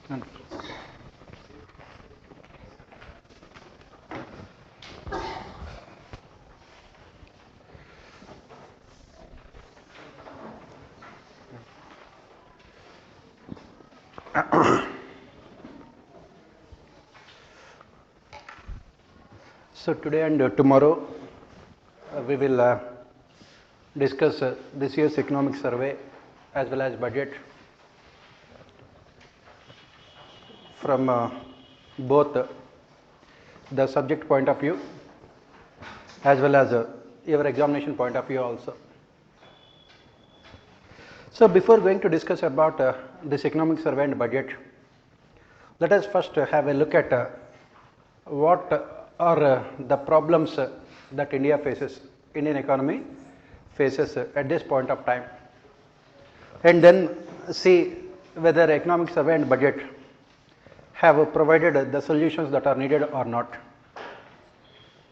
So today and tomorrow we will discuss this year's economic survey as well as budget from both the subject point of view as well as your examination point of view also. So before going to discuss about this economic survey and budget, let us first have a look at what are the problems that India faces, Indian economy faces at this point of time, and then see whether economic survey and budget have provided the solutions that are needed or not.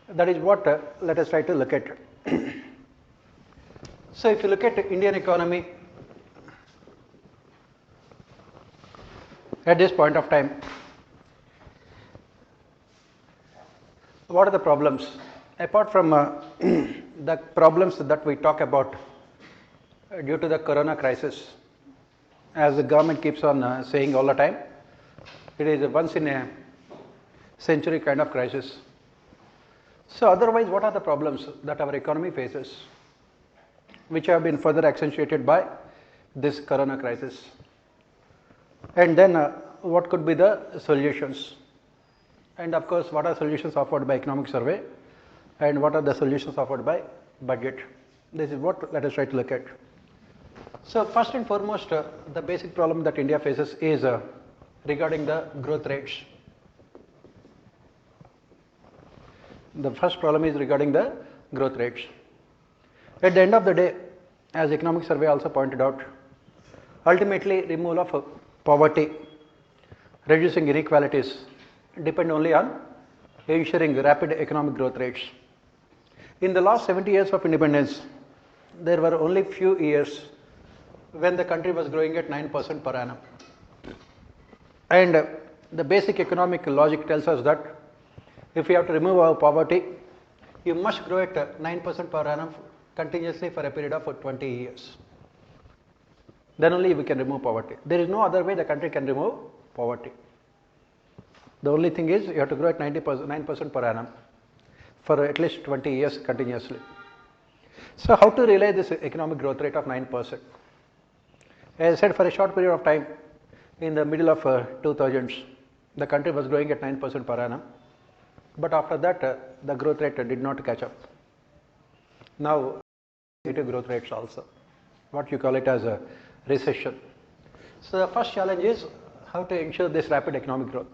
That is what let us try to look at. So if you look at Indian economy at this point of time, what are the problems? Apart from the problems that we talk about due to the corona crisis, as the government keeps on saying all the time, it is a once in a century kind of crisis. So otherwise, what are the problems that our economy faces, which have been further accentuated by this corona crisis? And then what could be the solutions? And of course, what are solutions offered by economic survey and what are the solutions offered by budget? This is what let us try to look at. So first and foremost, the basic problem that India faces is regarding the growth rates. The first problem is regarding the growth rates. At the end of the day, as economic survey also pointed out, ultimately removal of poverty, reducing inequalities depend only on ensuring rapid economic growth rates. In the last 70 years of independence, there were only few years when the country was growing at 9% per annum. And the basic economic logic tells us that if you have to remove our poverty, you must grow at 9% per annum continuously for a period of 20 years. Then only we can remove poverty. There is no other way the country can remove poverty. The only thing is you have to grow at 9% per annum for at least 20 years continuously. So how to realize this economic growth rate of 9%? As I said, for a short period of time, in the middle of 2000s, the country was growing at 9% per annum, but after that the growth rate did not catch up. Now, negative growth rates also, what you call it as a recession. So the first challenge is how to ensure this rapid economic growth.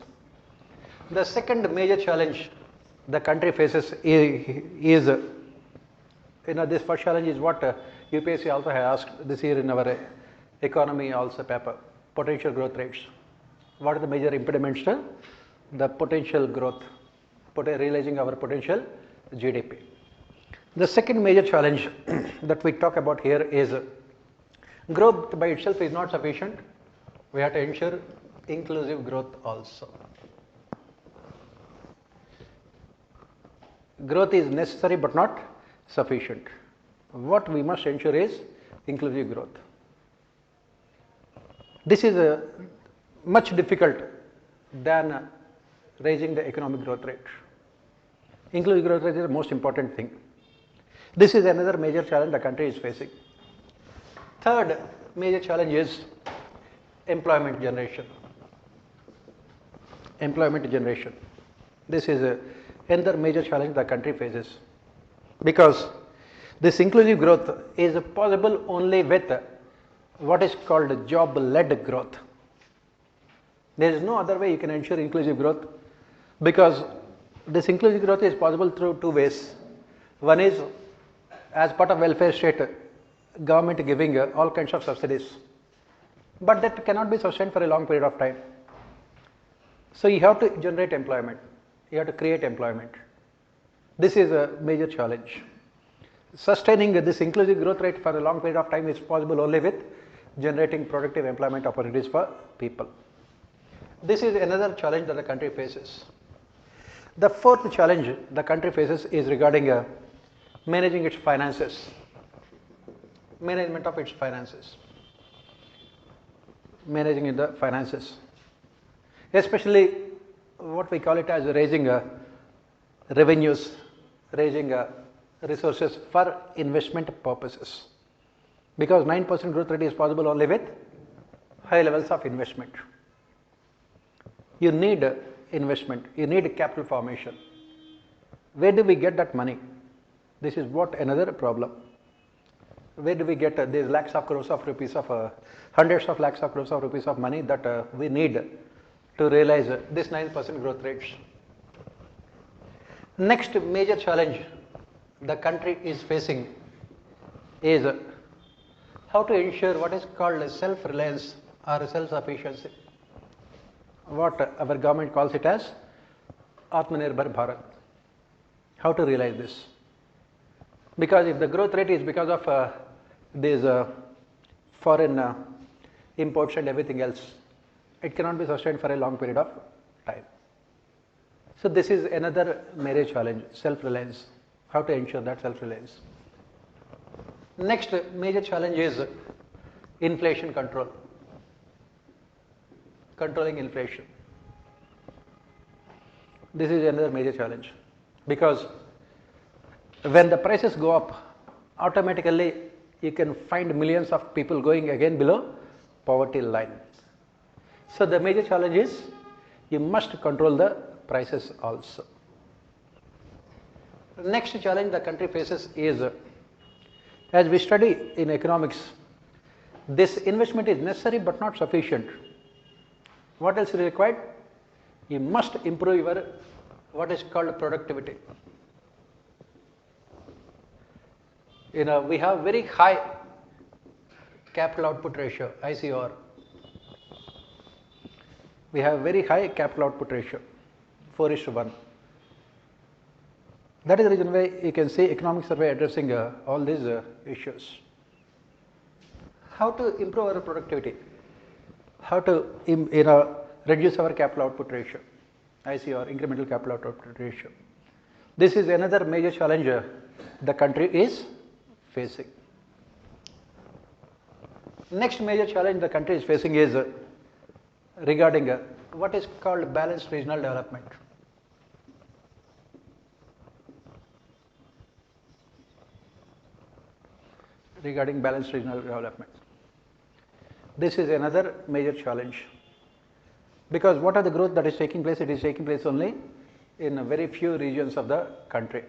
The second major challenge the country faces is this first challenge is what UPSC also has asked this year in our economy also paper, potential growth rates. What are the major impediments to the potential growth, realizing our potential GDP? The second major challenge that we talk about here is growth by itself is not sufficient. We have to ensure inclusive growth also. Growth is necessary but not sufficient. What we must ensure is inclusive growth. This is much difficult than raising the economic growth rate. Inclusive growth rate is the most important thing. This is another major challenge the country is facing. Third major challenge is employment generation. Employment generation. This is another major challenge the country faces, because this inclusive growth is possible only with what is called job-led growth. There is no other way you can ensure inclusive growth, because this inclusive growth is possible through two ways. One is as part of welfare state, government giving all kinds of subsidies, but that cannot be sustained for a long period of time. So you have to generate employment, you have to create employment. This is a major challenge. Sustaining this inclusive growth rate for a long period of time is possible only with generating productive employment opportunities for people. This is another challenge that the country faces. The fourth challenge the country faces is regarding managing its finances, management of its finances, managing the finances, especially what we call it as raising revenues, raising resources for investment purposes, because 9% growth rate is possible only with high levels of investment. You need investment, you need capital formation. Where do we get that money? This is what another problem. Where do we get these lakhs of crores of rupees of hundreds of lakhs of crores of rupees of money that we need to realize this 9% growth rates? Next major challenge the country is facing is how to ensure what is called self-reliance or self-sufficiency, what our government calls it as Atmanirbhar Bharat. How to realize this? Because if the growth rate is because of these foreign imports and everything else, it cannot be sustained for a long period of time. So this is another major challenge, self-reliance. How to ensure that self-reliance? Next major challenge is inflation control, controlling inflation. This is another major challenge, because when the prices go up, automatically you can find millions of people going again below poverty line. So the major challenge is you must control the prices also. The next challenge the country faces is, as we study in economics, this investment is necessary but not sufficient. What else is required? You must improve your what is called productivity. We have very high capital output ratio, ICR. We have very high capital output ratio, 4:1. That is the reason why you can see economic survey addressing all these issues. How to improve our productivity? How to reduce our capital output ratio, ICR, incremental capital output ratio. This is another major challenge the country is facing. Next major challenge the country is facing is regarding what is called balanced regional development. Regarding balanced regional development. This is another major challenge, because what are the growth that is taking place? It is taking place only in a very few regions of the country.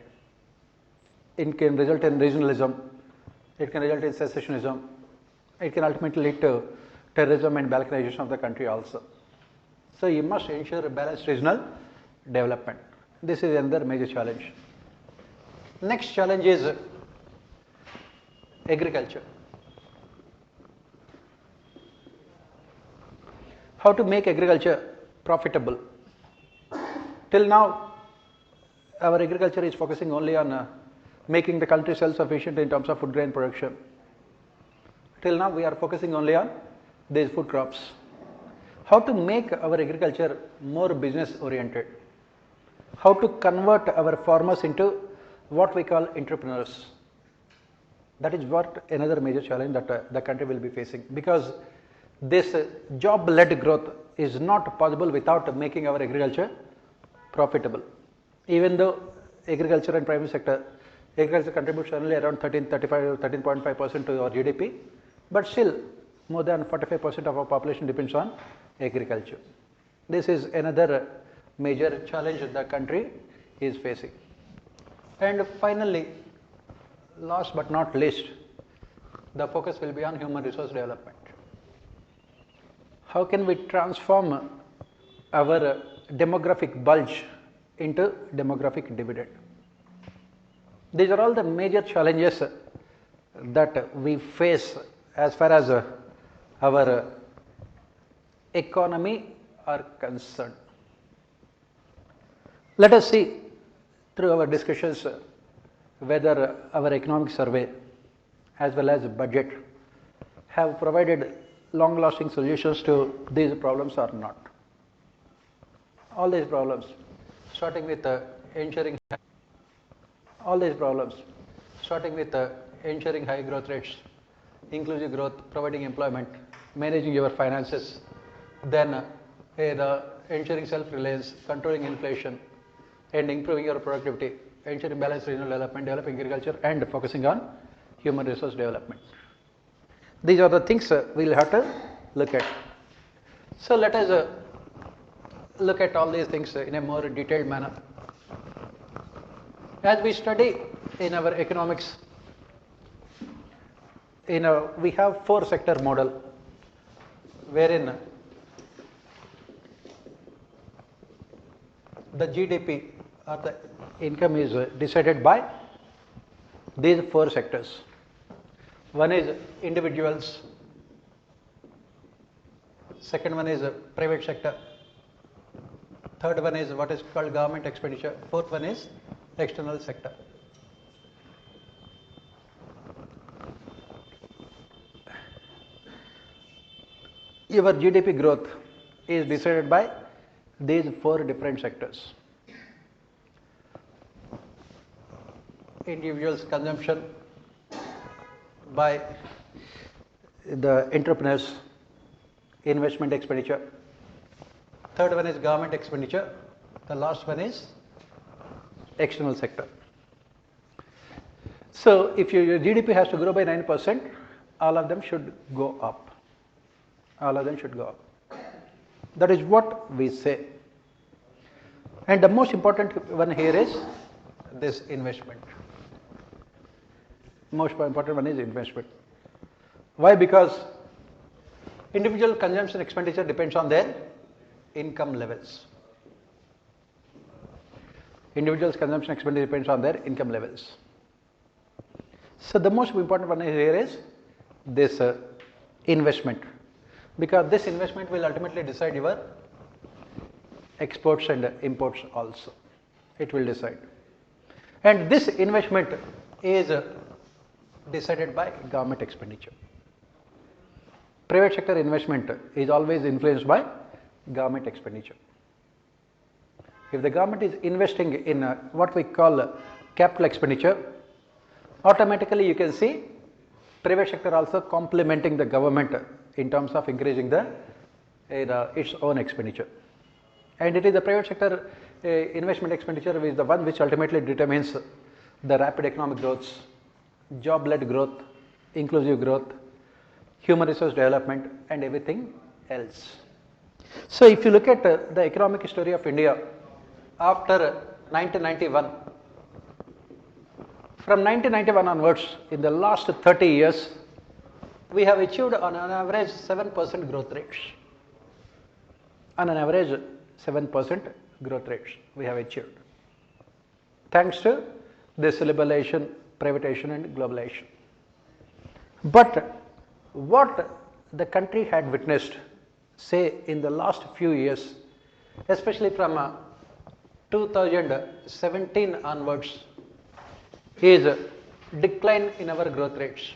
It can result in regionalism, it can result in secessionism, it can ultimately lead to terrorism and balkanization of the country also. So you must ensure a balanced regional development. This is another major challenge. Next challenge is agriculture. How to make agriculture profitable? Till now, our agriculture is focusing only on making the country self-sufficient in terms of food grain production. Till now, we are focusing only on these food crops. How to make our agriculture more business oriented? How to convert our farmers into what we call entrepreneurs? That is what another major challenge that the country will be facing, because this job-led growth is not possible without making our agriculture profitable. Even though agriculture and private sector, agriculture contributes only around 13.5% to our GDP, but still more than 45% of our population depends on agriculture. This is another major challenge the country is facing. And finally, last but not least, the focus will be on human resource development. How can we transform our demographic bulge into demographic dividend? These are all the major challenges that we face as far as our economy are concerned. Let us see through our discussions whether our economic survey as well as budget have provided long-lasting solutions to these problems or not. all these problems, starting with ensuring ensuring high growth rates, inclusive growth, providing employment, managing your finances, then ensuring self-reliance, controlling inflation, and improving your productivity, ensuring balanced regional development, developing agriculture, and focusing on human resource development. These are the things we will have to look at. So let us look at all these things in a more detailed manner. As we study in our economics, we have 4 sector model, wherein the GDP or the income is decided by these 4 sectors. One is individuals, second one is private sector, third one is what is called government expenditure, fourth one is external sector. Your GDP growth is decided by these 4 different sectors. Individuals' consumption by the entrepreneurs, investment expenditure. Third one is government expenditure. The last one is external sector. So if your GDP has to grow by 9%, all of them should go up. All of them should go up. That is what we say. And the most important one here is this investment. Most important one is investment. Why? Because individual consumption expenditure depends on their income levels. Individuals' consumption expenditure depends on their income levels. So the most important one here is this investment, because this investment will ultimately decide your exports and imports also. It will decide. And this investment is decided by government expenditure. Private sector investment is always influenced by government expenditure. If the government is investing in what we call capital expenditure, automatically you can see private sector also complementing the government in terms of increasing its own expenditure. And it is the private sector investment expenditure which is the one which ultimately determines the rapid economic growth, job-led growth, inclusive growth, human resource development, and everything else. So if you look at the economic history of India after 1991, from 1991 onwards, in the last 30 years, we have achieved on an average 7% growth rates. On an average 7% growth rates we have achieved, thanks to this liberalization, privatization and globalization. But what the country had witnessed, say in the last few years, especially from 2017 onwards, is a decline in our growth rates.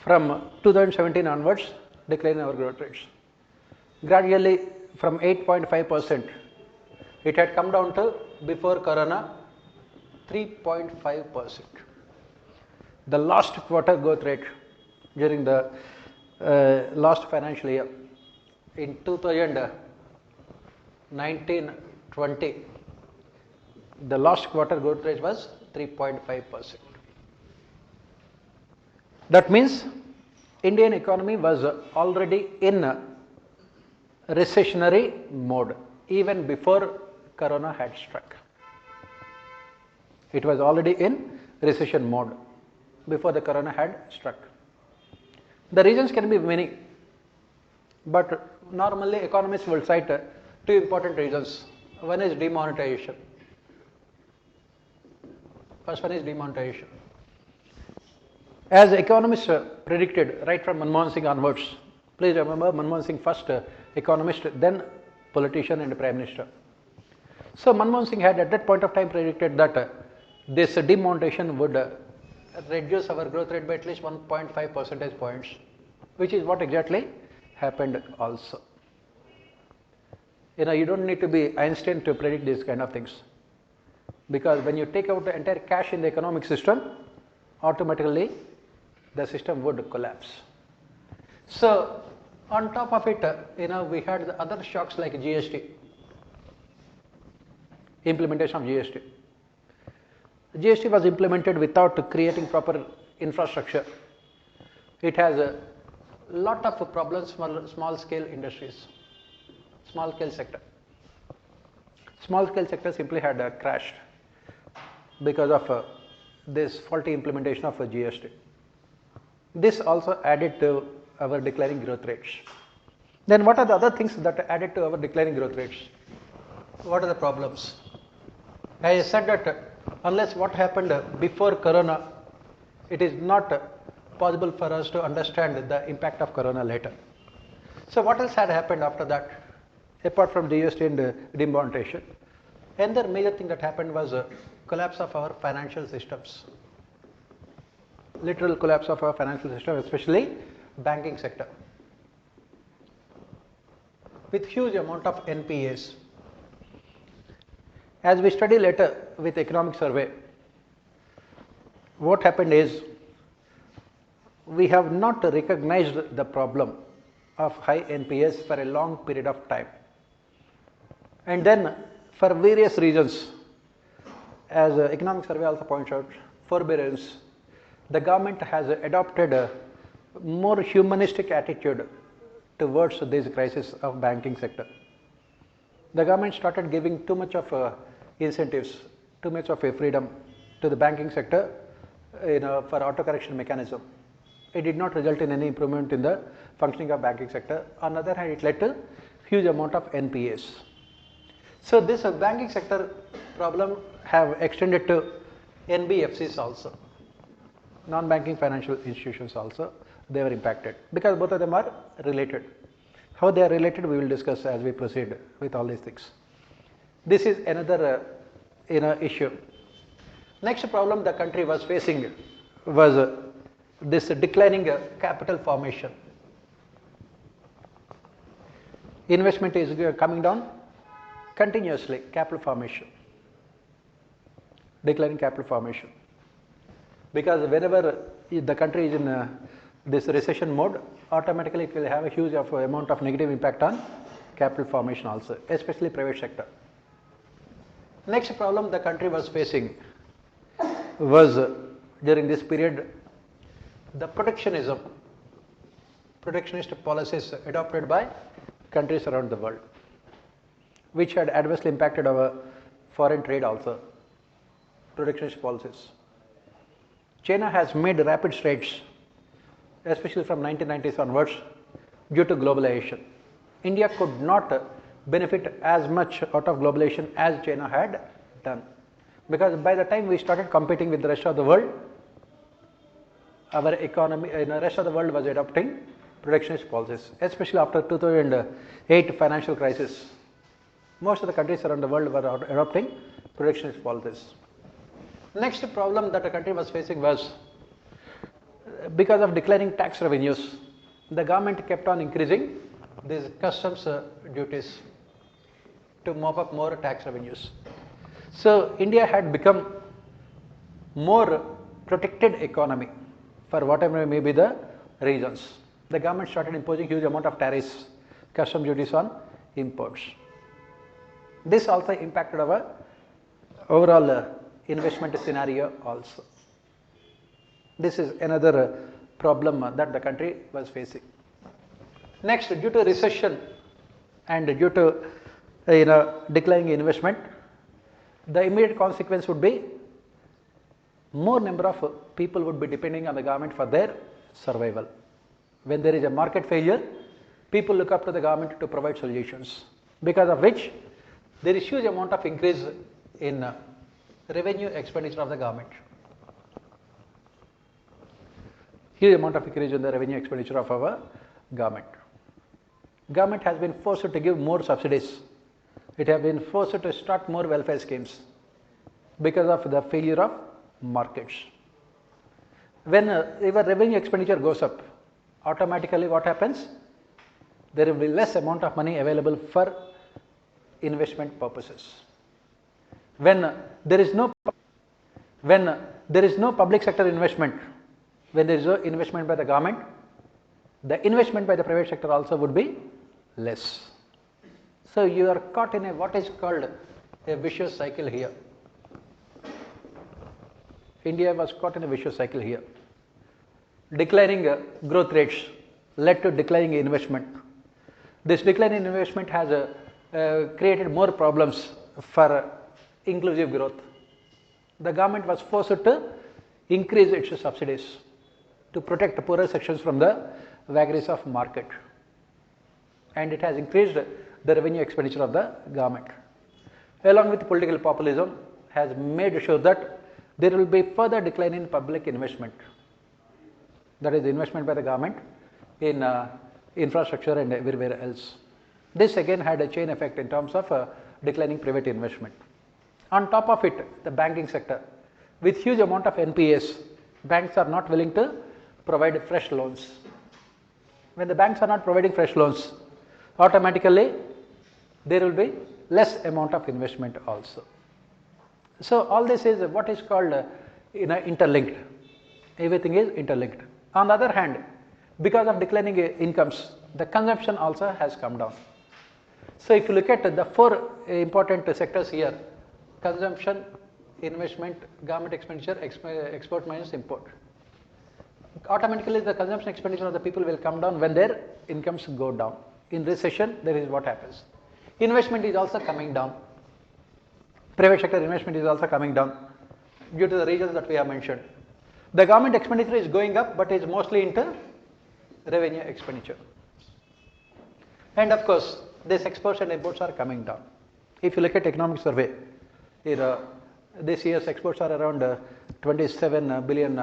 From 2017 onwards, decline in our growth rates. Gradually from 8.5%, it had come down to, before Corona, 3.5%. The last quarter growth rate during the last financial year, in 2019-20, the last quarter growth rate was 3.5%. That means Indian economy was already in recessionary mode even before Corona had struck. It was already in recession mode before the Corona had struck. The reasons can be many, but normally economists will cite 2 important reasons. One is demonetization. First one is demonetization. As economists predicted right from Manmohan Singh onwards, please remember Manmohan Singh first economist, then politician and prime minister. So Manmohan Singh had at that point of time predicted that this demonetization would reduce our growth rate by at least 1.5 percentage points. which is what exactly happened also. You don't need to be Einstein to predict these kind of things, because when you take out the entire cash in the economic system, automatically the system would collapse. So on top of it, we had the other shocks like GST, implementation of GST. GST was implemented without creating proper infrastructure. It has a lot of problems for small scale industries, small scale sector. Small scale sector simply had crashed because of this faulty implementation of GST. This also added to our declining growth rates. Then what are the other things that added to our declining growth rates? What are the problems? I said that unless what happened before Corona, it is not possible for us to understand the impact of Corona later. So what else had happened after that, apart from GST and demonetization? Another major thing that happened was collapse of our financial systems. Literal collapse of our financial system, especially banking sector, with huge amount of NPAs. As we study later with economic survey, what happened is we have not recognized the problem of high NPAs for a long period of time. And then for various reasons, as economic survey also points out, forbearance, the government has adopted a more humanistic attitude towards this crisis of banking sector. The government started giving too much of incentives, too much of a freedom to the banking sector for auto correction mechanism. It did not result in any improvement in the functioning of banking sector. On the other hand, it led to huge amount of NPAs. So this banking sector problem have extended to NBFCs also, non-banking financial institutions also. They were impacted because both of them are related. How they are related we will discuss as we proceed with all these things. This is another issue. Next problem the country was facing was this declining capital formation. Investment is coming down continuously, capital formation, declining capital formation. Because whenever the country is in this recession mode, automatically it will have a huge amount of negative impact on capital formation also, especially private sector. Next problem the country was facing was during this period the protectionist policies adopted by countries around the world, which had adversely impacted our foreign trade also, protectionist policies. China has made rapid strides, especially from 1990s onwards, due to globalization. India could not benefit as much out of globalization as China had done, because by the time we started competing with the rest of the world, our economy, the rest of the world was adopting protectionist policies, especially after 2008 financial crisis. Most of the countries around the world were adopting protectionist policies. Next problem that the country was facing was because of declining tax revenues, the government kept on increasing these customs duties to mop up more tax revenues. So India had become more protected economy for whatever may be the reasons. The government started imposing huge amount of tariffs, custom duties on imports. This also impacted our overall investment scenario also. This is another problem that the country was facing. Next, due to recession and due to declining investment, the immediate consequence would be more number of people would be depending on the government for their survival. When there is a market failure, people look up to the government to provide solutions, because of which there is huge amount of increase in revenue expenditure of the government. Huge amount of increase in the revenue expenditure of our government. Government has been forced to give more subsidies. It has been forced to start more welfare schemes because of the failure of markets. When your revenue expenditure goes up, automatically what happens? There will be less amount of money available for investment purposes. When there is no public sector investment, when there is no investment by the government, the investment by the private sector also would be less. So you are caught in a what is called a vicious cycle here. India was caught in a vicious cycle here. Declining growth rates led to declining investment. This decline in investment has created more problems for inclusive growth. The government was forced to increase its subsidies to protect poorer sections from the vagaries of market, and it has increased the revenue expenditure of the government. Along with political populism has made sure that there will be further decline in public investment, that is investment by the government in infrastructure and everywhere else. This again had a chain effect in terms of declining private investment. On top of it, the banking sector, with huge amount of NPAs, banks are not willing to provide fresh loans. When the banks are not providing fresh loans, automatically there will be less amount of investment also. So all this is what is called interlinked. Everything is interlinked. On the other hand, because of declining incomes, the consumption also has come down. So if you look at the four important sectors here: consumption, investment, government expenditure, export minus import. Automatically the consumption expenditure of the people will come down when their incomes go down. In recession, there is what happens. Investment is also coming down. Private sector investment is also coming down due to the reasons that we have mentioned. The government expenditure is going up, but is mostly into revenue expenditure. And of course, these exports and imports are coming down. If you look at economic survey, this year's exports are around 27 billion,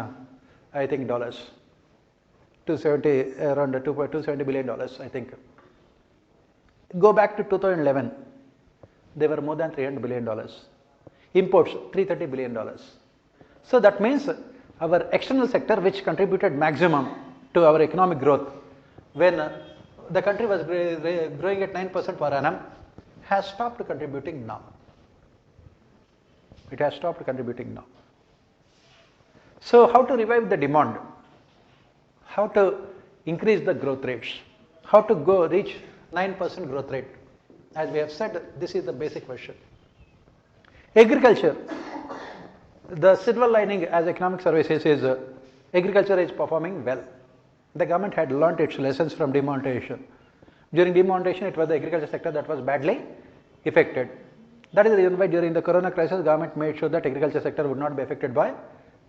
I think, dollars. 270, around $270 billion, I think. Go back to 2011, they were more than $300 billion. Imports, $330 billion. So that means our external sector, which contributed maximum to our economic growth, when the country was growing at 9% per annum, has stopped contributing now. It has stopped contributing now. So how to revive the demand? How to increase the growth rates? How to reach 9% growth rate? As we have said, this is the basic question. Agriculture, the silver lining, as economic services, is agriculture is performing well. The government had learnt its lessons from demonetization. During demonetization, it was the agriculture sector that was badly affected. That is the reason why during the corona crisis, government made sure that agriculture sector would not be affected by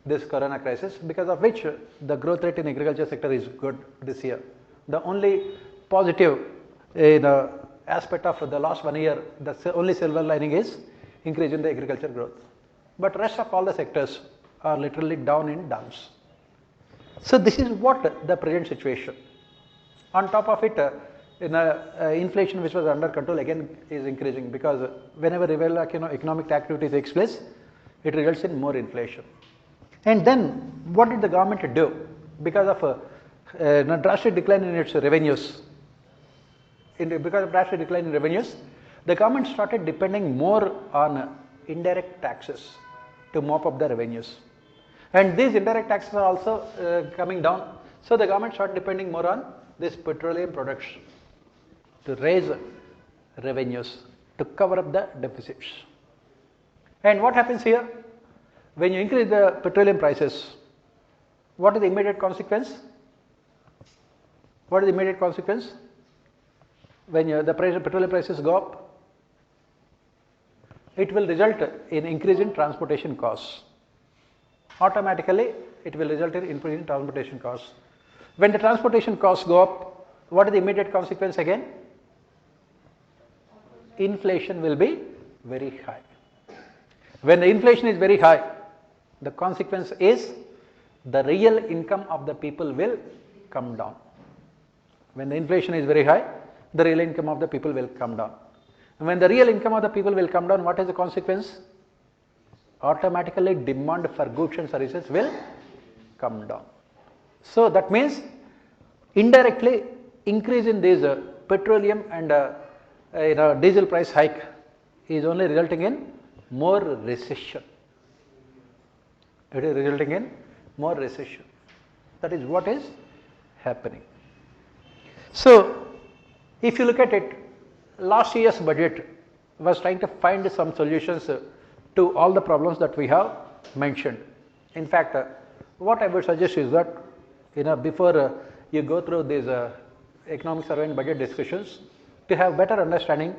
this corona crisis, because of which the growth rate in agriculture sector is good this year. The only positive aspect of the last 1 year, the only silver lining is increase in the agriculture growth. But rest of all the sectors are literally down in dumps. So this is what the present situation. On top of it, inflation, which was under control, again is increasing, because whenever economic activity takes place, it results in more inflation. And then what did the government do? Because of a drastic decline in its revenues, because of drastic decline in revenues, the government started depending more on indirect taxes to mop up the revenues. And these indirect taxes are also coming down. So the government started depending more on this petroleum products to raise revenues, to cover up the deficits. And what happens here? When you increase the petroleum prices, what is the immediate consequence? What is the immediate consequence? When the petroleum prices go up, it will result in increase in transportation costs. Automatically, it will result in increase in transportation costs. When the transportation costs go up, what is the immediate consequence again? Inflation will be very high. When the inflation is very high, the consequence is the real income of the people will come down. When the inflation is very high, the real income of the people will come down. And when the real income of the people will come down, what is the consequence? Automatically demand for goods and services will come down. So that means indirectly increase in this petroleum and diesel price hike is only resulting in more recession. It is resulting in more recession. That is what is happening. So, if you look at it, last year's budget was trying to find some solutions to all the problems that we have mentioned. In fact, what I would suggest is that before you go through these economic survey and budget discussions, to have better understanding,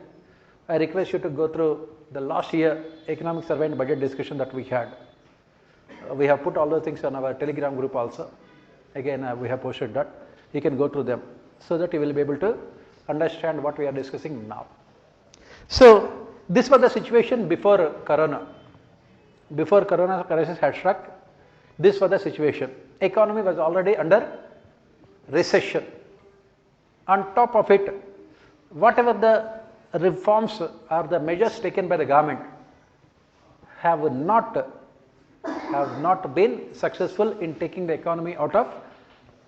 I request you to go through the last year economic survey and budget discussion that we had. We have put all those things on our Telegram group also. Again, we have posted that. You can go through them so that you will be able to understand what we are discussing now. So, this was the situation before Corona. Before Corona crisis had struck, this was the situation. Economy was already under recession. On top of it, whatever the reforms or the measures taken by the government have not been successful in taking the economy out of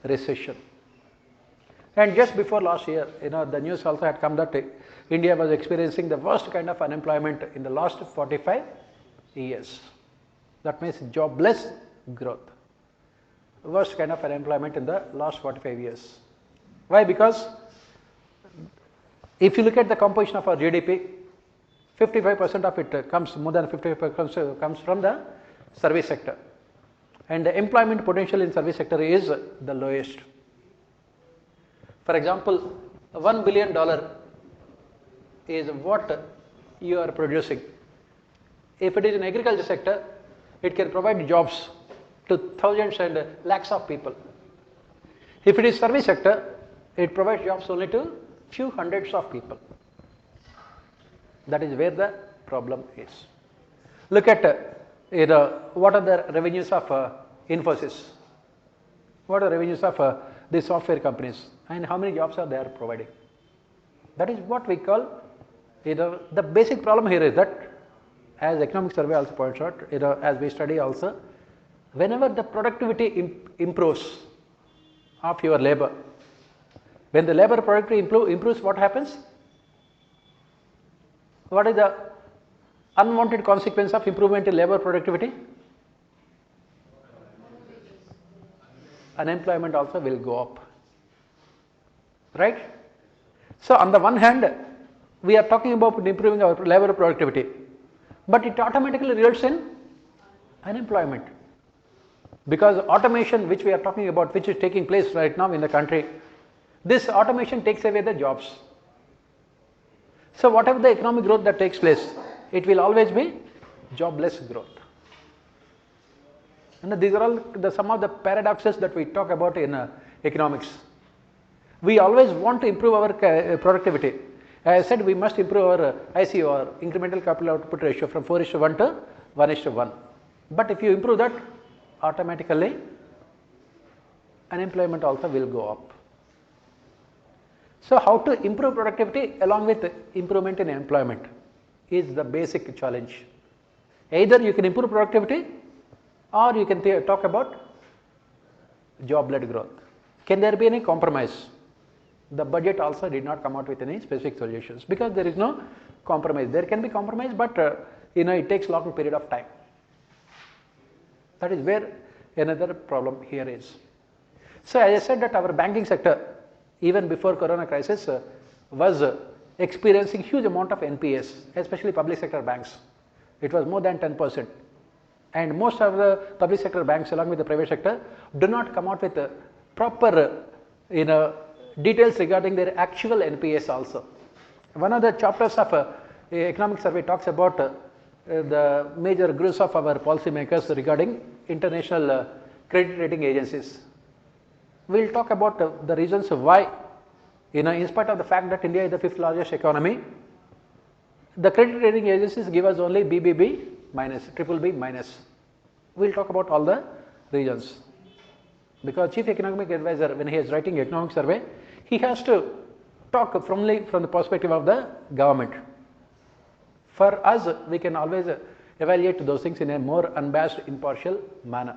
recession. And just before last year, the news also had come that India was experiencing the worst kind of unemployment in the last 45 years. That means jobless growth. Worst kind of unemployment in the last 45 years. Why? Because if you look at the composition of our GDP, 55% of it comes, more than 55% comes from the service sector. And the employment potential in service sector is the lowest. For example, $1 billion is what you are producing. If it is in agriculture sector, it can provide jobs to thousands and lakhs of people. If it is service sector, it provides jobs only to few hundreds of people. That is where the problem is. Look at what are the revenues of Infosys? What are the revenues of the software companies, and how many jobs are they are providing? That is what we call, the basic problem here is that, as economic survey also points out, as we study also, whenever the productivity improves of your labor, when the labor productivity improves, what happens? What is the unwanted consequence of improvement in labor productivity? Unemployment also will go up, right? So, on the one hand, we are talking about improving our labor productivity, but it automatically results in unemployment, because automation, which we are talking about, which is taking place right now in the country, this automation takes away the jobs. So, whatever the economic growth that takes place, it will always be jobless growth. And these are all some of the paradoxes that we talk about in economics. We always want to improve our productivity. As I said, we must improve our ICO, or incremental capital output ratio, from 4:1 to 1:1. But if you improve that, automatically unemployment also will go up. So, how to improve productivity along with improvement in employment is the basic challenge. Either you can improve productivity, or you can talk about job-led growth. Can there be any compromise? The budget also did not come out with any specific solutions, because there is no compromise. There can be compromise, but it takes long period of time. That is where another problem here is. So, as I said, that our banking sector, even before Corona crisis, was experiencing huge amount of NPAs, especially public sector banks. It was more than 10%. And most of the public sector banks, along with the private sector, do not come out with proper details regarding their actual NPAs also. One of the chapters of economic survey talks about the major growth of our policymakers regarding international credit rating agencies. We will talk about the reasons why, in spite of the fact that India is the 5th largest economy, the credit rating agencies give us only BBB minus, BBB minus. We will talk about all the reasons, because Chief Economic Advisor, when he is writing economic survey, he has to talk from the perspective of the government. For us, we can always evaluate those things in a more unbiased, impartial manner.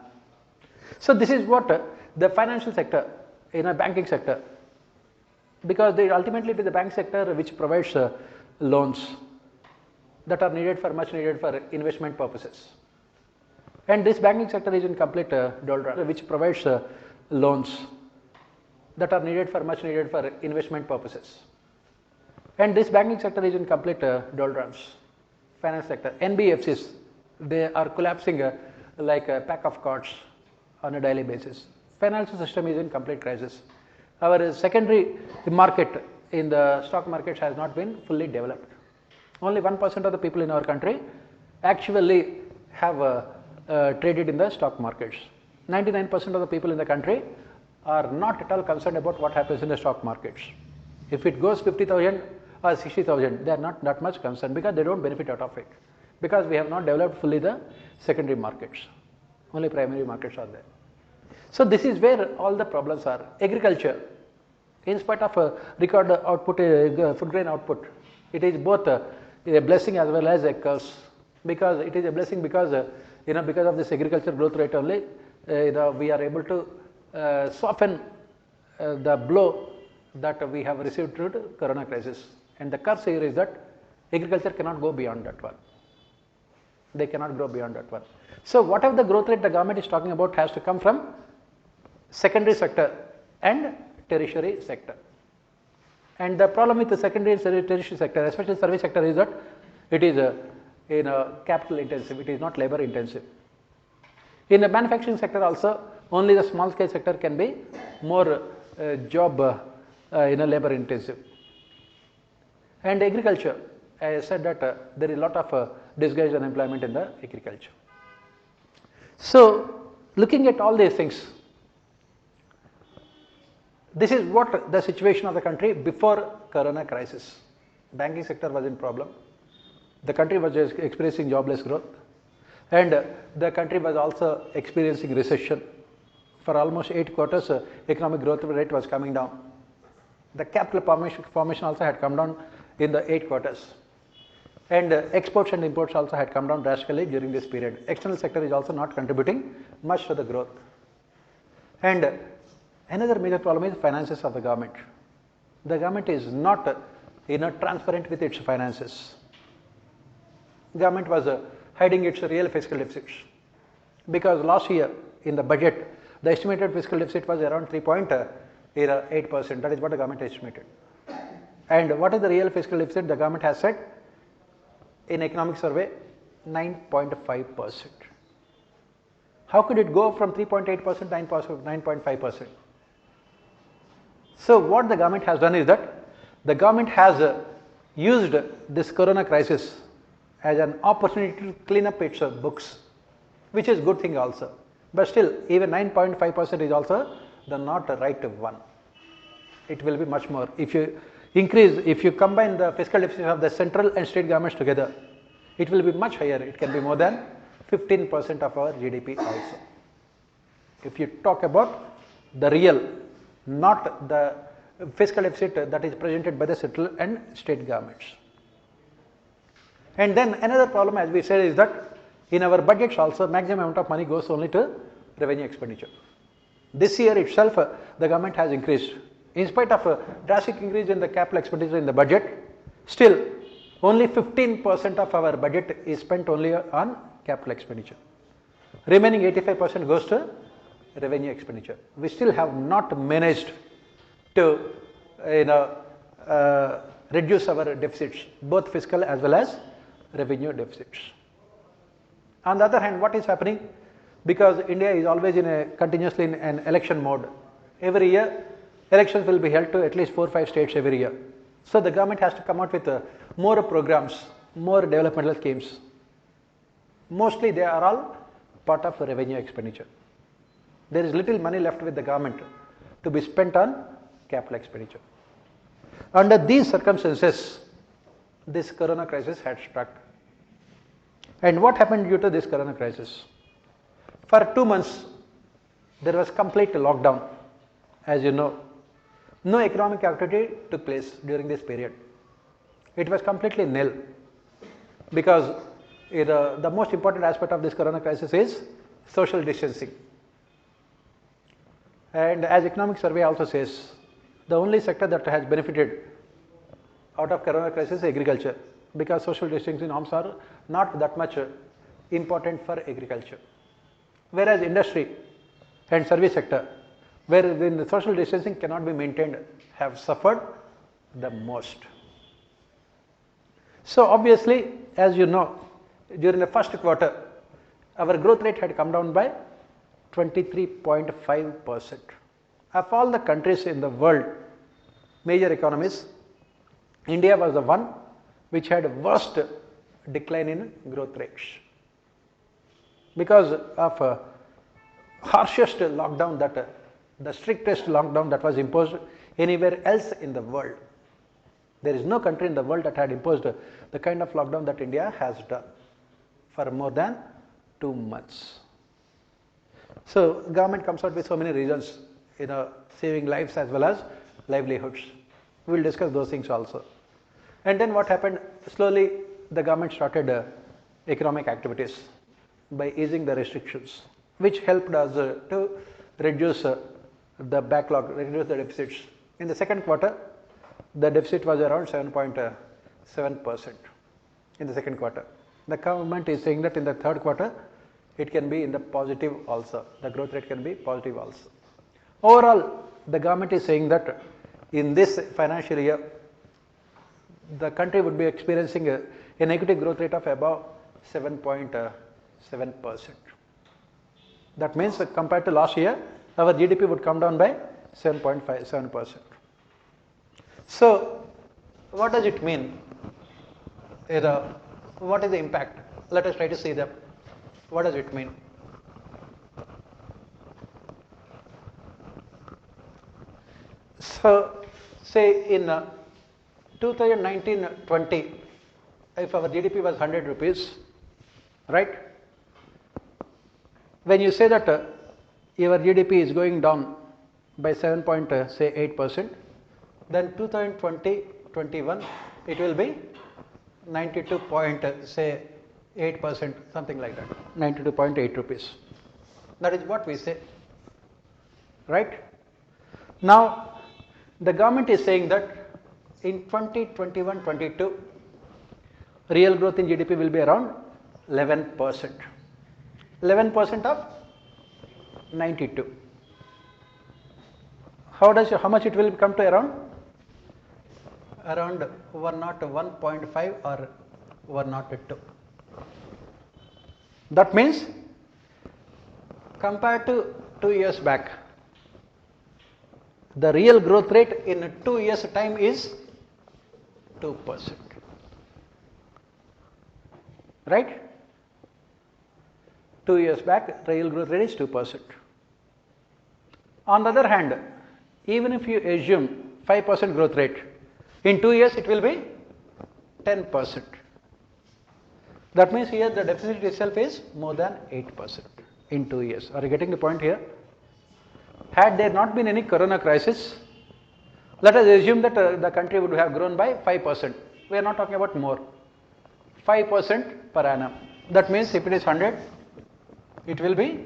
So, this is what the financial sector in a banking sector, because ultimately it is the bank sector which provides loans that are much needed for investment purposes. And this banking sector is in complete doldrums, which provides loans that are much needed for investment purposes. And this banking sector is in complete doldrums. Finance sector, NBFCs, they are collapsing like a pack of cards on a daily basis. Financial system is in complete crisis. Our secondary market in the stock markets has not been fully developed. Only 1% of the people in our country actually have traded in the stock markets. 99% of the people in the country are not at all concerned about what happens in the stock markets. If it goes 50,000 or 60,000, they are not that much concerned because they don't benefit out of it. Because we have not developed fully the secondary markets. Only primary markets are there. So this is where all the problems are. Agriculture, in spite of record output, food grain output, it is both a blessing as well as a curse. Because it is a blessing because because of this agriculture growth rate only, we are able to soften the blow that we have received through the corona crisis. And the curse here is that agriculture cannot go beyond that one. They cannot grow beyond that one. So whatever the growth rate the government is talking about has to come from secondary sector and tertiary sector. And the problem with the secondary and tertiary sector, especially service sector, is that it is capital intensive, it is not labor intensive. In the manufacturing sector also, only the small scale sector can be more job labor intensive. And agriculture, I said that there is a lot of disguised unemployment in the agriculture. So looking at all these things, this is what the situation of the country before corona crisis. Banking sector was in problem. The country was experiencing jobless growth, and the country was also experiencing recession. For almost 8 quarters, economic growth rate was coming down. The capital formation also had come down in the 8 quarters. And exports and imports also had come down drastically during this period. External sector is also not contributing much to the growth. And another major problem is finances of the government. The government is not transparent with its finances. Government was hiding its real fiscal deficits, because last year in the budget the estimated fiscal deficit was around 3.8%. That is what the government estimated. And what is the real fiscal deficit? The government has said in economic survey 9.5%. How could it go from 3.8% to 9.5%? So what the government has done is that the government has used this corona crisis as an opportunity to clean up its books, which is good thing also. But still, even 9.5% is also the not right one. It will be much more. If you combine the fiscal deficit of the central and state governments together, it will be much higher. It can be more than 15% of our GDP also. If you talk about the real, not the fiscal deficit that is presented by the central and state governments. And then another problem, as we said, is that in our budgets also maximum amount of money goes only to revenue expenditure. This year itself the government has increased. In spite of a drastic increase in the capital expenditure in the budget, still only 15% of our budget is spent only on capital expenditure. Remaining 85% goes to revenue expenditure. We still have not managed to reduce our deficits, both fiscal as well as revenue deficits. On the other hand, what is happening? Because India is always continuously in an election mode. Every year, elections will be held to at least 4 or 5 states every year. So the government has to come out with more programs, more developmental schemes. Mostly they are all part of revenue expenditure. There is little money left with the government to be spent on capital expenditure. Under these circumstances, this corona crisis had struck. And what happened due to this corona crisis? For 2 months, there was complete lockdown, as you know. No economic activity took place during this period. It was completely nil, because the most important aspect of this corona crisis is social distancing. And as economic survey also says, the only sector that has benefited out of corona crisis is agriculture, because social distancing norms are not that much important for agriculture. Whereas industry and service sector, where the social distancing cannot be maintained, have suffered the most. So obviously, as you know, during the first quarter, our growth rate had come down by 23.5%. Of all the countries in the world, major economies, India was the one which had worst decline in growth rates because of harshest lockdown, that the strictest lockdown that was imposed anywhere else in the world. There is no country in the world that had imposed the kind of lockdown that India has done for more than 2 months. So government comes out with so many reasons, saving lives as well as livelihoods. We will discuss those things also. And then what happened? Slowly the government started economic activities by easing the restrictions, which helped us to reduce the backlog, reduce the deficits. In the second quarter, the deficit was around 7.7% in the second quarter. The government is saying that in the third quarter, it can be in the positive also. The growth rate can be positive also. Overall, the government is saying that in this financial year, the country would be experiencing a negative growth rate of about 7.7%. That means compared to last year, our GDP would come down by 7.57%. So, what does it mean? What is the impact? Let us try to see that. What does it mean? So, say in 2019-20, if our GDP was 100 rupees, right? When you say that your GDP is going down by 7.8%, then 2020-21 it will be 92.8%, something like that, 92.8 rupees. That is what we say, right? Now, the government is saying that in 2021-22, real growth in GDP will be around 11%. 11% of 92. How much it will come to around? Around 101.5 or 102. That means compared to 2 years back, the real growth rate in 2 years' time is 2%. Right? 2 years back, real growth rate is 2%. On the other hand, even if you assume 5% growth rate, in 2 years it will be 10%. That means here the deficit itself is more than 8% in 2 years. Are you getting the point here? Had there not been any corona crisis, let us assume that the country would have grown by 5%. We are not talking about more. 5% per annum. That means if it is 100, it will be,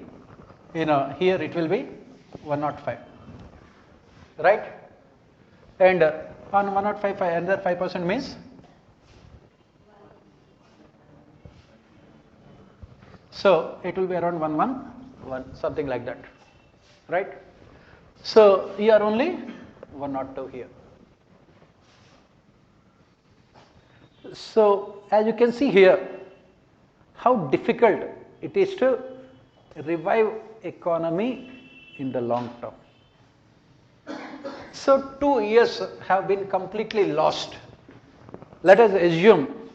here it will be 105. Right? And on 105, another 5% means? So it will be around 111, something like that. Right? So you are only 102 here. So as you can see here, how difficult it is to revive economy in the long term. So 2 years have been completely lost. Let us assume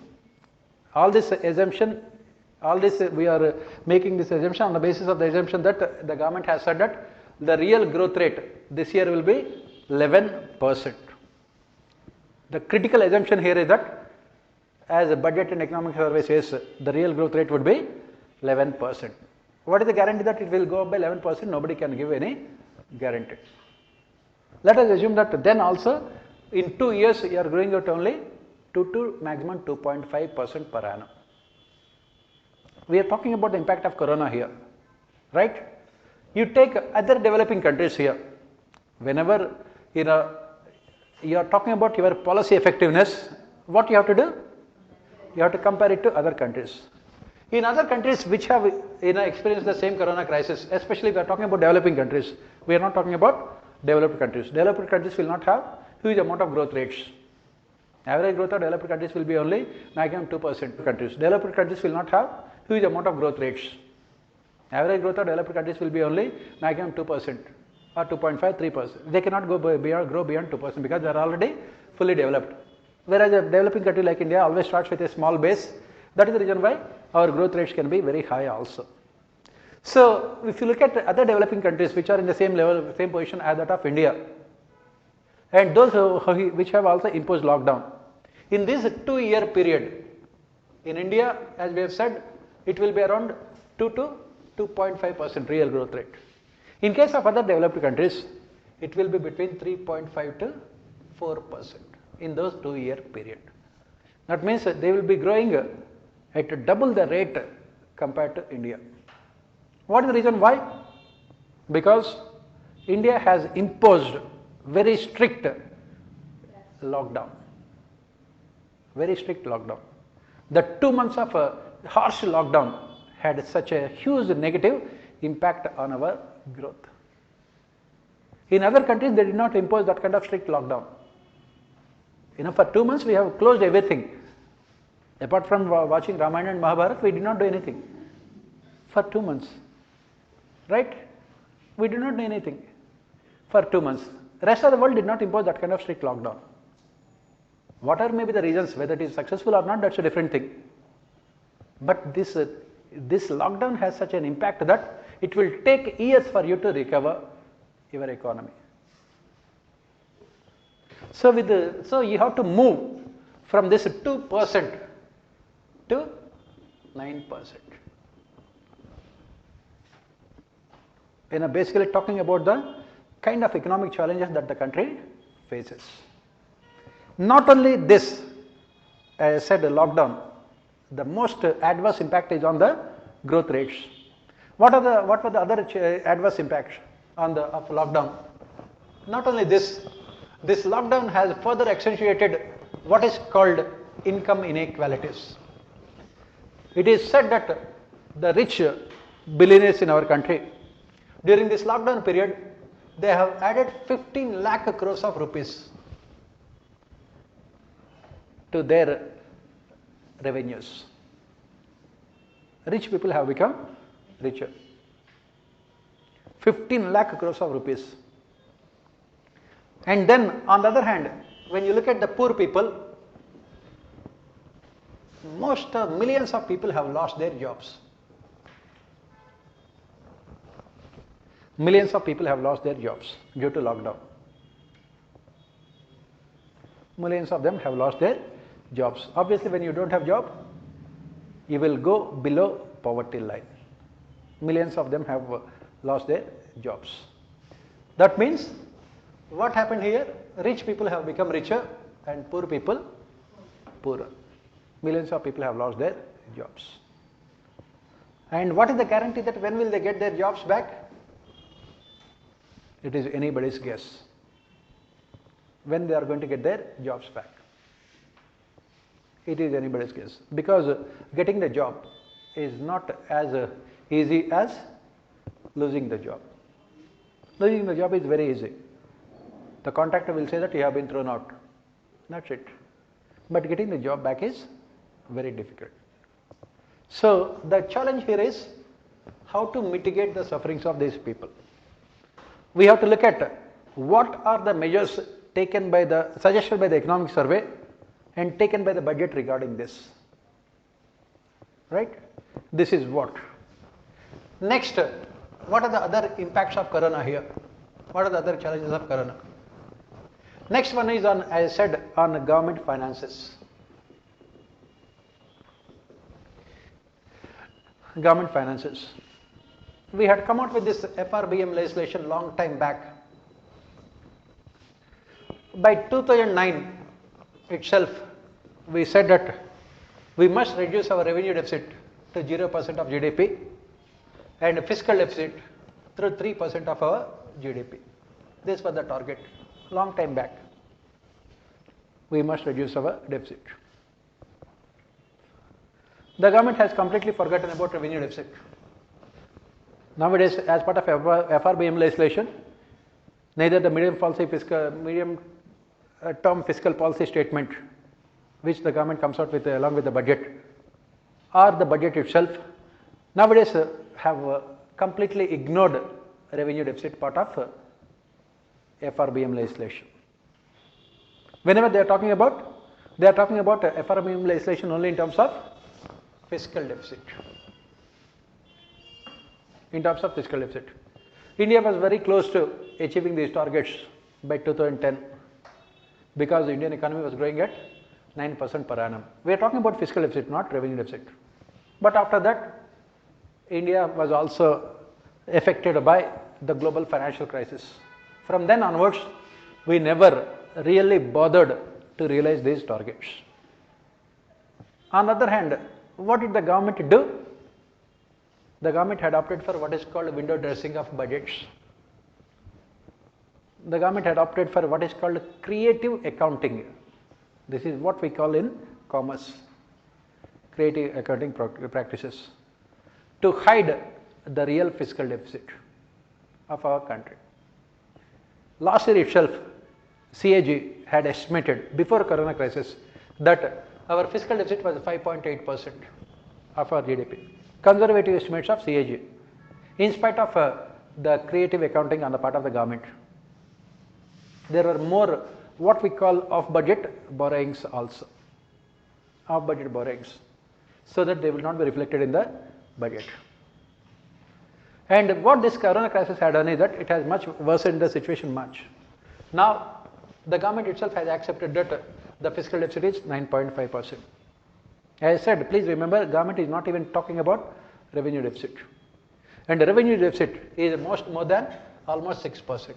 all this assumption, we are making this assumption on the basis of the assumption that the government has said that the real growth rate this year will be 11%. The critical assumption here is that, as a budget and economic survey says, the real growth rate would be 11%. What is the guarantee that it will go up by 11%? Nobody can give any guarantee. Let us assume that then also in 2 years you are growing at only 2 to maximum 2.5% per annum. We are talking about the impact of corona here, right? You take other developing countries here. Whenever you are talking about your policy effectiveness, what you have to do? You have to compare it to other countries. In other countries which have experienced the same corona crisis, especially we are talking about developing countries, we are not talking about developed countries. Developed countries will not have huge amount of growth rates. Average growth of developed countries will be only maximum 2% countries. Developed countries will not have huge amount of growth rates. Average growth of developed countries will be only maximum 2% or 2.5, 3%. They cannot grow beyond 2% because they are already fully developed. Whereas a developing country like India always starts with a small base. That is the reason why our growth rates can be very high also. So, if you look at other developing countries which are in the same level, same position as that of India, and those which have also imposed lockdown, in this 2-year period, in India, as we have said, it will be around 2 to 2.5% real growth rate. In case of other developed countries, it will be between 3.5 to 4% in those 2-year period. That means they will be growing at double the rate compared to India. What is the reason why? Because India has imposed very strict lockdown. Very strict lockdown. The 2 months of harsh lockdown had such a huge negative impact on our growth. In other countries, they did not impose that kind of strict lockdown. For 2 months we have closed everything. Apart from watching Ramayana and Mahabharata, we did not do anything. For 2 months. Right? We did not do anything for 2 months. The rest of the world did not impose that kind of strict lockdown. What are maybe the reasons, whether it is successful or not, that's a different thing. But this lockdown has such an impact that it will take years for you to recover your economy. So you have to move from this 2% to 9%. Basically talking about the kind of economic challenges that the country faces. Not only this, as I said, the lockdown, the most adverse impact is on the growth rates. What were the other adverse impacts of lockdown? Not only this lockdown has further accentuated what is called income inequalities. It is said that the rich billionaires in our country, during this lockdown period, they have added 15 lakh crores of rupees to their revenues. Rich people have become richer. 15 lakh crores of rupees. And then on the other hand, when you look at the poor people, millions of people have lost their jobs. Millions of people have lost their jobs due to lockdown. Millions of them have lost their jobs. Obviously, when you don't have job, you will go below poverty line. Millions of them have lost their jobs. That means, what happened here? Rich people have become richer and poor people poorer. Millions of people have lost their jobs. And what is the guarantee that when will they get their jobs back? It is anybody's guess. When they are going to get their jobs back. It is anybody's guess. Because getting the job is not as easy as losing the job. Losing the job is very easy. The contractor will say that you have been thrown out. That's it. But getting the job back is very difficult. So the challenge here is how to mitigate the sufferings of these people. We have to look at what are the measures suggested by the economic survey and taken by the budget regarding this. Right? This is what. Next, what are the other impacts of corona here? What are the other challenges of corona? Next one is on, as I said, on government finances. Government finances. We had come out with this FRBM legislation long time back. By 2009 itself, we said that we must reduce our revenue deficit to 0% of GDP and fiscal deficit through 3% of our GDP. This was the target long time back. We must reduce our deficit. The government has completely forgotten about revenue deficit. Nowadays, as part of FRBM legislation, neither the medium term fiscal policy statement, which the government comes out with along with the budget, or the budget itself, nowadays have completely ignored revenue deficit part of FRBM legislation. Whenever they are talking about FRBM legislation only in terms of fiscal deficit. In terms of fiscal deficit, India was very close to achieving these targets by 2010 because the Indian economy was growing at 9% per annum. We are talking about fiscal deficit, not revenue deficit. But after that, India was also affected by the global financial crisis. From then onwards, we never really bothered to realize these targets. On the other hand, what did the government do? The government had opted for what is called window dressing of budgets. The government had opted for what is called creative accounting. This is what we call in commerce, creative accounting practices, to hide the real fiscal deficit of our country. Last year itself, CAG had estimated before Corona crisis that our fiscal deficit was 5.8% of our GDP. Conservative estimates of CAG, in spite of the creative accounting on the part of the government. There were more what we call off-budget borrowings also, off-budget borrowings, so that they will not be reflected in the budget. And what this Corona crisis had done is that it has much worsened the situation much. Now, the government itself has accepted that the fiscal deficit is 9.5%. As I said, please remember, government is not even talking about revenue deficit. And the revenue deficit is more than almost 6%.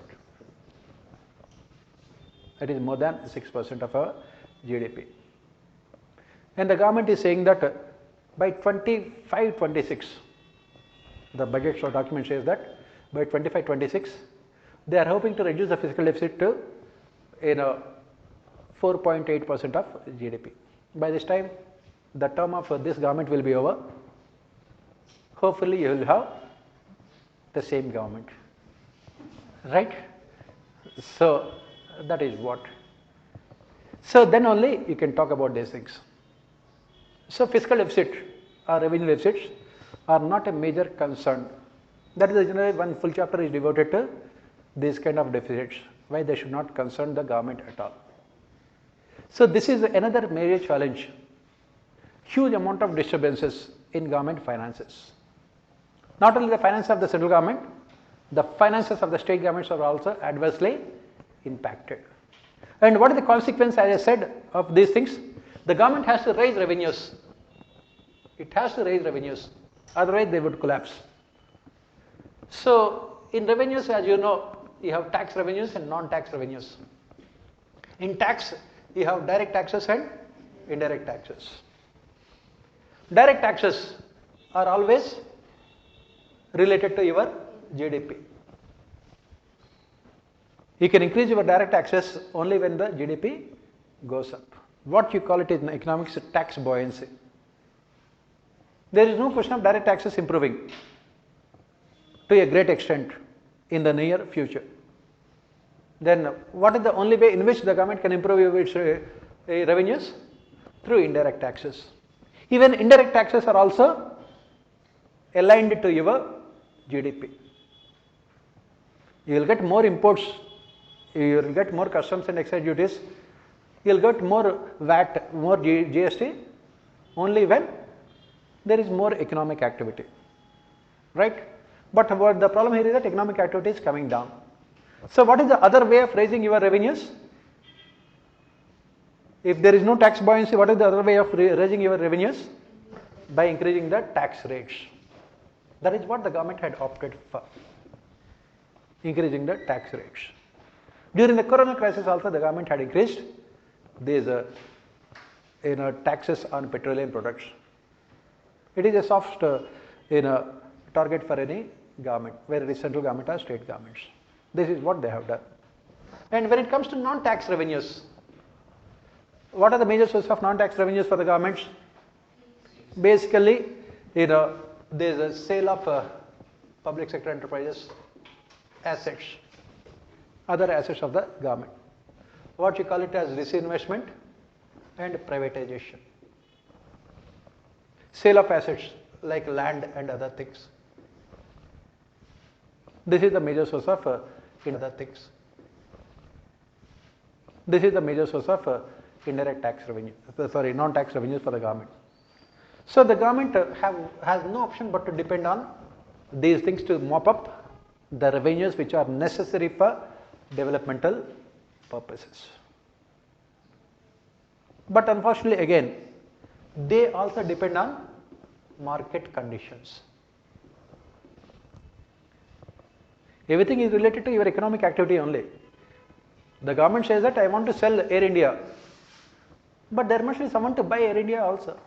It is more than 6% of our GDP. And the government is saying that by 25-26, the budget document says that by 25-26, they are hoping to reduce the fiscal deficit to 4.8% of GDP. By this time, the term of this government will be over. Hopefully, you will have the same government, right? So that is what. So then only you can talk about these things. So fiscal deficit or revenue deficits are not a major concern. That is generally one full chapter is devoted to these kind of deficits, why they should not concern the government at all. So this is another major challenge. Huge amount of disturbances in government finances. Not only the finances of the central government, the finances of the state governments are also adversely impacted. And what is the consequence, as I said, of these things? The government has to raise revenues. It has to raise revenues, otherwise they would collapse. So in revenues, as you know, you have tax revenues and non-tax revenues. In tax, you have direct taxes and indirect taxes. Direct taxes are always related to your GDP. You can increase your direct taxes only when the GDP goes up. What you call it in economics, tax buoyancy. There is no question of direct taxes improving to a great extent in the near future. Then what is the only way in which the government can improve its revenues? Through indirect taxes. Even indirect taxes are also aligned to your GDP. You will get more imports, you will get more customs and excise duties, you will get more VAT, more GST only when there is more economic activity, right? But the problem here is that economic activity is coming down. So what is the other way of raising your revenues? If there is no tax buoyancy, what is the other way of raising your revenues? By increasing the tax rates. That is what the government had opted for, increasing the tax rates. During the Corona crisis also, the government had increased these taxes on petroleum products. It is a soft target for any government, whether it is central government or state governments. This is what they have done. And when it comes to non-tax revenues, what are the major sources of non-tax revenues for the governments? Basically, there is a sale of public sector enterprises, assets, other assets of the government. What you call it as disinvestment and privatization. Sale of assets like land and other things. This is the major source of other things. This is the major source of indirect tax revenue, non-tax revenues for the government. So the government has no option but to depend on these things to mop up the revenues which are necessary for developmental purposes. But unfortunately again, they also depend on market conditions. Everything is related to your economic activity only. The government says that I want to sell Air India, but there must be someone to buy Air India also,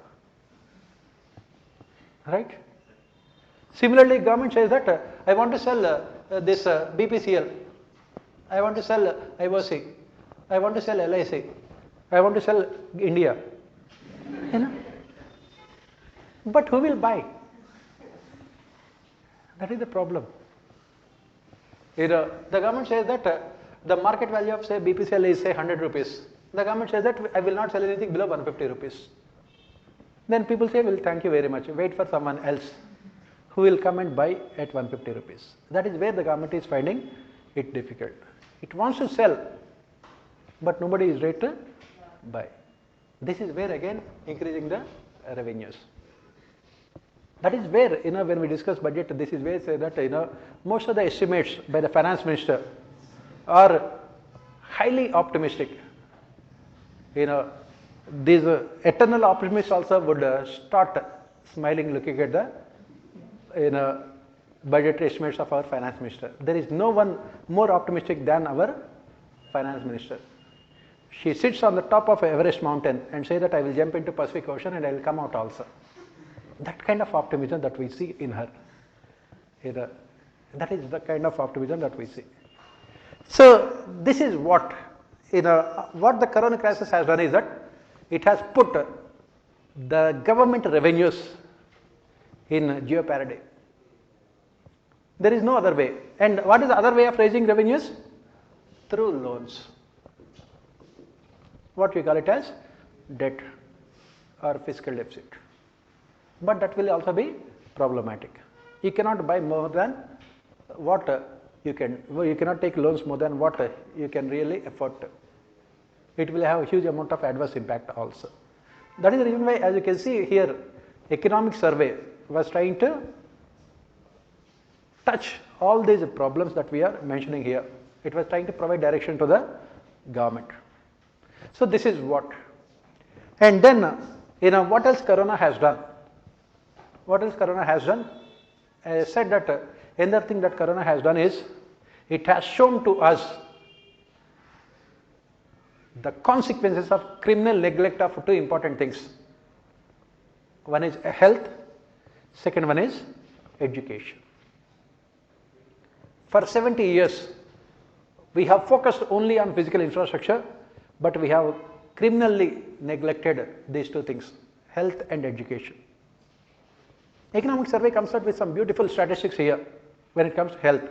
right? Similarly, government says that I want to sell this BPCL, I want to sell IOC, I want to sell LIC, I want to sell India, But who will buy? That is the problem. The government says that the market value of say BPCL is say 100 rupees. The government says that I will not sell anything below 150 rupees. Then people say, well, thank you very much, wait for someone else who will come and buy at 150 rupees. That is where the government is finding it difficult. It wants to sell, but nobody is ready to buy. This is where again increasing the revenues. That is where, when we discuss budget, this is where say that, most of the estimates by the finance minister are highly optimistic. These eternal optimists also would start smiling looking at the budgetary estimates of our finance minister. There is no one more optimistic than our finance minister. She sits on the top of Everest mountain and say that I will jump into Pacific Ocean and I will come out also. That kind of optimism that we see in her. That is the kind of optimism that we see. So this is what, what the corona crisis has done is that it has put the government revenues in jeopardy. There is no other way. And what is the other way of raising revenues? Through loans. What we call it as debt or fiscal deficit. But that will also be problematic. You cannot buy more than what you cannot take loans more than what you can really afford. It will have a huge amount of adverse impact also. That is the reason why, as you can see here, economic survey was trying to touch all these problems that we are mentioning here. It was trying to provide direction to the government. So this is what. And then, what else corona has done? What else corona has done? I said that another thing that corona has done is, it has shown to us the consequences of criminal neglect of two important things. One is health, second one is education. For 70 years, we have focused only on physical infrastructure, but we have criminally neglected these two things, health and education. Economic survey comes out with some beautiful statistics here when it comes to health.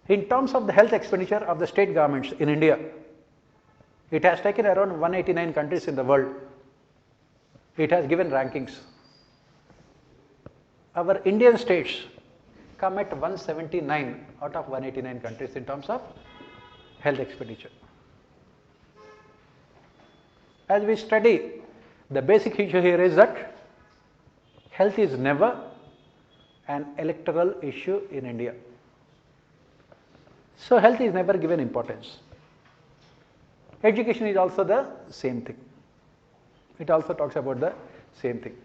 In terms of the health expenditure of the state governments in India, it has taken around 189 countries in the world. It has given rankings. Our Indian states come at 179 out of 189 countries in terms of health expenditure. As we study, the basic issue here is that health is never an electoral issue in India. So health is never given importance. Education is also the same thing. It also talks about the same thing.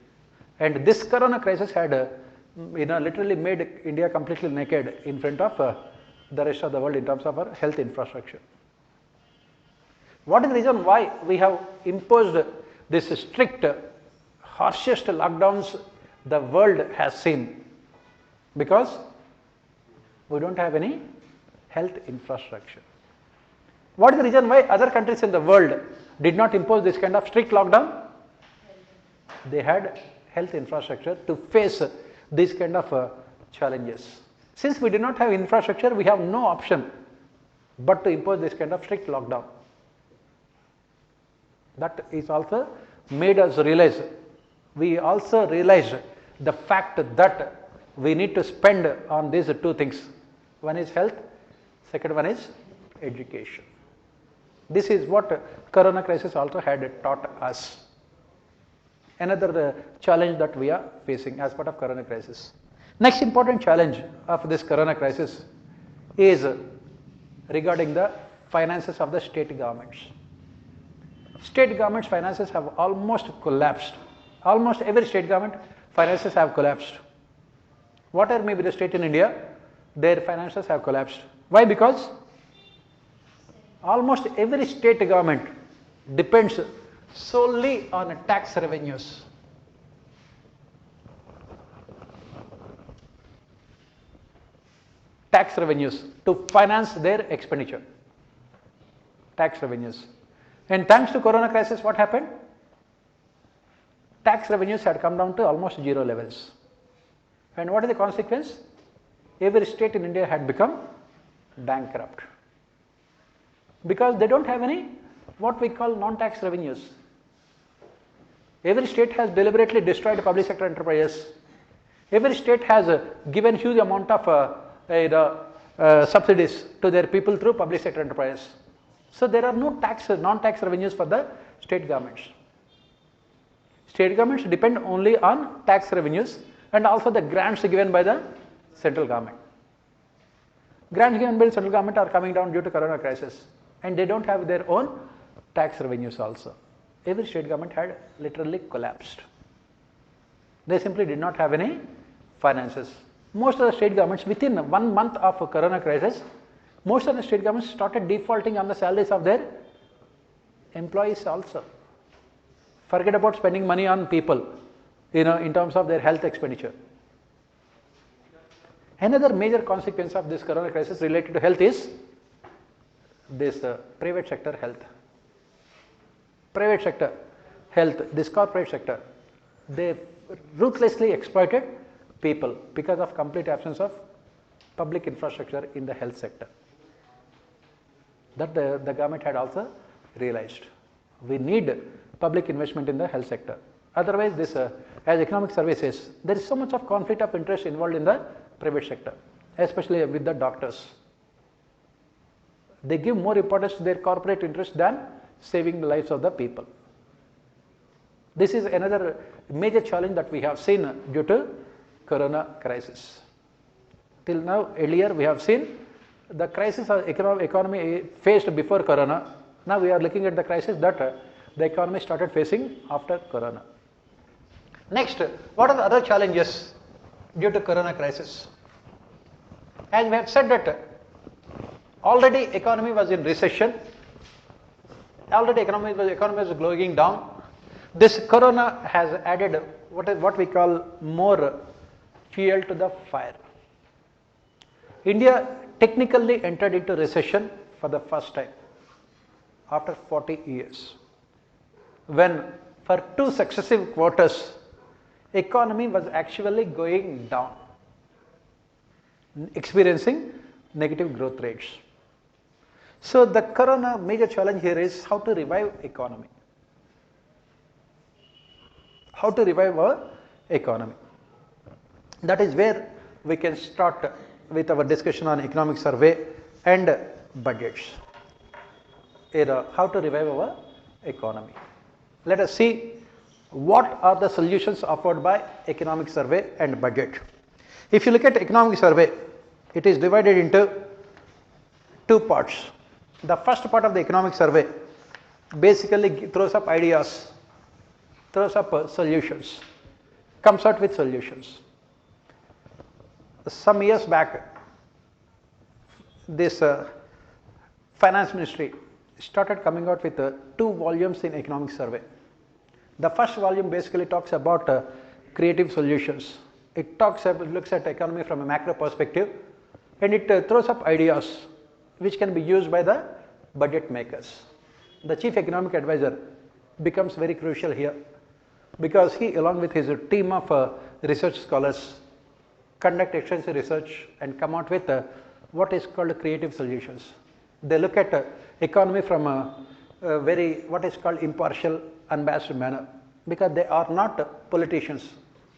And this corona crisis had literally made India completely naked in front of the rest of the world in terms of our health infrastructure. What is the reason why we have imposed this strict, harshest lockdowns the world has seen? Because we don't have any health infrastructure. What is the reason why other countries in the world did not impose this kind of strict lockdown? They had health infrastructure to face these kind of challenges. Since we did not have infrastructure, we have no option but to impose this kind of strict lockdown. That is also made us realize, we also realized the fact that we need to spend on these two things. One is health, second one is education. This is what Corona crisis also had taught us. Another challenge that we are facing as part of Corona crisis. Next important challenge of this Corona crisis is regarding the finances of the state governments. State governments' finances have almost collapsed. Almost every state government finances have collapsed. Whatever may be the state in India, their finances have collapsed. Why? Because almost every state government depends solely on tax revenues. Tax revenues to finance their expenditure. Tax revenues. And thanks to Corona crisis, what happened? Tax revenues had come down to almost zero levels. And what is the consequence? Every state in India had become bankrupt. Because they don't have any what we call non-tax revenues. Every state has deliberately destroyed public sector enterprises. Every state has given huge amount of subsidies to their people through public sector enterprises. So there are no non-tax revenues for the state governments. State governments depend only on tax revenues and also the grants given by the central government. Grants given by the central government are coming down due to Corona crisis, and they don't have their own tax revenues also. Every state government had literally collapsed. They simply did not have any finances. Most of the state governments, within 1 month of Corona crisis, most of the state governments started defaulting on the salaries of their employees also. Forget about spending money on people, in terms of their health expenditure. Another major consequence of this Corona crisis related to health is this private sector health. Private sector health, this corporate sector, they ruthlessly exploited people because of complete absence of public infrastructure in the health sector. That the government had also realized. We need public investment in the health sector. Otherwise, this, as economic survey says, there is so much of conflict of interest involved in the private sector, especially with the doctors. They give more importance to their corporate interest than saving the lives of the people. This is another major challenge that we have seen due to Corona crisis. Till now, earlier we have seen the crisis of economy faced before Corona. Now we are looking at the crisis that the economy started facing after Corona. Next, what are the other challenges due to Corona crisis? As we have said that already economy was in recession, already economy was going down. This Corona has added what we call more fuel to the fire. India technically entered into recession for the first time after 40 years, when for 2 successive quarters economy was actually going down, experiencing negative growth rates. So the Corona major challenge here is how to revive economy. How to revive our economy. That is where we can start with our discussion on economic survey and budgets. How to revive our economy. Let us see what are the solutions offered by economic survey and budget. If you look at economic survey, it is divided into 2 parts. The first part of the economic survey basically throws up ideas, throws up solutions, comes out with solutions. Some years back, this finance ministry started coming out with 2 volumes in economic survey. The first volume basically talks about creative solutions, It looks at economy from a macro perspective, and it throws up ideas which can be used by the budget makers. The chief economic advisor becomes very crucial here, because he, along with his team of research scholars, conduct extensive research and come out with what is called creative solutions. They look at economy from a very what is called impartial, unbiased manner, because they are not politicians.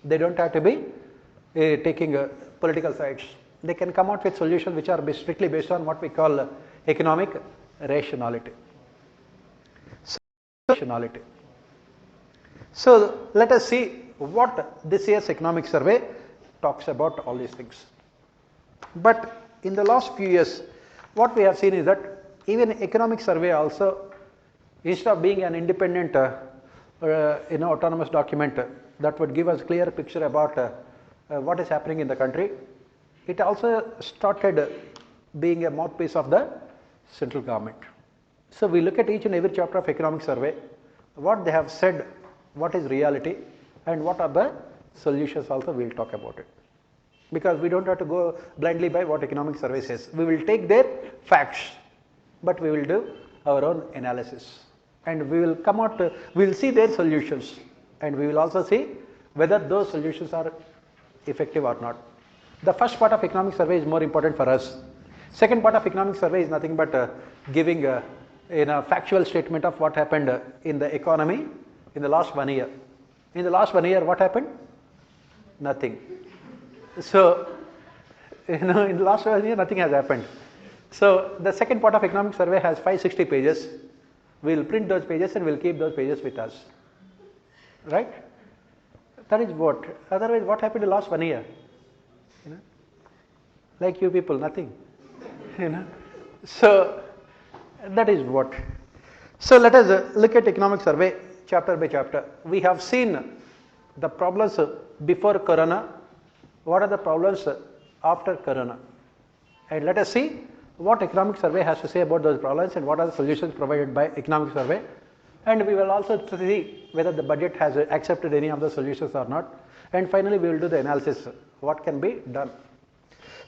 They don't have to be taking political sides. They can come out with solutions which are strictly based on what we call economic rationality. So let us see what this year's economic survey talks about all these things. But in the last few years, what we have seen is that even economic survey also, instead of being an independent autonomous document that would give us clear picture about what is happening in the country, it also started being a mouthpiece of the central government. So we look at each and every chapter of economic survey, what they have said, what is reality, and what are the solutions also we will talk about it. Because we don't have to go blindly by what economic survey says. We will take their facts, but we will do our own analysis. And we will come out, we will see their solutions, and we will also see whether those solutions are effective or not. The first part of economic survey is more important for us. Second part of economic survey is nothing but giving a factual statement of what happened in the economy in the last 1 year. In the last 1 year, what happened? Nothing. So, in the last 1 year, nothing has happened. So, the second part of economic survey has 560 pages. We will print those pages and we will keep those pages with us. Right? That is what. Otherwise, what happened in the last 1 year? Like you people, nothing. So, that is what. So, let us look at economic survey chapter by chapter. We have seen the problems before Corona. What are the problems after Corona? And let us see what economic survey has to say about those problems and what are the solutions provided by economic survey. And we will also see whether the budget has accepted any of the solutions or not. And finally, we will do the analysis, what can be done.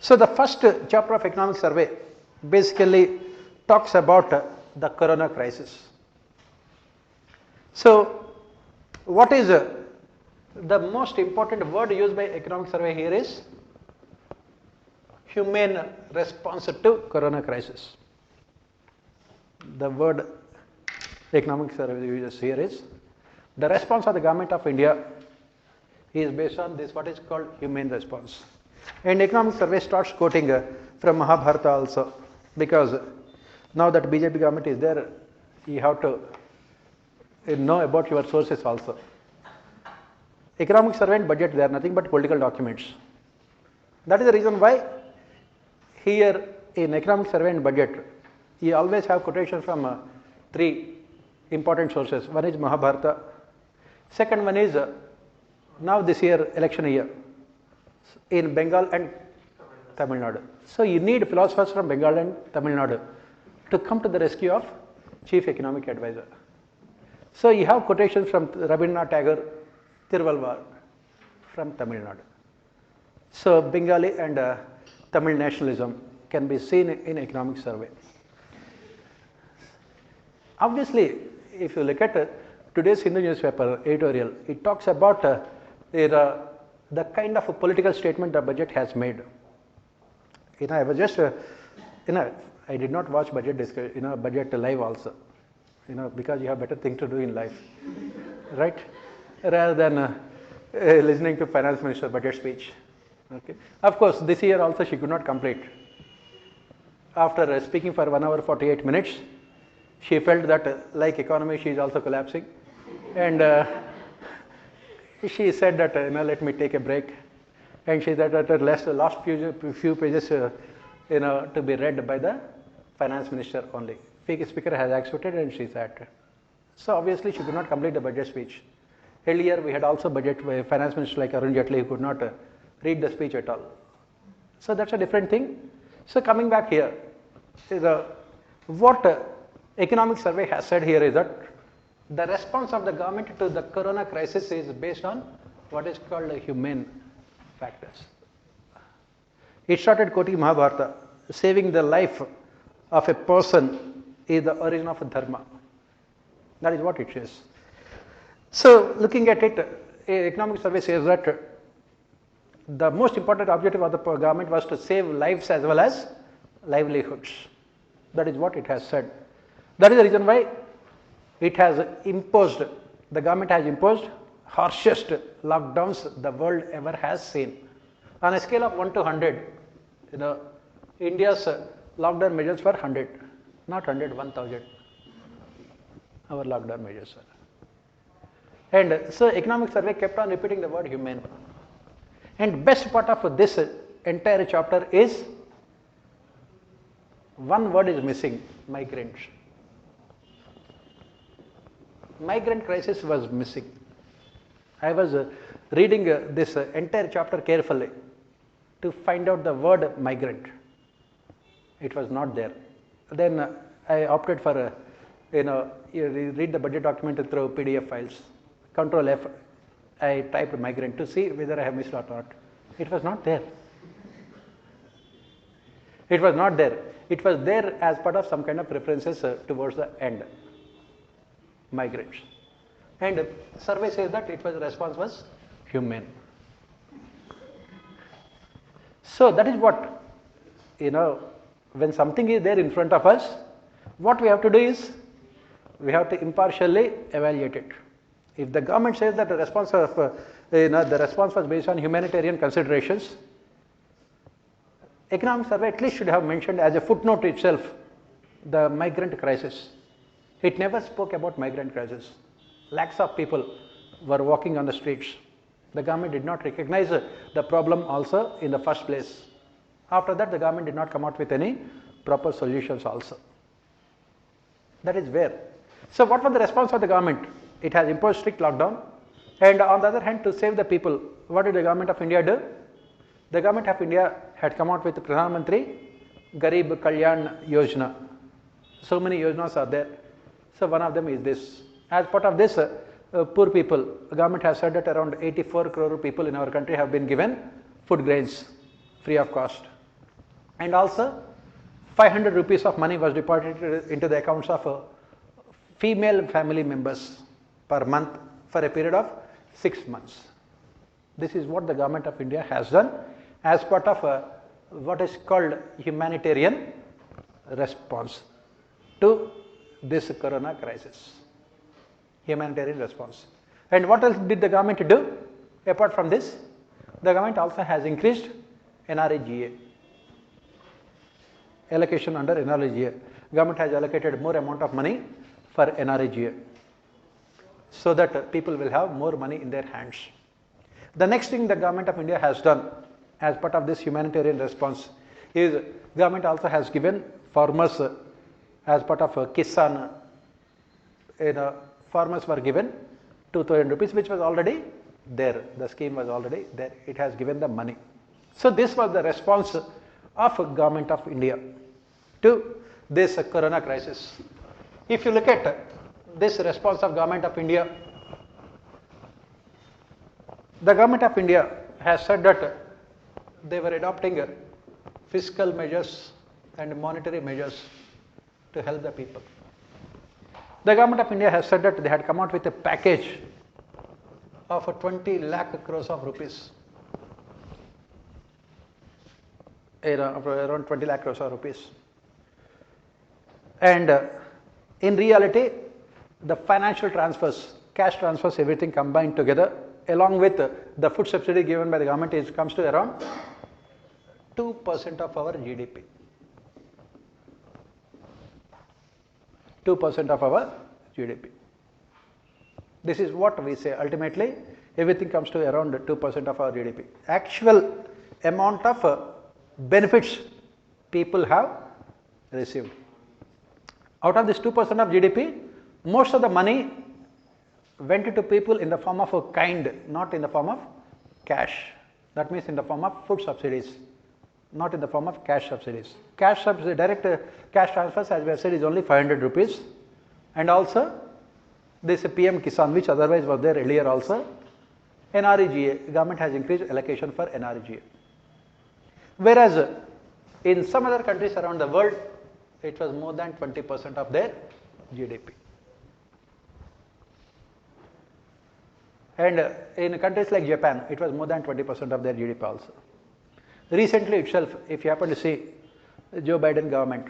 So, the first chapter of economic survey basically talks about the Corona crisis. So, what is the most important word used by economic survey here is humane response to Corona crisis. The word economic survey uses here is the response of the government of India is based on this what is called humane response. And economic survey starts quoting from Mahabharata also, because now that BJP government is there, you have to know about your sources also. Economic survey and budget, they are nothing but political documents. That is the reason why here in economic survey and budget, you always have quotations from three important sources. One is Mahabharata. Second one is now this year, election year, in Bengal and Tamil Nadu. So you need philosophers from Bengal and Tamil Nadu to come to the rescue of chief economic advisor. So you have quotations from Rabindranath Tagore, Tiruvalluvar from Tamil Nadu. So Bengali and Tamil nationalism can be seen in economic survey. Obviously, if you look at today's Hindu newspaper editorial, it talks about the kind of a political statement the budget has made. I was just, I did not watch budget budget live also, because you have better thing to do in life, right? Rather than listening to finance minister budget speech. Okay. Of course, this year also she could not complete. After speaking for 1 hour 48 minutes, she felt that like economy, she is also collapsing, and she said that let me take a break, and she said that the last few pages to be read by the finance minister only. Speaker has accepted and she sat. So obviously she could not complete the budget speech. Earlier we had also budget finance minister like Arun Jaitley who could not read the speech at all. So that's a different thing. So coming back here, what economic survey has said here is that the response of the government to the Corona crisis is based on what is called a humane factors. It started quoting Mahabharata, saving the life of a person is the origin of dharma. That is what it says. So, looking at it, economic survey says that the most important objective of the government was to save lives as well as livelihoods. That is what it has said. That is the reason why it has imposed, the government has imposed harshest lockdowns the world ever has seen. On a scale of 1 to 100, India's lockdown measures were 100, not 100, 1000. Our lockdown measures were. And so economic survey kept on repeating the word humane. And best part of this entire chapter is one word is missing, migrants. Migrant crisis was missing. I was reading this entire chapter carefully to find out the word migrant. It was not there. Then I opted for, you read the budget document through PDF files. Control F, I typed migrant to see whether I have missed or not. It was not there. It was not there. It was there as part of some kind of references towards the end. Migrants. And survey says that it was, response was humane. So that is what, when something is there in front of us, what we have to do is, we have to impartially evaluate it. If the government says that the response of, the response was based on humanitarian considerations, economic survey at least should have mentioned as a footnote itself the migrant crisis. It never spoke about migrant crisis. Lakhs of people were walking on the streets. The government did not recognize the problem also in the first place. After that, the government did not come out with any proper solutions also. That is where. So what was the response of the government? It has imposed strict lockdown, and on the other hand, to save the people, what did the government of India do? The government of India had come out with the Pradhan Mantri Garib Kalyan Yojana. So many yojanas are there. So one of them is this. As part of this, poor people, the government has said that around 84 crore people in our country have been given food grains free of cost. And also 500 rupees of money was deposited into the accounts of female family members per month for a period of 6 months. This is what the government of India has done as part of what is called humanitarian response to this corona crisis. Humanitarian response. And what else did the government do? Apart from this, the government also has increased NREGA. Allocation under NREGA. Government has allocated more amount of money for NREGA so that people will have more money in their hands. The next thing the government of India has done as part of this humanitarian response is government also has given farmers as part of Kisan, farmers were given 2,000 rupees, which was already there. The scheme was already there. It has given the money. So this was the response of government of India to this corona crisis. If you look at this response of government of India, the government of India has said that they were adopting fiscal measures and monetary measures to help the people. The government of India has said that they had come out with a package of 20 lakh crores of rupees. Around 20 lakh crores of rupees. And in reality, the financial transfers, cash transfers, everything combined together, along with the food subsidy given by the government, comes to around 2% of our GDP. 2% of our GDP. This is what we say. Ultimately, everything comes to around 2% of our GDP. Actual amount of benefits people have received. Out of this 2% of GDP, most of the money went to people in the form of a kind, not in the form of cash. That means in the form of food subsidies, not in the form of cash subsidies. Cash subsidy, direct cash transfers, as we have said, is only 500 rupees. And also this PM Kisan, which otherwise was there earlier also. NREGA, government has increased allocation for NREGA. Whereas in some other countries around the world, it was more than 20% of their GDP. And in countries like Japan, it was more than 20% of their GDP also. Recently itself, if you happen to see Joe Biden government,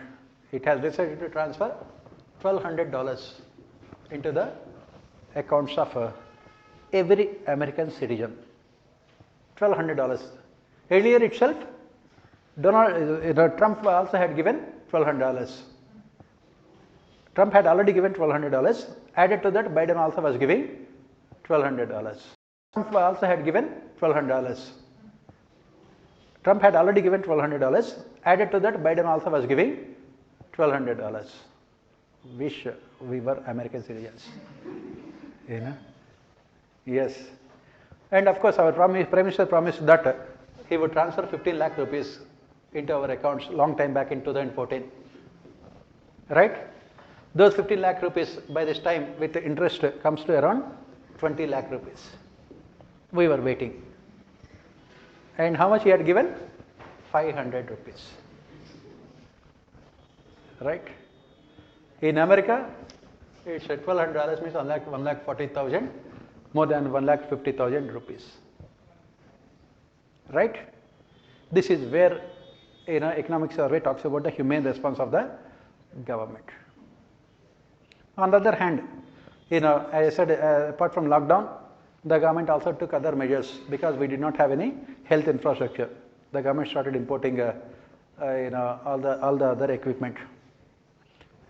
it has decided to transfer $1,200 into the accounts of every American citizen. $1,200. Earlier itself, Trump also had given $1,200. Trump had already given $1,200. Added to that, Biden also was giving $1,200. Trump also had given $1,200. Trump had already given $1,200. Added to that, Biden also was giving $1,200. Wish we were American citizens. You know? Yes. And of course, our Prime Minister promised that he would transfer 15 lakh rupees into our accounts long time back in 2014. Right? Those 15 lakh rupees by this time with the interest comes to around 20 lakh rupees. We were waiting. And how much he had given? 500 rupees. Right? In America, it's $1,200 means 1,40,000, more than 1,50,000 rupees. Right? This is where economic survey talks about the humane response of the government. On the other hand, as I said, apart from lockdown, the government also took other measures because we did not have any health infrastructure. The government started importing all the other equipment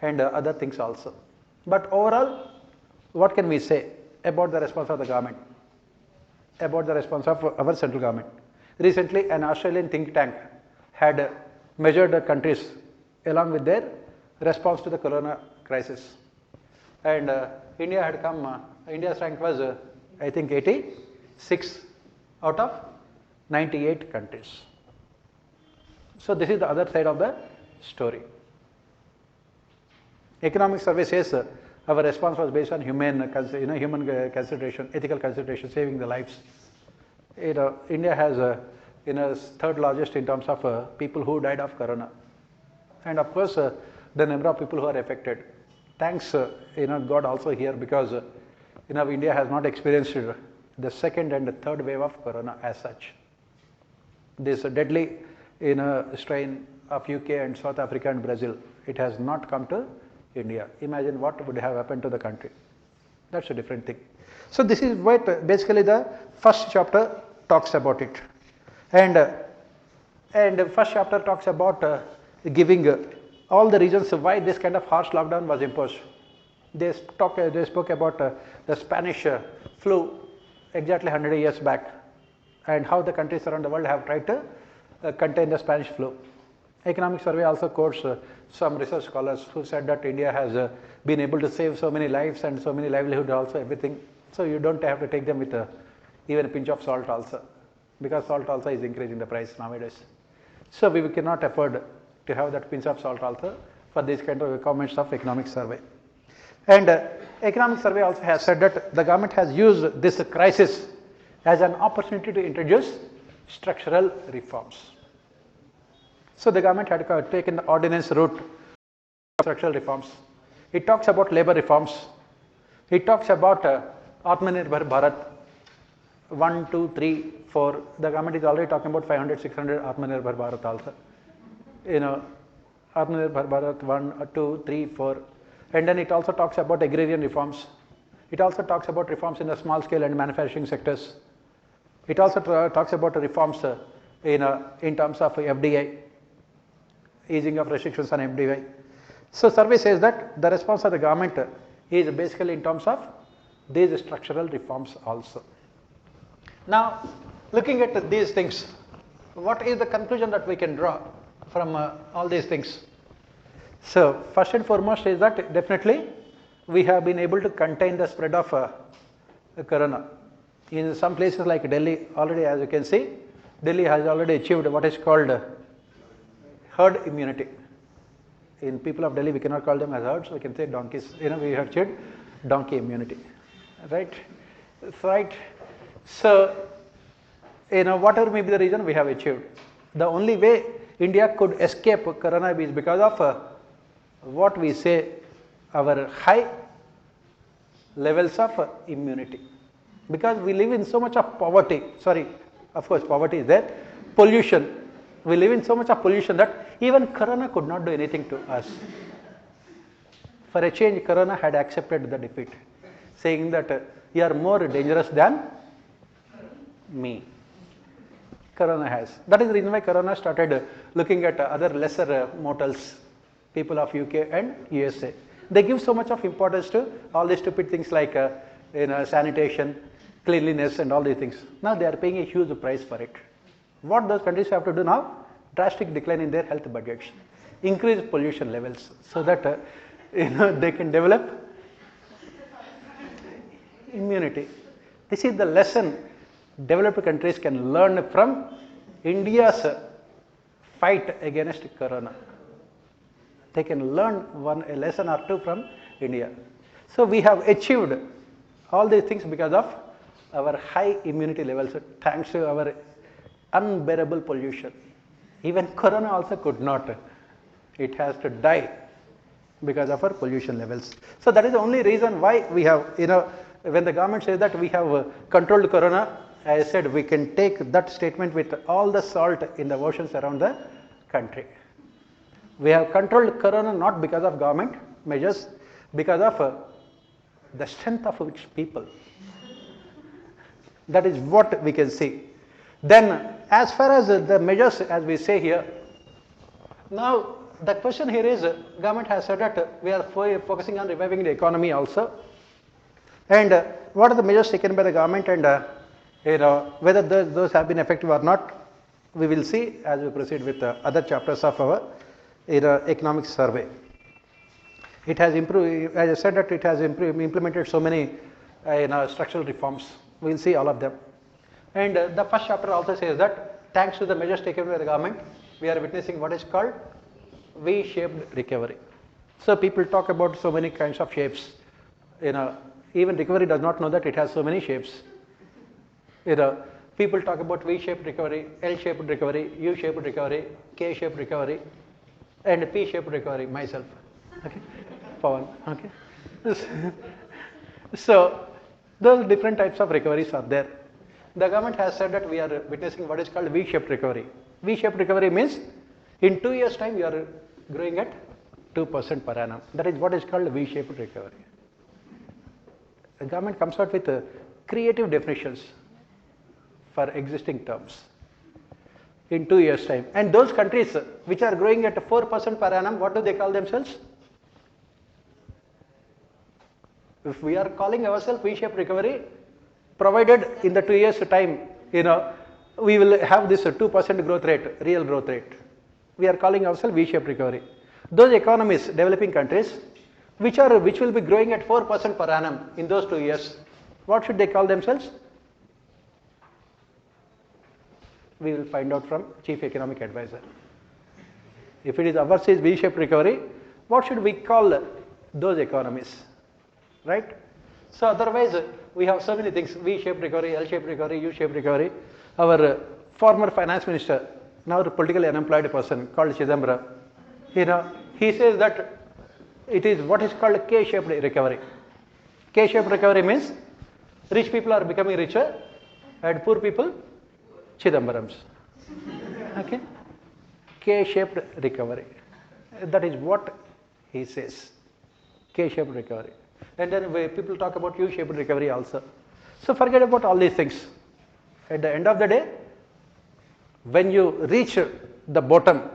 and other things also. But overall, what can we say about the response of the government, about the response of our central government? Recently, an Australian think tank had measured the countries along with their response to the corona crisis. And India had come, India's rank was, I think, 86 out of 98 countries. So this is the other side of the story. Economic survey says our response was based on human consideration, ethical consideration, saving the lives. India has third largest in terms of people who died of corona, and of course the number of people who are affected. Thanks, God also here, because India has not experienced the second and the third wave of corona as such. This deadly strain of UK and South Africa and Brazil, it has not come to India. Imagine what would have happened to the country. That's a different thing. So this is what basically the first chapter talks about it. And the first chapter talks about giving all the reasons why this kind of harsh lockdown was imposed. They spoke about the Spanish flu exactly 100 years back, and how the countries around the world have tried to contain the Spanish flu. Economic survey also quotes some research scholars who said that India has been able to save so many lives and so many livelihoods also, everything. So you don't have to take them with even a pinch of salt also, because salt also is increasing the price nowadays. So we cannot afford to have that pinch of salt also for these kind of comments of economic survey. And economic survey also has said that the government has used this crisis as an opportunity to introduce structural reforms. So the government had taken the ordinance route of structural reforms. It talks about labor reforms. It talks about Atmanirbhar Bharat 1, 2, 3, 4. The government is already talking about 500, 600 Atmanirbhar Bharat also. Atmanirbhar Bharat 1, 2, 3, 4. And then it also talks about agrarian reforms. It also talks about reforms in the small scale and manufacturing sectors. It also talks about reforms in terms of FDI, easing of restrictions on FDI. So survey says that the response of the government is basically in terms of these structural reforms also. Now, looking at these things, what is the conclusion that we can draw from all these things? So first and foremost is that definitely we have been able to contain the spread of corona. In some places like Delhi, already as you can see, Delhi has already achieved what is called herd immunity. In people of Delhi, we cannot call them as herds, we can say donkeys. We have achieved donkey immunity, right? Right. So, whatever may be the reason, we have achieved. The only way India could escape corona is because of what we say, our high levels of immunity. Because we live in so much of poverty, sorry, of course poverty is there, pollution. We live in so much of pollution that even corona could not do anything to us. For a change, corona had accepted the defeat, saying that you are more dangerous than me. Corona has. That is the reason why corona started looking at other lesser mortals, people of UK and USA. They give so much of importance to all these stupid things like sanitation, cleanliness and all these things. Now they are paying a huge price for it. What those countries have to do now? Drastic decline in their health budgets, increase pollution levels so that they can develop immunity. This is the lesson developed countries can learn from India's fight against corona. They can learn a lesson or two from India. So we have achieved all these things because of our high immunity levels, thanks to our unbearable pollution. Even corona also could not. It has to die because of our pollution levels. So that is the only reason why we have, when the government says that we have controlled corona, I said we can take that statement with all the salt in the oceans around the country. We have controlled corona not because of government measures, because of the strength of its people. That is what we can see. Then as far as the measures, as we say here, now the question here is, government has said that we are focusing on reviving the economy also. And what are the measures taken by the government, and whether those have been effective or not, we will see as we proceed with other chapters of our economic survey. It has improved, as I said, that it has implemented so many structural reforms. We will see all of them. And the first chapter also says that thanks to the measures taken by the government, we are witnessing what is called V-shaped recovery. So people talk about so many kinds of shapes. Even recovery does not know that it has so many shapes. People talk about V-shaped recovery, L-shaped recovery, U-shaped recovery, K-shaped recovery, and P-shaped recovery. Myself, okay, Pavan, okay. So those different types of recoveries are there. The government has said that we are witnessing what is called V-shaped recovery. V-shaped recovery means in 2 years' time you are growing at 2% per annum. That is what is called V-shaped recovery. The government comes out with creative definitions for existing terms in 2 years' time. And those countries which are growing at 4% per annum, what do they call themselves? If we are calling ourselves V-shaped recovery, provided in the 2 years' time, we will have this 2% growth rate, real growth rate. We are calling ourselves V-shaped recovery. Those economies, developing countries, which will be growing at 4% per annum in those 2 years, what should they call themselves? We will find out from Chief Economic Advisor. If it is overseas V-shaped recovery, what should we call those economies, right? So otherwise, we have so many things: V-shaped recovery, L-shaped recovery, U-shaped recovery. Our former finance minister, now a politically unemployed person called Chidambaram, he says that it is what is called K-shaped recovery. K-shaped recovery means rich people are becoming richer and poor people Chidambarams. Okay? K-shaped recovery. That is what he says. K-shaped recovery. And then people talk about U-shaped recovery also. So forget about all these things. At the end of the day, when you reach the bottom,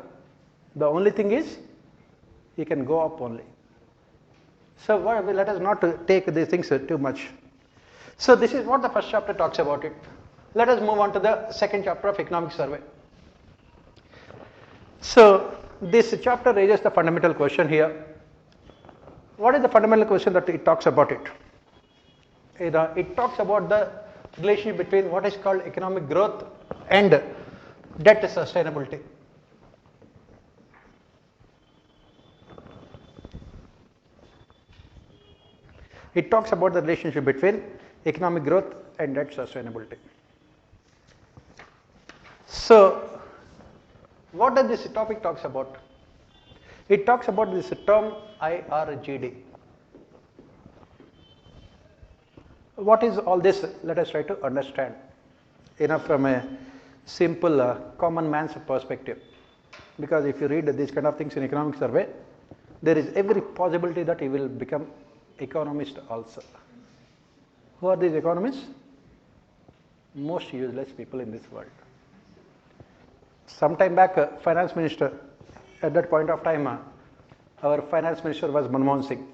the only thing is you can go up only. So let us not take these things too much. So this is what the first chapter talks about it. Let us move on to the second chapter of economic survey. So this chapter raises the fundamental question here. What is the fundamental question that it talks about it? It talks about the relationship between what is called economic growth and debt sustainability. It talks about the relationship between economic growth and debt sustainability. So, what does this topic talks about? It talks about this term IRGD. What is all this? Let us try to understand, from a simple common man's perspective. Because if you read these kind of things in economic survey, there is every possibility that you will become economist also. Who are these economists? Most useless people in this world. Some time back, finance minister, at that point of time, our finance minister was Manmohan Singh.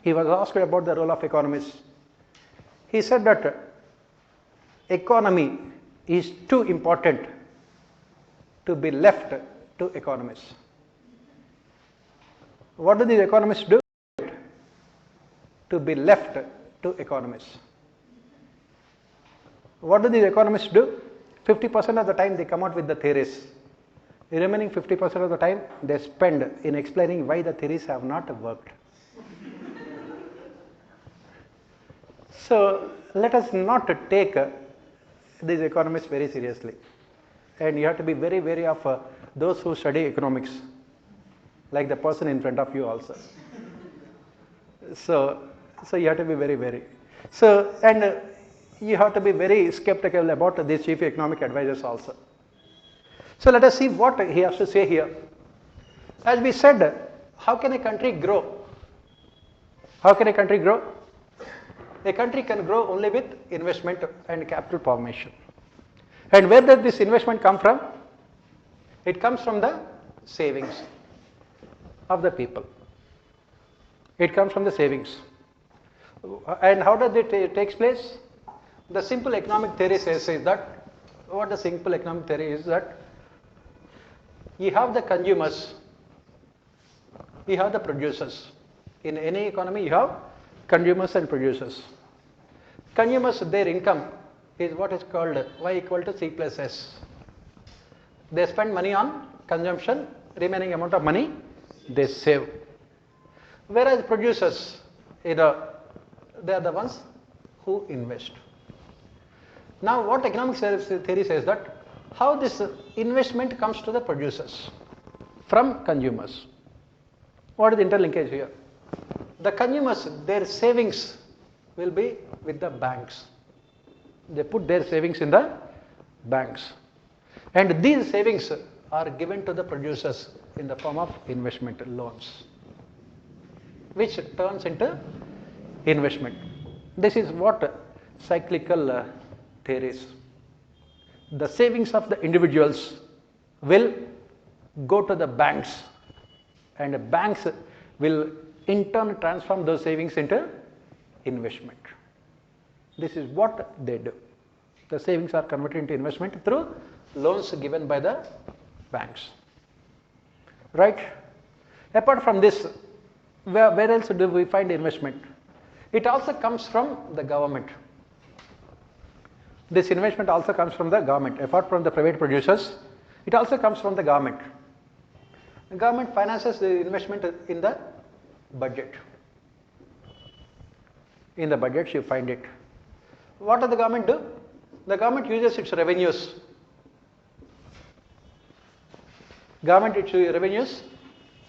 He was asked about the role of economists. He said that economy is too important to be left to economists. What do the economists do? To be left to economists. What do the economists do? 50% of the time they come out with the theories. The remaining 50% of the time they spend in explaining why the theories have not worked. So let us not take these economists very seriously, and you have to be very wary of those who study economics, like the person in front of you also. So you have to be very wary. So, and you have to be very skeptical about these chief economic advisors also. So let us see what he has to say here. As we said, how can a country grow? How can a country grow? A country can grow only with investment and capital formation. And where does this investment come from? It comes from the savings of the people. It comes from the savings. And how does it takes place? The simple economic theory says that, what the simple economic theory is that you have the consumers, you have the producers. In any economy you have consumers and producers. Consumers, their income is what is called Y equal to C plus S. They spend money on consumption, remaining amount of money they save. Whereas producers, they are the ones who invest. Now what economic theory says that how this investment comes to the producers from consumers. What is the interlinkage here? The consumers, their savings will be with the banks. They put their savings in the banks. And these savings are given to the producers in the form of investment loans, which turns into investment. This is what cyclical theory is. The savings of the individuals will go to the banks, and the banks will in turn transform those savings into investment. This is what they do. The savings are converted into investment through loans given by the banks. Right? Apart from this, where else do we find investment? It also comes from the government. This investment also comes from the government. Apart from the private producers, it also comes from the government. The government finances the investment in the budget. In the budgets you find it. What does the government do? The government uses its revenues. Government uses revenues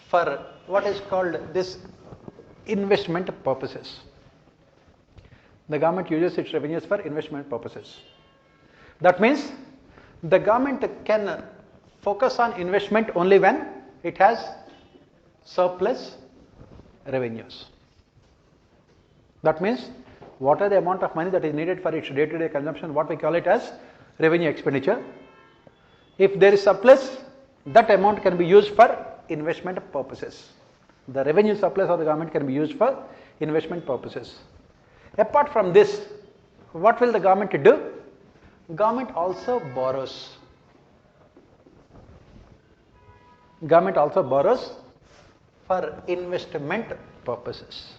for what is called this investment purposes. The government uses its revenues for investment purposes. That means the government can focus on investment only when it has surplus revenues. That means what are the amount of money that is needed for its day-to-day consumption, what we call it as revenue expenditure. If there is surplus, that amount can be used for investment purposes. The revenue surplus of the government can be used for investment purposes. Apart from this, what will the government do? Government also borrows. Government also borrows for investment purposes.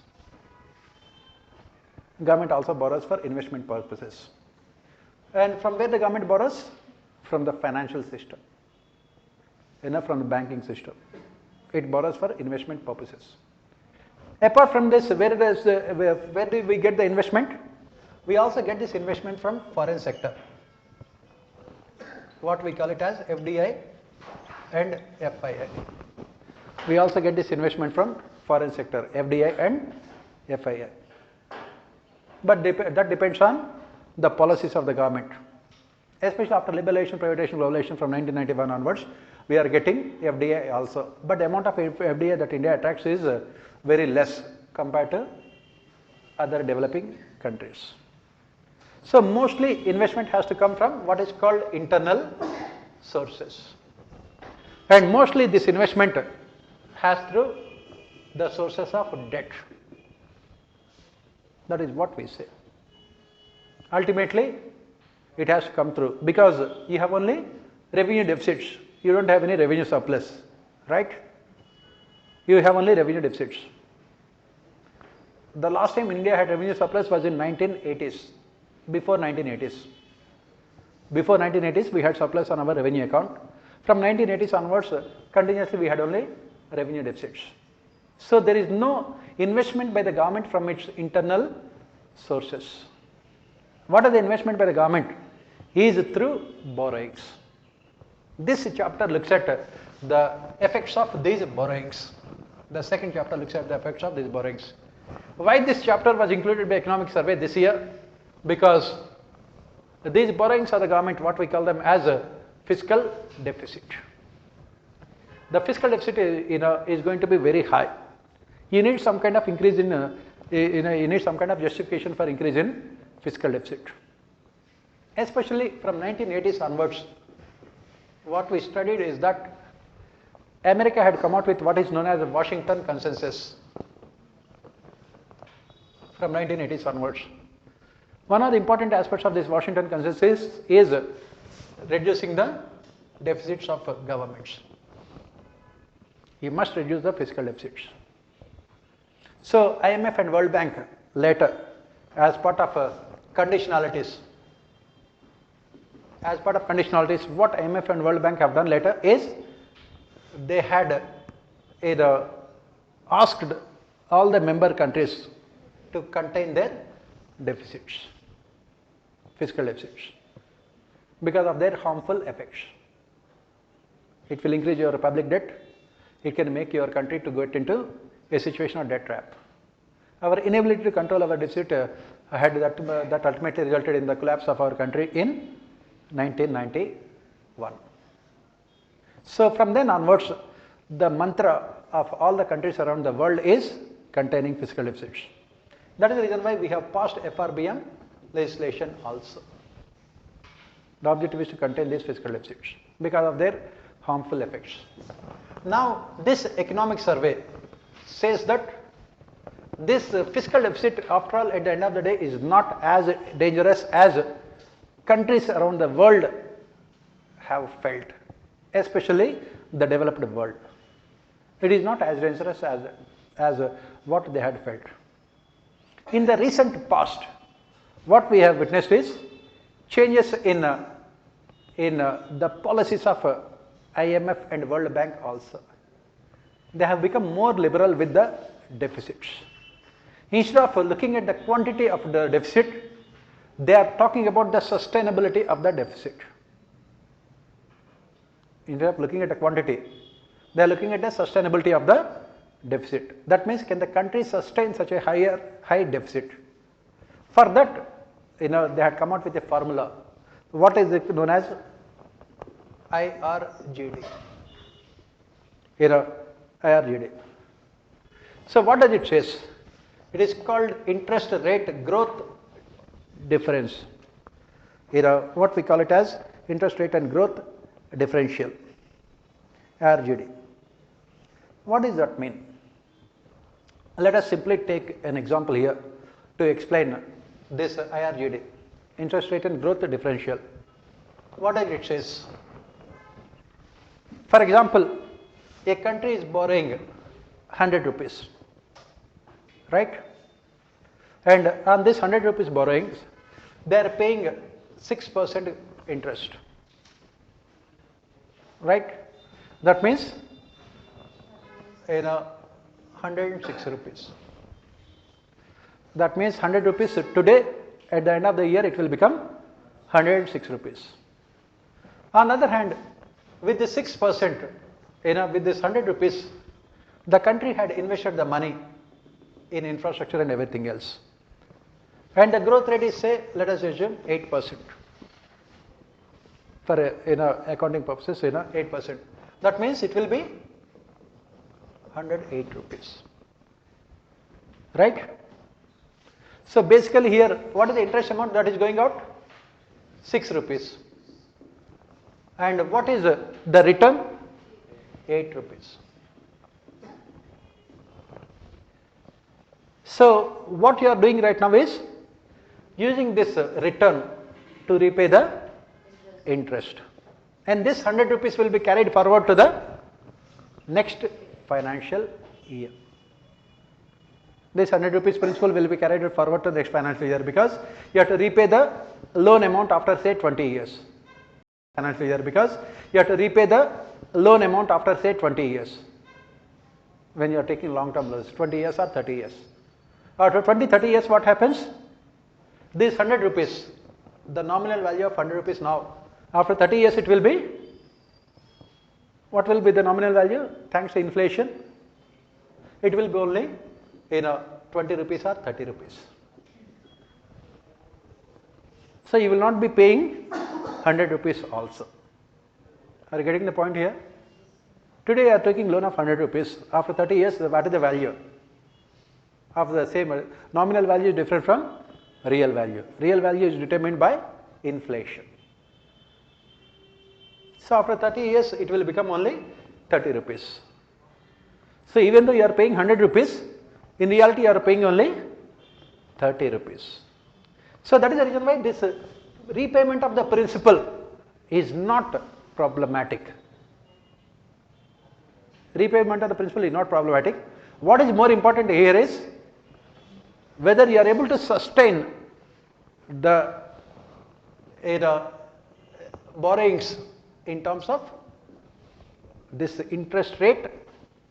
Government also borrows for investment purposes. And from where the government borrows? From the financial system, from the banking system. It borrows for investment purposes. Apart from this, where do we get the investment? We also get this investment from foreign sector. What we call it as FDI and FII. We also get this investment from foreign sector, FDI and FII. But that depends on the policies of the government. Especially after liberalization, privatization, globalization from 1991 onwards, we are getting FDI also. But the amount of FDI that India attracts is very less compared to other developing countries. So mostly investment has to come from what is called internal sources. And mostly this investment has through the sources of debt. That is what we say. Ultimately, it has to come through because you have only revenue deficits. You don't have any revenue surplus, right? You have only revenue deficits. The last time India had revenue surplus was in 1980s, before 1980s. Before 1980s, we had surplus on our revenue account. From 1980s onwards, continuously we had only revenue deficits. So there is no investment by the government from its internal sources. What is the investment by the government? Is through borrowings. This chapter looks at the effects of these borrowings. The second chapter looks at the effects of these borrowings. Why this chapter was included by Economic Survey this year? Because these borrowings are the government, what we call them as a fiscal deficit. The fiscal deficit is going to be very high. You need some kind of increase in, you need some kind of justification for increase in fiscal deficit. Especially from 1980s onwards, what we studied is that America had come out with what is known as the Washington Consensus from 1980s onwards. One of the important aspects of this Washington Consensus is reducing the deficits of governments. You must reduce the fiscal deficits. So IMF and World Bank later, as part of conditionalities, what IMF and World Bank have done later is they had asked all the member countries to contain their deficits, fiscal deficits, because of their harmful effects. It will increase your public debt. It can make your country to get into a situation of debt trap. Our inability to control our deficit had that ultimately resulted in the collapse of our country in 1991. So from then onwards, the mantra of all the countries around the world is containing fiscal deficits. That is the reason why we have passed FRBM legislation also. The objective is to contain these fiscal deficits because of their harmful effects. Now, this economic survey says that this fiscal deficit, after all, at the end of the day, is not as dangerous as countries around the world have felt, especially the developed world. It is not as dangerous as what they had felt. In the recent past, what we have witnessed is changes in the policies of IMF and World Bank also. They have become more liberal with the deficits. Instead of looking at the quantity of the deficit, they are talking about the sustainability of the deficit. Instead of looking at the quantity, they are looking at the sustainability of the deficit. That means, can the country sustain such a high deficit? For that, they had come out with a formula. What is it known as? IRGD. IRGD. So what does it say? It is called interest rate growth difference. What we call it as interest rate and growth differential. IRGD. What does that mean? Let us simply take an example here to explain this IRGD, interest rate and growth differential. What does it say? For example, a country is borrowing 100 rupees, right? And on this 100 rupees borrowings, they are paying 6% interest, right? That means 106 rupees. That means 100 rupees today At the end of the year, it will become 106 rupees. On the other hand, with the 6%, with this 100 rupees, the country had invested the money in infrastructure and everything else. And the growth rate is, say, let us assume 8%. For accounting purposes, 8%. That means it will be 108 rupees. Right? So basically here, what is the interest amount that is going out? 6 rupees. And what is the return? 8 rupees. So what you are doing right now is using this return to repay the interest. And this 100 rupees will be carried forward to the next financial year. This 100 rupees principal will be carried forward to the next financial year because you have to repay the loan amount after, say, 20 years. Financial year because you have to repay the loan amount after, say, 20 years. When you are taking long-term loans, 20 years or 30 years. After 20-30 years, what happens? This 100 rupees, the nominal value of 100 rupees now, after 30 years it will be, what will be the nominal value? Thanks to inflation, it will be only 20 rupees or 30 rupees. So you will not be paying 100 rupees also. Are you getting the point here? Today you are taking loan of 100 rupees. After 30 years, what is the value? Of the same nominal value is different from real value. Real value is determined by inflation. So after 30 years, it will become only 30 rupees. So even though you are paying 100 rupees, in reality you are paying only 30 rupees. So that is the reason why this repayment of the principal is not problematic. Repayment of the principal is not problematic. What is more important here is whether you are able to sustain the borrowings in terms of this interest rate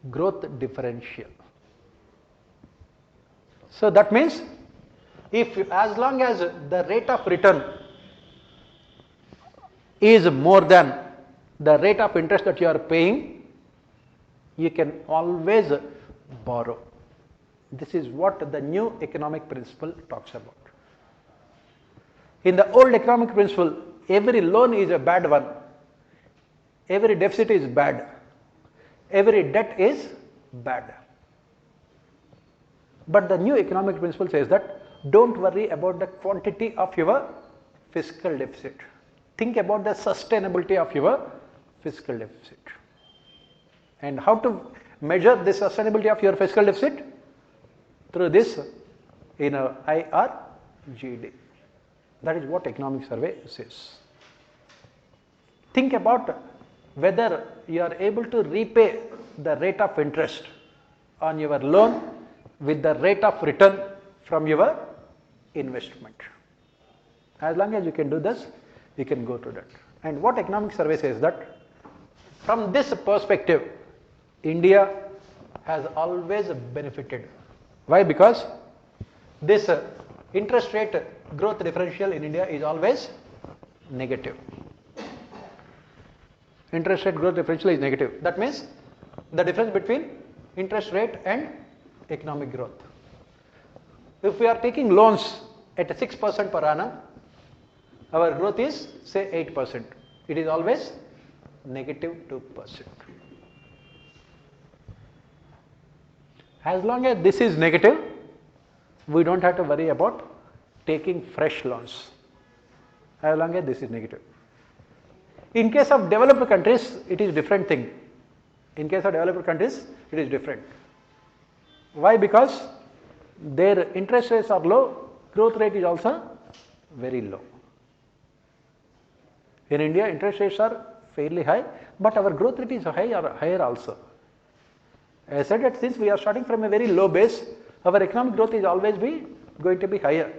growth differential. So that means as long as the rate of return is more than the rate of interest that you are paying, you can always borrow. This is what the new economic principle talks about. In the old economic principle, every loan is a bad one, every deficit is bad, every debt is bad. But the new economic principle says that don't worry about the quantity of your fiscal deficit. Think about the sustainability of your fiscal deficit. And how to measure the sustainability of your fiscal deficit? Through this IRGD. That is what economic survey says. Think about whether you are able to repay the rate of interest on your loan with the rate of return from your investment. As long as you can do this, you can go to that. And what economic survey says that from this perspective, India has always benefited. Why? Because this interest rate growth differential in India is always negative. Interest rate growth differential is negative. That means the difference between interest rate and economic growth. If we are taking loans at 6% per annum, our growth is, say, 8%. It is always negative 2%. As long as this is negative, we don't have to worry about taking fresh loans. As long as this is negative. In case of developed countries, it is different thing. In case of developed countries, it is different. Why? Because their interest rates are low, growth rate is also very low. In India, interest rates are fairly high, but our growth rate is higher also. I said that since we are starting from a very low base, our economic growth is always going to be higher.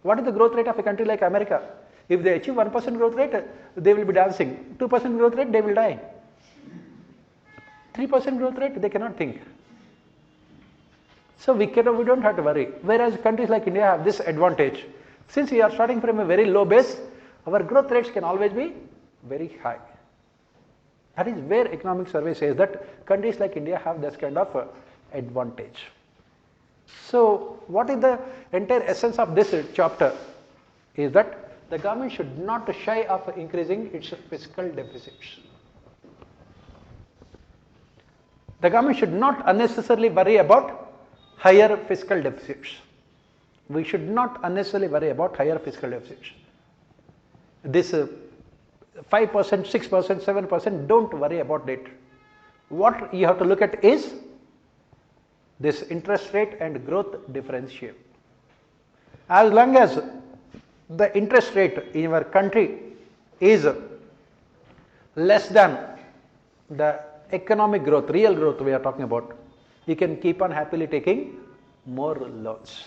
What is the growth rate of a country like America? If they achieve 1% growth rate, they will be dancing. 2% growth rate, they will die. 3% growth rate, they cannot think. So we don't have to worry. Whereas countries like India have this advantage. Since we are starting from a very low base, our growth rates can always be very high. That is where economic survey says that countries like India have this kind of advantage. So what is the entire essence of this chapter is that the government should not shy of increasing its fiscal deficits. The government should not unnecessarily worry about higher fiscal deficits. We should not unnecessarily worry about higher fiscal deficits. This 5%, 6%, 7%, don't worry about it. What you have to look at is this interest rate and growth differential. As long as the interest rate in your country is less than the economic growth, real growth we are talking about, you can keep on happily taking more loans.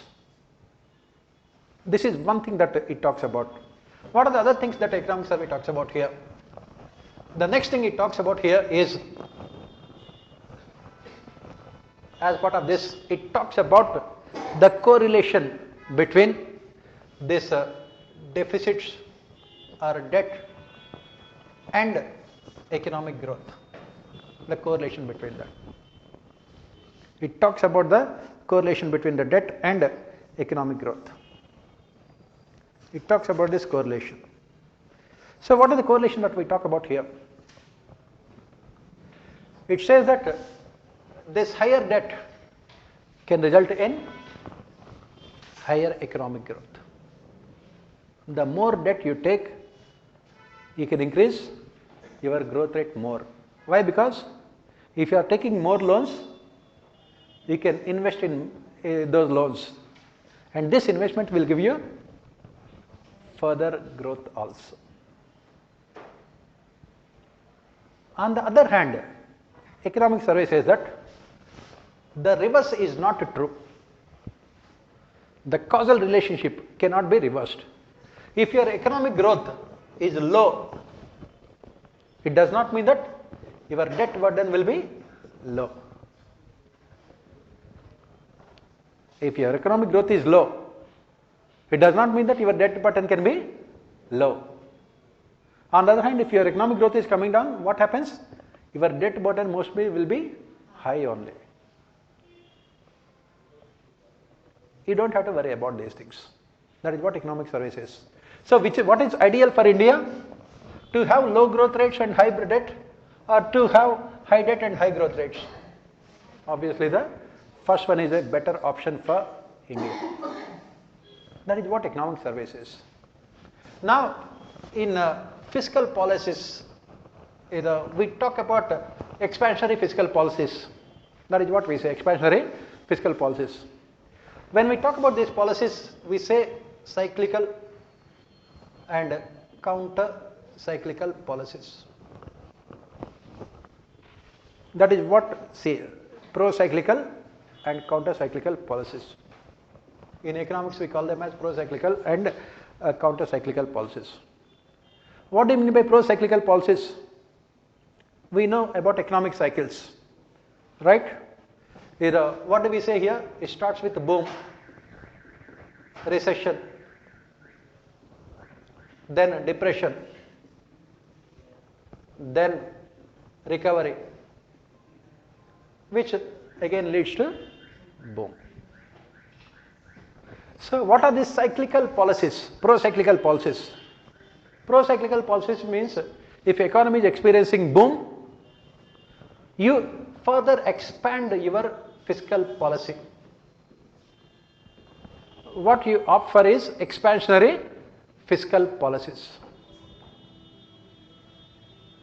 This is one thing that it talks about. What are the other things that economic survey talks about here? The next thing it talks about here is, as part of this, it talks about the correlation between this deficits or debt and economic growth. The correlation between that. It talks about the correlation between the debt and economic growth. It talks about this correlation. So what is the correlation that we talk about here? It says that this higher debt can result in higher economic growth. The more debt you take, you can increase your growth rate more. Why? Because if you are taking more loans, you can invest in those loans, and this investment will give you further growth also. On the other hand, economic survey says that the reverse is not true. The causal relationship cannot be reversed. If your economic growth is low, it does not mean that your debt burden will be low. If your economic growth is low, it does not mean that your debt burden can be low. On the other hand, if your economic growth is coming down, what happens? Your debt burden mostly will be high only. You don't have to worry about these things. That is what economic survey says. So what is ideal for India? To have low growth rates and high debt, or to have high debt and high growth rates? Obviously the first one is a better option for India. That is what economic survey says. Now in fiscal policies, we talk about expansionary fiscal policies. That is what we say, expansionary fiscal policies. When we talk about these policies, we say cyclical and counter-cyclical policies. That is what, see, pro-cyclical and counter-cyclical policies. In economics, we call them as pro-cyclical and counter-cyclical policies. What do you mean by pro-cyclical policies? We know about economic cycles, right? What do we say here? It starts with boom, recession, then depression, then recovery, which again leads to boom. So what are these cyclical policies, pro-cyclical policies? Pro-cyclical policies means if economy is experiencing boom, you further expand your fiscal policy. What you opt for is expansionary fiscal policies.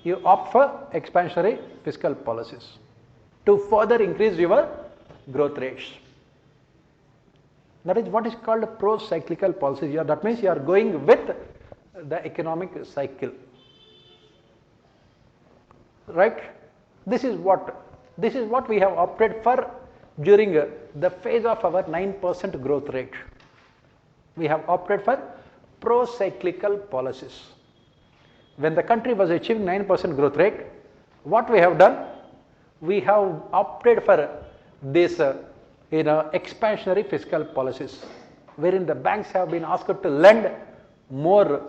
You opt for expansionary fiscal policies to further increase your growth rates. That is what is called pro-cyclical policies. That means you are going with the economic cycle, right? This is what we have opted for during the phase of our 9% growth rate. We have opted for pro-cyclical policies. When the country was achieving 9% growth rate, what we have done? We have opted for this expansionary fiscal policies. wherein the banks have been asked to lend more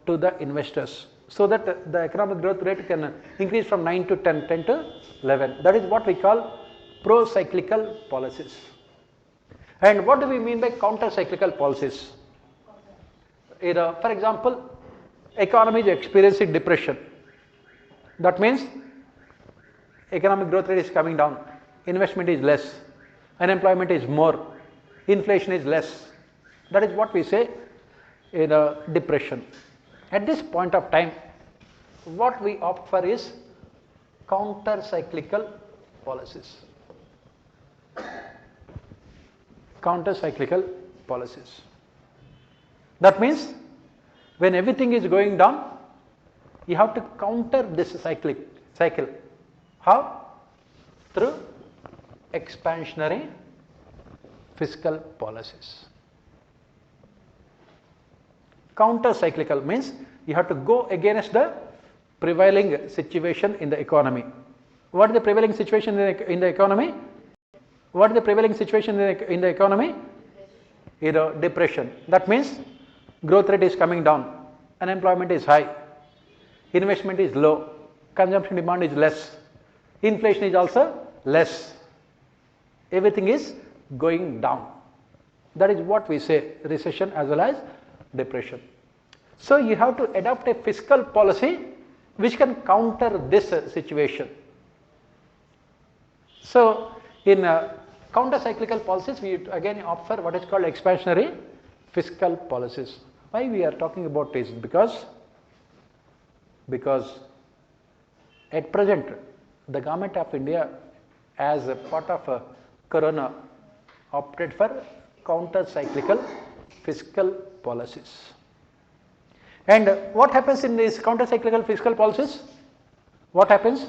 to the investors, so that the economic growth rate can increase from 9 to 10, 10 to 11. That is what we call pro-cyclical policies. And what do we mean by counter-cyclical policies? For example, economy is experiencing depression. That means economic growth rate is coming down, investment is less, unemployment is more, inflation is less. That is what we say in a depression. At this point of time, what we opt for is counter-cyclical policies. Counter-cyclical policies. That means when everything is going down, you have to counter this cycle. How? Through expansionary fiscal policies. Counter-cyclical means you have to go against the prevailing situation in the economy. What is the prevailing situation in the economy? What is the prevailing situation in the economy? Depression. That means growth rate is coming down, unemployment is high, investment is low, consumption demand is less, inflation is also less. Everything is going down. That is what we say recession as well as depression. So you have to adopt a fiscal policy which can counter this situation. So in counter-cyclical policies, we again opt for what is called expansionary fiscal policies. Why we are talking about this? Because at present the government of India, as a part of Corona, opted for counter-cyclical fiscal policies. And what happens in these counter-cyclical fiscal policies? What happens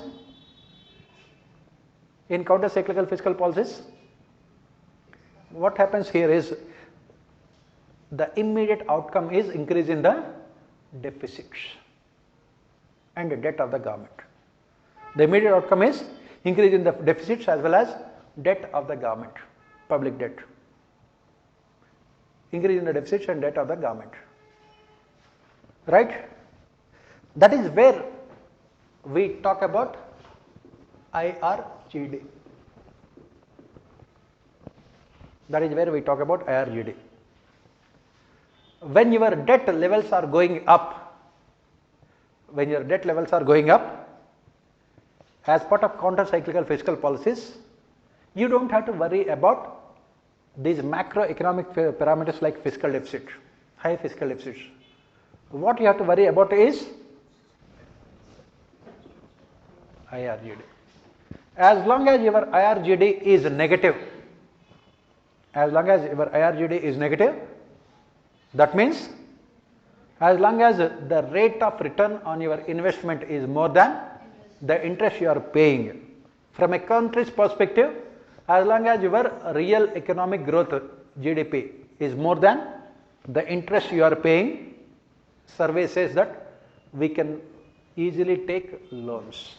in counter-cyclical fiscal policies? What happens here is the immediate outcome is increase in the deficits and the debt of the government. The immediate outcome is increase in the deficits as well as debt of the government, public debt. Increase in the deficits and debt of the government. Right? That is where we talk about IRGD. That is where we talk about IRGD. When your debt levels are going up, as part of counter-cyclical fiscal policies, you don't have to worry about these macroeconomic parameters like fiscal deficit, high fiscal deficits. What you have to worry about is IRGD. As long as your IRGD is negative, that means as long as the rate of return on your investment is more than the interest you are paying. From a country's perspective, as long as your real economic growth GDP is more than the interest you are paying, survey says that we can easily take loans.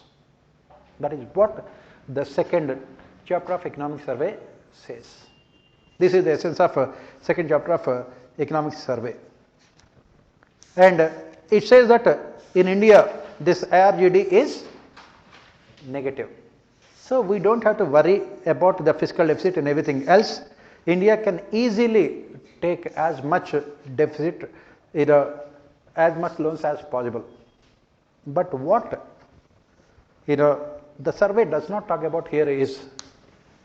That is what the second chapter of economic survey says. This is the essence of second chapter of economic survey. And it says that in India this IRGD is negative. So we don't have to worry about the fiscal deficit and everything else. India can easily take as much deficit, as much loans as possible. But what the survey does not talk about here is,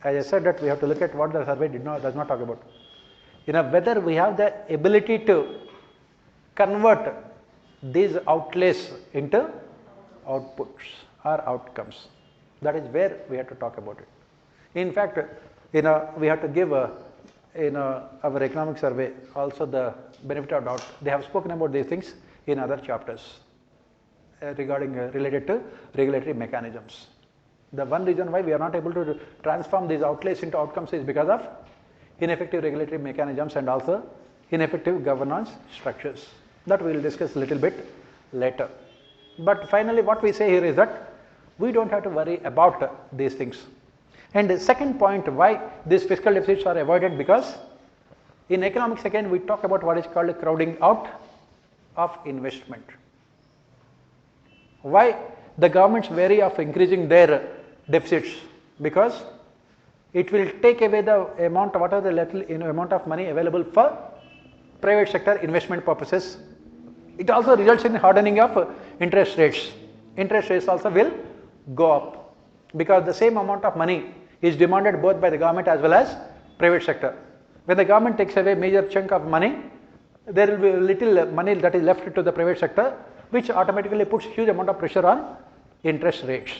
as I said, that we have to look at what the survey does not talk about. Whether we have the ability to convert these outlays into outputs or outcomes. That is where we have to talk about it. In fact, we have to give our economic survey also the benefit of doubt. They have spoken about these things in other chapters related to regulatory mechanisms. The one reason why we are not able to transform these outlays into outcomes is because of ineffective regulatory mechanisms and also ineffective governance structures. That we will discuss a little bit later. But finally what we say here is that we don't have to worry about these things. And the second point, why these fiscal deficits are avoided, because In economics again, we talk about what is called crowding out of investment. Why the government's wary of increasing their deficits? Because it will take away the amount, whatever the little amount of money available for private sector investment purposes. It also results in hardening of interest rates. Interest rates also will go up because the same amount of money is demanded both by the government as well as private sector. When the government takes away major chunk of money, there will be little money that is left to the private sector, which automatically puts huge amount of pressure on interest rates.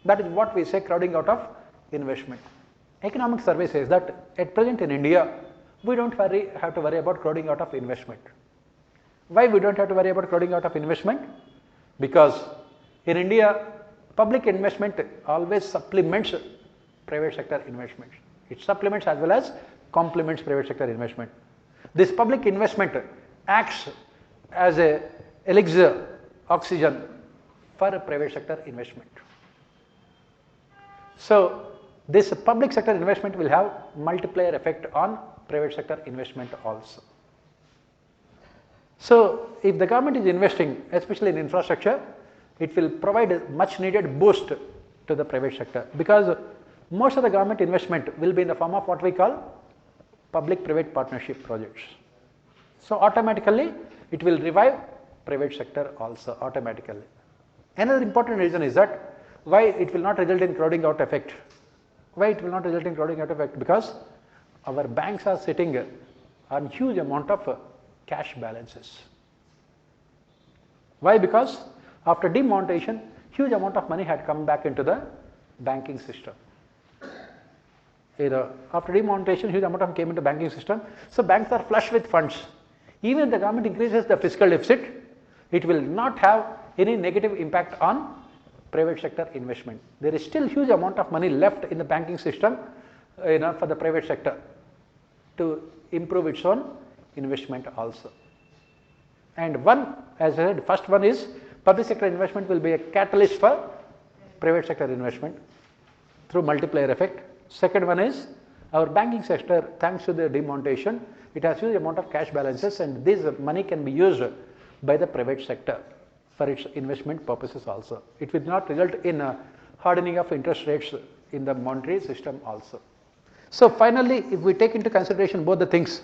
That is what we say crowding out of investment. Economic survey says that at present in India, we don't have to worry about crowding out of investment. Why we don't have to worry about crowding out of investment? Because in India, public investment always supplements private sector investment. It supplements as well as complements private sector investment. This public investment acts as a elixir, oxygen for private sector investment. So this public sector investment will have multiplier effect on private sector investment also. So if the government is investing, especially in infrastructure, it will provide a much needed boost to the private sector because most of the government investment will be in the form of what we call public-private partnership projects. So automatically it will revive private sector also automatically. Another important reason is that why it will not result in crowding out effect. Why it will not result in crowding out effect? Because our banks are sitting on huge amount of cash balances. Why? Because after demonetization, huge amount of money had come back into the banking system. After demonetization, huge amount of came into banking system. So banks are flush with funds. Even if the government increases the fiscal deficit, it will not have any negative impact on private sector investment. There is still huge amount of money left in the banking system, for the private sector to improve its own investment also. And one, as I said, first one is public sector investment will be a catalyst for private sector investment through multiplier effect. Second one is our banking sector, thanks to the demonetization, it has huge amount of cash balances and this money can be used by the private sector for its investment purposes also. It will not result in a hardening of interest rates in the monetary system also. So finally, if we take into consideration both the things,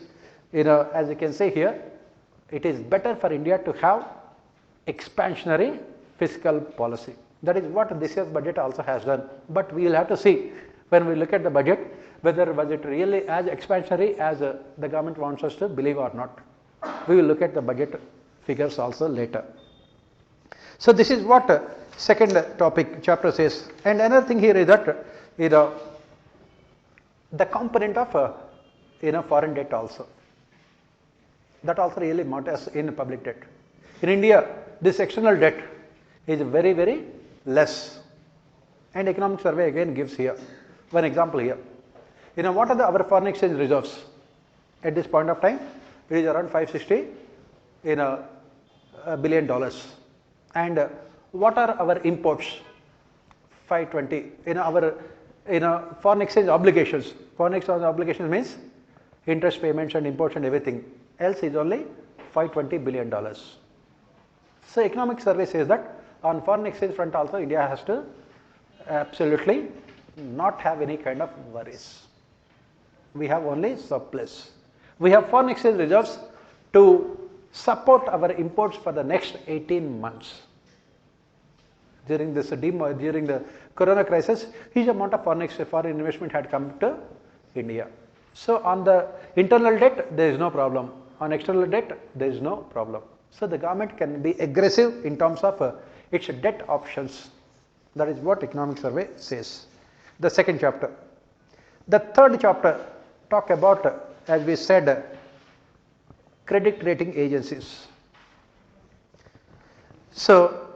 as you can say here, it is better for India to have expansionary fiscal policy. That is what this year's budget also has done. But we will have to see when we look at the budget, whether was it really as expansionary as the government wants us to believe or not. We will look at the budget figures also later. So this is what second topic chapter says. And another thing here is that the component of foreign debt also. That also really matters in public debt. In India, this external debt is very, very less. And economic survey again gives here one example here. What are our foreign exchange reserves at this point of time? It is around $560 billion. And what are our imports? 520. Our foreign exchange obligations. Foreign exchange obligations means interest payments and imports and everything else is only $520 billion. So economic survey says that on foreign exchange front also India has to absolutely not have any kind of worries. We have only surplus. We have foreign exchange reserves to support our imports for the next 18 months. During the corona crisis, huge amount of foreign investment had come to India. So on the internal debt, there is no problem. On external debt, there is no problem. So the government can be aggressive in terms of its debt options. That is what economic survey says. The second chapter. The third chapter talk about, as we said, credit rating agencies. So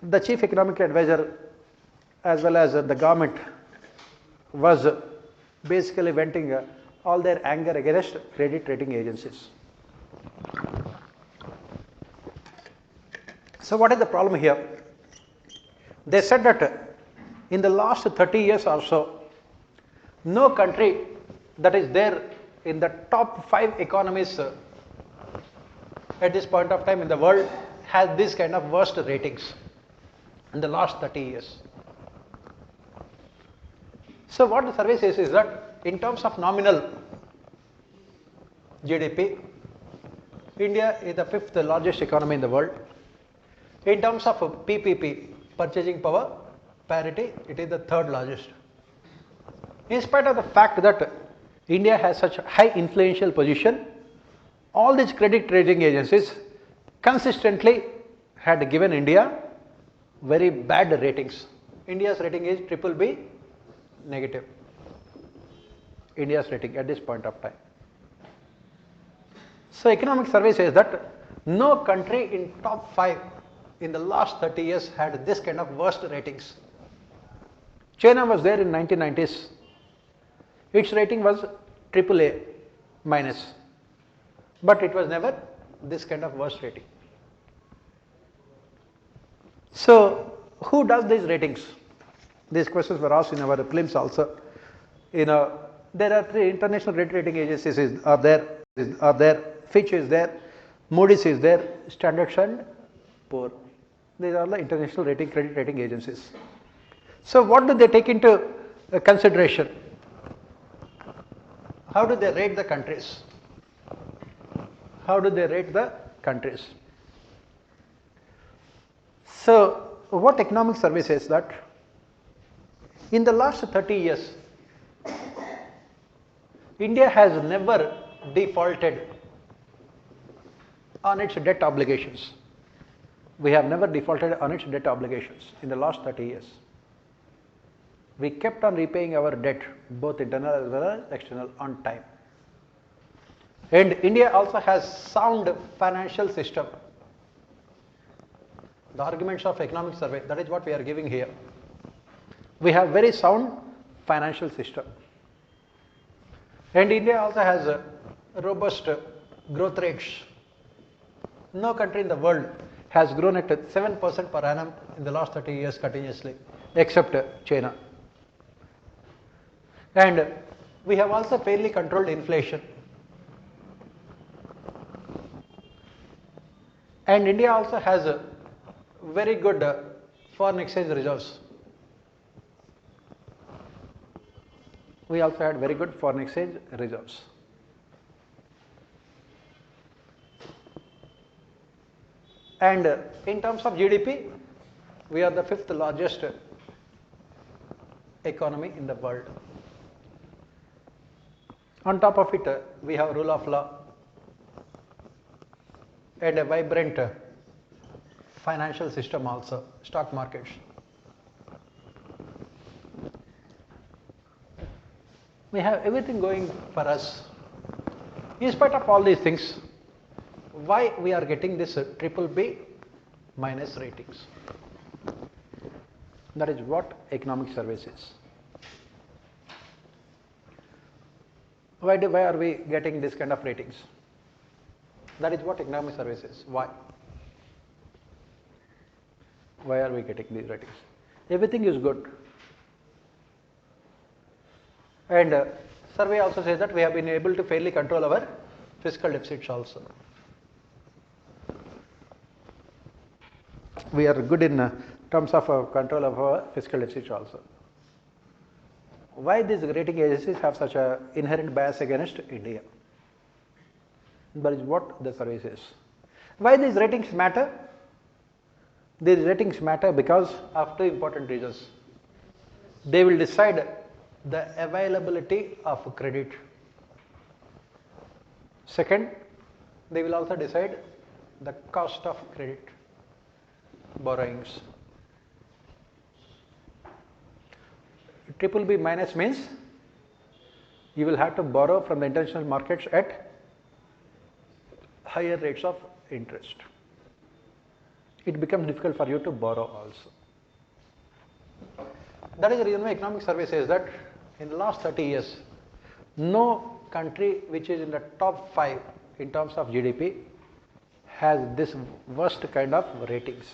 the chief economic advisor as well as the government was basically venting all their anger against credit rating agencies. So what is the problem here? They said that in the last 30 years or so, no country that is there in the top 5 economies at this point of time in the world has this kind of worst ratings in the last 30 years. So what the survey says is that in terms of nominal GDP, India is the 5th largest economy in the world. In terms of PPP, purchasing power parity, it is the 3rd largest. In spite of the fact that India has such a high influential position, all these credit rating agencies consistently had given India very bad ratings. India's rating is BBB negative. India's rating at this point of time. So economic survey says that no country in top 5 in the last 30 years had this kind of worst ratings. China was there in 1990s. Its rating was AAA minus, but it was never this kind of worst rating. So who does these ratings? These questions were asked in our prelims also. There are 3 international rating agencies are there. Fitch is there, Moody's is there, Standard and Poor. These are the international credit rating agencies. So what do they take into consideration? How do they rate the countries? How do they rate the countries? So what economic survey says that in the last 30 years, India has never defaulted on its debt obligations. We have never defaulted on its debt obligations in the last 30 years. We kept on repaying our debt, both internal as well as external, on time. And India also has sound financial system. The arguments of economic survey, that is what we are giving here. We have very sound financial system. And India also has robust growth rates. No country in the world has grown at 7% per annum in the last 30 years continuously, except China. And we have also fairly controlled inflation. And India also has very good foreign exchange reserves. We also had very good foreign exchange reserves. And in terms of GDP, we are the 5th largest economy in the world. On top of it, we have rule of law and a vibrant financial system also, stock markets. We have everything going for us. In spite of all these things, why we are getting this BBB minus ratings? That is what economic survey says. Why are we getting this kind of ratings? That is what economic survey says. Why? Why are we getting these ratings? Everything is good. And survey also says that we have been able to fairly control our fiscal deficits also. We are good in terms of control of our fiscal deficits also. Why these rating agencies have such an inherent bias against India? That is what the survey says. Why these ratings matter? These ratings matter because of 2 important reasons. They will decide the availability of credit. Second, they will also decide the cost of credit, borrowings. BBB minus means you will have to borrow from the international markets at higher rates of interest. It becomes difficult for you to borrow also. That is the reason why economic survey says that in the last 30 years, no country which is in the top 5 in terms of GDP has this worst kind of ratings.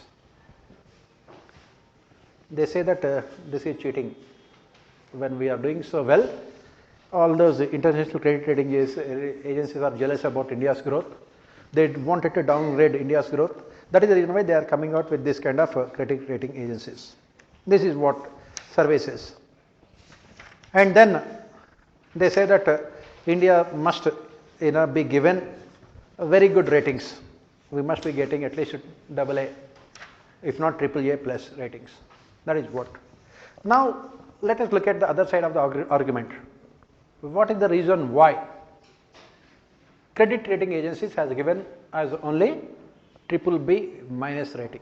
They say that this is cheating. When we are doing so well, all those international credit rating agencies are jealous about India's growth. They wanted to downgrade India's growth. That is the reason why they are coming out with this kind of credit rating agencies. This is what survey says. And then they say that India must be given very good ratings. We must be getting at least AA, if not AAA plus ratings. That is what. Now let us look at the other side of the argument. What is the reason why credit rating agencies has given as only BBB minus rating?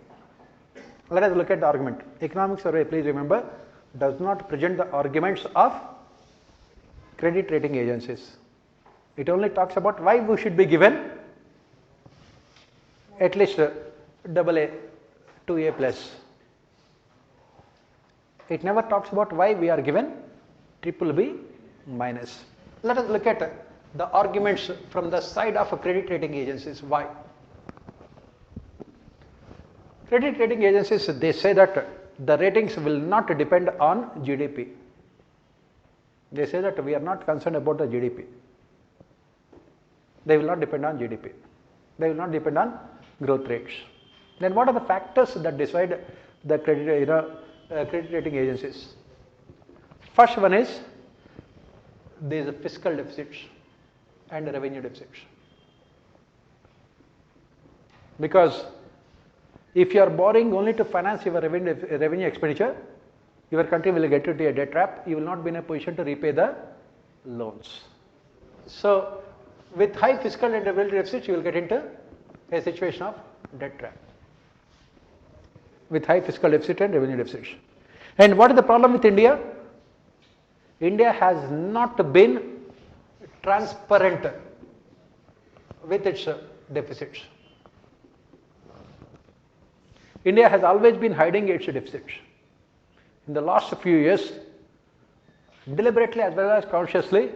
Let us look at the argument. Economic survey, please remember, does not present the arguments of credit rating agencies. It only talks about why we should be given at least AA, 2A plus. It never talks about why we are given BBB minus. Let us look at the arguments from the side of credit rating agencies. Why? Credit rating agencies, they say that the ratings will not depend on GDP. They say that we are not concerned about the GDP. They will not depend on GDP. They will not depend on growth rates. Then what are the factors that decide the credit rating agencies? First one is these fiscal deficits and revenue deficits. Because if you are borrowing only to finance your revenue expenditure, your country will get into a debt trap. You will not be in a position to repay the loans. So with high fiscal and revenue deficits, you will get into a situation of debt trap. With high fiscal deficit and revenue deficits. And what is the problem with India? India has not been transparent with its deficits. India has always been hiding its deficits. In the last few years, deliberately as well as consciously,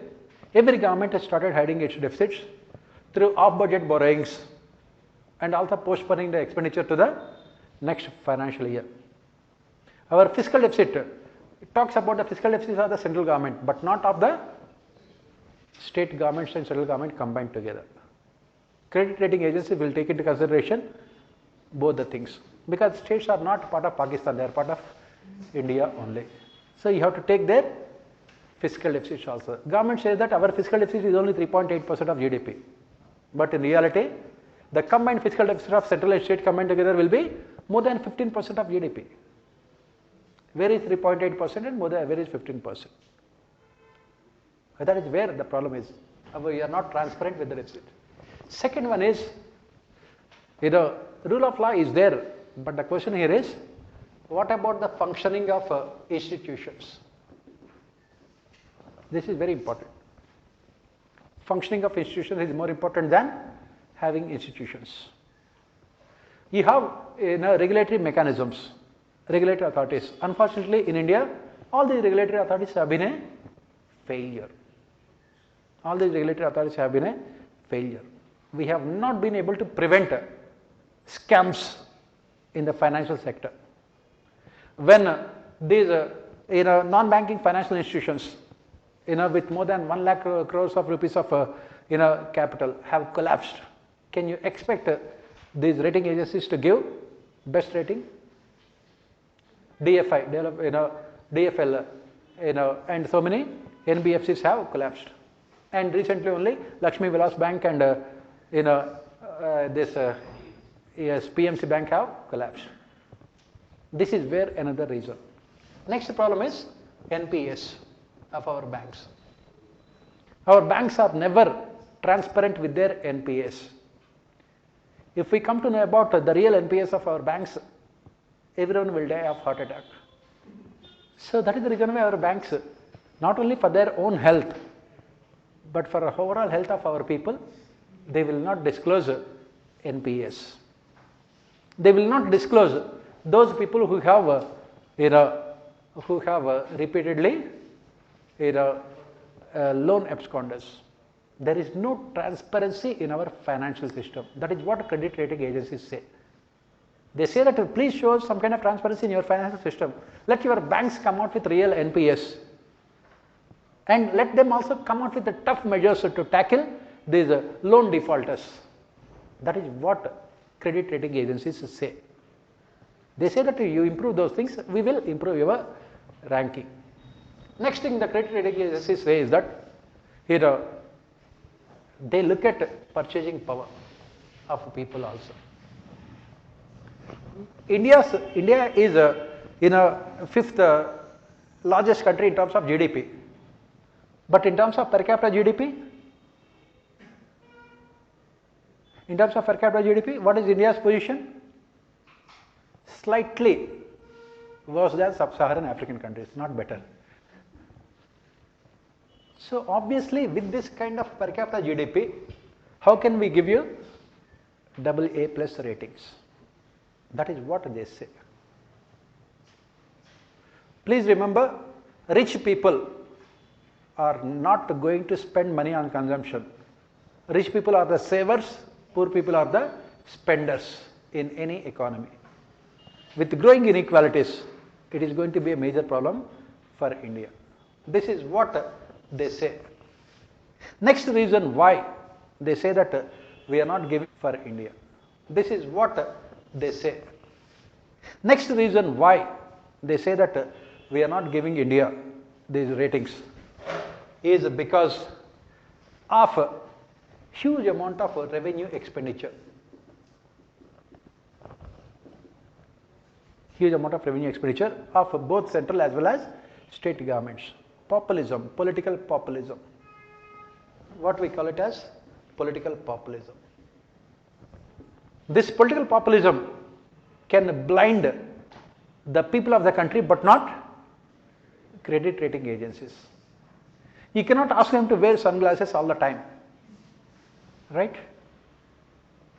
every government has started hiding its deficits through off-budget borrowings and also postponing the expenditure to the next financial year. Our fiscal deficit, it talks about the fiscal deficits of the central government, but not of the state governments and central government combined together. Credit rating agencies will take into consideration both the things, because states are not part of Pakistan, they are part of India only. So you have to take their fiscal deficits also. Government says that our fiscal deficit is only 3.8% of GDP, but in reality, the combined fiscal deficit of central and state combined together will be more than 15% of GDP. Where is 3.8% and where is 15%? That is where the problem is. We are not transparent with the deficit. Second one is, rule of law is there, but the question here is, what about the functioning of institutions? This is very important. Functioning of institutions is more important than having institutions. You have regulatory mechanisms, regulatory authorities. Unfortunately, in India, all these regulatory authorities have been a failure. All these regulatory authorities have been a failure. We have not been able to prevent scams in the financial sector. When these non-banking financial institutions with more than 1 lakh crores of rupees of capital have collapsed, can you expect these rating agencies to give best rating? DFI, DFL, and so many NBFCs have collapsed. And recently only Lakshmi Vilas Bank and this PMC Bank have collapsed. This is where another reason. Next problem is NPAs of our banks. Our banks are never transparent with their NPAs. If we come to know about the real NPAs of our banks, everyone will die of heart attack. So that is the reason why our banks, not only for their own health, but for the overall health of our people, they will not disclose NPAs. They will not disclose those people who have repeatedly loan absconders. There is no transparency in our financial system. That is what credit rating agencies say. They say that please show some kind of transparency in your financial system. Let your banks come out with real NPS And let them also come out with the tough measures to tackle these loan defaulters. That is what credit rating agencies say. They say that you improve those things, we will improve your ranking. Next thing the credit rating agencies say is that here they look at purchasing power of people also. India is fifth largest country in terms of GDP, but in terms of per capita GDP, what is India's position? Slightly worse than sub-Saharan African countries, not better. So obviously with this kind of per capita GDP, how can we give you AA plus ratings? That is what they say. Please remember, rich people are not going to spend money on consumption. Rich people are the savers, poor people are the spenders in any economy. With growing inequalities, it is going to be a major problem for India. This is what they say. Next reason why they say that we are not giving for India. This is what they say. Next reason why they say that we are not giving India these ratings is because of a huge amount of revenue expenditure. Huge amount of revenue expenditure of both central as well as state governments. Populism, political populism. What we call it as political populism. This political populism can blind the people of the country but not credit rating agencies. You cannot ask them to wear sunglasses all the time, right?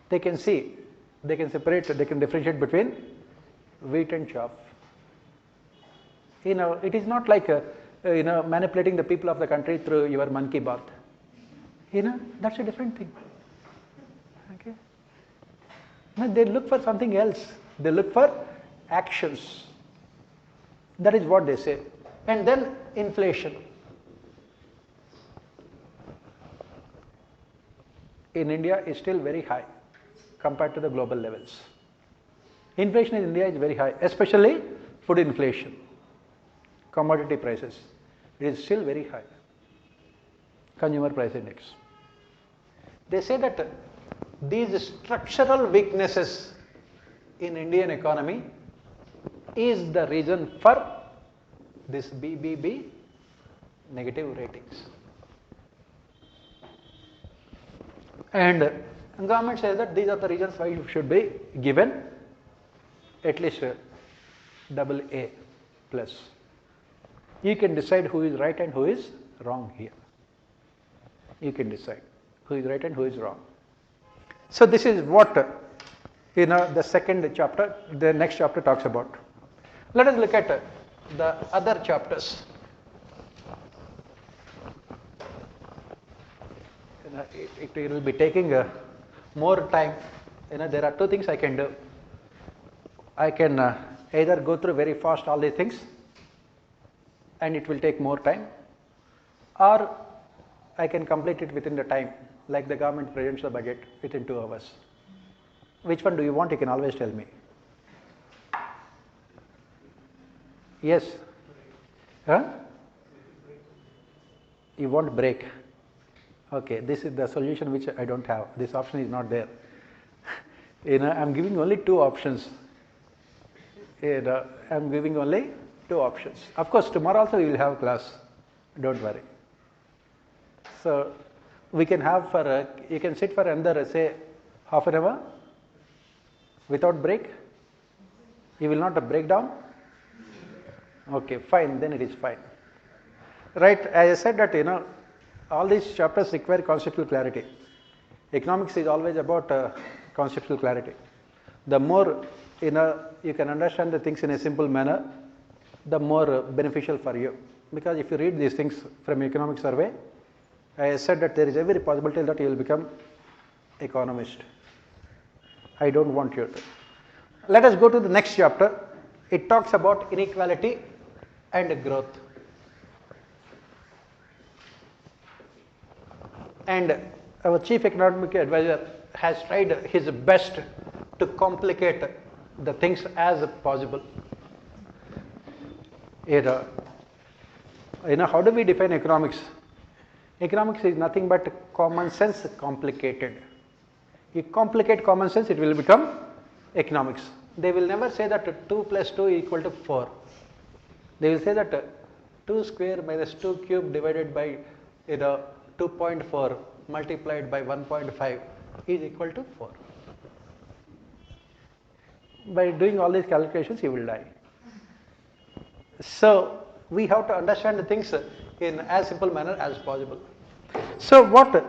They can see, they can separate, they can differentiate between wheat and chaff. It is not like manipulating the people of the country through your monkey bath. That's a different thing. Okay. Now they look for something else. They look for actions. That is what they say. And then inflation. In India is still very high compared to the global levels. Inflation in India is very high, especially food inflation, commodity prices. It is still very high. Consumer price index. They say that these structural weaknesses in Indian economy is the reason for this BBB negative ratings. And government says that these are the reasons why you should be given at least AA plus. You can decide who is right and who is wrong here. You can decide who is right and who is wrong. So this is what the second chapter, the next chapter talks about. Let us look at the other chapters. It will be taking more time. There are two things I can do. I can either go through very fast all these things and it will take more time, or I can complete it within the time, like the government presents the budget within 2 hours. Which one do you want? You can always tell me. Yes? Huh? You want break? Okay, this is the solution which I don't have. This option is not there. I'm giving only 2 options. I'm giving only 2 options. Of course, tomorrow also we will have class. Don't worry. So we can have for you can sit for another say half an hour without break. You will not break down. Okay, fine. Then it is fine. Right? As I said that all these chapters require conceptual clarity. Economics is always about conceptual clarity. The more you can understand the things in a simple manner, the more beneficial for you. Because if you read these things from economic survey, I said that there is every possibility that you will become economist. I don't want you to. Let us go to the next chapter. It talks about inequality and growth. and our chief economic advisor has tried his best to complicate the things as possible. How do we define economics? Economics is nothing but common sense complicated. You complicate common sense, it will become economics. They will never say that 2 plus 2 equal to 4. They will say that 2 square minus 2 cube divided by 2.4 multiplied by 1.5 is equal to 4. By doing all these calculations, you will die. So we have to understand the things in as simple manner as possible. So what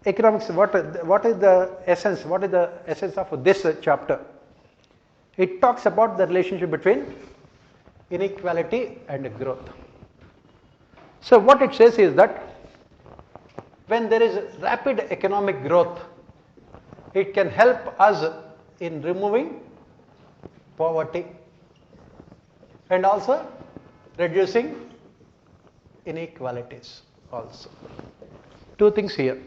economics, what is the essence? What is the essence of this chapter? It talks about the relationship between inequality and growth. So what it says is that when there is rapid economic growth, it can help us in removing poverty and also reducing inequalities also. Two things here.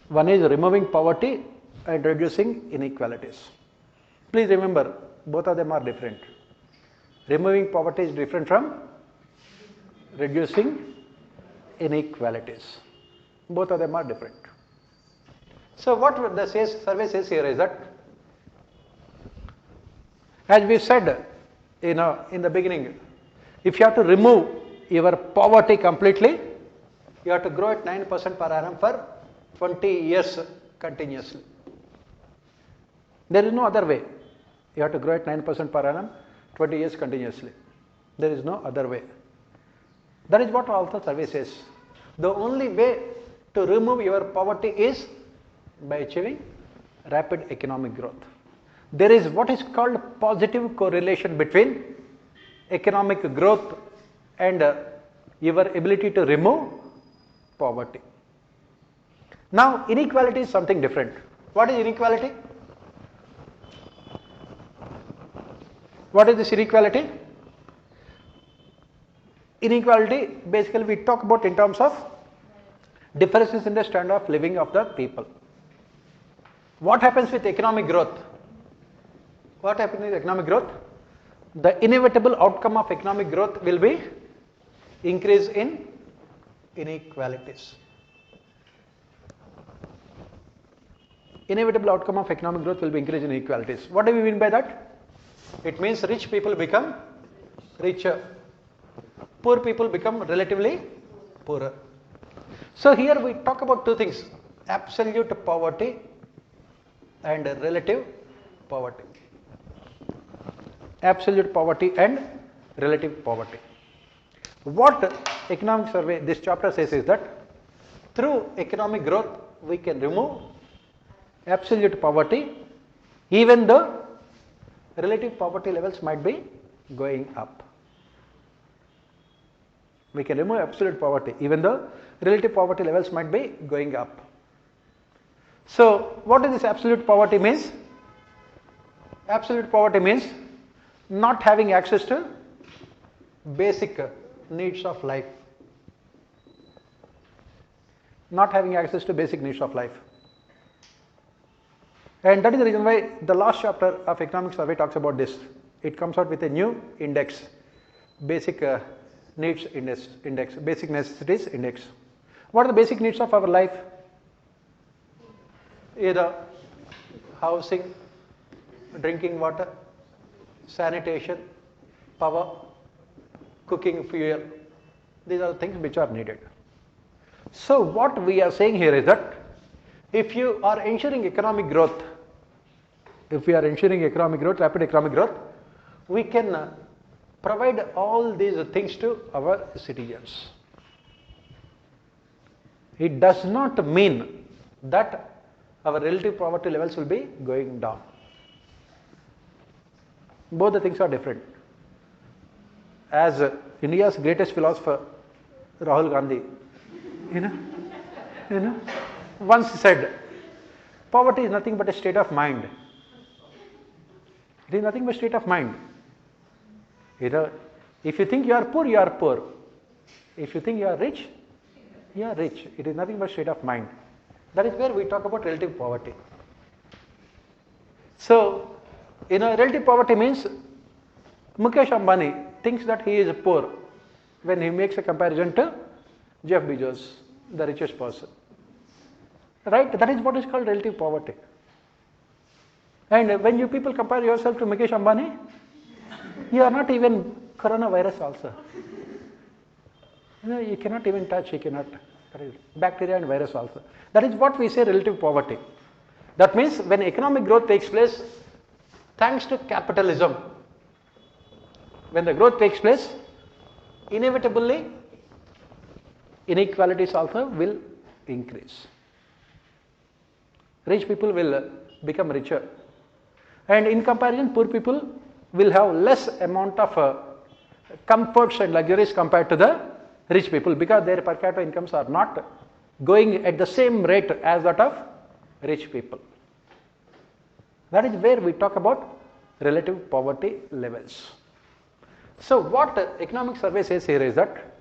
One is removing poverty and reducing inequalities. Please remember, both of them are different. Removing poverty is different from reducing inequalities. Both of them are different. So what the survey says here is that, as we said in the beginning, if you have to remove your poverty completely, you have to grow at 9% per annum for 20 years continuously. There is no other way. You have to grow at 9% per annum 20 years continuously. There is no other way. That is what also survey says. The only way to remove your poverty is by achieving rapid economic growth. There is what is called positive correlation between economic growth and your ability to remove poverty. Now, inequality is something different. What is inequality? What is this inequality? Inequality, basically we talk about in terms of differences in the standard of living of the people. What happens with economic growth? What happens with economic growth? The inevitable outcome of economic growth will be increase in inequalities. Inevitable outcome of economic growth will be increase in inequalities. What do we mean by that? It means rich people become richer. Poor people become relatively poorer. So here we talk about two things, absolute poverty and relative poverty. Absolute poverty and relative poverty. What economic survey, this chapter says is that through economic growth we can remove absolute poverty even though relative poverty levels might be going up. We can remove absolute poverty even though relative poverty levels might be going up. So what does this absolute poverty means? Absolute poverty means not having access to basic needs of life. Not having access to basic needs of life. And that is the reason why the last chapter of economic survey talks about this. It comes out with a new index, basic needs index, basic necessities index. What are the basic needs of our life? Either housing, drinking water, sanitation, power, cooking fuel. These are the things which are needed. So what we are saying here is that if you are ensuring economic growth, if we are ensuring economic growth, rapid economic growth, we can provide all these things to our citizens. It does not mean that our relative poverty levels will be going down. Both the things are different. As India's greatest philosopher, Rahul Gandhi, once said, poverty is nothing but a state of mind. It is nothing but a state of mind. If you think you are poor, you are poor. If you think you are rich, you are rich. It is nothing but state of mind. That is where we talk about relative poverty. So, relative poverty means Mukesh Ambani thinks that he is poor when he makes a comparison to Jeff Bezos, the richest person. Right? That is what is called relative poverty. And when you people compare yourself to Mukesh Ambani, you are not even coronavirus also. You cannot even touch, you cannot, bacteria and virus also. That is what we say relative poverty. That means when economic growth takes place, thanks to capitalism, when the growth takes place, inevitably inequalities also will increase. Rich people will become richer, and in comparison poor people will have less amount of comforts and luxuries compared to the rich people, because their per capita incomes are not going at the same rate as that of rich people. That is where we talk about relative poverty levels. So what economic survey says here is that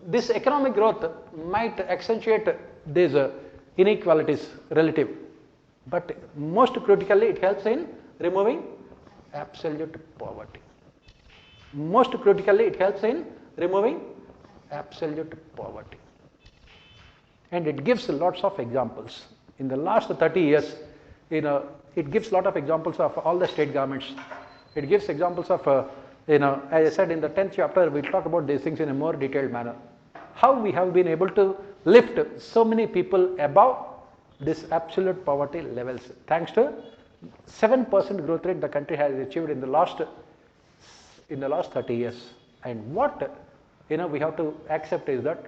this economic growth might accentuate these inequalities relative, but most critically it helps in removing absolute poverty. Most critically it helps in removing absolute poverty. And it gives lots of examples. In the last 30 years, it gives lot of examples of all the state governments. It gives examples of, as I said in the 10th chapter, we'll talk about these things in a more detailed manner. How we have been able to lift so many people above this absolute poverty levels, thanks to 7% growth rate the country has achieved in the last 30 years. And what we have to accept is that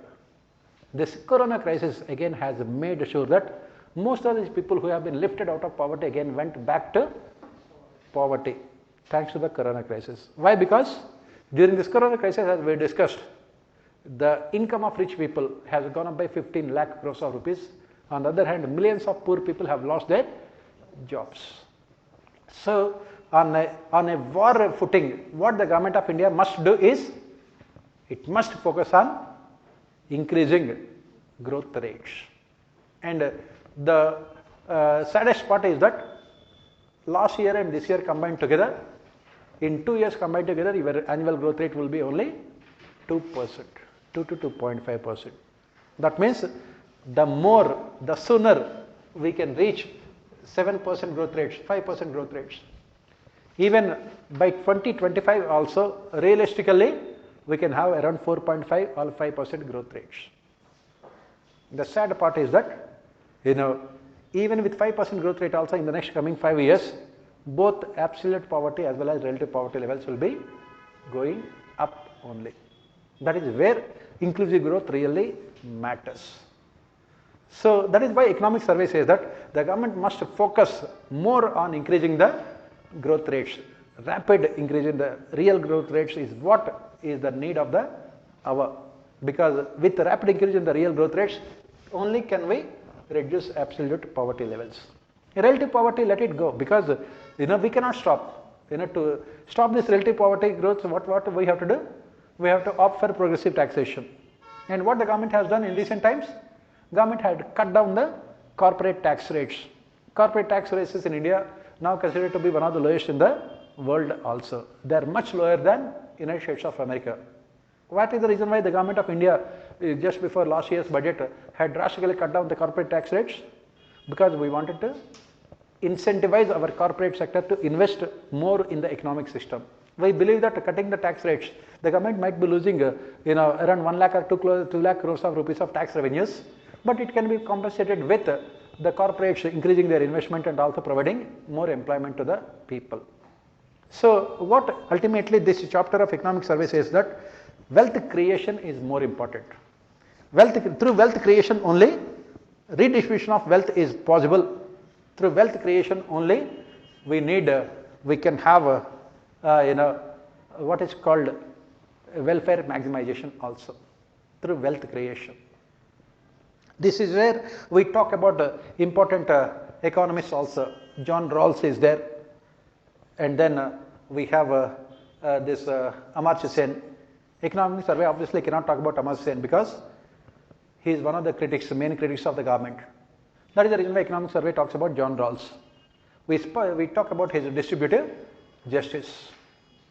this corona crisis again has made sure that most of these people who have been lifted out of poverty again went back to poverty, thanks to the corona crisis. Why? Because during this corona crisis, as we discussed, the income of rich people has gone up by 15 lakh crores of rupees. On the other hand, millions of poor people have lost their jobs. So on a war footing, what the government of India must do is, it must focus on increasing growth rates. And the saddest part is that last year and this year combined together, in 2 years combined together, your annual growth rate will be only 2%, 2 to 2.5%. That means the sooner we can reach 7% growth rates, 5% growth rates. Even by 2025 also, realistically, we can have around 4.5 or 5% growth rates. The sad part is that, even with 5% growth rate also in the next coming 5 years, both absolute poverty as well as relative poverty levels will be going up only. That is where inclusive growth really matters. So that is why economic survey says that the government must focus more on increasing the growth rates. Rapid increase in the real growth rates is what is the need of the hour, because with the rapid increase in the real growth rates only can we reduce absolute poverty levels. Relative poverty, let it go, because we cannot stop. To stop this relative poverty growth, what we have to do? We have to opt for progressive taxation. And what the government has done in recent times, government had cut down the corporate tax rates. Corporate tax rates in India now considered to be one of the lowest in the world also. They are much lower than United States of America. What is the reason why the government of India, just before last year's budget, had drastically cut down the corporate tax rates? Because we wanted to incentivize our corporate sector to invest more in the economic system. We believe that cutting the tax rates, the government might be losing around 1 lakh or 2 lakh crores of rupees of tax revenues, but it can be compensated with the corporates increasing their investment and also providing more employment to the people. So what ultimately this chapter of economic survey says that wealth creation is more important. Through wealth creation only, redistribution of wealth is possible. Through wealth creation only, we can have what is called welfare maximization also, through wealth creation. This is where we talk about important economists also. John Rawls is there, and then we have this Amartya Sen. Economic survey obviously cannot talk about Amartya Sen because He is one of the critics, main critics of the government. That is the reason why Economic Survey talks about John Rawls. We talk about his distributive justice.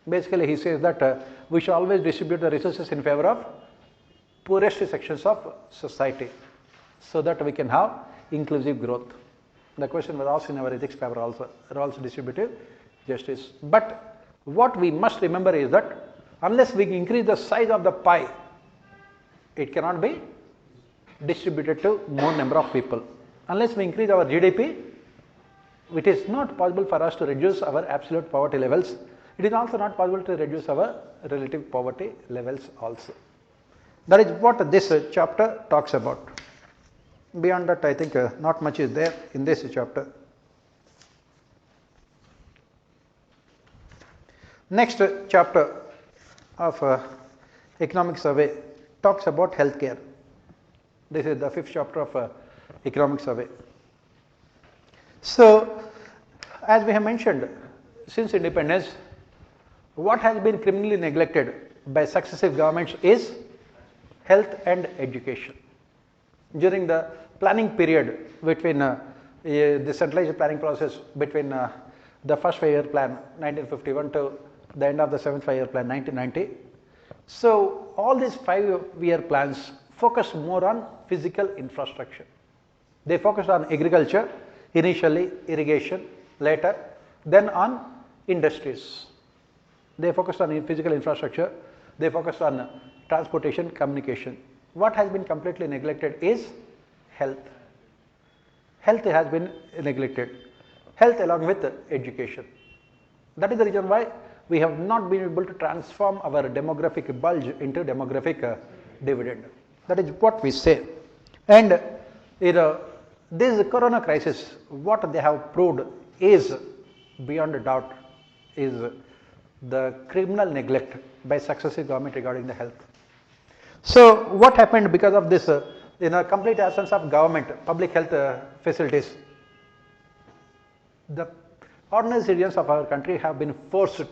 Basically, he says that we should always distribute the resources in favor of poorest sections of society so that we can have inclusive growth. The question was asked in our ethics paper also, Rawls distributive justice. But what we must remember is that unless we increase the size of the pie, it cannot be distributed to more number of people. Unless we increase our GDP, it is not possible for us to reduce our absolute poverty levels. It is also not possible to reduce our relative poverty levels also. That is what this chapter talks about. Beyond that, I think not much is there in this chapter. Next chapter of Economic Survey talks about healthcare. This is the 5th chapter of Economic Survey. So, as we have mentioned, since independence, what has been criminally neglected by successive governments is health and education. During the planning period between the centralized planning process between the first 5-year plan 1951 to the end of the 7th 5-year plan 1990. So, all these 5-year plans focus more on physical infrastructure. They focused on agriculture, initially irrigation, later, then on industries. They focused on physical infrastructure, they focused on transportation, communication. What has been completely neglected is health. Health has been neglected. Health along with education. That is the reason why we have not been able to transform our demographic bulge into demographic dividend. That is what we say. And this corona crisis, what they have proved is beyond a doubt is the criminal neglect by successive government regarding the health. So, what happened because of this complete absence of government public health facilities? The ordinary citizens of our country have been forced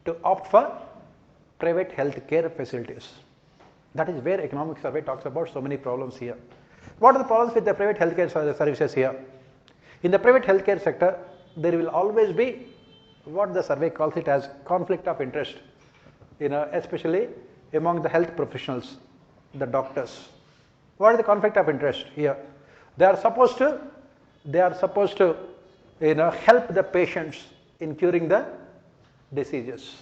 to opt for private health care facilities. That is where Economic Survey talks about so many problems here. What are the problems with the private healthcare services here? In the private healthcare sector, there will always be what the survey calls it as conflict of interest, especially among the health professionals, the doctors. What is the conflict of interest here? They are supposed to help the patients in curing the diseases.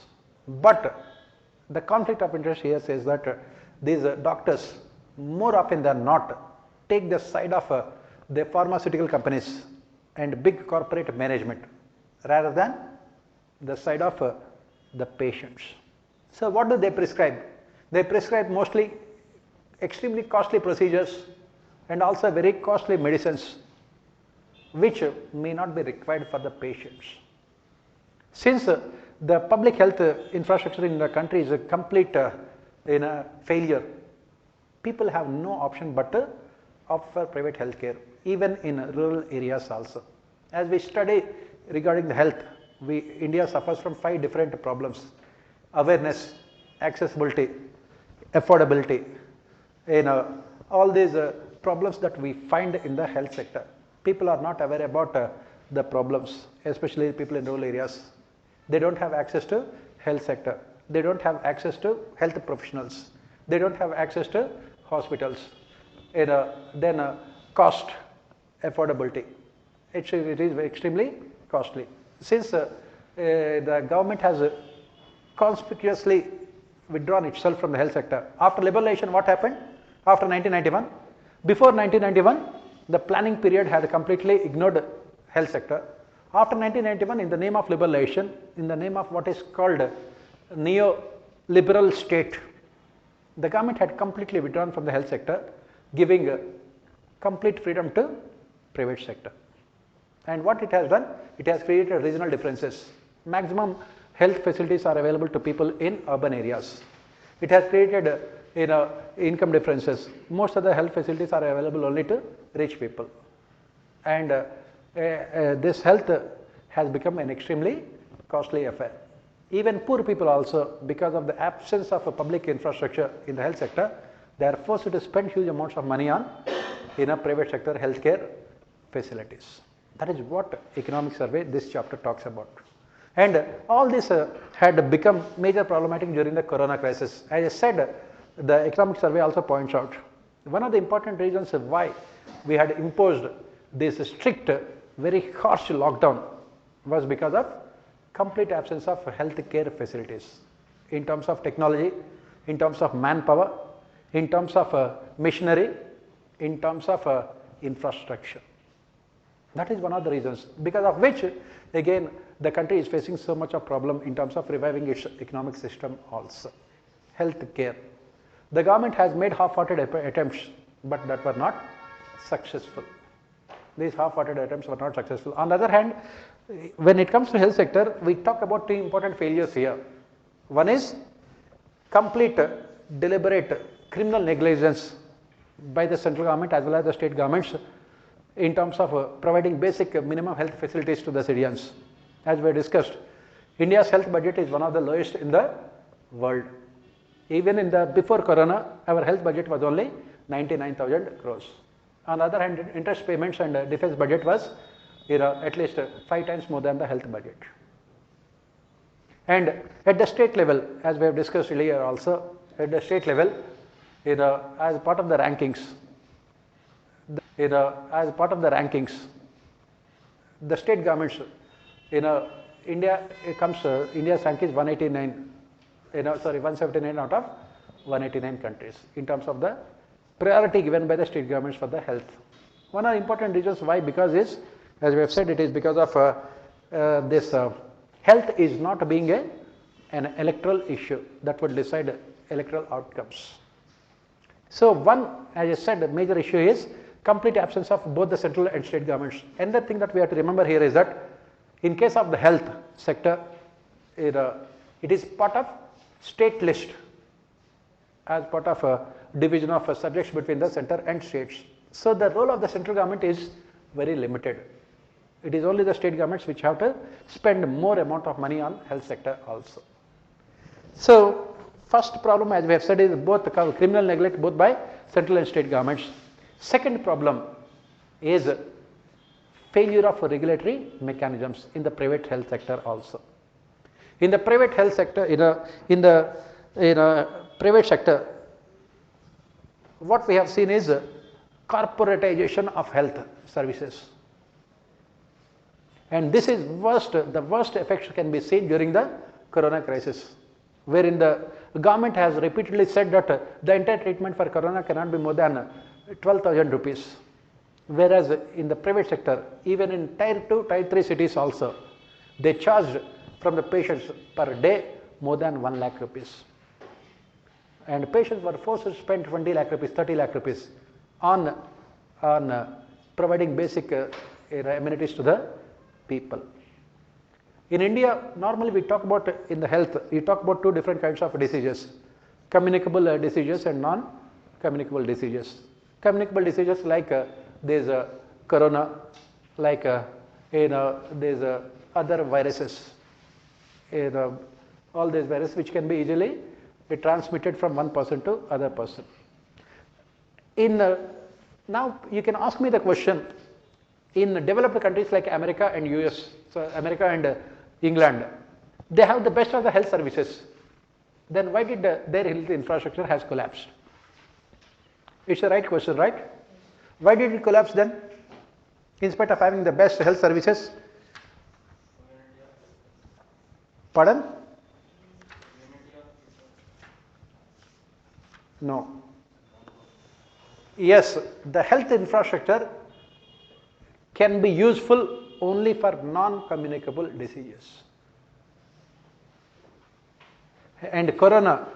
But the conflict of interest here says that these doctors more often than not take the side of the pharmaceutical companies and big corporate management rather than the side of the patients. So, what do they prescribe? They prescribe mostly extremely costly procedures and also very costly medicines which may not be required for the patients. Since the public health infrastructure in the country is a complete failure, people have no option but to opt for private health care, even in rural areas also. As we study regarding the health, India suffers from 5 different problems: awareness, accessibility, affordability, all these problems that we find in the health sector. People are not aware about the problems, especially people in rural areas. They don't have access to health sector. They don't have access to health professionals. They don't have access to hospitals. Then cost, affordability. It is extremely costly. Since the government has conspicuously withdrawn itself from the health sector. After liberalization, what happened? After 1991, before 1991, the planning period had completely ignored health sector. After 1991, in the name of liberalization, in the name of what is called neo-liberal state, the government had completely withdrawn from the health sector, giving complete freedom to private sector. And what it has done? It has created regional differences. Maximum health facilities are available to people in urban areas. It has created income differences. Most of the health facilities are available only to rich people. And this health has become an extremely costly affair. Even poor people also, because of the absence of a public infrastructure in the health sector, They are forced to spend huge amounts of money on private sector healthcare facilities. That is what economic survey this chapter talks about. And all this had become major problematic during the corona crisis. As I said, the economic survey also points out one of the important reasons why we had imposed this strict, very harsh lockdown was because of complete absence of healthcare facilities in terms of technology, in terms of manpower, in terms of machinery, in terms of infrastructure. That is one of the reasons because of which again the country is facing so much of problem in terms of reviving its economic system also. Healthcare. The government has made half-hearted attempts, but that were not successful. These half-hearted attempts were not successful. On the other hand, when it comes to health sector, we talk about two important failures here. One is complete deliberate criminal negligence by the central government as well as the state governments in terms of providing basic minimum health facilities to the citizens. As we discussed, India's health budget is one of the lowest in the world. Even in the before corona, our health budget was only 99,000 crores. On the other hand, interest payments and defense budget was at least 5 times more than the health budget. And at the state level, as we have discussed earlier also, at the state level, as part of the rankings, the state governments, India's rank is 179 out of 189 countries in terms of the priority given by the state governments for the health. One of the important reasons why, because is, as we have said, it is because of this health is not being an electoral issue that would decide electoral outcomes. So one, as I said, major issue is complete absence of both the central and state governments. Another thing that we have to remember here is that in case of the health sector, it is part of state list as part of a division of subjects between the center and states. So the role of the central government is very limited. It is only the state governments which have to spend more amount of money on health sector also. So first problem, as we have said, is both criminal neglect both by central and state governments. Second problem is failure of regulatory mechanisms in the private health sector also. In the private health sector, in the private sector, what we have seen is corporatization of health services. And this is the worst effects can be seen during the corona crisis, wherein the government has repeatedly said that the entire treatment for corona cannot be more than 12,000 rupees. Whereas in the private sector, even in tier 2, tier 3 cities also, they charged from the patients per day more than 1 lakh rupees. And patients were forced to spend 20 lakh rupees, 30 lakh rupees on providing basic amenities to the people. In India, normally we talk about in the health, we talk about two different kinds of diseases, communicable diseases and non-communicable diseases. Communicable diseases like there's corona, like there's other viruses, all these viruses which can be easily transmitted from one person to other person. Now you can ask me the question, in developed countries like America and US, so America and England, they have the best of the health services. Then why did their health infrastructure has collapsed? It's the right question, right? Why did it collapse then? In spite of having the best health services? Pardon? No. Yes, the health infrastructure can be useful only for non-communicable diseases. And corona,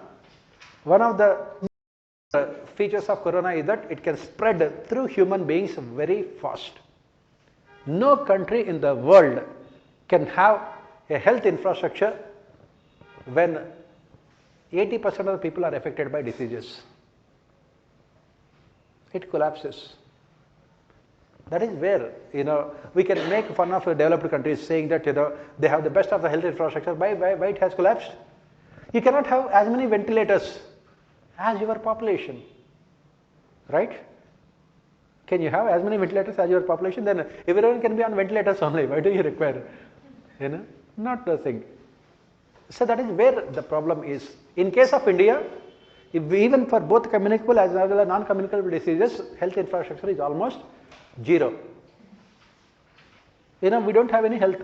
one of the features of corona is that it can spread through human beings very fast. No country in the world can have a health infrastructure when 80% of the people are affected by diseases. It collapses. That is where, we can make fun of developed countries saying that, they have the best of the health infrastructure. Why it has collapsed? You cannot have as many ventilators as your population. right? Can you have as many ventilators as your population? Then everyone can be on ventilators only. Why do you require, not the thing. So that is where the problem is. In case of India, even for both communicable as well as non-communicable diseases, health infrastructure is almost zero. We don't have any health.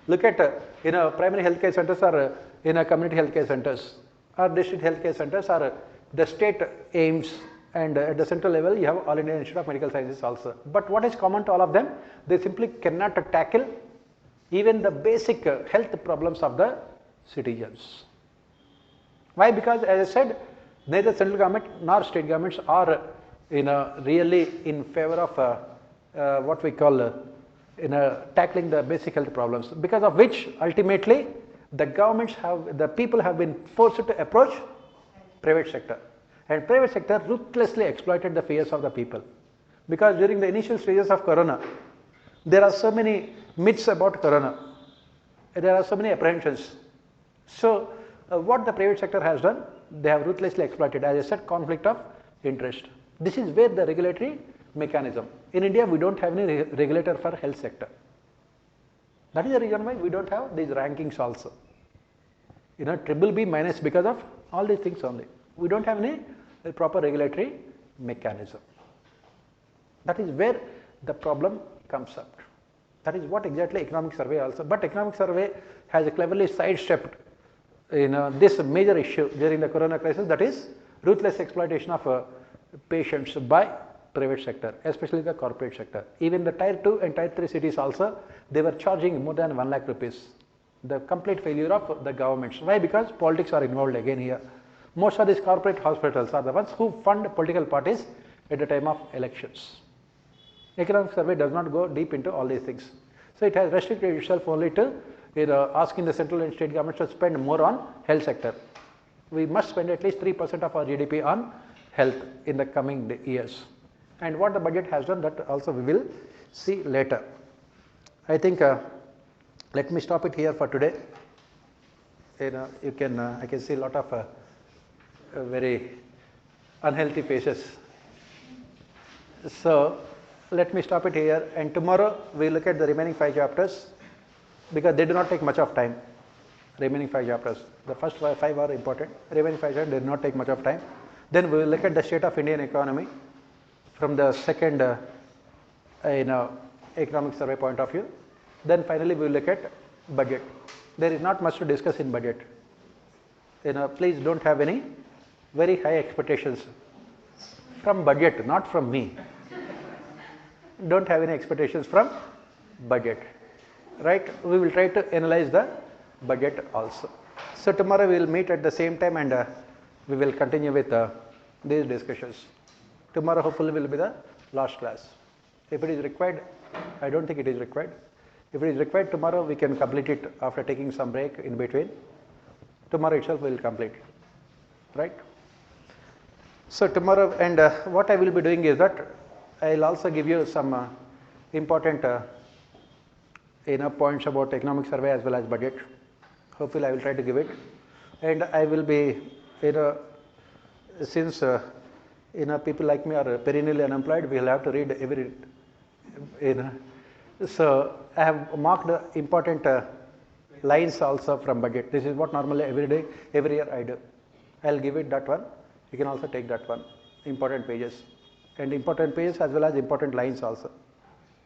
Look at primary healthcare centers or community healthcare centers or district healthcare centers or the state AIIMS, and at the central level you have All India Institute of Medical Sciences also. But what is common to all of them? They simply cannot tackle even the basic health problems of the citizens. Why? Because as I said, neither central government nor state governments are really in favor of what we call tackling the basic health problems, because of which ultimately the people have been forced to approach private sector, and private sector ruthlessly exploited the fears of the people, because during the initial stages of corona there are so many myths about corona, there are so many apprehensions. So what the private sector has done, they have ruthlessly exploited, as I said, conflict of interest. This is where the regulatory mechanism. In India, we don't have any regulator for health sector. That is the reason why we don't have these rankings also. Triple B minus because of all these things only. We don't have any proper regulatory mechanism. That is where the problem comes up. That is what exactly economic survey also. But economic survey has cleverly sidestepped this major issue during the corona crisis, that is ruthless exploitation of patients by private sector, especially the corporate sector. Even the tier 2 and tier 3 cities also, they were charging more than 1 lakh rupees. The complete failure of the governments. Why? Because politics are involved again here. Most of these corporate hospitals are the ones who fund political parties at the time of elections. Economic survey does not go deep into all these things. So it has restricted itself only to asking the central and state governments to spend more on health sector. We must spend at least 3% of our GDP on health in the coming years. And what the budget has done, that also we will see later. I think let me stop it here for today. I can see a lot of very unhealthy faces. So let me stop it here, and tomorrow we look at the remaining 5 chapters, because they do not take much of time. Remaining 5 chapters. The first 5 are important. Remaining 5 chapters did not take much of time. Then we will look at the state of Indian economy from the second economic survey point of view. Then finally we will look at budget. There is not much to discuss in budget. Please don't have any very high expectations from budget, not from me. Don't have any expectations from budget, right? We will try to analyze the budget also. So tomorrow we will meet at the same time, and we will continue with these discussions. Tomorrow hopefully will be the last class. If it is required, I don't think it is required. If it is required tomorrow, we can complete it after taking some break in between. Tomorrow itself we will complete, right? So tomorrow, and what I will be doing is that I will also give you some important points about economic survey as well as budget. Hopefully I will try to give it, and I will be since people like me are perennially unemployed, we will have to read every so I have marked important lines also from budget. This is what normally every year I do. I will give it that one. You can also take that one, important pages, and important pages as well as important lines also,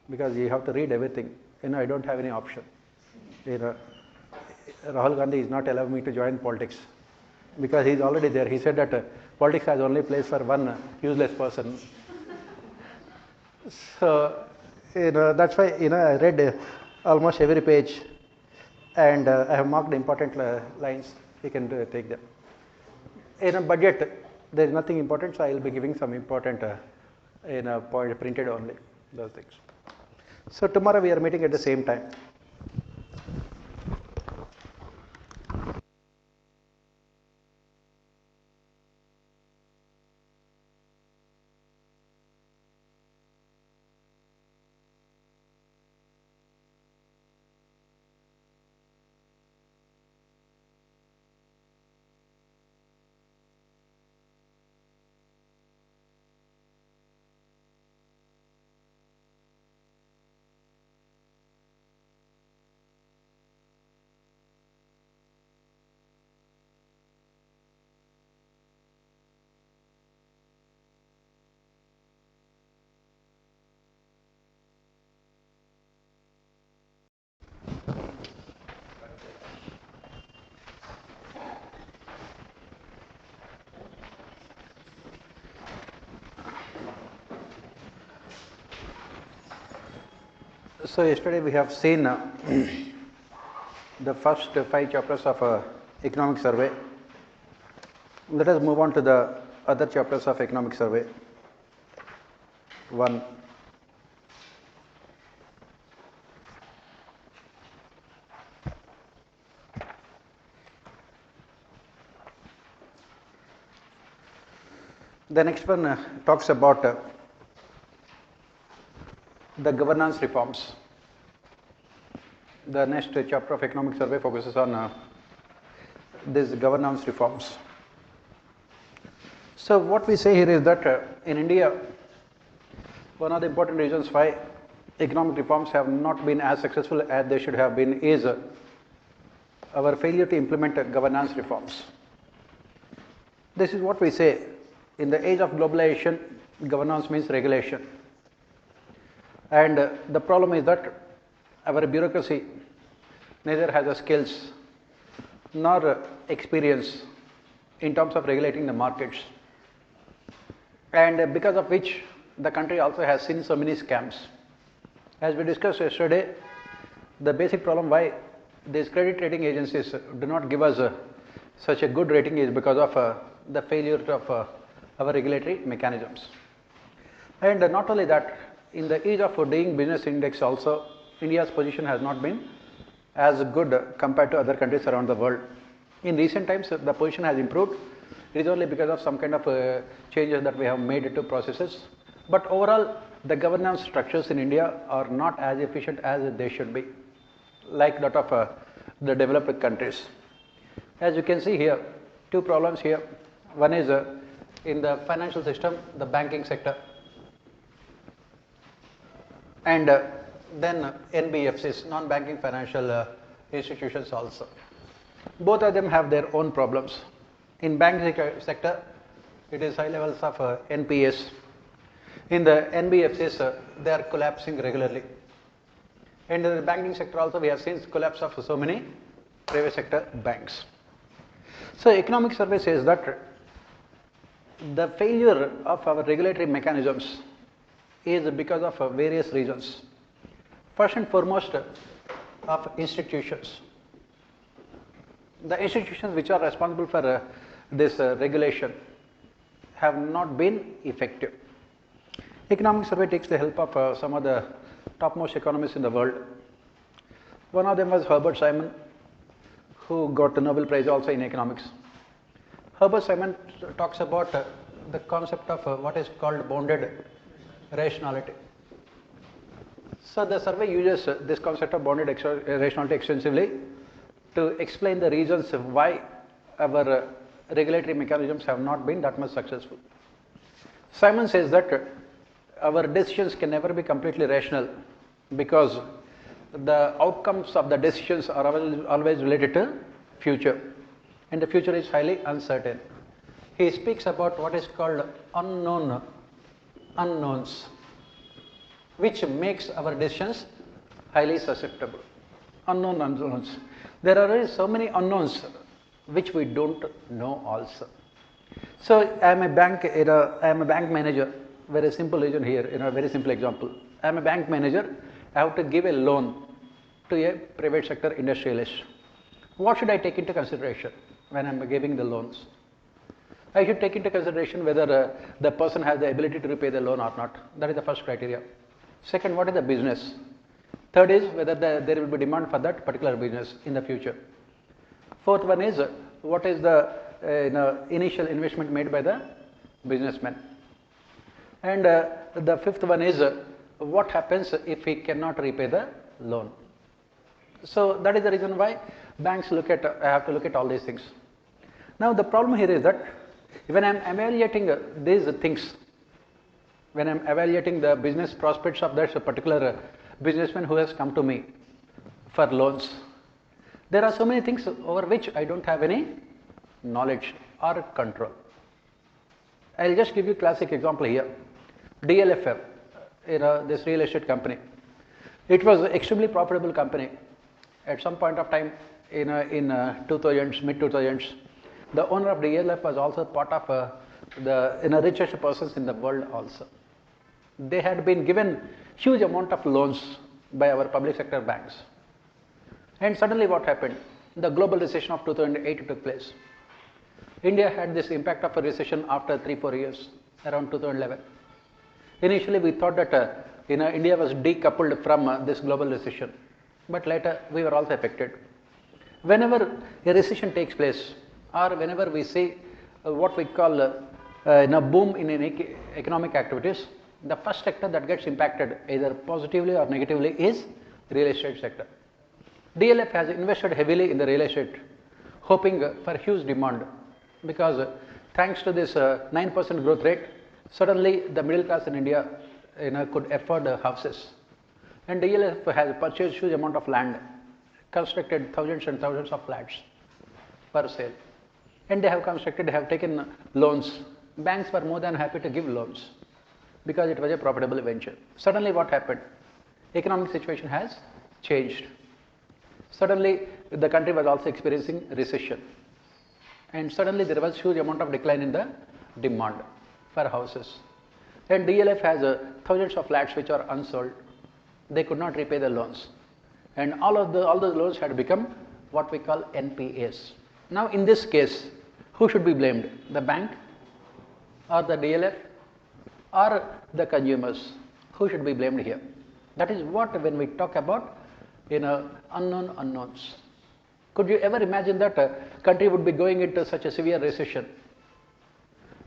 because you have to read everything. I don't have any option. Rahul Gandhi is not allowing me to join politics, because he is already there. He said that politics has only place for one useless person. So that's why I read almost every page, and I have marked important lines. You can take them. In a budget, there is nothing important, so I will be giving some important point printed only, those things. So tomorrow we are meeting at the same time. So yesterday we have seen the first 5 chapters of economic survey. Let us move on to the other chapters of economic survey. 1. The next one talks about the governance reforms. The next chapter of economic survey focuses on these governance reforms. So what we say here is that in India, one of the important reasons why economic reforms have not been as successful as they should have been is our failure to implement governance reforms. This is what we say. In the age of globalization, governance means regulation. And the problem is that our bureaucracy neither has the skills nor experience in terms of regulating the markets. And because of which the country also has seen so many scams. As we discussed yesterday, the basic problem why these credit rating agencies do not give us such a good rating is because of the failure of our regulatory mechanisms. And not only that, in the age of doing business index also, India's position has not been as good compared to other countries around the world. In recent times, the position has improved. It is only because of some kind of changes that we have made to processes. But overall, the governance structures in India are not as efficient as they should be, like that of the developed countries. As you can see here, 2 problems here. One is in the financial system, the banking sector, and then NBFCs, non-banking financial institutions also. Both of them have their own problems. In banking sector, it is high levels of NPAs. In the NBFCs, they are collapsing regularly. And in the banking sector also, we have seen collapse of so many private sector banks. So economic survey says that the failure of our regulatory mechanisms is because of various reasons. First and foremost, of institutions. The institutions which are responsible for this regulation have not been effective. Economic survey takes the help of some of the topmost economists in the world. One of them was Herbert Simon, who got the Nobel Prize also in economics. Herbert Simon talks about the concept of what is called bounded rationality. So the survey uses this concept of bounded rationality extensively to explain the reasons why our regulatory mechanisms have not been that much successful. Simon says that our decisions can never be completely rational because the outcomes of the decisions are always related to future, and the future is highly uncertain. He speaks about what is called unknown unknowns, which makes our decisions highly susceptible. Unknown unknowns. There are so many unknowns which we don't know also. So I am a bank manager. Very simple reason here, a very simple example. I am a bank manager. I have to give a loan to a private sector industrialist. What should I take into consideration when I am giving the loans? I should take into consideration whether the person has the ability to repay the loan or not. That is the first criteria. Second, what is the business? Third is whether there will be demand for that particular business in the future. Fourth one is what is the initial investment made by the businessman. And the fifth one is what happens if he cannot repay the loan. So that is the reason why banks have to look at all these things. Now the problem here is that when I am evaluating these things, when I am evaluating the business prospects of that particular businessman who has come to me for loans, there are so many things over which I don't have any knowledge or control. I will just give you a classic example here. DLFM, this real estate company. It was an extremely profitable company. At some point of time in 2000s, mid 2000s, the owner of DLF was also part of the richest persons in the world also. They had been given huge amount of loans by our public sector banks. And suddenly what happened? The global recession of 2008 took place. India had this impact of a recession after 3-4 years, around 2011. Initially we thought that India was decoupled from this global recession, but later we were also affected. Whenever a recession takes place, or whenever we see what we call a boom in economic activities, the first sector that gets impacted either positively or negatively is real estate sector. DLF has invested heavily in the real estate, hoping for huge demand, because thanks to this 9% growth rate, suddenly the middle class in India could afford houses. And DLF has purchased huge amount of land, constructed thousands and thousands of flats for sale. And they have taken loans. Banks were more than happy to give loans because it was a profitable venture. Suddenly what happened? Economic situation has changed. Suddenly the country was also experiencing recession. And suddenly there was huge amount of decline in the demand for houses. And DLF has thousands of flats which are unsold. They could not repay the loans. And all those loans had become what we call NPAs. Now in this case, who should be blamed? The bank or the DLF or the consumers? Who should be blamed here? That is what when we talk about unknown unknowns. Could you ever imagine that a country would be going into such a severe recession?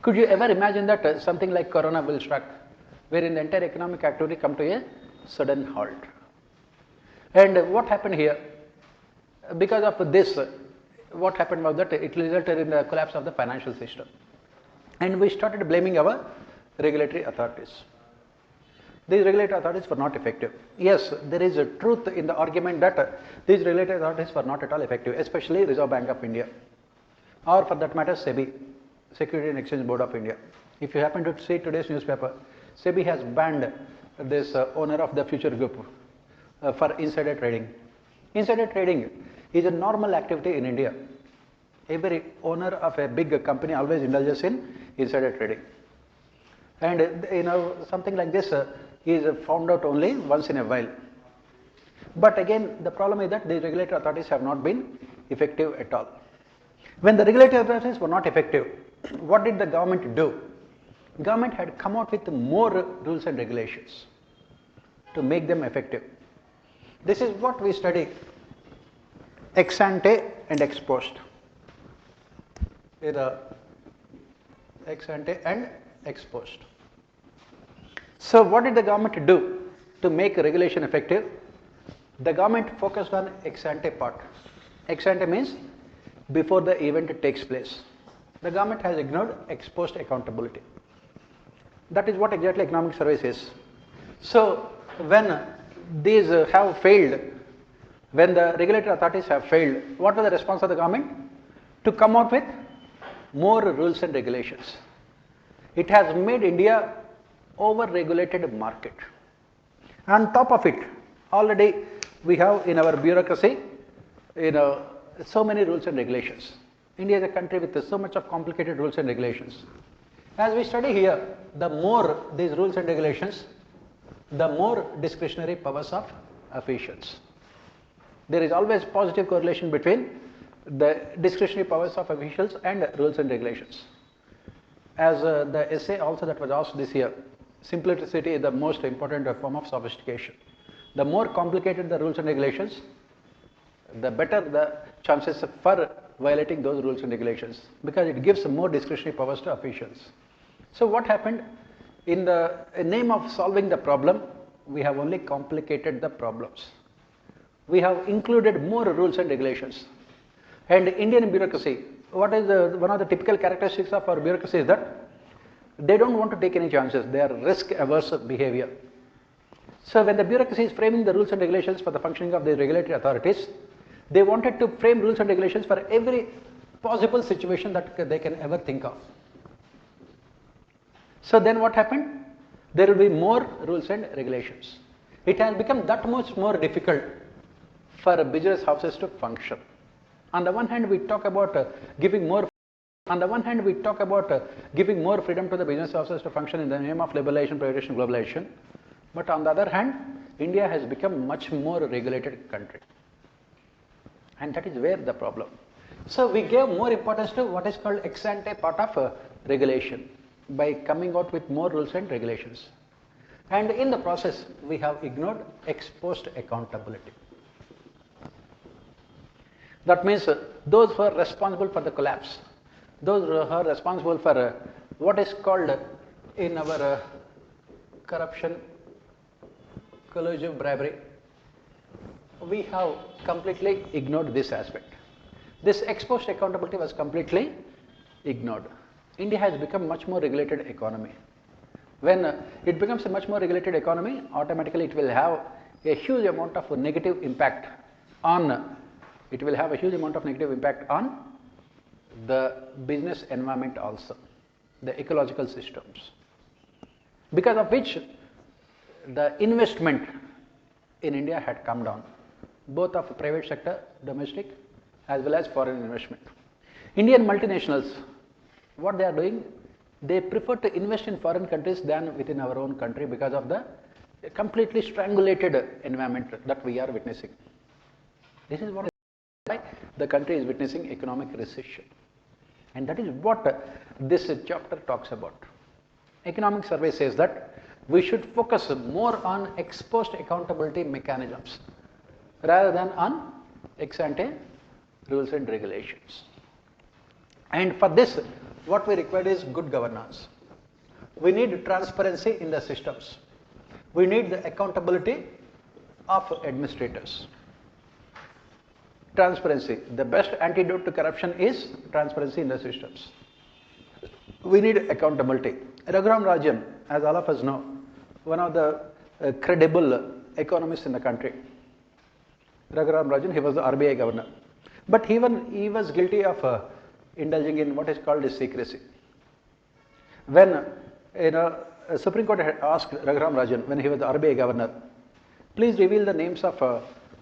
Could you ever imagine that something like corona will strike, wherein the entire economic activity come to a sudden halt? And what happened here? Because of this, what happened was that it resulted in the collapse of the financial system. And we started blaming our regulatory authorities. These regulatory authorities were not effective. Yes, there is a truth in the argument that these regulatory authorities were not at all effective, especially Reserve Bank of India, or for that matter SEBI, Security and Exchange Board of India. If you happen to see today's newspaper, SEBI has banned this owner of the Future Group for insider trading. Insider trading is a normal activity in India. Every owner of a big company always indulges in insider trading. And something like this is found out only once in a while. But again, the problem is that the regulatory authorities have not been effective at all. When the regulatory authorities were not effective, what did the government do? Government had come out with more rules and regulations to make them effective. This is what we study, ex ante and ex post. Ex ante and ex post. So what did the government do to make regulation effective? The government focused on ex ante part. Ex ante means before the event takes place. The government has ignored ex post accountability. That is what exactly economic service is. So when these have failed, when the regulatory authorities have failed, what was the response of the government? To come out with more rules and regulations. It has made India over-regulated market. On top of it, already we have in our bureaucracy, so many rules and regulations. India is a country with so much of complicated rules and regulations. As we study here, the more these rules and regulations, the more discretionary powers of officials. There is always positive correlation between the discretionary powers of officials and rules and regulations. As the essay also that was asked this year, simplicity is the most important form of sophistication. The more complicated the rules and regulations, the better the chances for violating those rules and regulations, because it gives more discretionary powers to officials. So what happened? In the name of solving the problem, we have only complicated the problems. We have included more rules and regulations. And Indian bureaucracy, what is one of the typical characteristics of our bureaucracy is that they don't want to take any chances. They are risk-averse behavior. So when the bureaucracy is framing the rules and regulations for the functioning of the regulatory authorities, they wanted to frame rules and regulations for every possible situation that they can ever think of. So then what happened? There will be more rules and regulations. It has become that much more difficult for business houses to function. On the one hand, we talk about giving more freedom to the business houses to function in the name of liberalization, privatization, globalization. But on the other hand, India has become much more regulated country. And that is where the problem. So we gave more importance to what is called ex ante part of regulation by coming out with more rules and regulations. And in the process, we have ignored ex post accountability. That means those who are responsible for the collapse, those who are responsible for what is called in our corruption, collusive bribery, we have completely ignored this aspect. This ex post accountability was completely ignored. India has become much more regulated economy. When it becomes a much more regulated economy, automatically it will have a huge amount of negative impact on the business environment also, the ecological systems, because of which the investment in India had come down, both of private sector, domestic, as well as foreign investment. Indian multinationals, what they are doing, they prefer to invest in foreign countries than within our own country because of the completely strangulated environment that we are witnessing. This is why the country is witnessing economic recession. And that is what this chapter talks about. Economic survey says that we should focus more on ex post accountability mechanisms rather than on ex ante rules and regulations. And for this, what we require is good governance. We need transparency in the systems. We need the accountability of administrators. Transparency. The best antidote to corruption is transparency in the systems. We need accountability. Raghuram Rajan, as all of us know, one of the credible economists in the country. Raghuram Rajan, he was the RBI governor. But even he was guilty of indulging in what is called secrecy. When Supreme Court had asked Raghuram Rajan, when he was the RBI governor, please reveal the names of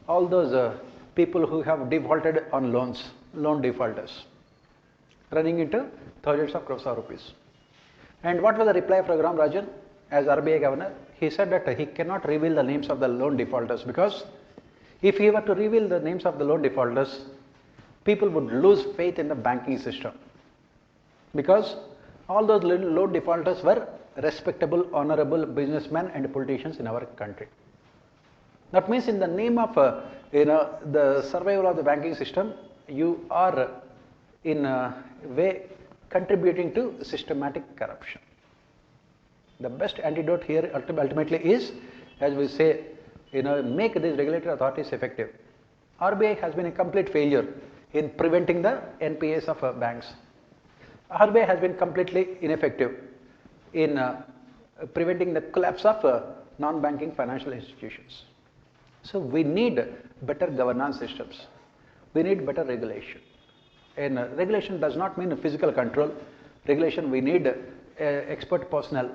all those people who have defaulted on loans, loan defaulters, running into thousands of crores of rupees. And what was the reply of Raghuram Rajan as RBI governor? He said that he cannot reveal the names of the loan defaulters because if he were to reveal the names of the loan defaulters, people would lose faith in the banking system because all those loan defaulters were respectable, honorable businessmen and politicians in our country. That means in the name of the survival of the banking system, you are in a way contributing to systematic corruption. The best antidote here ultimately is, as we say, make these regulatory authorities effective. RBI has been a complete failure in preventing the NPAs of banks. RBI has been completely ineffective in preventing the collapse of non-banking financial institutions. So we need better governance systems. We need better regulation. And regulation does not mean physical control. Regulation, we need expert personnel.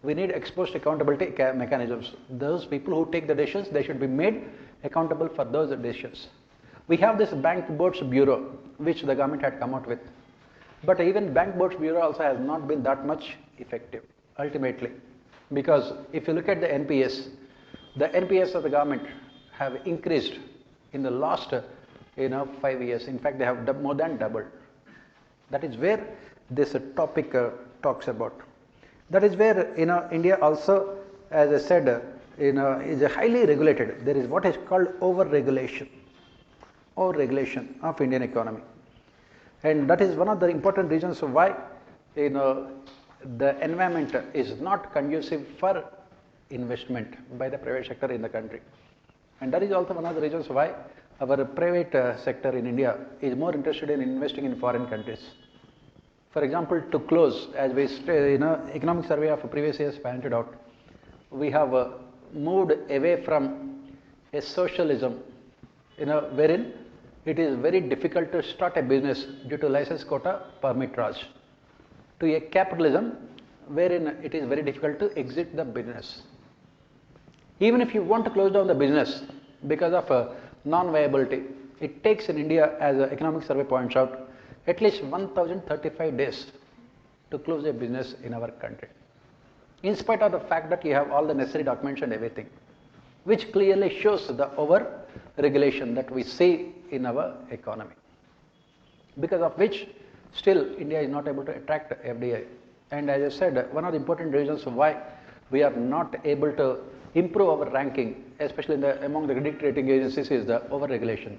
We need ex post accountability mechanisms. Those people who take the decisions, they should be made accountable for those decisions. We have this Bank Boards Bureau, which the government had come out with. But even Bank Boards Bureau also has not been that much effective, ultimately. Because if you look at the NPAs of the government have increased in the last 5 years. In fact, they have more than doubled. That is where this topic talks about. That is where India also, as I said, is highly regulated. There is what is called over-regulation of Indian economy. And that is one of the important reasons why the environment is not conducive for investment by the private sector in the country. And that is also one of the reasons why our private sector in India is more interested in investing in foreign countries. For example, to close, as we economic survey of previous years pointed out, we have moved away from a socialism, wherein it is very difficult to start a business due to license quota permit Raj, to a capitalism wherein it is very difficult to exit the business. Even if you want to close down the business because of non-viability, it takes in India, as the economic survey points out, at least 1035 days to close a business in our country, in spite of the fact that you have all the necessary documents and everything. which clearly shows the over-regulation that we see in our economy, because of which still India is not able to attract FDI. And as I said, one of the important reasons why we are not able to improve our ranking, especially among the credit rating agencies, is the over-regulation.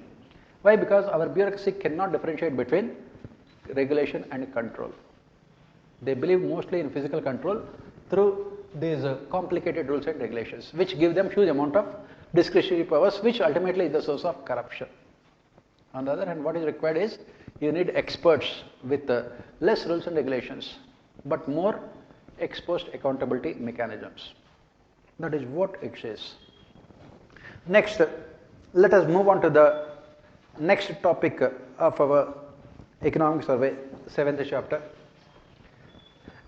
Why? Because our bureaucracy cannot differentiate between regulation and control. They believe mostly in physical control through these complicated rules and regulations, which give them huge amount of discretionary powers, which ultimately is the source of corruption. On the other hand, what is required is you need experts with less rules and regulations, but more exposed accountability mechanisms. That is what it says. Next, let us move on to the next topic of our economic survey, 7th chapter.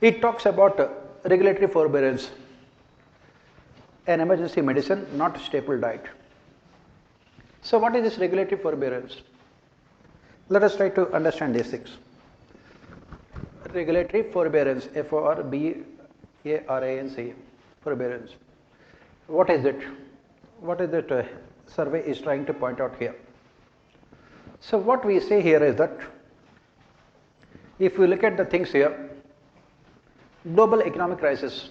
It talks about regulatory forbearance, an emergency medicine, not staple diet. So what is this regulatory forbearance? Let us try to understand these things. Regulatory forbearance, FRBARANC, forbearance. What is it? What is that survey is trying to point out here? So what we say here is that if we look at the things here, global economic crisis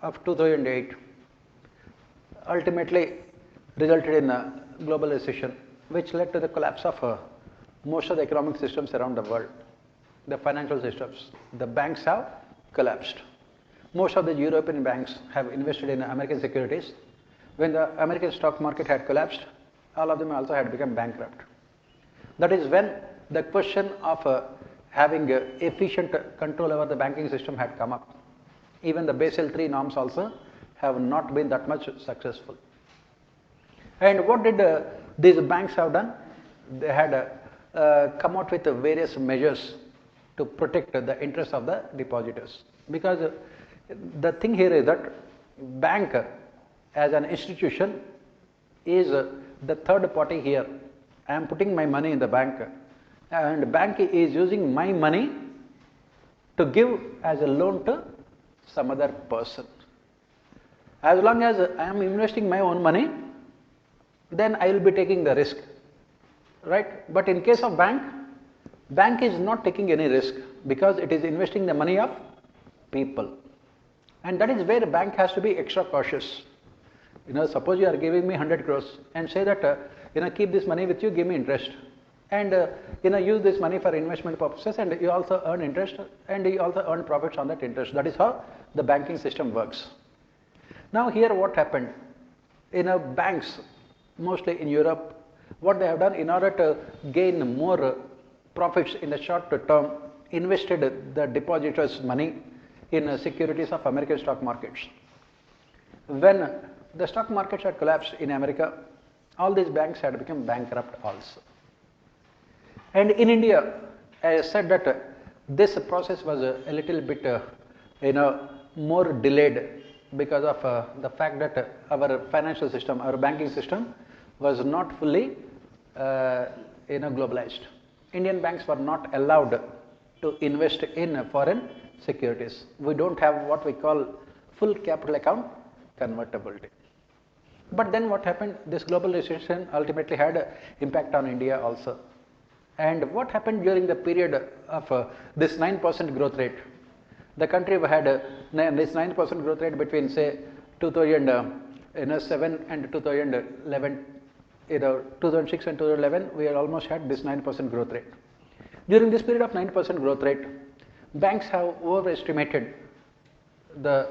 of 2008 ultimately resulted in a global recession, which led to the collapse of most of the economic systems around the world. The financial systems, the banks have collapsed. Most of the European banks have invested in American securities. When the American stock market had collapsed, all of them also had become bankrupt. That is when the question of having efficient control over the banking system had come up. Even the Basel III norms also have not been that much successful. And what did these banks have done? They had come out with various measures to protect the interests of the depositors. Because the thing here is that bank as an institution is the third party here. I am putting my money in the bank, and bank is using my money to give as a loan to some other person. As long as I am investing my own money, then I will be taking the risk, right? But in case of bank is not taking any risk because it is investing the money of people. And that is where a bank has to be extra cautious. Suppose you are giving me 100 crores and say that, keep this money with you, give me interest. And, use this money for investment purposes, and you also earn interest and you also earn profits on that interest. That is how the banking system works. Now here what happened? Banks, mostly in Europe, what they have done in order to gain more profits in the short term, invested the depositors' money in securities of American stock markets. When the stock markets had collapsed in America, all these banks had become bankrupt also. And in India, I said that this process was a little bit, more delayed because of the fact that our financial system, our banking system was not fully, globalized. Indian banks were not allowed to invest in foreign securities. We don't have what we call full capital account convertibility. But then what happened? This global recession ultimately had impact on India also. And what happened during the period of this 9% growth rate? The country had this 9% growth rate between, say, 2007 and 2011. 2006 and 2011, we had almost had this 9% growth rate. During this period of 9% growth rate, banks have overestimated the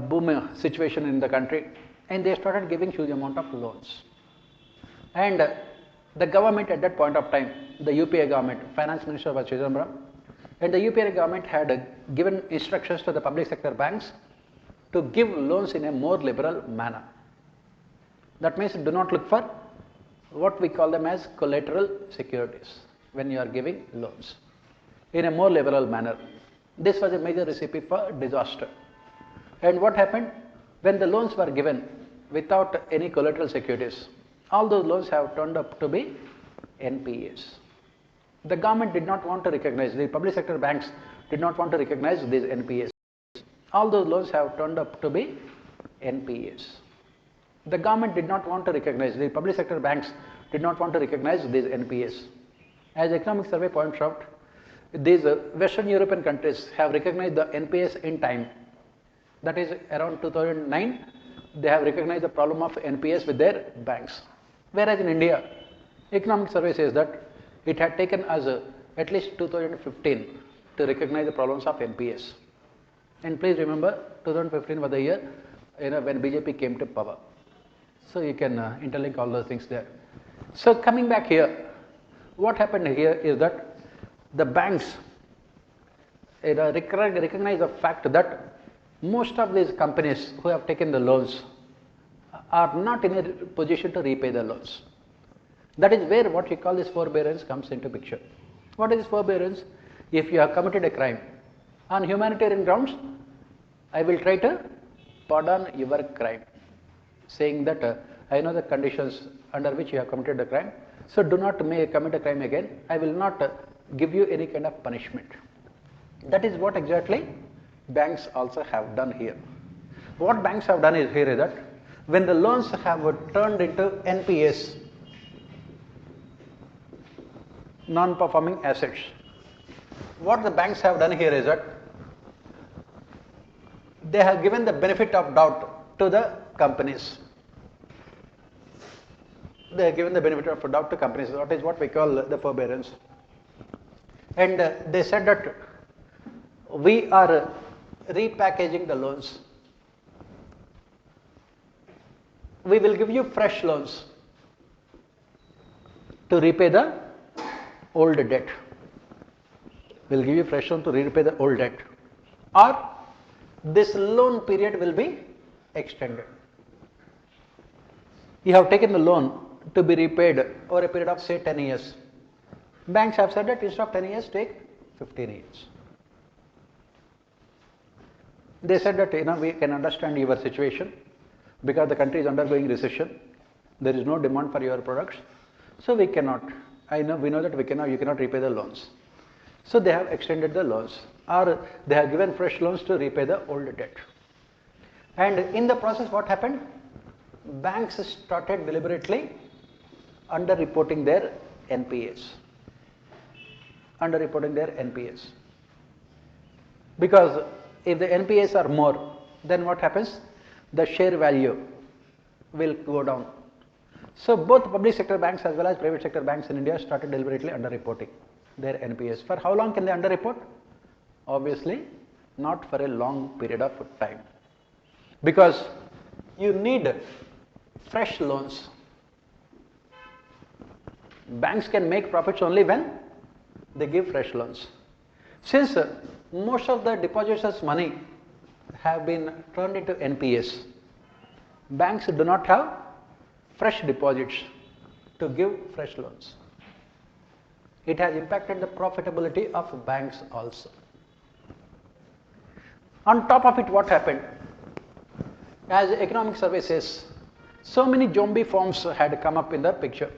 boom situation in the country, and they started giving huge amount of loans. And the government at that point of time, the UPA government, finance minister was Chidambaram, and the UPA government had given instructions to the public sector banks to give loans in a more liberal manner. That means do not look for what we call them as collateral securities when you are giving loans in a more liberal manner. This was a major recipe for disaster. And what happened? When the loans were given without any collateral securities, all those loans have turned up to be NPAs. The government did not want to recognize, the public sector banks did not want to recognize these NPAs. All those loans have turned up to be NPAs. The government did not want to recognize, the public sector banks did not want to recognize these NPAs. As economic survey points out, these Western European countries have recognized the NPAs in time. That is around 2009, they have recognized the problem of NPAs with their banks. Whereas in India, economic survey says that it had taken us at least 2015 to recognize the problems of NPAs. And please remember, 2015 was the year when BJP came to power. So you can interlink all those things there. So coming back here, what happened here is that the banks recognize the fact that most of these companies who have taken the loans are not in a position to repay the loans. That is where what we call this forbearance comes into picture. What is forbearance? If you have committed a crime on humanitarian grounds, I will try to pardon your crime, saying that I know the conditions under which you have committed the crime, so do not commit a crime again. I will not give you any kind of punishment. That is what exactly banks also have done here. What banks have done is here is that when the loans have turned into NPAs, non-performing assets, what the banks have done here is that they have given the benefit of doubt to the companies. They have given the benefit of doubt to companies. That is what we call the forbearance. And they said that we are repackaging the loans. We will give you fresh loans to repay the old debt. We will give you fresh loan to repay the old debt. Or this loan period will be extended. You have taken the loan to be repaid over a period of say 10 years. Banks have said that instead of 10 years, take 15 years. They said that we can understand your situation because the country is undergoing recession. There is no demand for your products, so we cannot. We know that you cannot repay the loans. So they have extended the loans, or they have given fresh loans to repay the old debt. And in the process, what happened? Banks started deliberately underreporting their NPAs. Because if the NPAs are more, then what happens? The share value will go down. So both public sector banks as well as private sector banks in India started deliberately underreporting their NPAs. For how long can they underreport? Obviously, not for a long period of time. Because you need fresh loans. Banks can make profits only when they give fresh loans. Since most of the depositors' money have been turned into NPAs, banks do not have fresh deposits to give fresh loans. It has impacted the profitability of banks also. On top of it, what happened? As economic survey says, so many zombie forms had come up in the picture.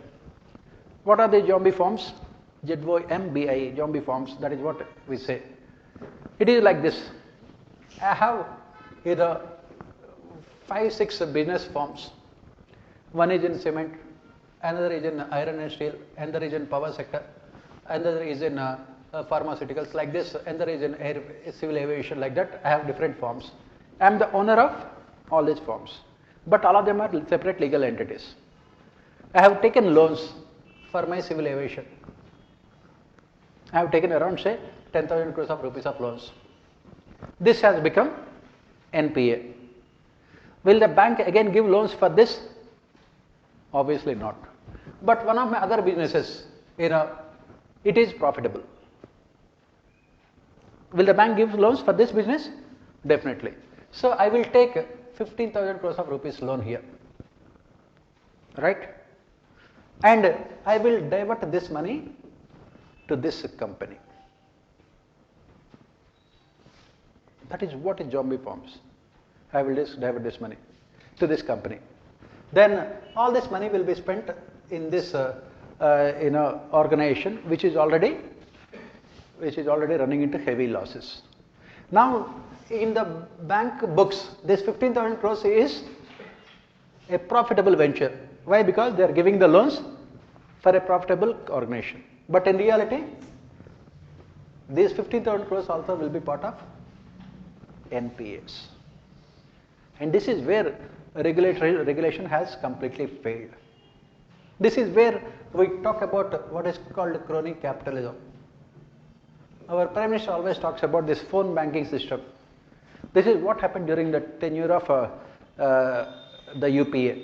What are the zombie forms? ZOMBI, zombie forms, that is what we say. It is like this. I have either 5-6 business forms. One is in cement, another is in iron and steel, another is in power sector, another is in pharmaceuticals like this, another is in civil aviation like that. I have different forms. I am the owner of all these forms, but all of them are separate legal entities. I have taken loans for my civil aviation. I have taken around say 10,000 crores of rupees of loans. This has become NPA. Will the bank again give loans for this? Obviously not. But one of my other businesses, it is profitable. Will the bank give loans for this business? Definitely. So I will take 15,000 crores of rupees loan here, right? And I will divert this money to this company. That is what is zombie forms. I will just divert this money to this company. Then all this money will be spent in this organization which is already running into heavy losses. Now in the bank books, this 15,000 crores is a profitable venture. Why? Because they are giving the loans for a profitable organization. But in reality, these 15,000 crores also will be part of NPAs. And this is where regulation has completely failed. This is where we talk about what is called crony capitalism. Our Prime Minister always talks about this phone banking system. This is what happened during the tenure of the UPA.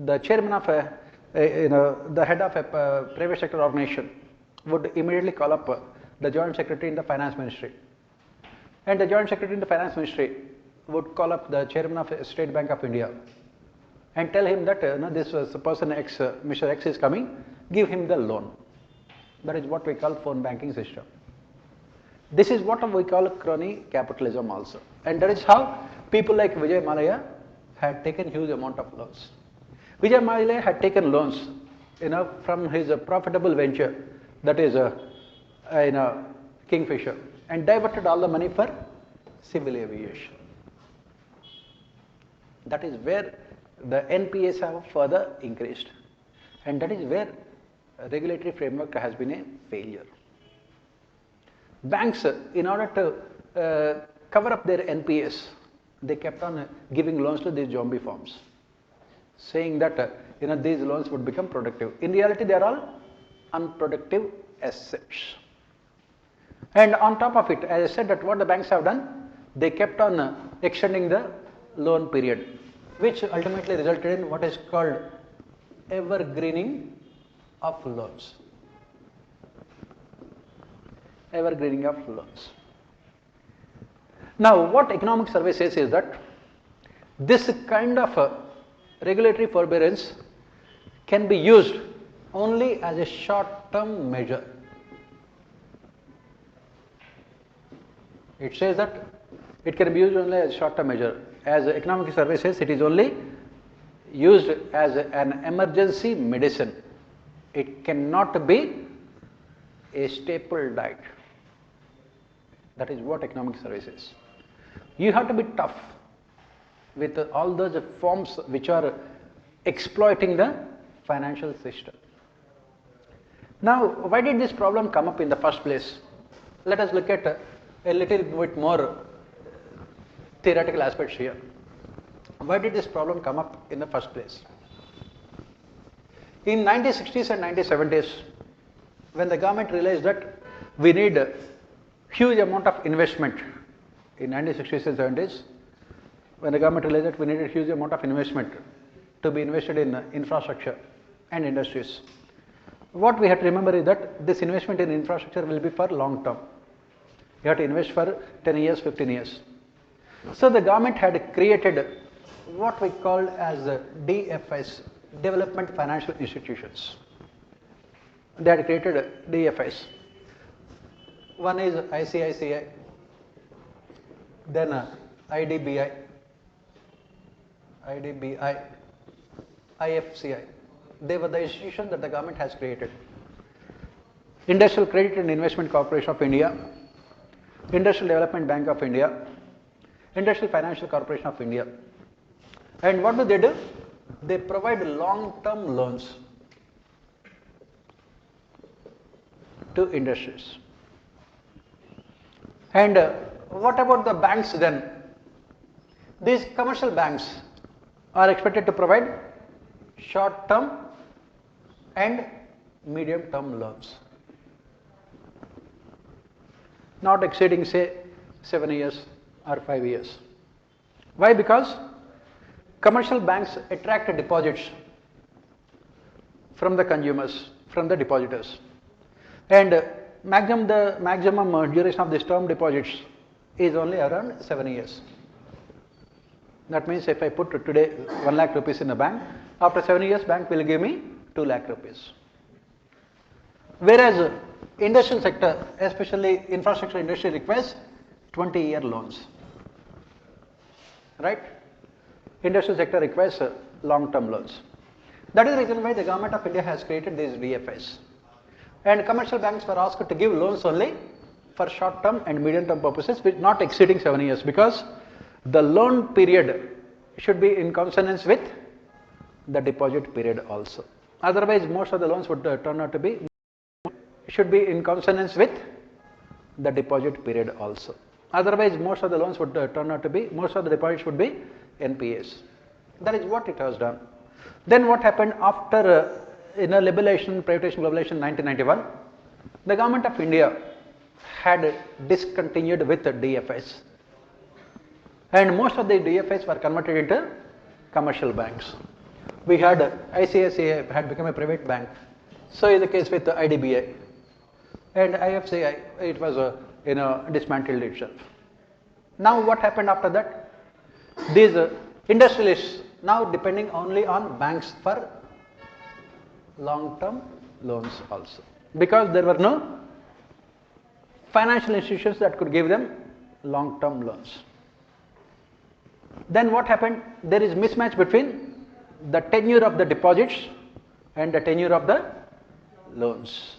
The chairman of the head of a private sector organization would immediately call up the joint secretary in the finance ministry. And the joint secretary in the finance ministry would call up the chairman of State Bank of India and tell him that this person X, Mr. X is coming, give him the loan. That is what we call phone banking system. This is what we call crony capitalism also. And that is how people like Vijay Mallya had taken huge amount of loans. Vijay Mallya had taken loans from his profitable venture, that is Kingfisher, and diverted all the money for civil aviation. That is where the NPAs have further increased, and that is where regulatory framework has been a failure. Banks, in order to cover up their NPAs, they kept on giving loans to these zombie firms, saying that these loans would become productive. In reality, they are all unproductive assets. And on top of it, as I said, that what the banks have done, they kept on extending the loan period, which ultimately resulted in what is called evergreening of loans. Evergreening of loans. Now, what economic survey says is that this kind of regulatory forbearance can be used only as a short-term measure. It says that it can be used only as a short-term measure. As the economic survey says, it is only used as an emergency medicine. It cannot be a staple diet. That is what economic survey says. You have to be tough with all those firms which are exploiting the financial system. Now, why did this problem come up in the first place? Let us look at a little bit more theoretical aspects here. Why did this problem come up in the first place? In 1960s and 1970s, when the government realized that we need a huge amount of investment, in 1960s and 70s, when the government realized that we needed a huge amount of investment to be invested in infrastructure and industries, what we have to remember is that this investment in infrastructure will be for long term. You have to invest for 10 years, 15 years. So the government had created what we call as DFIs, Development Financial Institutions. They had created DFIs. One is ICICI, then IDBI, IFCI. They were the institutions that the government has created. Industrial Credit and Investment Corporation of India, Industrial Development Bank of India, Industrial Financial Corporation of India. And what do? They provide long-term loans to industries. And what about the banks then? These commercial banks are expected to provide short-term and medium-term loans, not exceeding say 7 years or 5 years. Why? Because commercial banks attract deposits from the consumers, from the depositors, and the maximum duration of these term deposits is only around 7 years. That means if I put today 1 lakh rupees in the bank, after 7 years bank will give me 2 lakh rupees. Whereas industrial sector, especially infrastructure industry, requires 20-year loans. Right? Industrial sector requires long-term loans. That is the reason why the government of India has created these DFIs. And commercial banks were asked to give loans only for short-term and medium-term purposes, with not exceeding 7 years, because the loan period should be in consonance with the deposit period also. Otherwise, most of the loans would turn out to be should be in consonance with the deposit period also. Otherwise, most of the loans would turn out to be, most of the deposits would be NPAs. That is what it has done. Then what happened after liberalization, privatization, globalization 1991? The government of India had discontinued with the DFIs. And most of the DFIs were converted into commercial banks. We had ICICI had become a private bank. So is the case with the IDBI. And IFCI, it was dismantled itself. Now what happened after that? These industrialists now depending only on banks for long-term loans also, because there were no financial institutions that could give them long-term loans. Then what happened? There is mismatch between the tenure of the deposits and the tenure of the loans.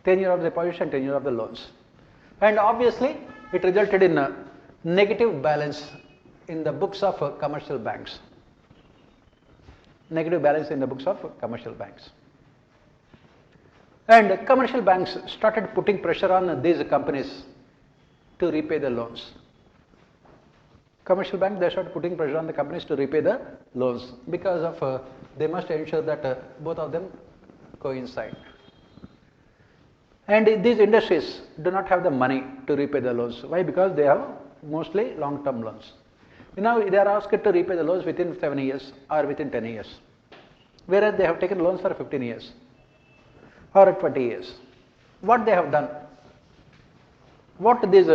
Tenure of the deposits and tenure of the loans. And obviously, it resulted in a negative balance in the books of commercial banks. Negative balance in the books of commercial banks. And commercial banks started putting pressure on these companies to repay the loans. Commercial banks, they started putting pressure on the companies to repay the loans because of they must ensure that both of them coincide. And these industries do not have the money to repay the loans. Why? Because they have mostly long-term loans. Now they are asked to repay the loans within 7 years or within 10 years, whereas they have taken loans for 15 years or 20 years. What they have done? What these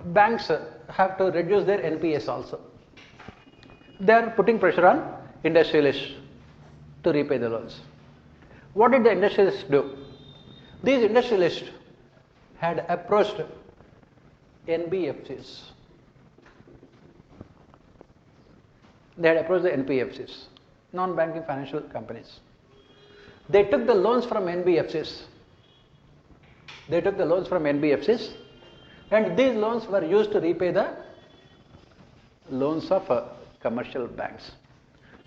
banks have to reduce their NPAs also. They are putting pressure on industrialists to repay the loans. What did the industrialists do? These industrialists had approached NBFCs. They had approached the NPFCs, non-banking financial companies. They took the loans from NBFCs. They took the loans from NBFCs, and these loans were used to repay the loans of commercial banks.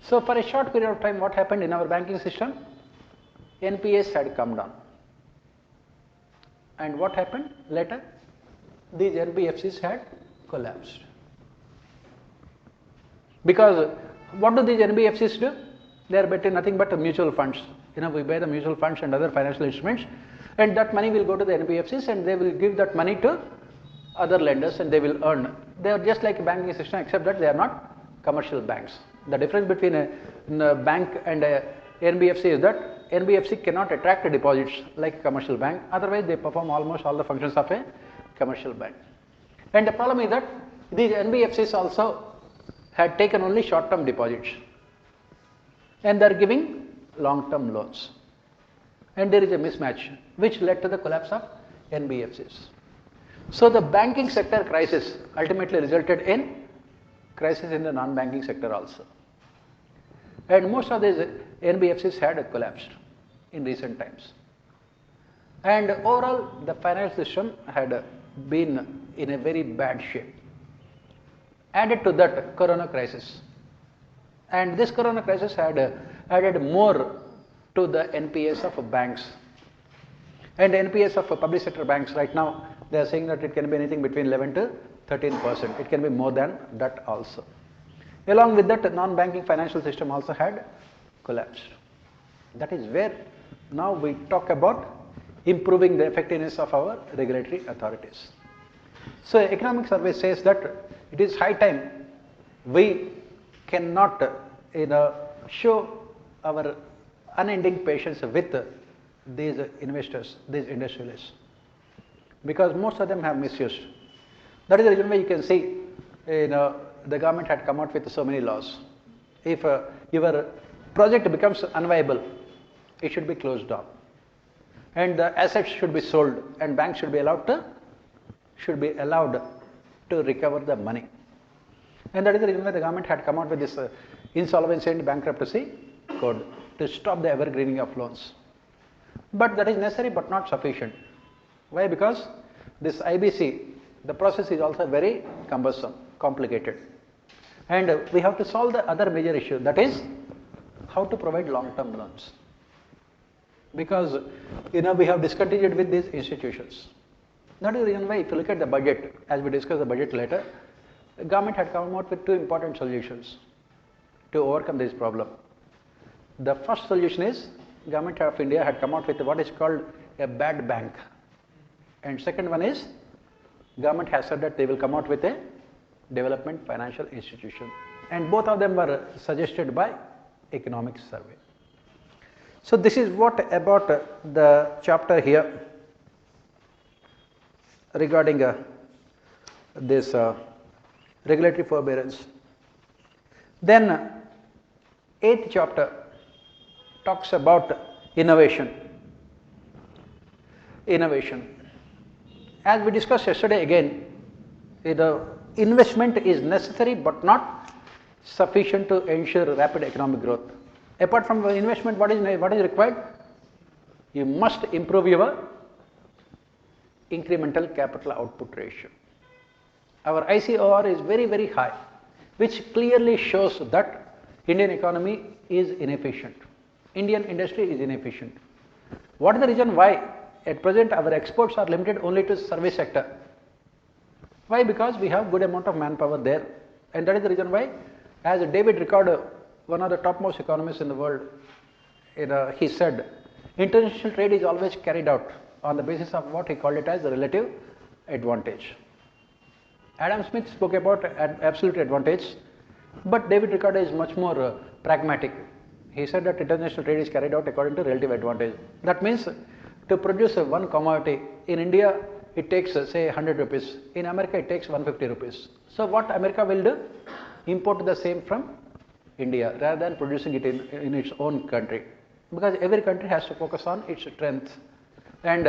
So for a short period of time, what happened in our banking system? NPAs had come down. And what happened later? These NBFCs had collapsed. Because what do these NBFCs do? They are betting nothing but mutual funds. We buy the mutual funds and other financial instruments, and that money will go to the NBFCs and they will give that money to other lenders and they will earn. They are just like a banking system except that they are not commercial banks. The difference between a bank and a NBFC is that NBFC cannot attract deposits like a commercial bank, otherwise they perform almost all the functions of a commercial bank. And the problem is that these NBFCs also had taken only short-term deposits and they are giving long-term loans. And there is a mismatch which led to the collapse of NBFCs. So the banking sector crisis ultimately resulted in crisis in the non-banking sector also. And most of these NBFCs had collapsed in recent times. And overall, the financial system had been in a very bad shape. Added to that, Corona crisis. And this Corona crisis had added more to the NPAs of banks. And NPAs of public sector banks right now, they are saying that it can be anything between 11 to 13%. It can be more than that also. Along with that, non-banking financial system also had collapsed. That is where now we talk about improving the effectiveness of our regulatory authorities. So economic survey says that it is high time we cannot show our unending patience with these investors, these industrialists, because most of them have misused. That is the reason why you can see the government had come out with so many laws. If your project becomes unviable, it should be closed down, and the assets should be sold, and banks should be allowed to recover the money. And that is the reason why the government had come out with this insolvency and bankruptcy code to stop the evergreening of loans. But that is necessary but not sufficient. Why? Because this IBC, the process is also very cumbersome, complicated. And we have to solve the other major issue, that is how to provide long-term loans. Because we have discontinued with these institutions. That is the reason why if you look at the budget, as we discuss the budget later, the government had come out with two important solutions to overcome this problem. The first solution is Government of India had come out with what is called a bad bank. And second one is government has said that they will come out with a development financial institution. And both of them were suggested by economic survey. So this is what about the chapter here regarding this regulatory forbearance. Then 8th chapter talks about innovation. As we discussed yesterday again, the investment is necessary but not sufficient to ensure rapid economic growth. Apart from the investment, what is required? You must improve your incremental capital output ratio. Our ICOR is very, very high, which clearly shows that Indian economy is inefficient. Indian industry is inefficient. What is the reason why at present our exports are limited only to service sector? Why? Because we have good amount of manpower there, and that is the reason why, as David Ricardo, one of the topmost economists in the world, he said, international trade is always carried out on the basis of what he called it as a relative advantage. Adam Smith spoke about absolute advantage, but David Ricardo is much more pragmatic. He said that international trade is carried out according to relative advantage. That means to produce one commodity in India, it takes say 100 rupees. In America, it takes 150 rupees. So what America will do? Import the same from India rather than producing it in its own country. Because every country has to focus on its strength and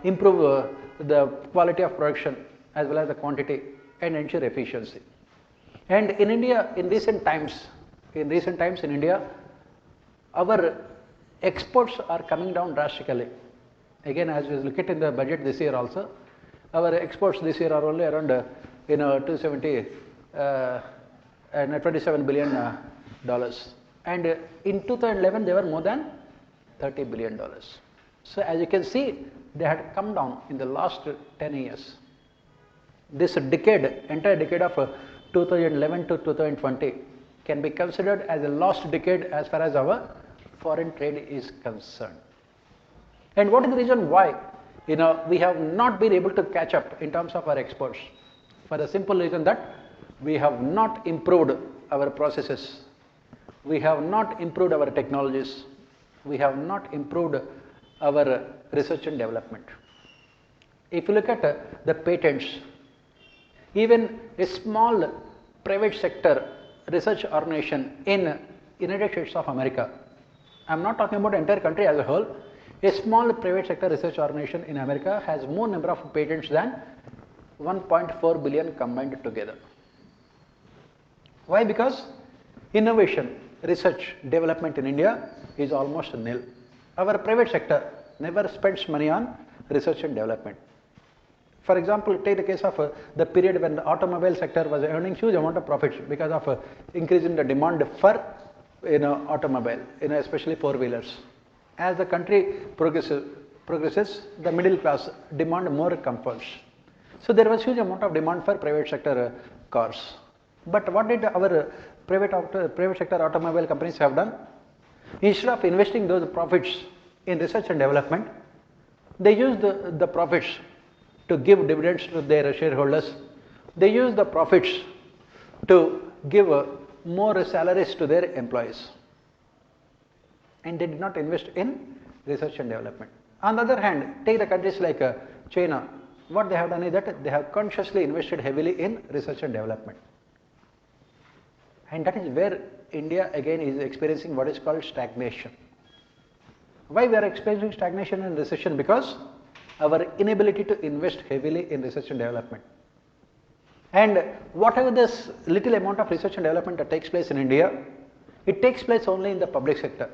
improve the quality of production as well as the quantity and ensure efficiency. And in India, in recent times in India, our exports are coming down drastically. Again, as we look at in the budget this year also, our exports this year are only around 270 and $27 billion dollars, and in 2011 they were more than $30 billion dollars. So as you can see, they had come down in the last 10 years. This decade, entire decade of 2011 to 2020 can be considered as a lost decade as far as our foreign trade is concerned. And what is the reason why we have not been able to catch up in terms of our exports? For the simple reason that we have not improved our processes, we have not improved our technologies, we have not improved our research and development. If you look at the patents, even a small private sector research organization in United States of America, I am not talking about the entire country as a whole, a small private sector research organization in America has more number of patents than 1.4 billion combined together. Why? Because innovation, research, development in India is almost nil. Our private sector never spends money on research and development. For example, take the case of the period when the automobile sector was earning huge amount of profits because of increase in the demand for automobile, especially four-wheelers. As the country progresses, the middle class demand more comforts. So there was huge amount of demand for private sector cars. But what did our private sector automobile companies have done? Instead of investing those profits in research and development, they used the profits to give dividends to their shareholders. They used the profits to give more salaries to their employees. And they did not invest in research and development. On the other hand, take the countries like China. What they have done is that they have consciously invested heavily in research and development. And that is where India again is experiencing what is called stagnation. Why we are experiencing stagnation and recession? Because our inability to invest heavily in research and development. And whatever this little amount of research and development that takes place in India, it takes place only in the public sector.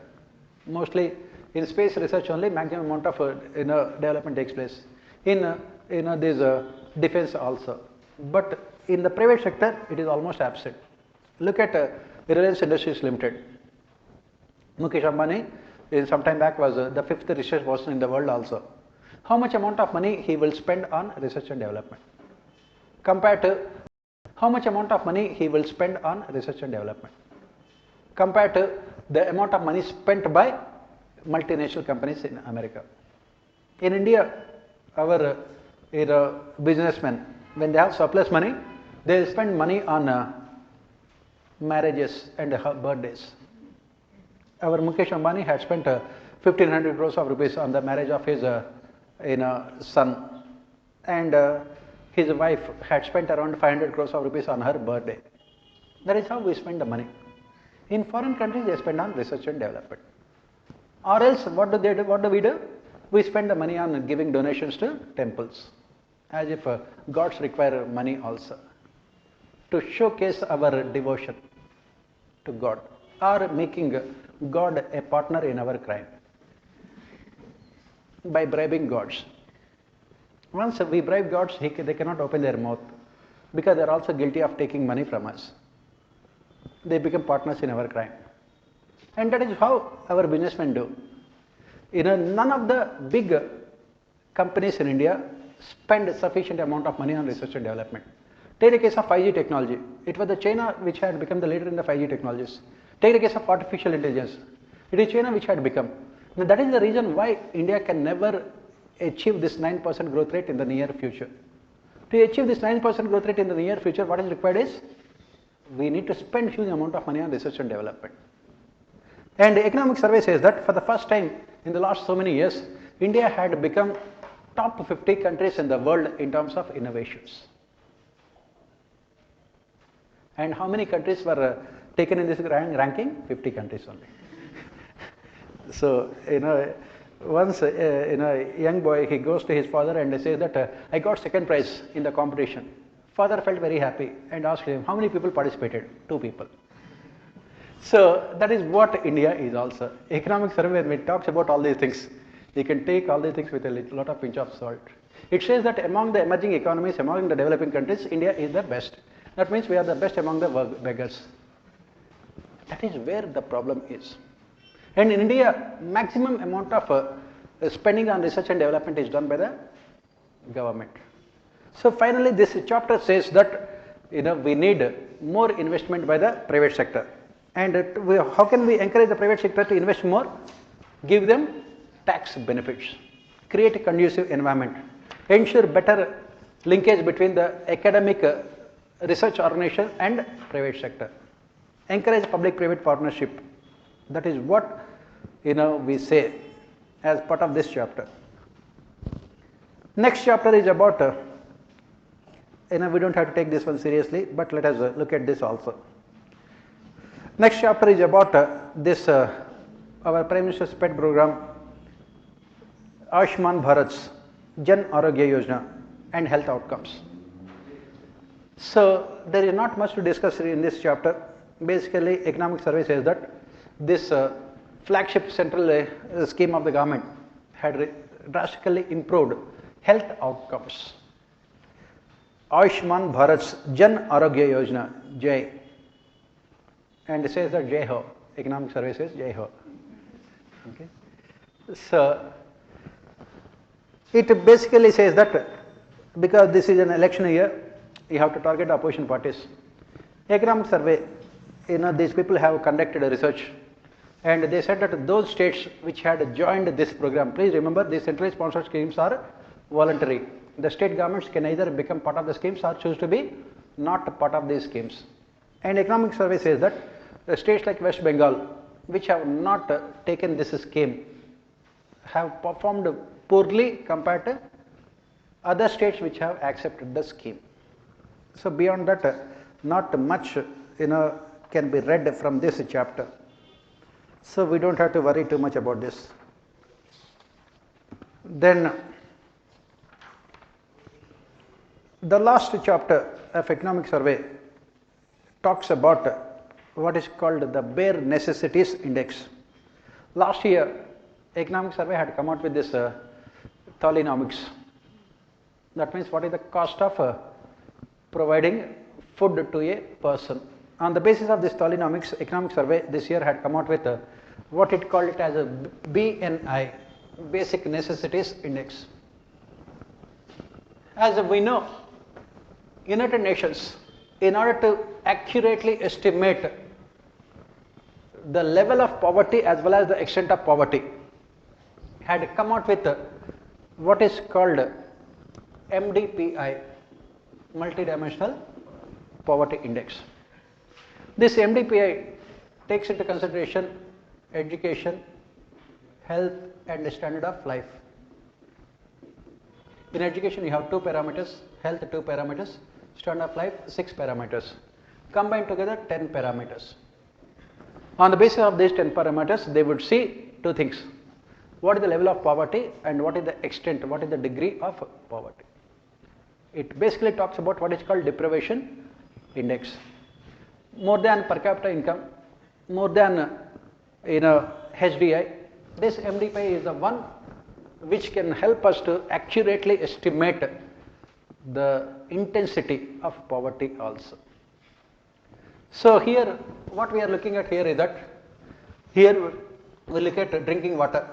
Mostly in space research only maximum amount of development takes place. In this defense also. But in the private sector, it is almost absent. Look at Reliance Industries Limited. Mukesh Ambani, some time back, was the 5th richest person in the world also. How much amount of money he will spend on research and development? Compared to how much amount of money he will spend on research and development? Compared to the amount of money spent by multinational companies in America. In India, our businessmen, when they have surplus money, they spend money on marriages and birthdays. Our Mukesh Ambani had spent 1500 crores of rupees on the marriage of his son, and his wife had spent around 500 crores of rupees on her birthday. That is how we spend the money. In foreign countries, they spend on research and development. Or else, what do they do? What do we do? We spend the money on giving donations to temples, as if gods require money also, to showcase our devotion to God, or making God a partner in our crime by bribing gods. Once we bribe gods, they cannot open their mouth, because they are also guilty of taking money from us. They become partners in our crime. And that is how our businessmen do. None of the big companies in India spend a sufficient amount of money on research and development. Take the case of 5G technology. It was the China which had become the leader in the 5G technologies. Take the case of artificial intelligence. It is China which had become. Now that is the reason why India can never achieve this 9% growth rate in the near future. To achieve this 9% growth rate in the near future, what is required is, we need to spend huge amount of money on research and development. And the economic survey says that for the first time in the last so many years, India had become top 50 countries in the world in terms of innovations. And how many countries were taken in this ranking? 50 countries only. So, once a young boy, he goes to his father and says that I got second prize in the competition. Father felt very happy and asked him, how many people participated? 2 people. So that is what India is also. Economic survey, when it talks about all these things, you can take all these things with a lot of pinch of salt. It says that among the emerging economies, among the developing countries, India is the best. That means we are the best among the beggars. That is where the problem is. And in India, maximum amount of spending on research and development is done by the government. So finally, this chapter says that we need more investment by the private sector. And how can we encourage the private sector to invest more? Give them tax benefits, create a conducive environment, ensure better linkage between the academic research organization and private sector, encourage public-private partnership. That is what we say as part of this chapter. Next chapter is about we don't have to take this one seriously, but let us look at this also. Next chapter is about this our Prime Minister's pet program, Ayushman Bharat's Jan Arogya Yojana and health outcomes. So there is not much to discuss in this chapter. Basically, economic survey says that this flagship central scheme of the government had drastically improved health outcomes. Ayushman Bharat's Jan Arogya Yojana, Jai. And it says that Jai Ho. Economic survey says Jai Ho. Okay. So it basically says that because this is an election year, you have to target opposition parties. Economic survey, these people have conducted a research, and they said that those states which had joined this program, please remember these centrally sponsored schemes are voluntary. The state governments can either become part of the schemes or choose to be not part of these schemes. And economic survey says that states like West Bengal, which have not taken this scheme, have performed poorly compared to other states which have accepted the scheme. So beyond that, not much can be read from this chapter. So we don't have to worry too much about this. Then the last chapter of economic survey talks about what is called the bare necessities index. Last year, economic survey had come out with this Thalynomics. That means what is the cost of providing food to a person On the basis of this Tolenomics economic survey this year had come out with what it called it as a BNI, Basic Necessities Index. As we know, United Nations, in order to accurately estimate the level of poverty as well as the extent of poverty, had come out with what is called MDPI, Multidimensional Poverty Index. This MDPI takes into consideration education, health and standard of life. In education you have 2 parameters, health 2 parameters, standard of life 6 parameters, combined together 10 parameters. On the basis of these 10 parameters they would see 2 things: what is the level of poverty and what is the extent, what is the degree of poverty. It basically talks about what is called deprivation index. More than per capita income, more than HDI, this MDPI is the one which can help us to accurately estimate the intensity of poverty also. So here what we are looking at here is that here we look at drinking water.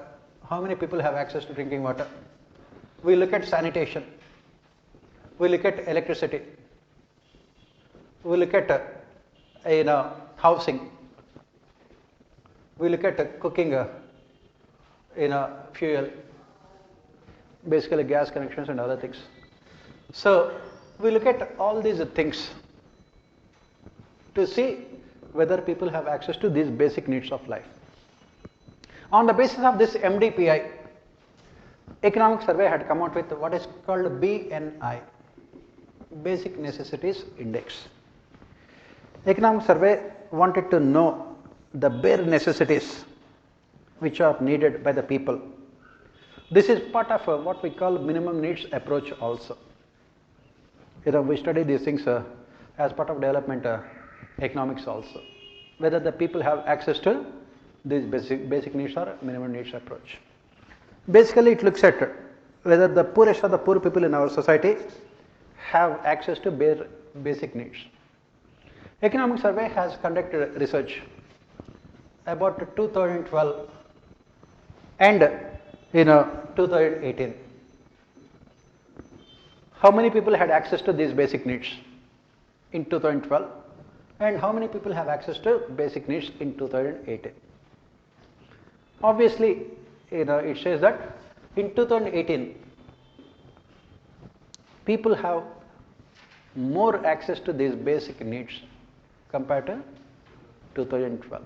How many people have access to drinking water? We look at sanitation. We look at electricity. We look at housing. We look at cooking fuel, basically gas connections and other things. So we look at all these things to see whether people have access to these basic needs of life. On the basis of this MDPI, economic survey had come out with what is called BNI, Basic Necessities Index. Economic survey wanted to know the bare necessities which are needed by the people. This is part of what we call minimum needs approach also. We study these things as part of development economics also, whether the people have access to these basic needs or minimum needs approach. Basically it looks at whether the poorest of the poor people in our society have access to bare basic needs. Economic survey has conducted research about 2012 and 2018. How many people had access to these basic needs in 2012 and how many people have access to basic needs in 2018? Obviously, it says that in 2018 people have more access to these basic needs compared to 2012.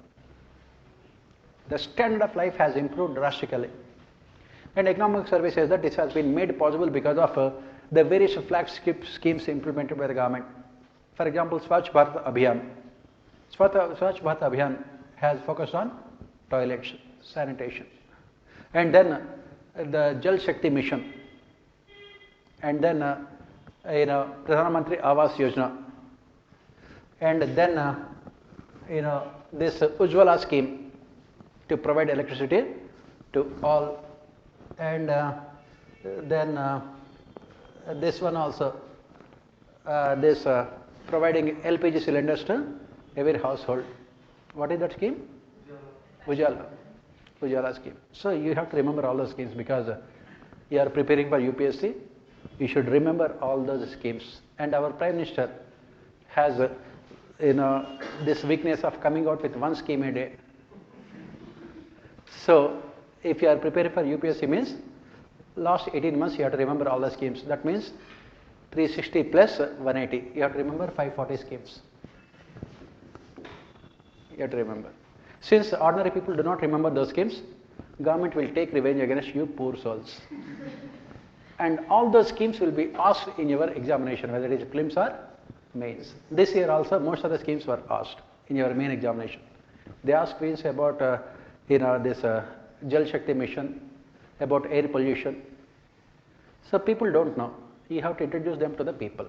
The standard of life has improved drastically, and economic survey says that this has been made possible because of the various flagship schemes implemented by the government. For example, Swachh Bharat Abhiyan. Swachh Bharat Abhiyan has focused on toilets, sanitation, and then the Jal Shakti Mission, and then Pradhan Mantri Awas Yojana, and then this Ujjwala scheme to provide electricity to all, and then this one also, this providing LPG cylinders to every household. What is that scheme? Ujjwala scheme. So you have to remember all those schemes because you are preparing for UPSC. You should remember all those schemes. And our Prime Minister has this weakness of coming out with one scheme a day. So if you are preparing for UPSC means last 18 months you have to remember all the schemes. That means 360 plus 180. You have to remember 540 schemes. You have to remember. Since ordinary people do not remember those schemes, government will take revenge against you poor souls. And all those schemes will be asked in your examination, whether it is prelims or mains. This year also most of the schemes were asked in your main examination. They asked questions about this Jal Shakti Mission, about air pollution. So people don't know. You have to introduce them to the people.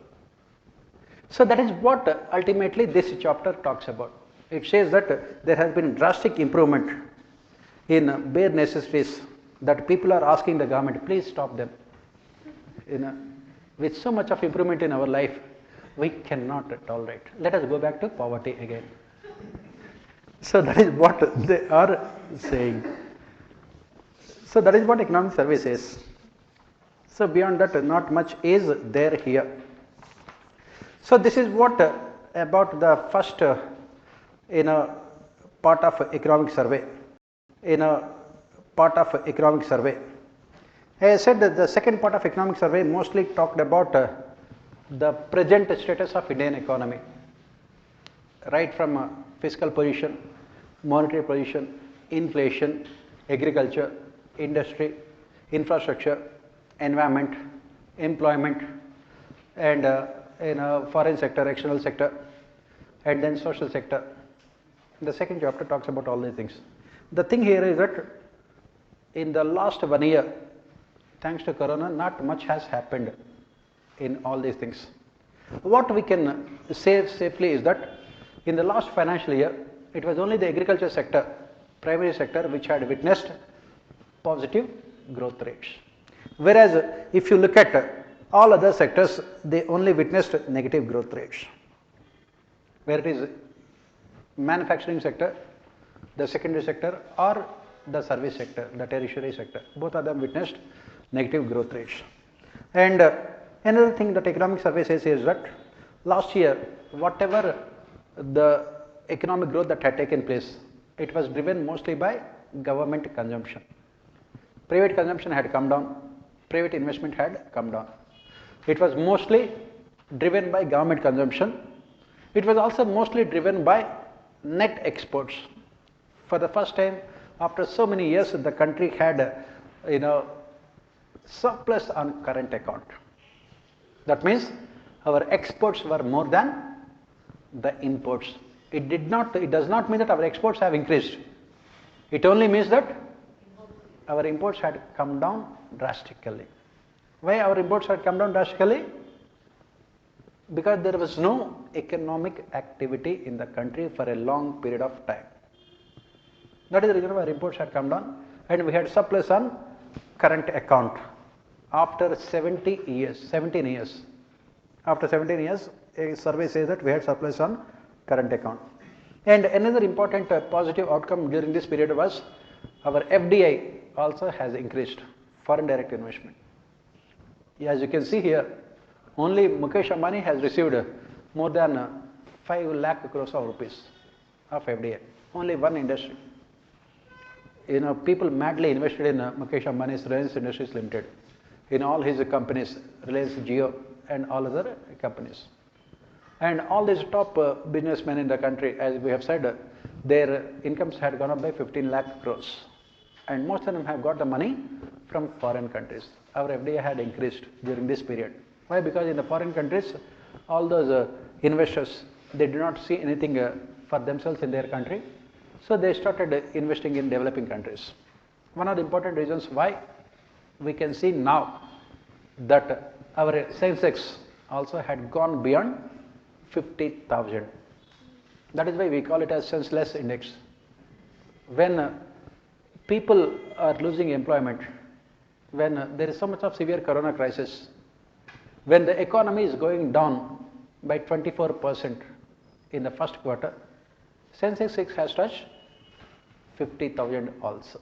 So that is what ultimately this chapter talks about. It says that there has been drastic improvement in bare necessities that people are asking the government, please stop them. With so much of improvement in our life, We cannot tolerate. Let us go back to poverty again. So that is what they are saying. So that is what economic survey says. So beyond that, not much is there here. So this is what about the first part of economic survey. Part of economic survey. As I said, that the second part of economic survey mostly talked about the present status of Indian economy, right from fiscal position, monetary position, inflation, agriculture, industry, infrastructure, environment, employment, and foreign sector, external sector, and then social sector. The second chapter talks about all these things. The thing here is that in the last 1 year, thanks to Corona, not much has happened in all these things. What we can say safely is that in the last financial year, it was only the agriculture sector, primary sector, which had witnessed positive growth rates. Whereas if you look at all other sectors, they only witnessed negative growth rates. Where it is manufacturing sector, the secondary sector, or the service sector, the tertiary sector, both of them witnessed negative growth rates. And another thing that economic survey says is that last year, whatever the economic growth that had taken place, it was driven mostly by government consumption. Private consumption had come down, private investment had come down. It was mostly driven by government consumption. It was also mostly driven by net exports. For the first time after so many years, the country had surplus on current account. That means our exports were more than the imports. It does not mean that our exports have increased. It only means that our imports had come down drastically. Why our imports had come down drastically? Because there was no economic activity in the country for a long period of time. That is the reason why our imports had come down, and we had surplus on current account. After 17 years, after 17 years, a survey says that we had surplus on current account. And another important positive outcome during this period was our FDI also has increased, foreign direct investment. As you can see here, only Mukesh Ambani has received more than 5 lakh crores of rupees of FDI, only one industry. People madly invested in Mukesh Ambani's Reliance Industries Limited, in all his companies, Reliance Jio and all other companies. And all these top businessmen in the country, as we have said, their incomes had gone up by 15 lakh crores. And most of them have got the money from foreign countries. Our FDI had increased during this period. Why? Because in the foreign countries, all those investors, they do not see anything for themselves in their country. So they started investing in developing countries. One of the important reasons why we can see now that our Sensex also had gone beyond 50,000. That is why we call it as senseless index. When people are losing employment, when there is so much of severe corona crisis, when the economy is going down by 24% in the first quarter, Sensex has touched 50,000 also.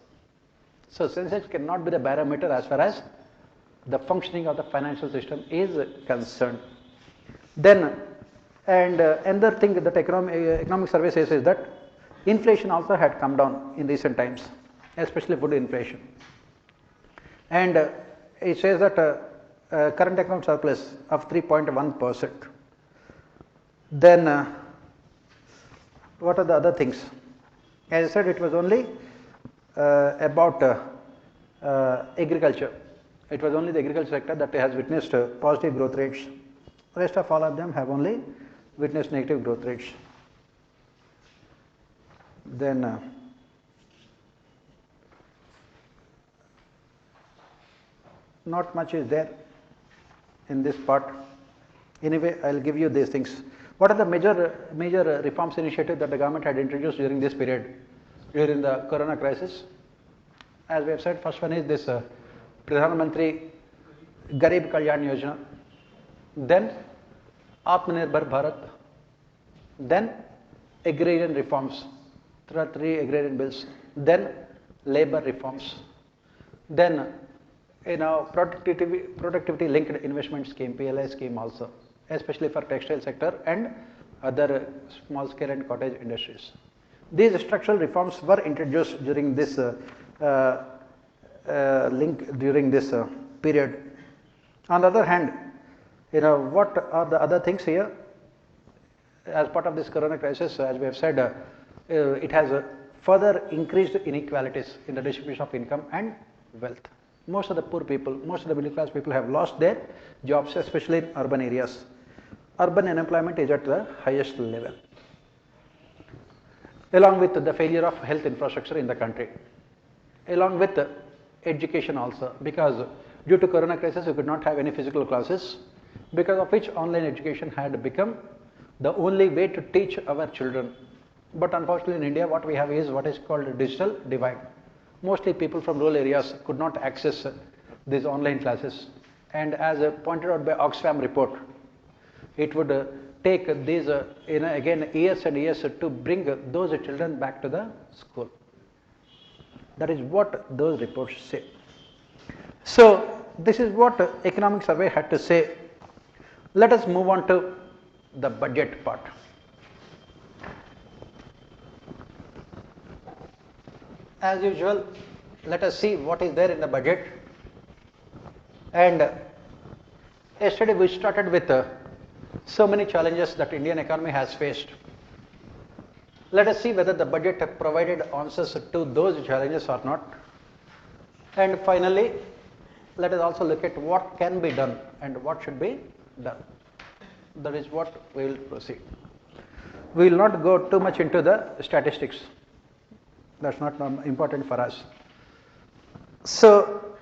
So Sensex cannot be the barometer as far as the functioning of the financial system is concerned. Then, and another thing that economic survey says is that inflation also had come down in recent times, especially food inflation. And it says that current account surplus of 3.1%. Then what are the other things? As I said, it was only about agriculture. It was only the agriculture sector that has witnessed positive growth rates. The rest of all of them have only witnessed negative growth rates. Then not much is there in this part. Anyway, I will give you these things. What are the major reforms initiatives that the government had introduced during this period, during the corona crisis? As we have said, first one is this Pradhan Mantri Garib Kalyan Yojana. Then Atmanirbhar Bharat, then agrarian reforms, there are 3 agrarian bills, then labor reforms, then productivity linked investment scheme, PLI scheme also, especially for textile sector and other small scale and cottage industries. These structural reforms were introduced during this period. On the other hand, what are the other things here? As part of this corona crisis, as we have said, it has further increased inequalities in the distribution of income and wealth. Most of the poor people, most of the middle class people have lost their jobs, especially in urban areas. Urban unemployment is at the highest level, along with the failure of health infrastructure in the country, along with education also, because due to corona crisis we could not have any physical classes, because of which online education had become the only way to teach our children. But unfortunately in India what we have is what is called a digital divide. Mostly people from rural areas could not access these online classes, and as pointed out by Oxfam report, it would take these again years and years to bring those children back to the school. That is what those reports say. So this is what economic survey had to say. Let us move on to the budget part. As usual, let us see what is there in the budget. And yesterday we started with so many challenges that Indian economy has faced. Let us see whether the budget provided answers to those challenges or not. And finally, let us also look at what can be done and what should be done. That is what we will proceed. We will not go too much into the statistics. That's not important for us. So,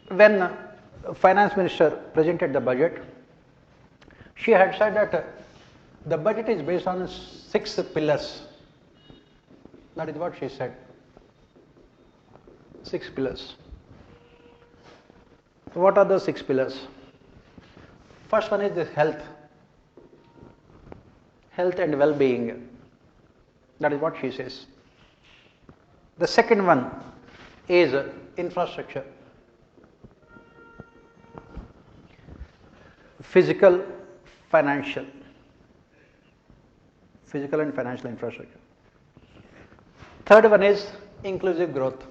when Finance Minister presented the budget, she had said that the budget is based on 6 pillars. That is what she said. 6 pillars. What are those 6 pillars? First one is this health and well-being. That is what she says. The second one is infrastructure, physical and financial infrastructure. Third one is inclusive growth,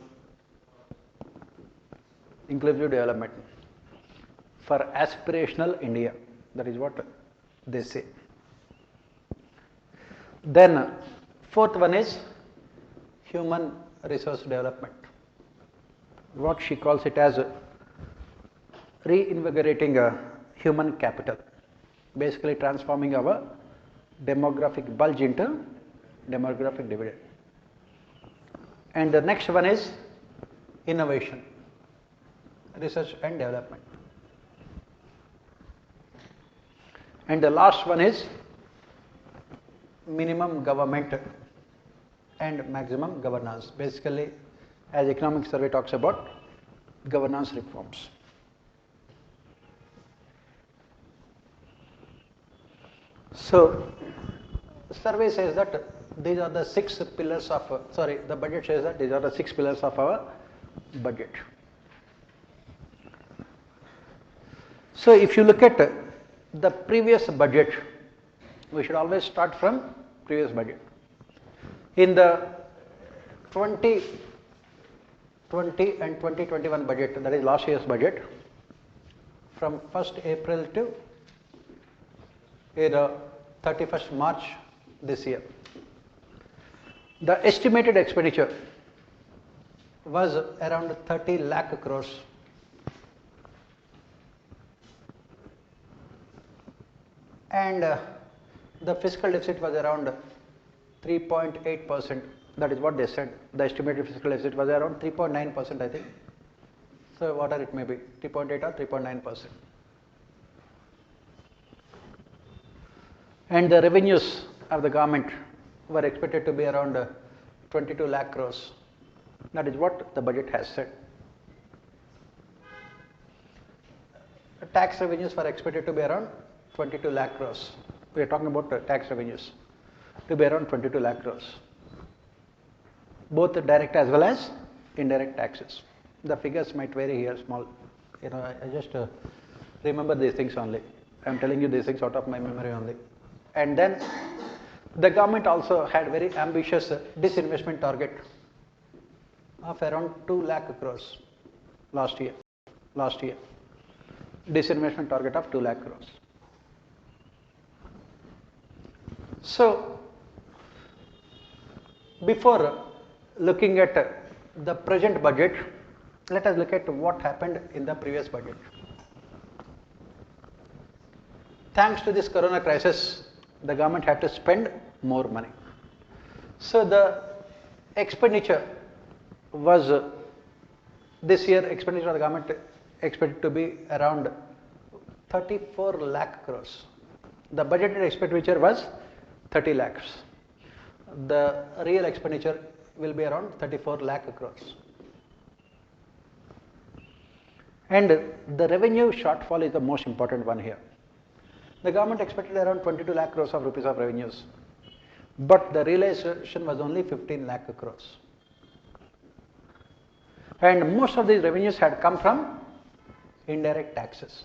inclusive development for aspirational India. That is what they say. Then fourth one is human resource development. What she calls it as reinvigorating human capital, basically transforming our demographic bulge into demographic dividend. And the next one is innovation, research and development. And the last one is minimum government and maximum governance, basically as economic survey talks about governance reforms. So survey says that these are the 6 pillars of the budget says that these are the 6 pillars of our budget. So if you look at the previous budget, we should always start from previous budget. In the 2020 and 2021 budget, that is last year's budget, from 1st April to 31st March this year, the estimated expenditure was around 30 lakh crores. And the fiscal deficit was around 3.8%. That is what they said. The estimated fiscal deficit was around 3.9%, I think. So whatever it may be, 3.8 or 3.9%. And the revenues of the government were expected to be around 22 lakh crores. That is what the budget has said. Tax revenues were expected to be around 22 lakh crores. We are talking about tax revenues to be around 22 lakh crores. Both direct as well as indirect taxes. The figures might vary here, small. I just remember these things only. I am telling you these things out of my memory only. And then the government also had very ambitious disinvestment target of around 2 lakh crores last year. Disinvestment target of 2 lakh crores. So, before looking at the present budget, let us look at what happened in the previous budget. Thanks to this corona crisis, the government had to spend more money. So the expenditure was, this year expenditure of the government expected to be around 34 lakh crores. The budgeted expenditure was 30 lakhs. The real expenditure will be around 34 lakh crores. And the revenue shortfall is the most important one here. The government expected around 22 lakh crores of rupees of revenues, but the realization was only 15 lakh crores. And most of these revenues had come from indirect taxes.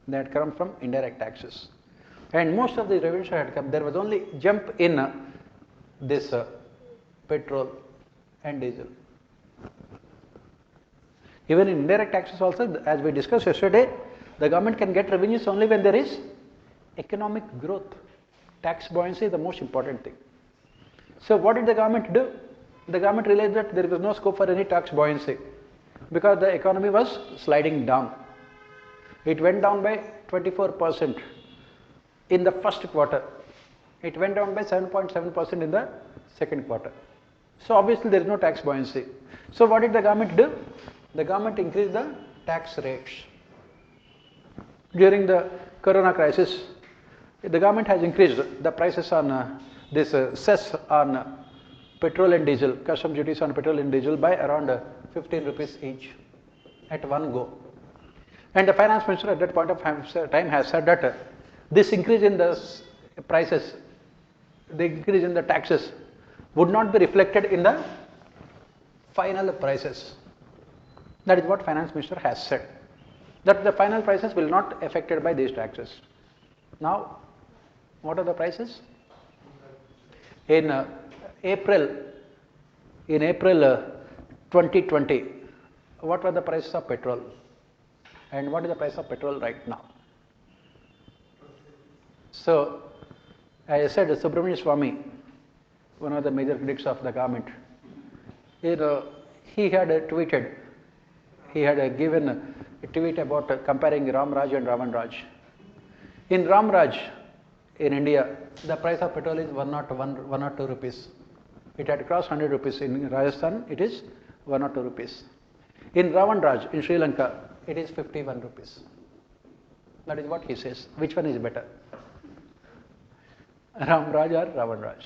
They had come from indirect taxes. And most of the revenues had come, there was only jump in this petrol and diesel. Even in indirect taxes also, as we discussed yesterday, the government can get revenues only when there is economic growth. Tax buoyancy is the most important thing. So what did the government do? The government realized that there was no scope for any tax buoyancy because the economy was sliding down. It went down by 24% in the first quarter. It went down by 7.7% in the second quarter. So obviously there is no tax buoyancy. So what did the government do? The government increased the tax rates. During the corona crisis, the government has increased the prices on this cess on petrol and diesel, custom duties on petrol and diesel by around 15 rupees each at one go. And the finance minister at that point of time has said that this increase in the prices, the increase in the taxes would not be reflected in the final prices. That is what finance minister has said, that the final prices will not be affected by these taxes. Now, what are the prices? In April 2020, what were the prices of petrol? And what is the price of petrol right now? So, as I said, Subramanian Swamy, one of the major critics of the government, he had tweeted, he had given a tweet about comparing Ram Raj and Ravan Raj. In Ram Raj, in India, the price of petrol is 102 rupees. It had crossed 100 rupees. In Rajasthan, it is 102 rupees. In Ravan Raj, in Sri Lanka, it is 51 rupees. That is what he says. Which one is better? Ram Raj or Ravan Raj?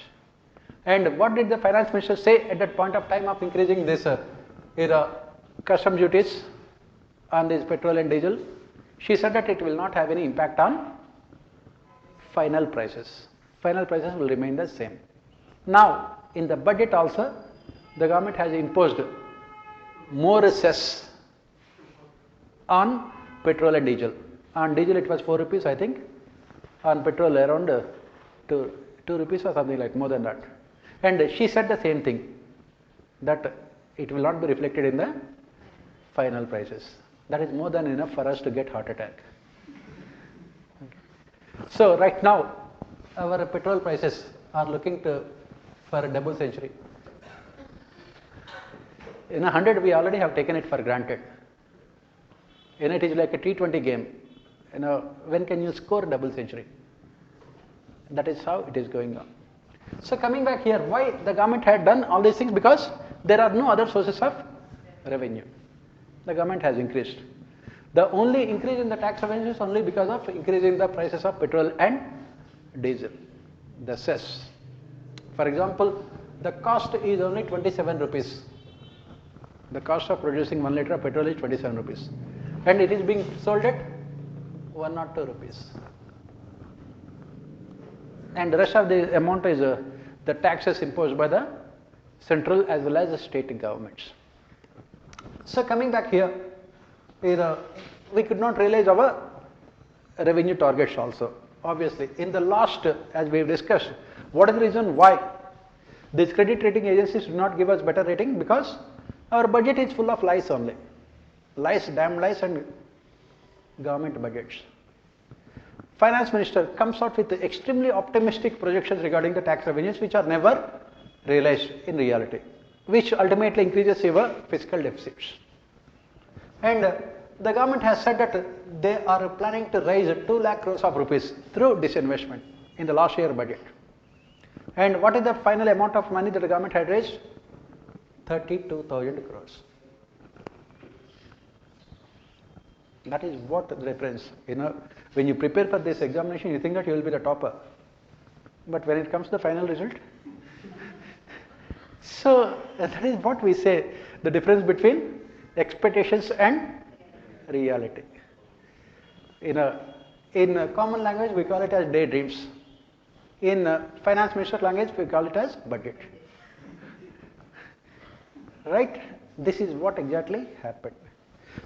And what did the finance minister say at that point of time of increasing this custom duties on this petrol and diesel? She said that it will not have any impact on final prices. Final prices will remain the same. Now, in the budget also, the government has imposed more cess on petrol and diesel. On diesel it was 4 rupees, I think. On petrol around 2 rupees or something like more than that. And she said the same thing, that it will not be reflected in the final prices. That is more than enough for us to get heart attack. So right now, our petrol prices are looking for a double century. In 100, we already have taken it for granted. It is like a T20 game. When can you score a double century? That is how it is going on. So coming back here, why the government had done all these things? Because there are no other sources of revenue. The government has increased. The only increase in the tax revenue is only because of increasing the prices of petrol and diesel, the cess. For example, the cost is only 27 rupees. The cost of producing 1 liter of petrol is 27 rupees. And it is being sold at 1 or 2 rupees. And the rest of the amount is the taxes imposed by the central as well as the state governments. So coming back here, we could not realize our revenue targets also. Obviously, in the last, as we have discussed, what is the reason why these credit rating agencies do not give us better rating? Because our budget is full of lies only. Lies, damn lies, and government budgets. Finance Minister comes out with extremely optimistic projections regarding the tax revenues which are never realized in reality, which ultimately increases your fiscal deficits. And the government has said that they are planning to raise 2 lakh crores of rupees through disinvestment in the last year budget. And what is the final amount of money that the government had raised? 32,000 crores. That is what the reference. When you prepare for this examination, you think that you will be the topper. But when it comes to the final result, so that is what we say, the difference between expectations and reality. In common language, we call it as daydreams. In finance minister language, we call it as budget. Right? This is what exactly happened.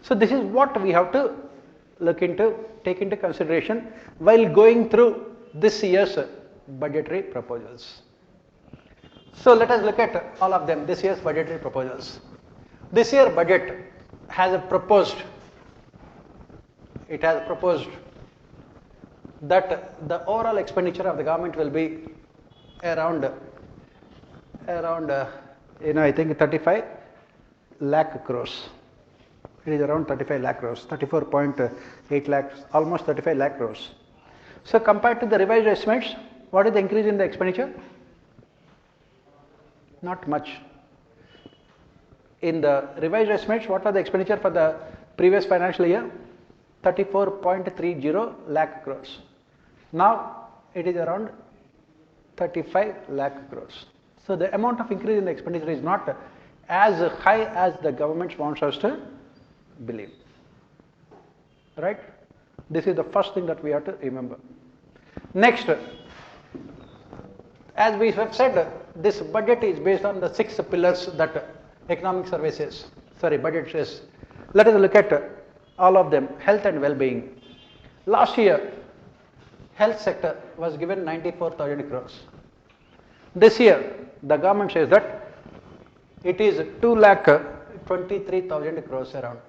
So this is what we have to look into, take into consideration while going through this year's budgetary proposals. So let us look at all of them, this year's budgetary proposals. This year's budget has proposed, that the overall expenditure of the government will be around I think 35 lakh crores. It is around 35 lakh crores, 34.8 lakhs, almost 35 lakh crores. So compared to the revised estimates, what is the increase in the expenditure? Not much. In the revised estimates, what was the expenditure for the previous financial year? 34.30 lakh crores. Now it is around 35 lakh crores. So the amount of increase in the expenditure is not as high as the government wants us to believe. Right? This is the first thing that we have to remember. Next, as we have said, this budget is based on the 6 pillars that economic services, budget says. Let us look at all of them. Health and well-being. Last year, health sector was given 94,000 crores. This year, the government says that it is 2,23,000 crores around.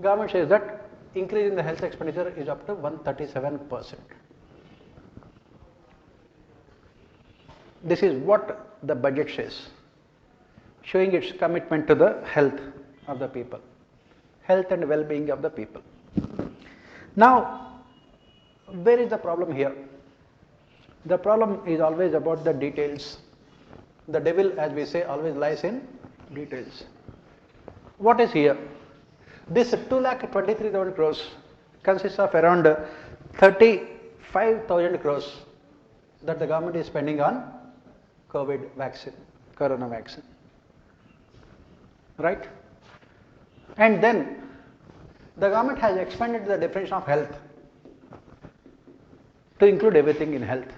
Government says that increase in the health expenditure is up to 137%. This is what the budget says, showing its commitment to the health of the people, health and well-being of the people. Now, where is the problem here? The problem is always about the details. The devil, as we say, always lies in details. What is here? This 2,23,000 crores consists of around 35,000 crores that the government is spending on COVID vaccine, corona vaccine. Right? And then the government has expanded the definition of health to include everything in health.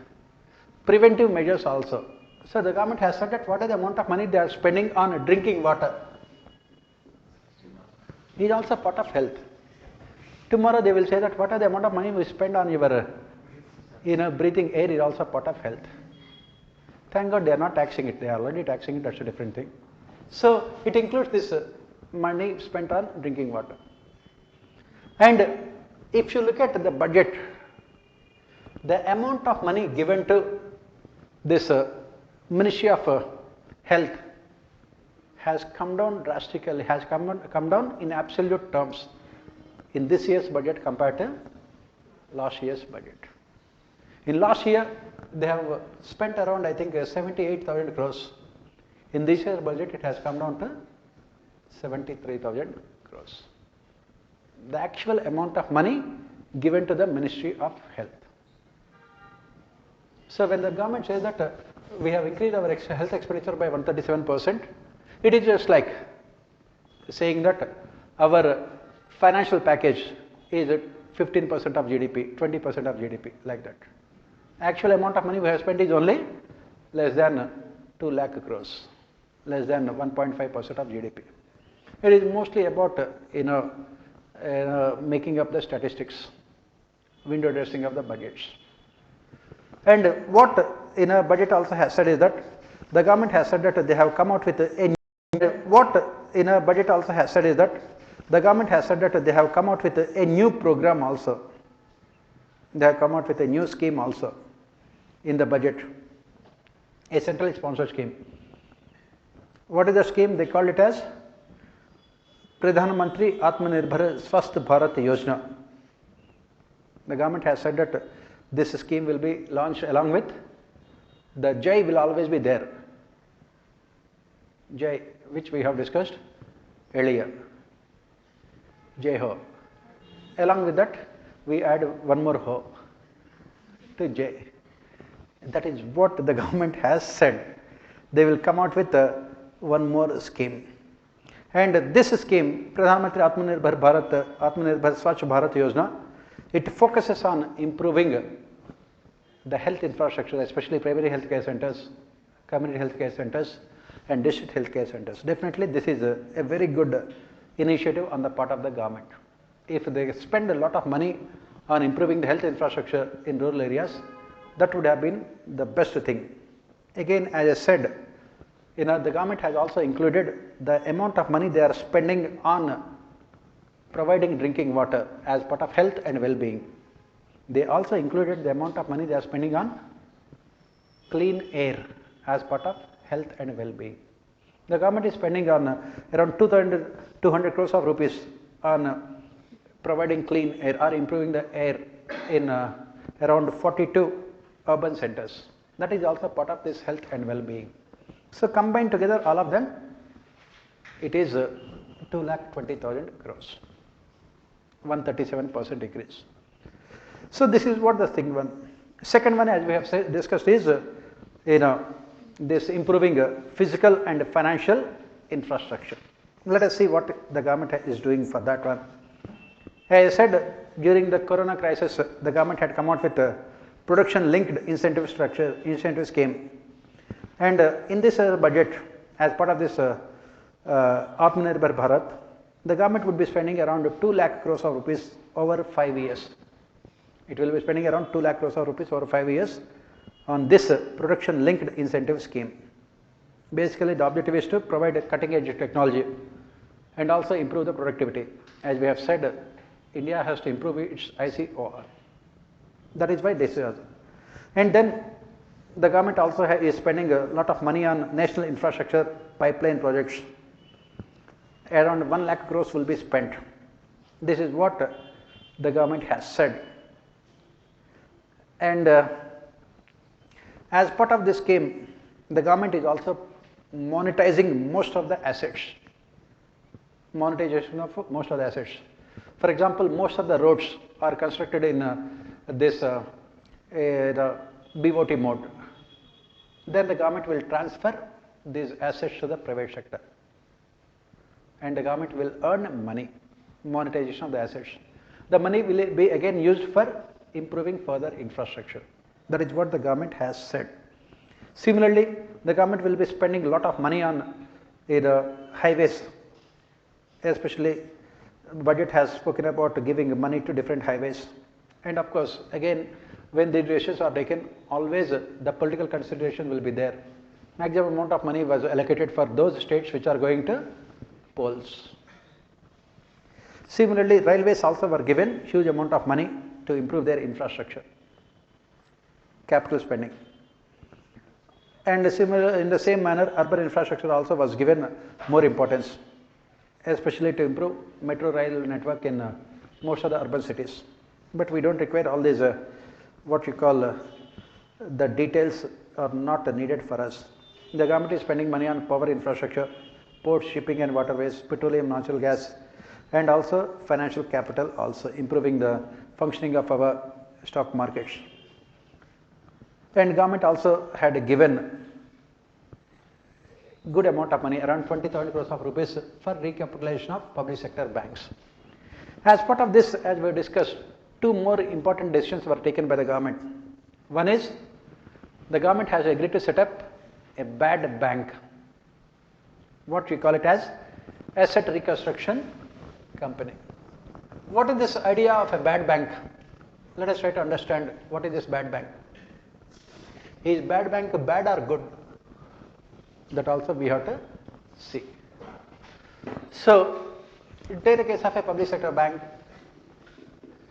Preventive measures also. So the government has said that what is the amount of money they are spending on drinking water is also part of health. Tomorrow they will say that what are the amount of money we spend on your breathing air is also part of health. Thank God they are not taxing it. They are already taxing it. That's a different thing. So it includes this money spent on drinking water. And if you look at the budget, the amount of money given to this Ministry of Health has come down drastically, has come down in absolute terms in this year's budget compared to last year's budget. In last year, they have spent around, I think, 78,000 crores. In this year's budget, it has come down to 73,000 crores. The actual amount of money given to the Ministry of Health. So when the government says that we have increased our health expenditure by 137%, it is just like saying that our financial package is 15% of GDP, 20% of GDP, like that. Actual amount of money we have spent is only less than 2 lakh crores, less than 1.5% of GDP. It is mostly about making up the statistics, window dressing of the budgets. And what budget also has said is that the government has said that they have come out with a budget also has said is that the government has said that they have come out with a new program also. They have come out with a new scheme also in the budget, a centrally sponsored scheme. What is the scheme? They call it as Pradhan Mantri Atmanirbhar Swasth Bharat Yojana. The government has said that this scheme will be launched along with the Jai will always be there. Jai, which we have discussed earlier. Jai Ho. Along with that, we add one more Ho to Jai. That is what the government has said. They will come out with one more scheme. And this scheme, Pradhan Mantri Atmanirbhar Swachh Bharat Yojana, it focuses on improving the health infrastructure, especially primary healthcare centers, community healthcare centers, and district healthcare centers. Definitely, this is a very good initiative on the part of the government. If they spend a lot of money on improving the health infrastructure in rural areas, that would have been the best thing. Again, as I said, the government has also included the amount of money they are spending on providing drinking water as part of health and well-being. They also included the amount of money they are spending on clean air as part of health and well-being. The government is spending on around 200 crores of rupees on providing clean air or improving the air in around 42 urban centers. That is also part of this health and well-being. So combined together, all of them, it is 2,20,000 crores, 137% increase. So this is what the thing one. Second one, as we have discussed, is this improving physical and financial infrastructure. Let us see what the government is doing for that one. As I said, during the corona crisis, the government had come out with a production-linked incentive scheme. And in this budget, as part of this Atmanirbhar Bharat, the government would be spending around 2 lakh crores of rupees over 5 years. It will be spending around 2 lakh crores of rupees over 5 years on this production-linked incentive scheme. Basically, the objective is to provide a cutting-edge technology and also improve the productivity. As we have said, India has to improve its ICOR. That is why this is. And then the government also is spending a lot of money on national infrastructure pipeline projects. Around 1 lakh crores will be spent. This is what the government has said. And as part of this scheme, the government is also monetizing most of the assets. Monetization of most of the assets. For example, most of the roads are constructed in this the BOT mode. Then the government will transfer these assets to the private sector. And the government will earn money, monetization of the assets. The money will be again used for improving further infrastructure. That is what the government has said. Similarly, the government will be spending a lot of money on highways, especially the budget has spoken about giving money to different highways. And of course, again, when the decisions are taken, always the political consideration will be there. Maximum amount of money was allocated for those states which are going to polls. Similarly, railways also were given huge amount of money to improve their infrastructure, capital spending. And similar, in the same manner, urban infrastructure also was given more importance, especially to improve metro rail network in most of the urban cities. But we don't require all these, what you call, the details are not needed for us. The government is spending money on power infrastructure, ports, shipping and waterways, petroleum, natural gas, and also financial capital, also improving the functioning of our stock markets. And government also had given good amount of money, around 20,000 crores of rupees for recapitalization of public sector banks. As part of this, as we discussed, two more important decisions were taken by the government. One is the government has agreed to set up a bad bank, what we call it as asset reconstruction company. What is this idea of a bad bank? Let us try to understand what is this bad bank. Is bad bank bad or good? That also we have to see. So, take the case of a public sector bank.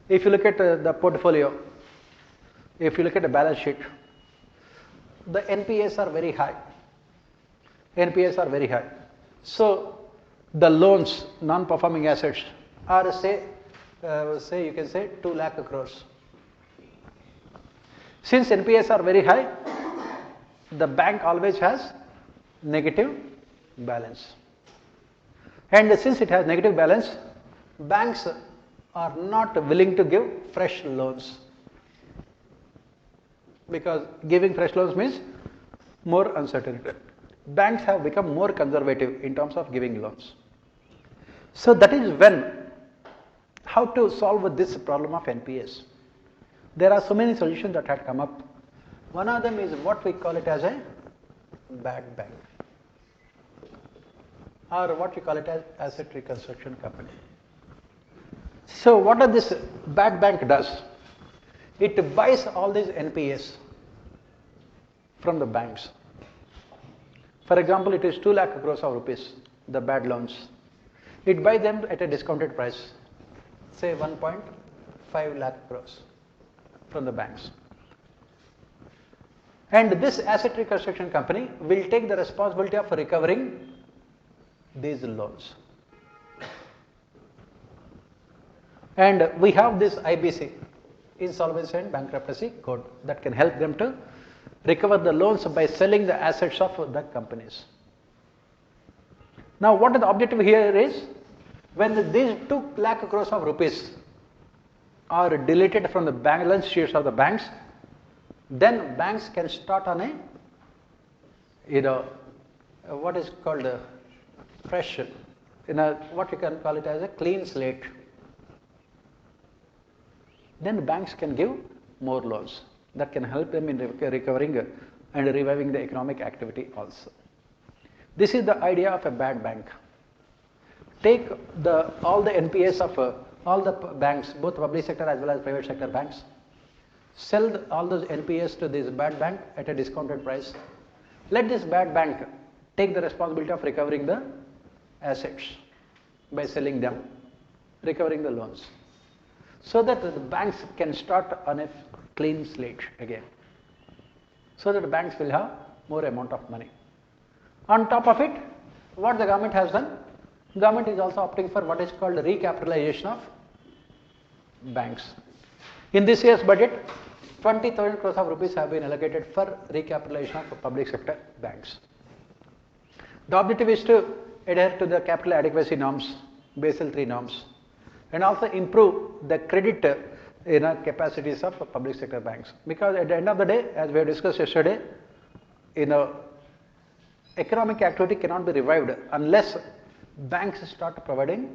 If you look at the portfolio, if you look at the balance sheet, the NPAs are very high. NPAs are very high. So, the loans, non-performing assets, are say you can say 2 lakh crores. Since NPAs are very high, the bank always has negative balance. And since it has negative balance, banks are not willing to give fresh loans, because giving fresh loans means more uncertainty. Banks have become more conservative in terms of giving loans. So that is when, how to solve this problem of NPAs. There are so many solutions that had come up. One of them is what we call it as a bad bank, or what we call it as asset reconstruction company. So what does this bad bank does? It buys all these NPAs from the banks. For example, it is 2 lakh crores of rupees, the bad loans. It buys them at a discounted price, say 1.5 lakh crores from the banks. And this asset reconstruction company will take the responsibility of recovering these loans. And we have this IBC, Insolvency and Bankruptcy Code, that can help them to recover the loans by selling the assets of the companies. Now, what is the objective here is, when these 2 lakh crores of rupees are deleted from the balance sheets of the banks, then banks can start on a, what is called a fresh, what you can call it as a clean slate. Then banks can give more loans that can help them in recovering and reviving the economic activity also. This is the idea of a bad bank. Take all the NPAs of all the banks, both public sector as well as private sector banks, sell all those NPAs to this bad bank at a discounted price. Let this bad bank take the responsibility of recovering the assets by selling them, recovering the loans, so that the banks can start on a clean slate again, so that the banks will have more amount of money. On top of it, what the government has done, government is also opting for what is called recapitalization of banks. In this year's budget, 20,000 crores of rupees have been allocated for recapitalization of public sector banks. The objective is to adhere to the capital adequacy norms, Basel III norms, and also improve the credit capacities of public sector banks. Because at the end of the day, as we have discussed yesterday, economic activity cannot be revived unless banks start providing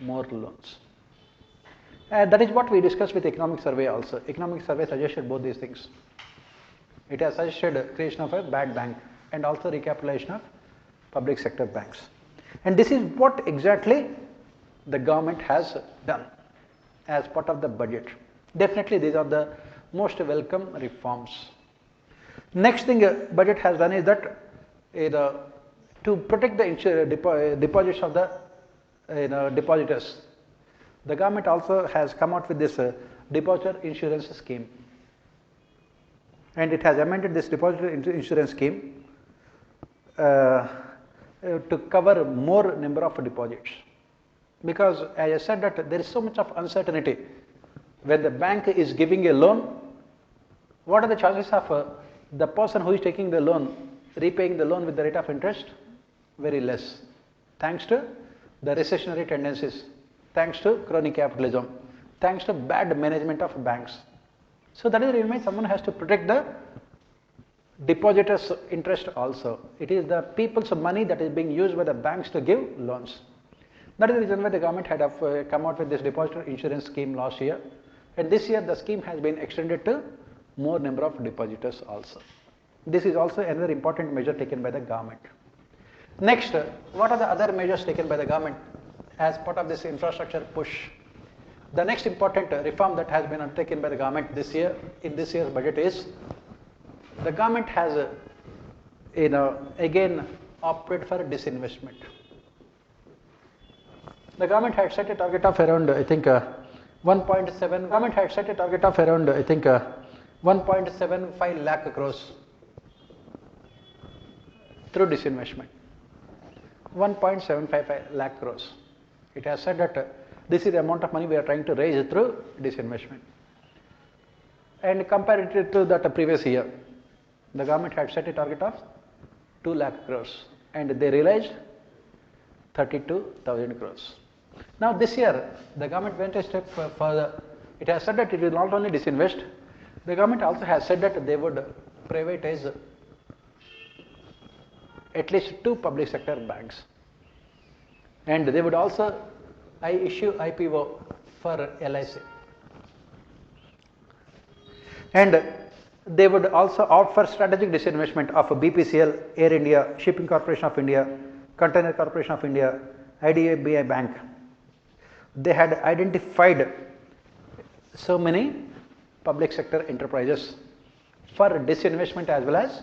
more loans. That is what we discussed with economic survey also. Economic survey suggested both these things. It has suggested creation of a bad bank and also recapitalization of public sector banks. And this is what exactly the government has done as part of the budget. Definitely these are the most welcome reforms. Next thing budget has done is that to protect the deposits of the depositors, the government also has come out with this depositor insurance scheme, and it has amended this depositor insurance scheme to cover more number of deposits. Because as I said that there is so much of uncertainty when the bank is giving a loan. What are the chances of the person who is taking the loan repaying the loan with the rate of interest? Very less, thanks to the recessionary tendencies, thanks to crony capitalism, thanks to bad management of banks. So that is the reason someone has to protect the depositors' interest also. It is the people's money that is being used by the banks to give loans. That is the reason why the government had come out with this depositor insurance scheme last year, And this year the scheme has been extended to more number of depositors also. This is also another important measure taken by the government. Next, what are the other measures taken by the government as part of this infrastructure push? The next important reform that has been undertaken by the government this year in this year's budget is the government has again opted for disinvestment. The government had set a target of around 1.7. Government had set a target of around 1.75 lakh crores through disinvestment. 1.755 lakh crores. It has said that this is the amount of money we are trying to raise through disinvestment. And compared it to that previous year, the government had set a target of 2 lakh crores and they realized 32,000 crores. Now this year, the government went a step further. It has said that it will not only disinvest, the government also has said that they would privatize at least 2 public sector banks. And they would also issue IPO for LIC. And they would also opt for strategic disinvestment of BPCL, Air India, Shipping Corporation of India, Container Corporation of India, IDBI Bank. They had identified so many public sector enterprises for disinvestment as well as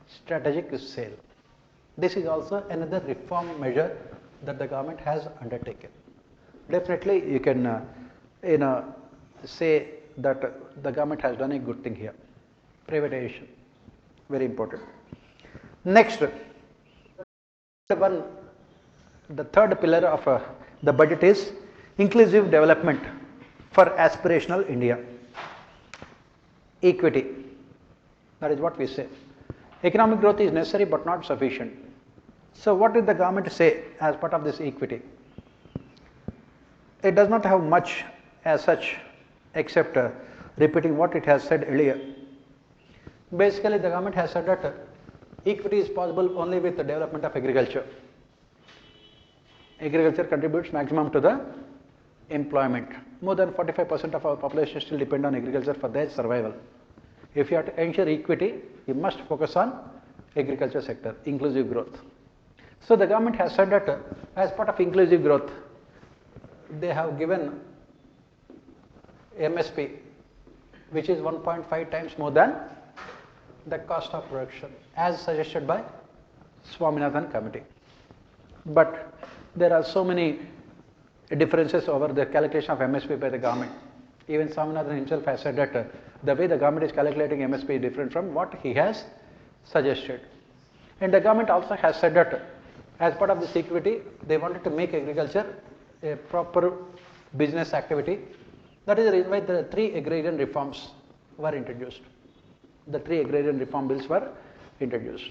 strategic sale. This is also another reform measure that the government has undertaken. Definitely you can say that the government has done a good thing here. Privatization, very important. Next, the third pillar of the budget is inclusive development for aspirational India. Equity, that is what we say. Economic growth is necessary but not sufficient. So what did the government say as part of this equity? It does not have much as such except repeating what it has said earlier. Basically the government has said that equity is possible only with the development of agriculture. Agriculture contributes maximum to the employment. More than 45% of our population still depend on agriculture for their survival. If you have to ensure equity, you must focus on agriculture sector, inclusive growth. So the government has said that as part of inclusive growth, they have given MSP, which is 1.5 times more than the cost of production, as suggested by Swaminathan committee. But there are so many differences over the calculation of MSP by the government. Even Swaminathan himself has said that the way the government is calculating MSP is different from what he has suggested. And the government also has said that as part of this equity, they wanted to make agriculture a proper business activity. That is the reason why the 3 agrarian reforms were introduced. The 3 agrarian reform bills were introduced.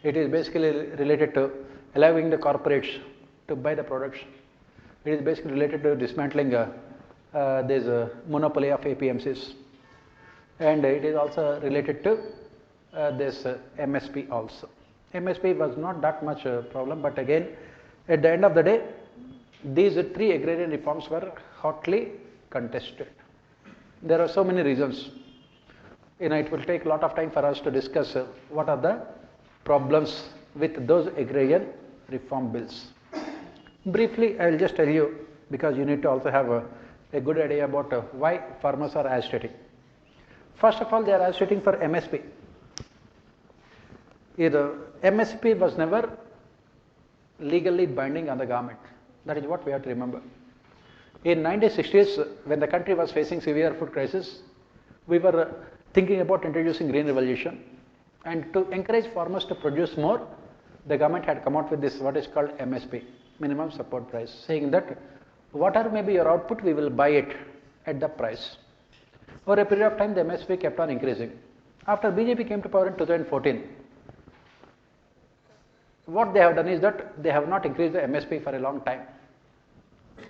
It is basically related to allowing the corporates to buy the products. It is basically related to dismantling this monopoly of APMCs. And it is also related to this MSP also. MSP was not that much a problem, but again, at the end of the day, these 3 agrarian reforms were hotly contested. There are so many reasons. It will take a lot of time for us to discuss what are the problems with those agrarian reform bills. Briefly, I will just tell you, because you need to also have a good idea about why farmers are agitating. First of all, they are agitating for MSP. MSP was never legally binding on the government. That is what we have to remember. In 1960s, when the country was facing severe food crisis, we were thinking about introducing green revolution, and to encourage farmers to produce more, the government had come out with this what is called MSP, minimum support price, saying that whatever may be your output, we will buy it at the price. Over a period of time, the MSP kept on increasing. After BJP came to power in 2014, what they have done is that they have not increased the MSP for a long time.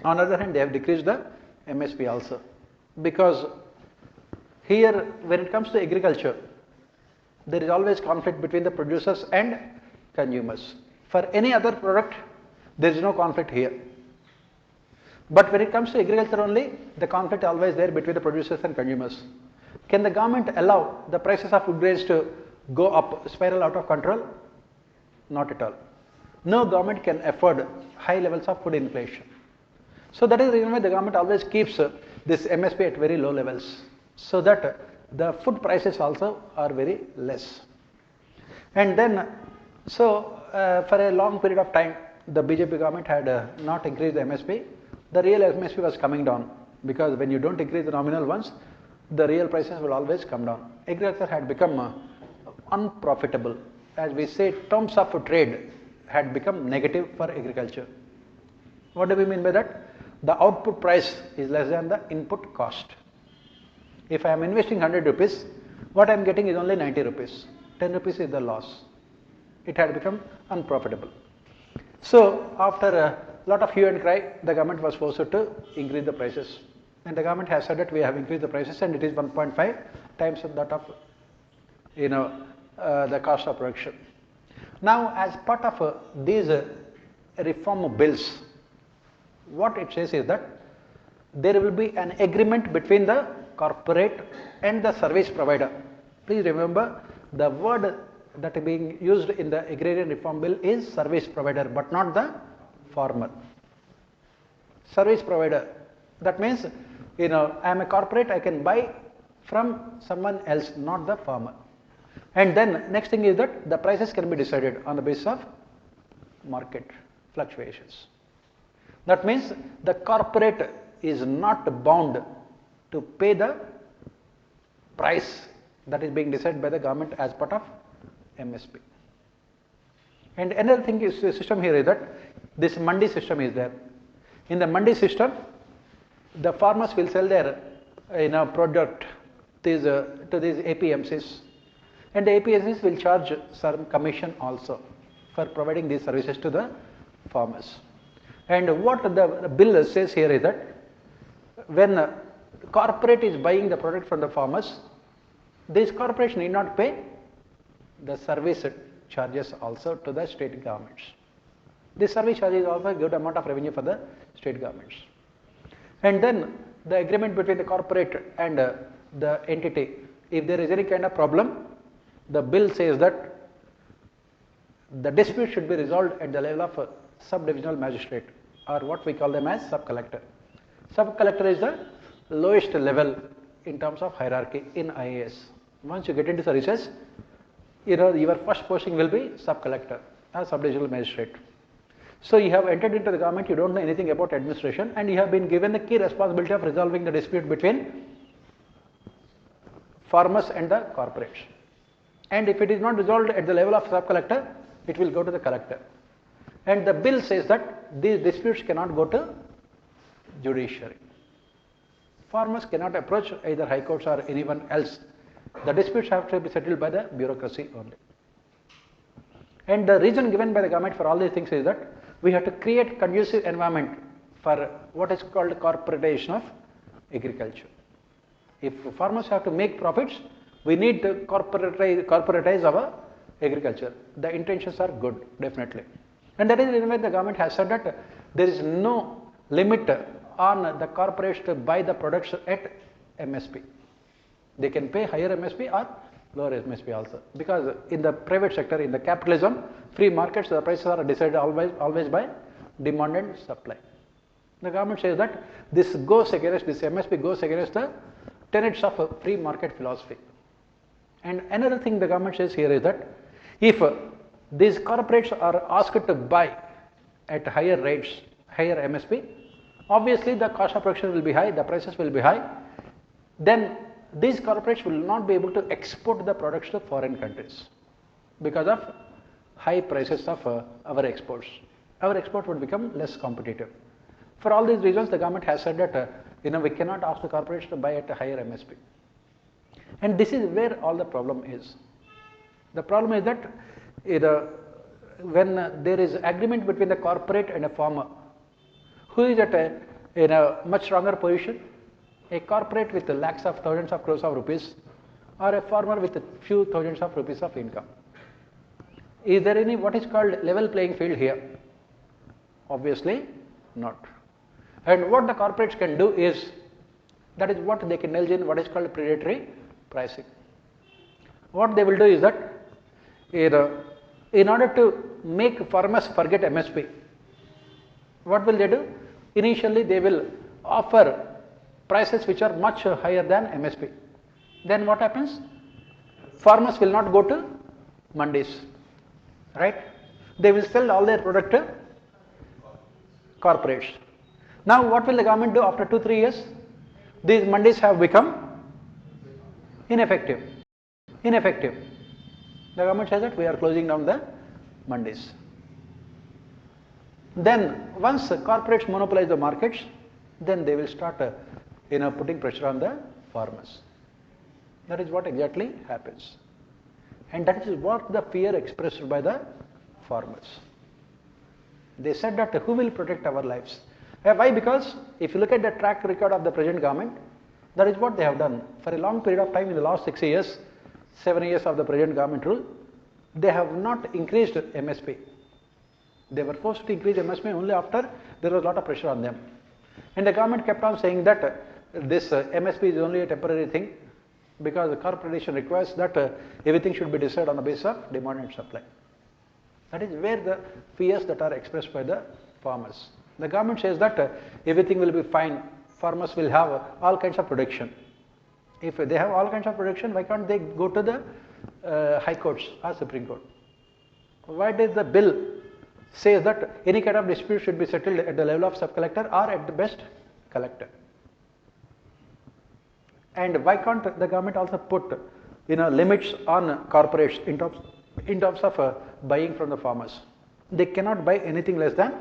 On the other hand, they have decreased the MSP also, because here when it comes to agriculture, there is always conflict between the producers and consumers. For any other product, there is no conflict here. But when it comes to agriculture only, the conflict always there between the producers and consumers. Can the government allow the prices of food grains to go up, spiral out of control? Not at all. No government can afford high levels of food inflation. So that is the reason why the government always keeps this MSP at very low levels, so that the food prices also are very less. And then, for a long period of time, the BJP government had not increased the MSP. The real MSP was coming down, because when you don't increase the nominal ones, the real prices will always come down. Agriculture had become unprofitable. As we say, terms of trade had become negative for agriculture. What do we mean by that? The output price is less than the input cost. If I am investing 100 rupees, what I am getting is only 90 rupees. 10 rupees is the loss. It had become unprofitable. So after a lot of hue and cry, the government was forced to increase the prices. And the government has said that we have increased the prices, and it is 1.5 times that of the cost of production. Now, as part of these reform bills, what it says is that there will be an agreement between the corporate and the service provider. Please remember, the word that is being used in the agrarian reform bill is service provider, but not the farmer. Service provider, that means, I am a corporate, I can buy from someone else, not the farmer. And then next thing is that the prices can be decided on the basis of market fluctuations. That means the corporate is not bound to pay the price that is being decided by the government as part of MSP. And another thing is the system here is that this mandi system is there. In the mandi system, the farmers will sell their product to these APMCs, and the APMCs will charge some commission also for providing these services to the farmers. And what the bill says here is that when corporate is buying the product from the farmers, this corporation need not pay the service charges also to the state governments. This service charge is also a good amount of revenue for the state governments. And then the agreement between the corporate and the entity, if there is any kind of problem, the bill says that the dispute should be resolved at the level of a sub-divisional magistrate, or what we call them as sub-collector. Sub-collector is the lowest level in terms of hierarchy in IAS. Once you get into services, your first posting will be sub-collector or sub-divisional magistrate. So you have entered into the government, you don't know anything about administration, and you have been given the key responsibility of resolving the dispute between farmers and the corporates. And if it is not resolved at the level of sub-collector, it will go to the collector. And the bill says that these disputes cannot go to judiciary. Farmers cannot approach either high courts or anyone else. The disputes have to be settled by the bureaucracy only. And the reason given by the government for all these things is that we have to create conducive environment for what is called corporatization of agriculture. If farmers have to make profits, we need to corporatize our agriculture. The intentions are good, definitely. And that is the reason why the government has said that there is no limit on the corporates to buy the products at MSP. They can pay higher MSP or lower MSP also, because in the private sector, in the capitalism, free markets, the prices are decided always by demand and supply. The government says that this MSP goes against the tenets of a free market philosophy. And another thing the government says here is that if these corporates are asked to buy at higher rates, higher MSP, obviously the cost of production will be high, the prices will be high, then these corporates will not be able to export the products to foreign countries because of high prices of our exports. Our export would become less competitive. For all these reasons, the government has said that we cannot ask the corporates to buy at a higher MSP. And this is where all the problem is. The problem is that when there is agreement between the corporate and a farmer, who is at a much stronger position? A corporate with lakhs of thousands of crores of rupees, or a farmer with a few thousands of rupees of income. Is there any what is called level playing field here? Obviously not. And what the corporates can do is, that is what they can indulge in what is called predatory pricing. What they will do is that in order to make farmers forget MSP, what will they do? Initially they will offer prices which are much higher than MSP. Then what happens? Farmers will not go to mandis, right? They will sell all their product to corporates. Now what will the government do after 2-3 years? These mandis have become ineffective. The government says that we are closing down the mandis. Then once corporates monopolize the markets, then they will start putting pressure on the farmers. That is what exactly happens. And that is what the fear expressed by the farmers. They said that who will protect our lives? Why? Because if you look at the track record of the present government, that is what they have done. For a long period of time in the last 6 years, 7 years of the present government rule, they have not increased MSP. They were forced to increase MSP only after there was a lot of pressure on them. And the government kept on saying that this MSP is only a temporary thing, because the corporation requires that everything should be decided on the basis of demand and supply. That is where the fears that are expressed by the farmers. The government says that everything will be fine, farmers will have all kinds of protection. If they have all kinds of protection, why can't they go to the high courts or Supreme Court? Why does the bill say that any kind of dispute should be settled at the level of sub-collector or at the best collector? And why can't the government also put limits on corporates in terms of buying from the farmers? They cannot buy anything less than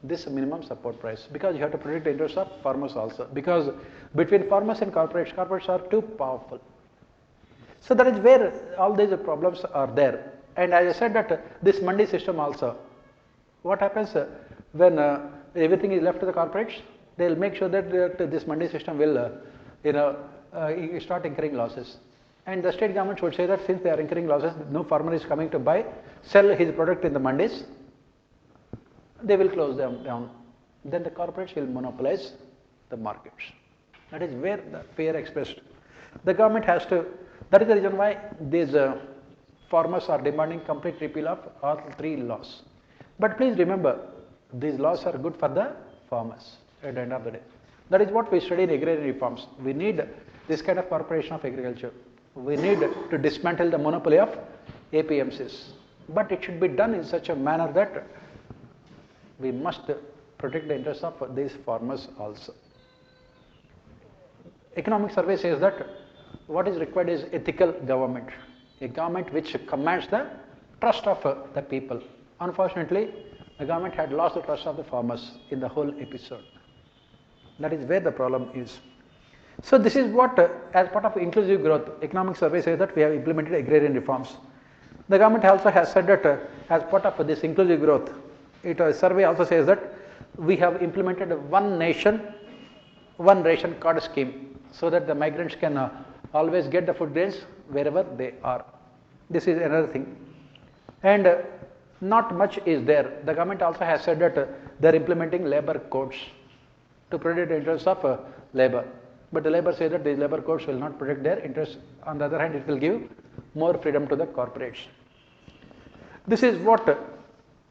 this minimum support price, because you have to protect the interests of farmers also, because between farmers and corporates are too powerful. So that is where all these problems are there. And as I said that this mandi system also, what happens when everything is left to the corporates? They will make sure that this mandi system will start incurring losses. And the state government should say that since they are incurring losses, no farmer is coming to sell his product in the mandis, they will close them down. Then the corporates will monopolize the markets. That is where the fear expressed. The government has to, that is the reason why these farmers are demanding complete repeal of all 3 laws. But please remember, these laws are good for the farmers at the end of the day. That is what we study in agrarian reforms. We need this kind of corporation of agriculture. We need to dismantle the monopoly of APMCs. But it should be done in such a manner that we must protect the interests of these farmers also. Economic survey says that what is required is ethical government, a government which commands the trust of the people. Unfortunately, the government had lost the trust of the farmers in the whole episode. That is where the problem is. So this is what, as part of inclusive growth, economic survey says that we have implemented agrarian reforms. The government also has said that as part of this inclusive growth, survey also says that we have implemented one nation, one ration card scheme, so that the migrants can always get the food grains wherever they are. This is another thing. And not much is there. The government also has said that they are implementing labor codes to protect the interests of labor. But the labor says that these labor codes will not protect their interests. On the other hand, it will give more freedom to the corporates. This is what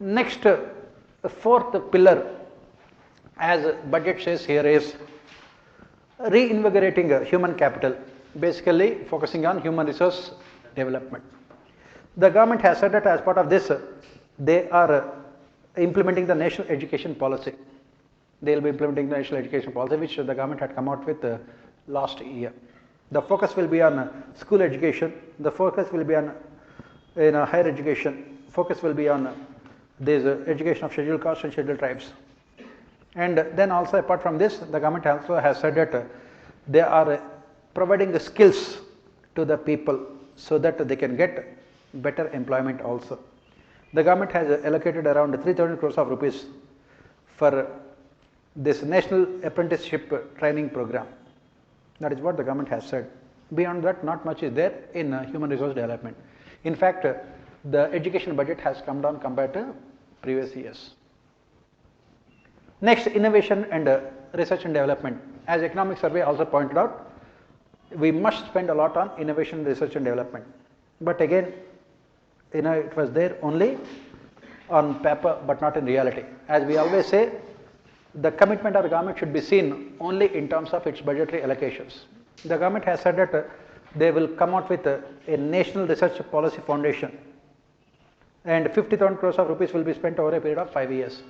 next fourth pillar, as budget says here, is reinvigorating human capital, basically focusing on human resource development. The government has said that as part of this, they are implementing the national education policy. They will be implementing the national education policy, which the government had come out with last year. The focus will be on school education. The focus will be on higher education. Focus will be on this education of scheduled castes and scheduled tribes. And then also, apart from this, the government also has said that they are providing the skills to the people so that they can get better employment also. The government has allocated around 3,000 crores of rupees for this national apprenticeship training program. That is what the government has said. Beyond that, not much is there in human resource development. In fact, the education budget has come down compared to previous years. Next, innovation and research and development. As economic survey also pointed out, we must spend a lot on innovation, research and development. But again, it was there only on paper but not in reality. As we always say, the commitment of the government should be seen only in terms of its budgetary allocations. The government has said that they will come out with a national research policy foundation, and 50,000 crores of rupees will be spent over a period of 5 years.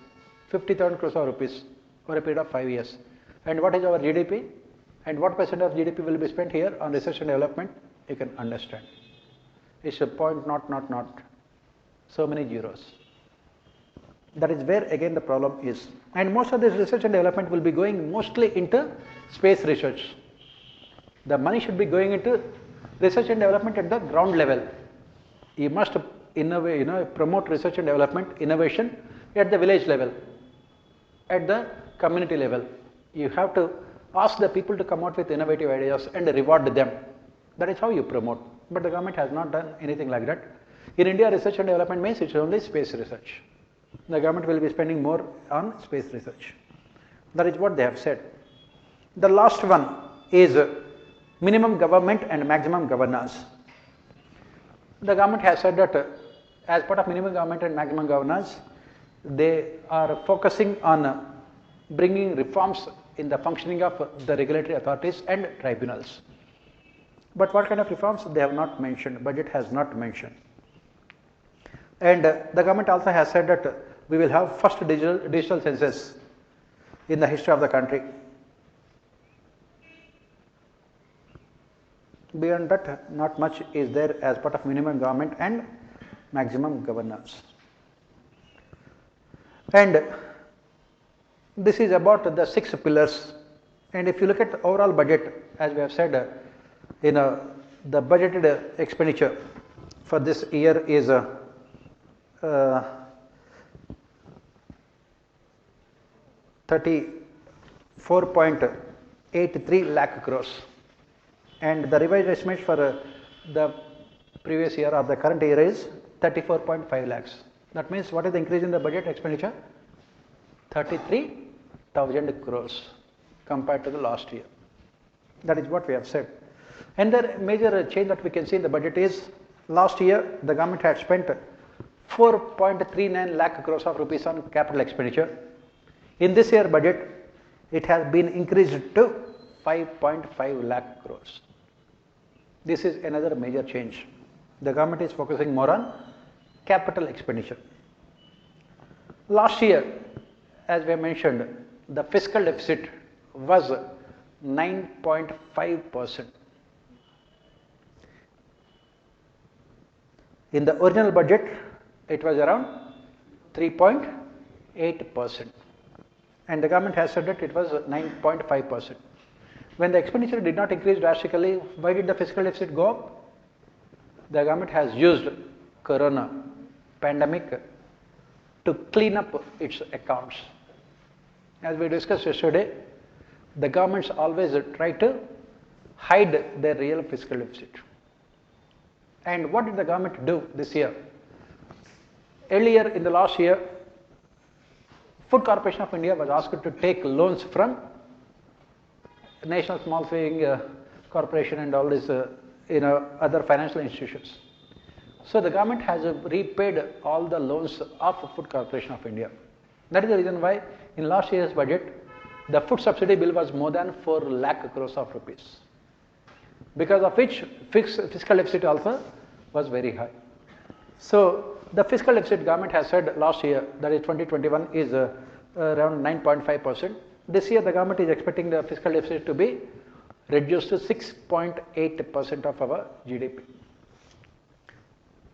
50,000 crores of rupees over a period of 5 years. And what is our GDP? And what percent of GDP will be spent here on research and development? You can understand. It's a point not so many zeros. That is where again the problem is. And most of this research and development will be going mostly into space research. The money should be going into research and development at the ground level. You must innovate, promote research and development, innovation at the village level, at the community level. You have to ask the people to come out with innovative ideas and reward them. That is how you promote. But the government has not done anything like that. In India, research and development means it's only space research. The government will be spending more on space research. That is what they have said. The last one is minimum government and maximum governance. The government has said that as part of minimum government and maximum governance, they are focusing on bringing reforms in the functioning of the regulatory authorities and tribunals. But what kind of reforms? They have not mentioned, budget has not mentioned. And the government also has said that we will have first digital census in the history of the country. Beyond that, not much is there as part of minimum government and maximum governance. And this is about the 6 pillars. And if you look at the overall budget, as we have said, the budgeted expenditure for this year is 34.83 lakh crores. And the revised estimate for the previous year or the current year is 34.5 lakhs. That means what is the increase in the budget expenditure? 33,000 crores compared to the last year. That is what we have said. And the major change that we can see in the budget is last year the government had spent 4.39 lakh crores of rupees on capital expenditure. In this year budget, it has been increased to 5.5 lakh crores. This is another major change. The government is focusing more on capital expenditure. Last year, as we mentioned, the fiscal deficit was 9.5%. In the original budget, it was around 3.8%. And the government has said that it was 9.5%. When the expenditure did not increase drastically, why did the fiscal deficit go up? The government has used corona pandemic to clean up its accounts. As we discussed yesterday, the governments always try to hide their real fiscal deficit. And what did the government do this year? Earlier in the last year, Food Corporation of India was asked to take loans from National Small Saving Corporation and all these other financial institutions. So the government has repaid all the loans of Food Corporation of India. That is the reason why in last year's budget, the food subsidy bill was more than 4 lakh crores of rupees, because of which fiscal deficit also was very high. So the fiscal deficit government has said last year, that is 2021, is around 9.5%. This year the government is expecting the fiscal deficit to be reduced to 6.8% of our GDP.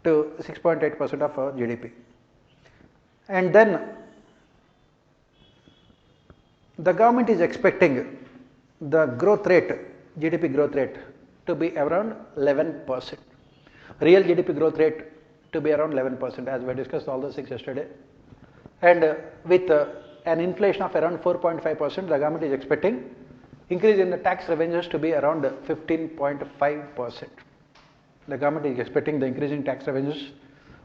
To 6.8% of our GDP. And then the government is expecting the growth rate, GDP growth rate, to be around 11%. Real GDP growth rate to be around 11%, as we discussed all the 6 yesterday. And with an inflation of around 4.5%, the government is expecting increase in the tax revenues to be around 15.5%. The government is expecting the increase in tax revenues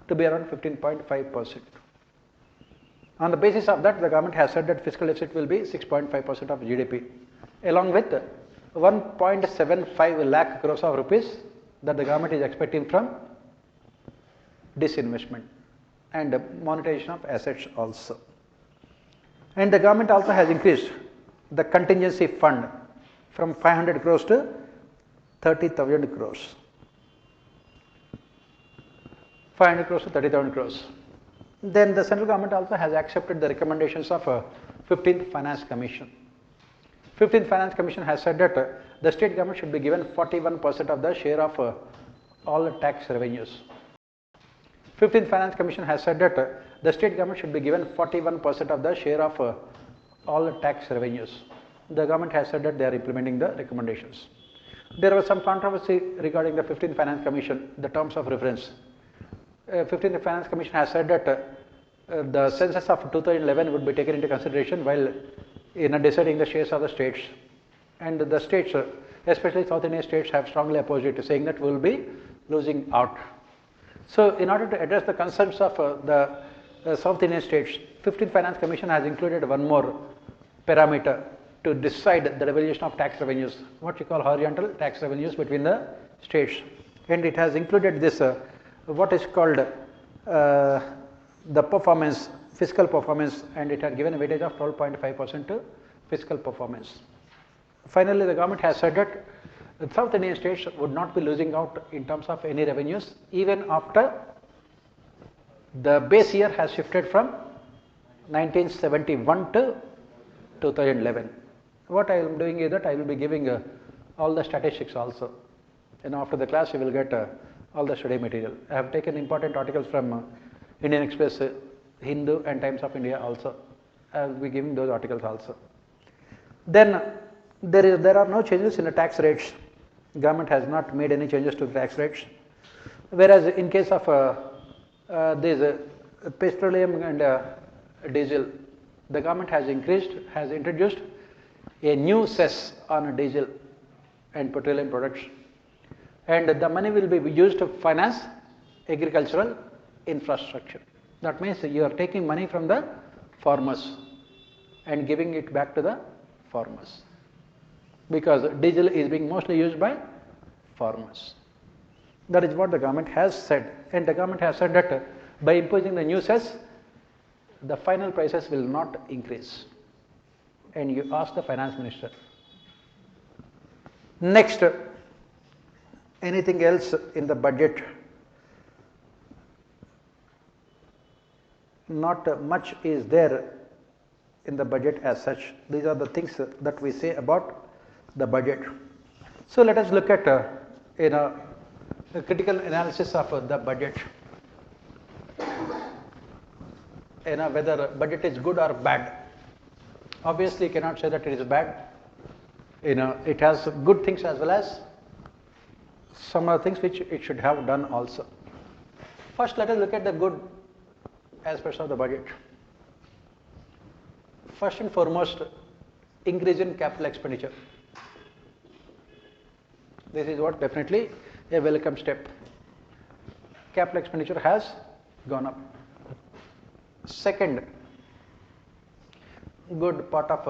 to be around 15.5%. On the basis of that, the government has said that fiscal deficit will be 6.5% of GDP, along with 1.75 lakh crores of rupees that the government is expecting from disinvestment and monetization of assets also. And the government also has increased the contingency fund from 500 crores to 30,000 crores. 500 crores to 30,000 crores. Then the central government also has accepted the recommendations of 15th Finance Commission. 15th Finance Commission has said that the state government should be given 41% of the share of all the tax revenues. 15th Finance Commission has said that the state government should be given 41% of the share of all the tax revenues. The government has said that they are implementing the recommendations. There was some controversy regarding the 15th Finance Commission, the terms of reference. 15th Finance Commission has said that the census of 2011 would be taken into consideration while deciding the shares of the states. And the states, especially South Indian states, have strongly opposed it, saying that we will be losing out. So, in order to address the concerns of the South Indian states, 15th Finance Commission has included one more parameter to decide the devolution of tax revenues, what you call horizontal tax revenues between the states. And it has included this what is called the performance, fiscal performance, and it had given a weightage of 12.5% to fiscal performance. Finally, the government has said that the South Indian states would not be losing out in terms of any revenues even after the base year has shifted from 1971 to 2011. What I am doing is that I will be giving all the statistics also. After the class you will get all the study material. I have taken important articles from Indian Express, Hindu and Times of India also. I will be giving those articles also. Then there are no changes in the tax rates. Government has not made any changes to the tax rates. Whereas in case of this petroleum and diesel, the government has introduced a new cess on diesel and petroleum products, and the money will be used to finance agricultural infrastructure. That means you are taking money from the farmers and giving it back to the farmers, because diesel is being mostly used by farmers. That is what the government has said, and the government has said that by imposing the new cess, the final prices will not increase. And you ask the finance minister. Next, anything else in the budget? Not much is there in the budget as such. These are the things that we say about the budget. So let us look at a critical analysis of the budget. Whether budget is good or bad. Obviously, you cannot say that it is bad. It has good things as well as some other things which it should have done also. First, let us look at the good aspects of the budget. First and foremost, increase in capital expenditure. This is what definitely a welcome step. Capital expenditure has gone up. Second, good part of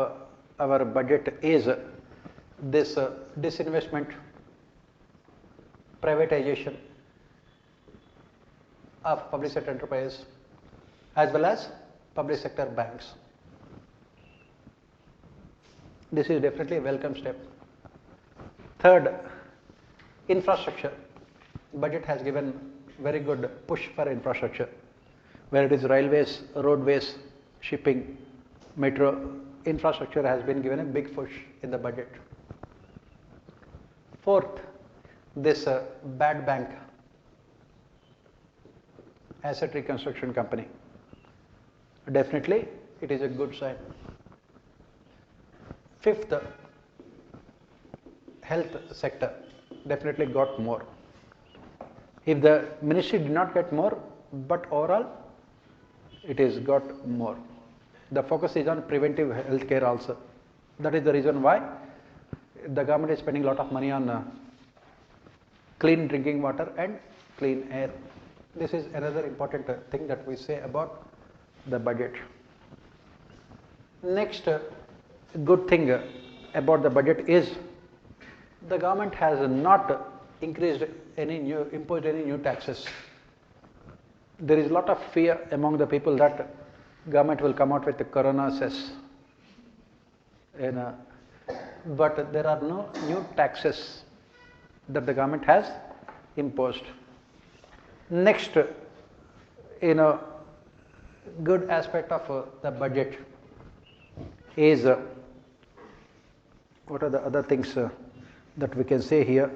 our budget is this disinvestment, privatization of public sector enterprises as well as public sector banks. This is definitely a welcome step. Third, infrastructure. Budget has given very good push for infrastructure, where it is railways, roadways, shipping, metro. Infrastructure has been given a big push in the budget. Fourth, this bad bank, asset reconstruction company. Definitely it is a good sign. Fifth, health sector definitely got more. If the ministry did not get more, but overall it is got more. The focus is on preventive health care also. That is the reason why the government is spending a lot of money on clean drinking water and clean air. This is another important thing that we say about the budget. Next good thing about the budget is the government has not imposed any new taxes. There is a lot of fear among the people that government will come out with the corona cess. But there are no new taxes that the government has imposed. Next, good aspect of the budget is what are the other things that we can say here?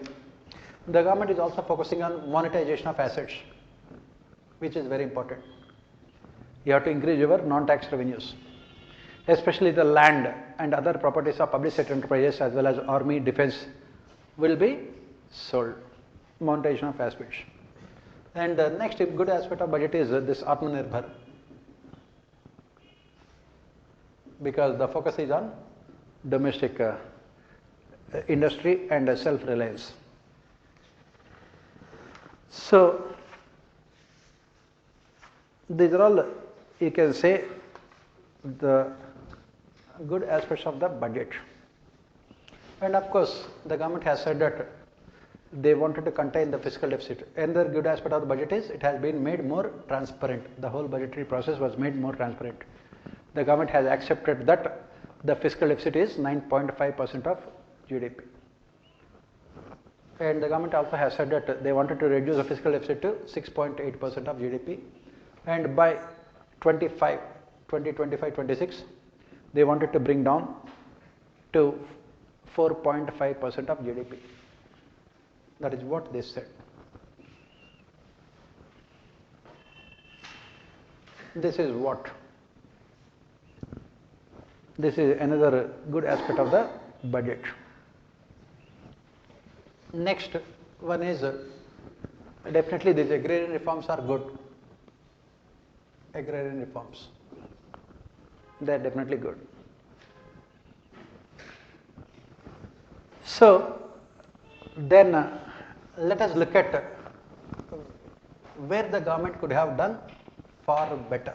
The government is also focusing on monetization of assets, which is very important. You have to increase your non-tax revenues, especially the land and other properties of public sector enterprises as well as army, defense will be sold. Monetization of assets. And the next good aspect of budget is this Atmanirbhar, because the focus is on domestic industry and self-reliance. So these are all, you can say, the good aspects of the budget. And of course, the government has said that they wanted to contain the fiscal deficit. Another good aspect of the budget is it has been made more transparent. The whole budgetary process was made more transparent. The government has accepted that the fiscal deficit is 9.5% of GDP. And the government also has said that they wanted to reduce the fiscal deficit to 6.8% of GDP. And by 2025-26, they wanted to bring down to 4.5% of GDP. That is what they said. This is what? This is another good aspect of the budget. Next one is definitely these agrarian reforms are good. Agrarian reforms, they are definitely good. So then let us look at where the government could have done far better.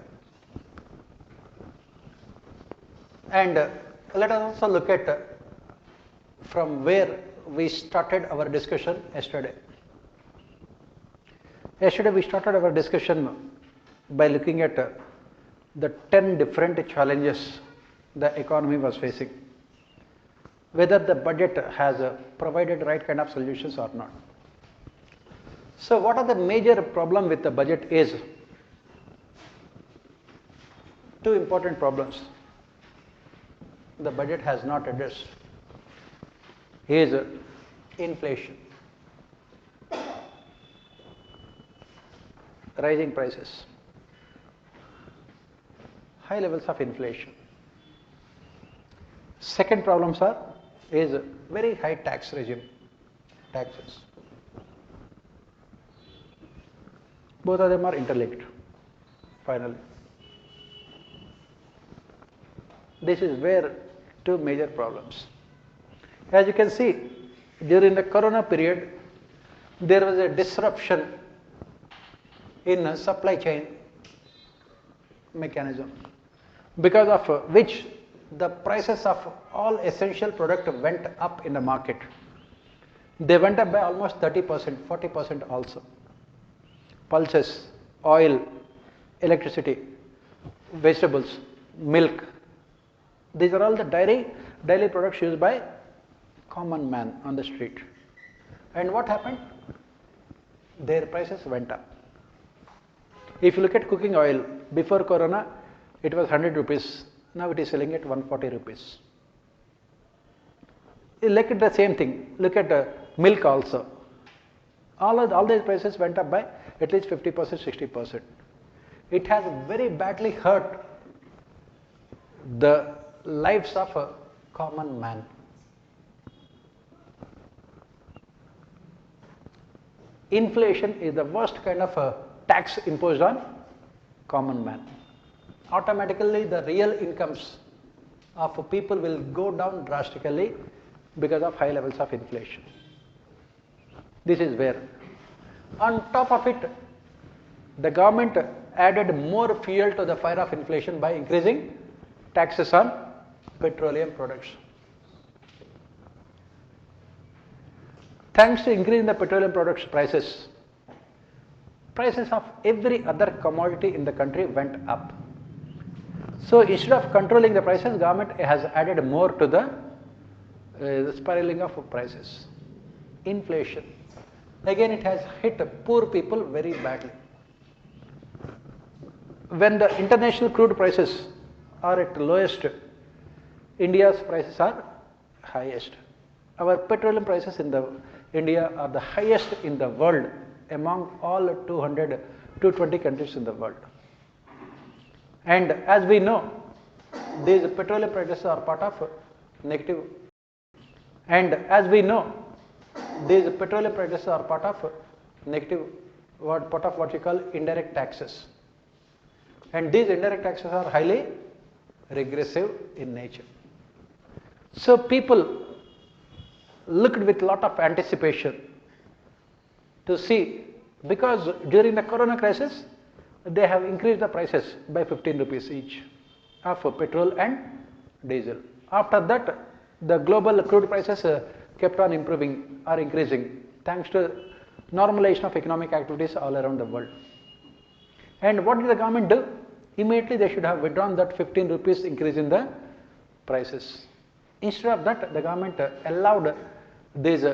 And let us also look at from where we started our discussion yesterday. Yesterday we started our discussion by looking at the 10 different challenges the economy was facing, whether the budget has provided right kind of solutions or not. So what are the major problem with the budget is two important problems the budget has not addressed is inflation, rising prices, high levels of inflation. Second problems is very high tax regime, taxes. Both of them are interlinked finally. This is where two major problems. As you can see, during the corona period, there was a disruption in supply chain mechanism, because of which the prices of all essential products went up in the market. They went up by almost 30%, 40% also. Pulses, oil, electricity, vegetables, milk. These are all the daily products used by common man on the street. And what happened? Their prices went up. If you look at cooking oil, before corona, it was 100 rupees. Now it is selling at 140 rupees. Look at the same thing. Look at milk also. All these prices went up by at least 50%, 60%. It has very badly hurt the lives of a common man. Inflation is the worst kind of a tax imposed on common man. Automatically the real incomes of people will go down drastically because of high levels of inflation. This is where. On top of it, the government added more fuel to the fire of inflation by increasing taxes on petroleum products. Thanks to increase in the petroleum products prices, prices of every other commodity in the country went up. So instead of controlling the prices, government has added more to the spiraling of prices. Inflation. Again, it has hit poor people very badly. When the international crude prices are at lowest, India's prices are highest. Our petroleum prices in India are the highest in the world among all 220 countries in the world. And as we know, these petroleum prices are part of negative. And as we know, these petroleum prices are part of negative, part of what you call indirect taxes. And these indirect taxes are highly regressive in nature. So people looked with lot of anticipation to see, because during the corona crisis, they have increased the prices by 15 rupees each of petrol and diesel. After that, the global crude prices kept on improving or increasing thanks to normalization of economic activities all around the world. And what did the government do? Immediately they should have withdrawn that 15 rupees increase in the prices. Instead of that, the government allowed these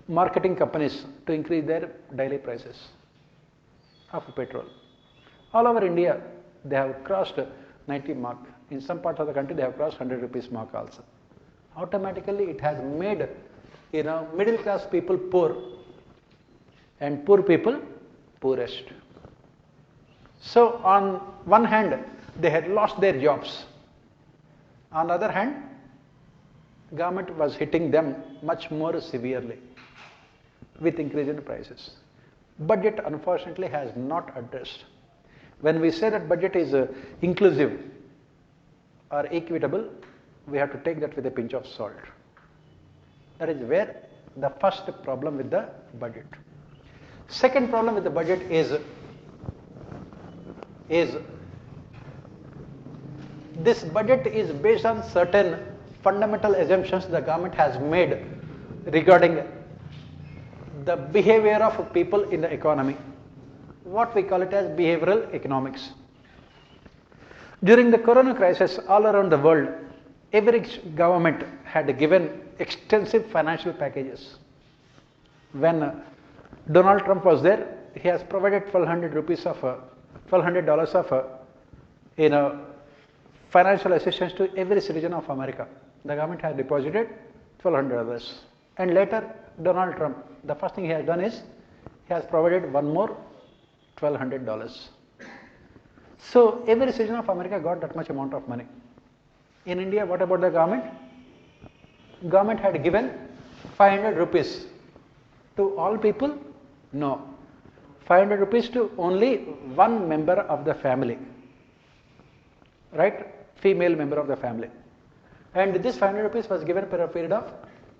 marketing companies to increase their daily prices of petrol. All over India, they have crossed 90 mark. In some parts of the country, they have crossed 100 rupees mark also. Automatically, it has made middle class people poor and poor people poorest. So on one hand, they had lost their jobs. On the other hand, government was hitting them much more severely with increase in prices. Budget unfortunately has not addressed. When we say that budget is inclusive or equitable, we have to take that with a pinch of salt. That is where the first problem with the budget. Second problem with the budget is this budget is based on certain fundamental assumptions the government has made regarding the behavior of people in the economy. What we call it as behavioral economics. During the corona crisis all around the world, every government had given extensive financial packages. When Donald Trump was there, he has provided $1,200 of financial assistance to every citizen of America. The government has deposited $1,200. And later, Donald Trump, the first thing he has done is he has provided one more $1,200. So every citizen of America got that much amount of money. In India, what about the government? Government had given 500 rupees to all people? No. 500 rupees to only one member of the family, right? Female member of the family. And this 500 rupees was given for a period of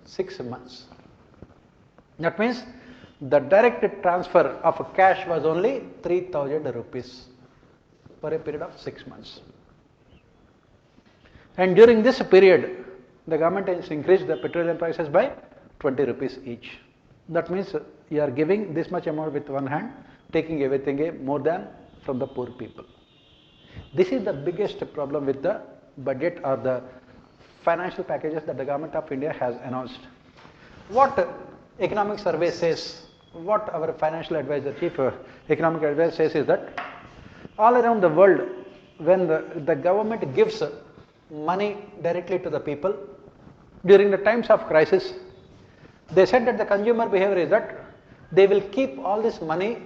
6 months. That means the direct transfer of cash was only 3,000 rupees for a period of 6 months. And during this period, the government has increased the petroleum prices by 20 rupees each. That means you are giving this much amount with one hand, taking everything more than from the poor people. This is the biggest problem with the budget or the financial packages that the government of India has announced. What economic survey says, what our financial advisor, chief economic advisor says is that all around the world, when the government gives money directly to the people, during the times of crisis, they said that the consumer behavior is that they will keep all this money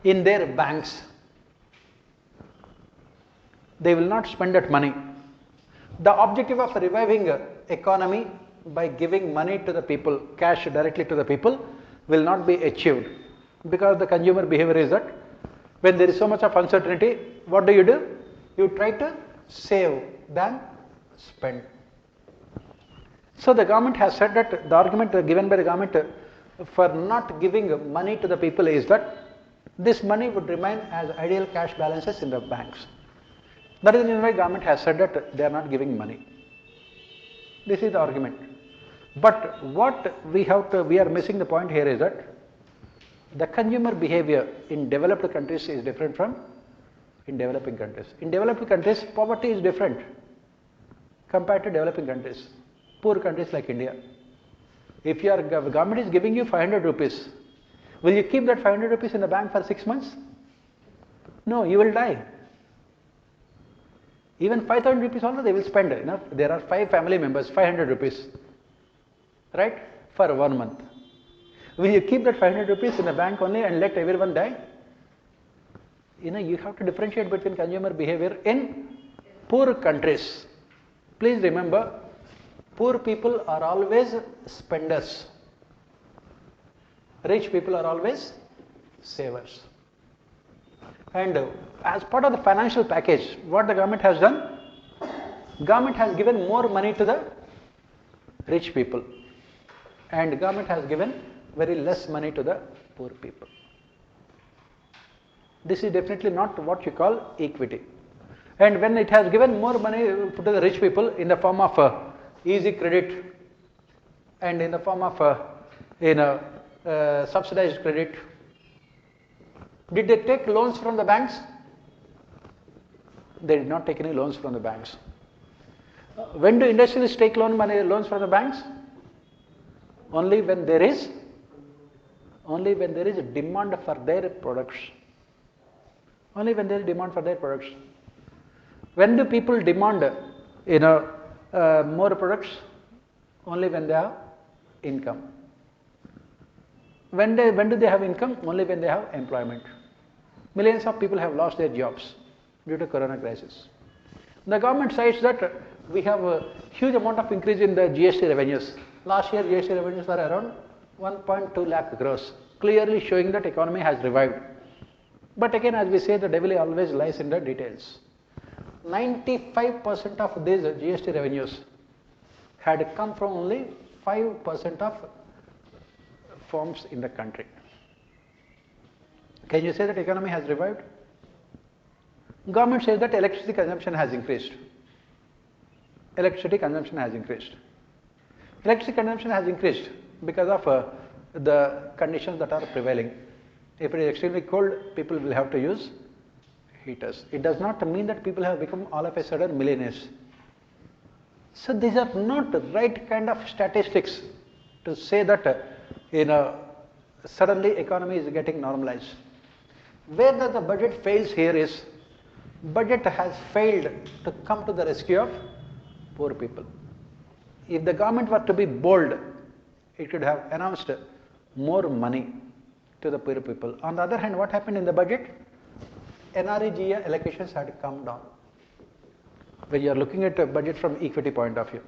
in their banks. They will not spend that money. The objective of reviving economy by giving money to the people, cash directly to the people, will not be achieved, because the consumer behavior is that when there is so much of uncertainty, what do? You try to save than spend. So the government has said that the argument given by the government for not giving money to the people is that this money would remain as ideal cash balances in the banks. That is the reason why government has said that they are not giving money. This is the argument. But what we are missing the point here is that the consumer behavior in developed countries is different from in developing countries. In developing countries, poverty is different compared to developing countries, poor countries like India. If your government is giving you 500 rupees, will you keep that 500 rupees in the bank for 6 months? No, you will die. Even 5,000 rupees also they will spend. There are 5 family members, 500 rupees, right, for 1 month. Will you keep that 500 rupees in the bank only and let everyone die? You have to differentiate between consumer behavior in poor countries. Please remember, poor people are always spenders. Rich people are always savers. And as part of the financial package, what the government has done? Government has given more money to the rich people, and government has given very less money to the poor people. This is definitely not what you call equity. And when it has given more money to the rich people in the form of easy credit and in the form of subsidized credit, did they take loans from the banks? They did not take any loans from the banks. When do industrialists take loans from the banks? Only when there is a demand for their products. Only when there is demand for their products. When do people demand more products? Only when they have income. When do they have income? Only when they have employment. Millions of people have lost their jobs due to corona crisis. The government cites that we have a huge amount of increase in the GST revenues. Last year GST revenues were around 1.2 lakh crores, clearly showing that economy has revived. But again, as we say, the devil always lies in the details. 95% of these GST revenues had come from only 5% of firms in the country. Can you say that economy has revived? Government says that electricity consumption has increased. Electricity consumption has increased. Electricity consumption has increased because of the conditions that are prevailing. If it is extremely cold, people will have to use heaters. It does not mean that people have become all of a sudden millionaires. So these are not the right kind of statistics to say that suddenly economy is getting normalized. Where the budget fails here is, budget has failed to come to the rescue of poor people. If the government were to be bold, it could have announced more money to the poor people. On the other hand, what happened in the budget? NREGA allocations had come down. When you are looking at a budget from equity point of view.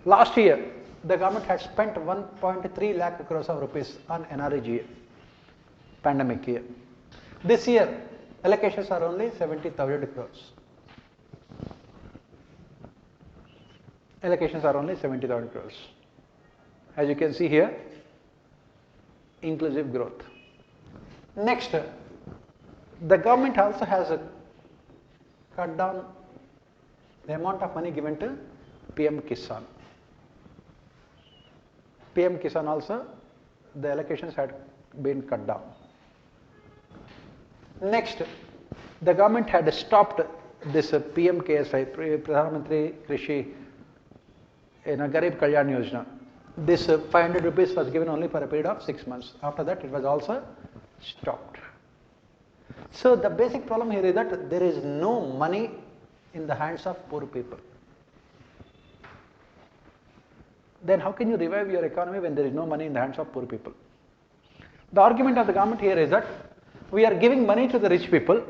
Last year, the government had spent 1.3 lakh crores of rupees on NREGA, pandemic year. This year, allocations are only 70,000 crores. Allocations are only 70,000 crores. As you can see here, inclusive growth. Next, the government also has cut down the amount of money given to PM Kisan. PM Kisan also, the allocations had been cut down. Next, the government had stopped this PM KSI, Pradhan Mantri Krishi Garib Kalyan Yojana. This 500 rupees was given only for a period of 6 months. After that, it was also stopped. So the basic problem here is that there is no money in the hands of poor people. Then how can you revive your economy when there is no money in the hands of poor people? The argument of the government here is that we are giving money to the rich people.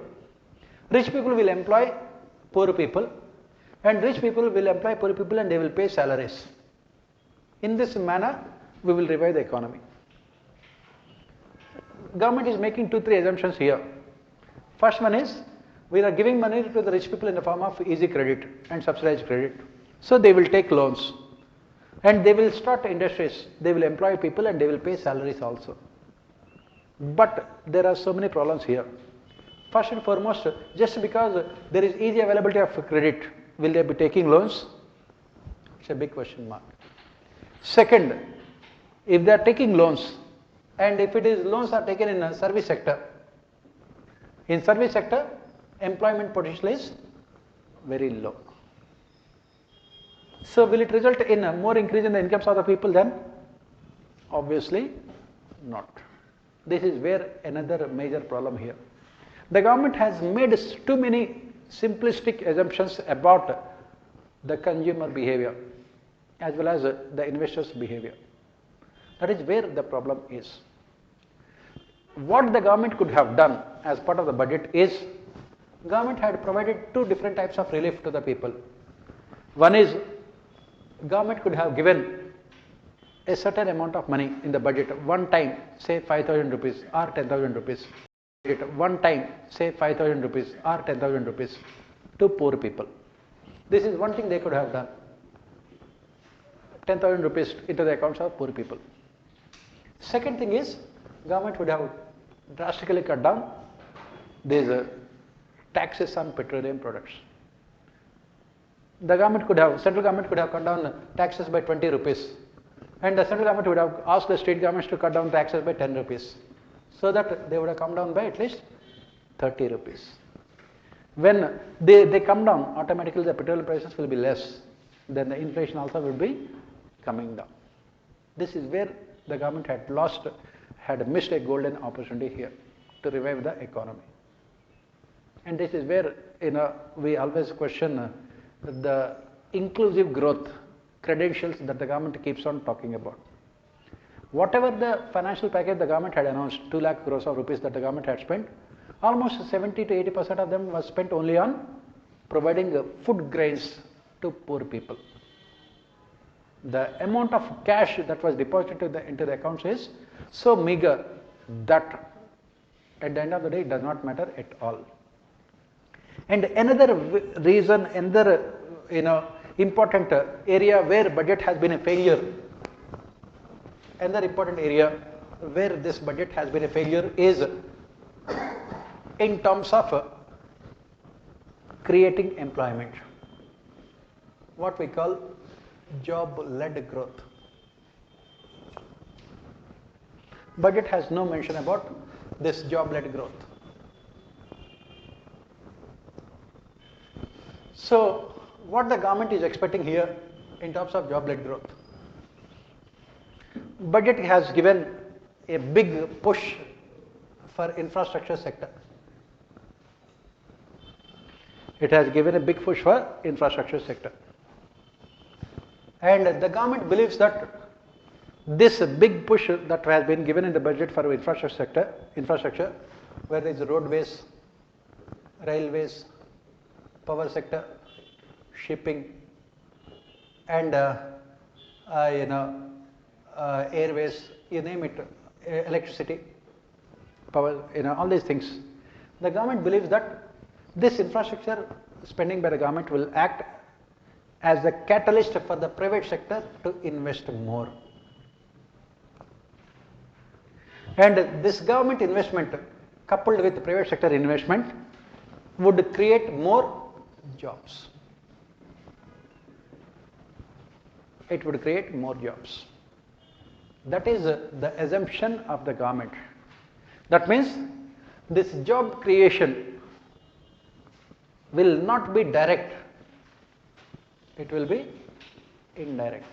Rich people will employ poor people, and rich people will employ poor people and they will pay salaries. In this manner, we will revive the economy. Government is making 2-3 assumptions here. First one is, we are giving money to the rich people in the form of easy credit and subsidized credit. So they will take loans and they will start industries, they will employ people and they will pay salaries also. But there are so many problems here. First and foremost, just because there is easy availability of credit, will they be taking loans? It's a big question mark. Second, if they are taking loans, and if it is loans are taken in a service sector, in service sector, employment potential is very low. So will it result in a more increase in the incomes of the people then? Obviously not. This is where another major problem here. The government has made too many simplistic assumptions about the consumer behavior as well as the investors' behavior. That is where the problem is. What the government could have done as part of the budget is, government had provided two different types of relief to the people. One is, government could have given a certain amount of money in the budget one time, say 5,000 rupees or 10,000 rupees. One time, say 5,000 rupees or 10,000 rupees to poor people. This is one thing they could have done. 10,000 rupees into the accounts of poor people. Second thing is, government would have drastically cut down these taxes on petroleum products. The government could have, central government could have cut down taxes by 20 rupees, and the central government would have asked the state governments to cut down taxes by 10 rupees, so that they would have come down by at least 30 rupees. When they come down, automatically the petrol prices will be less, then the inflation also will be coming down. This is where the government had missed a golden opportunity here to revive the economy. And this is where, we always question the inclusive growth credentials that the government keeps on talking about. Whatever the financial package the government had announced, 2 lakh crores of rupees that the government had spent, almost 70 to 80% of them was spent only on providing food grains to poor people. The amount of cash that was deposited into the accounts is so meager that at the end of the day it does not matter at all. And another reason, another important area where budget has been a failure, another important area where this budget has been a failure is in terms of creating employment, what we call job-led growth. Budget has no mention about this job-led growth. So what the government is expecting here in terms of job-led growth? Budget has given a big push for infrastructure sector. It has given a big push for infrastructure sector. And the government believes that this big push that has been given in the budget for infrastructure, whether it's roadways, railways, power sector, shipping, and airways, you name it, electricity, power, all these things. The government believes that this infrastructure spending by the government will act as a catalyst for the private sector to invest more. And this government investment coupled with private sector investment would create more jobs. It would create more jobs. That is the assumption of the government. That means this job creation will not be direct, it will be indirect.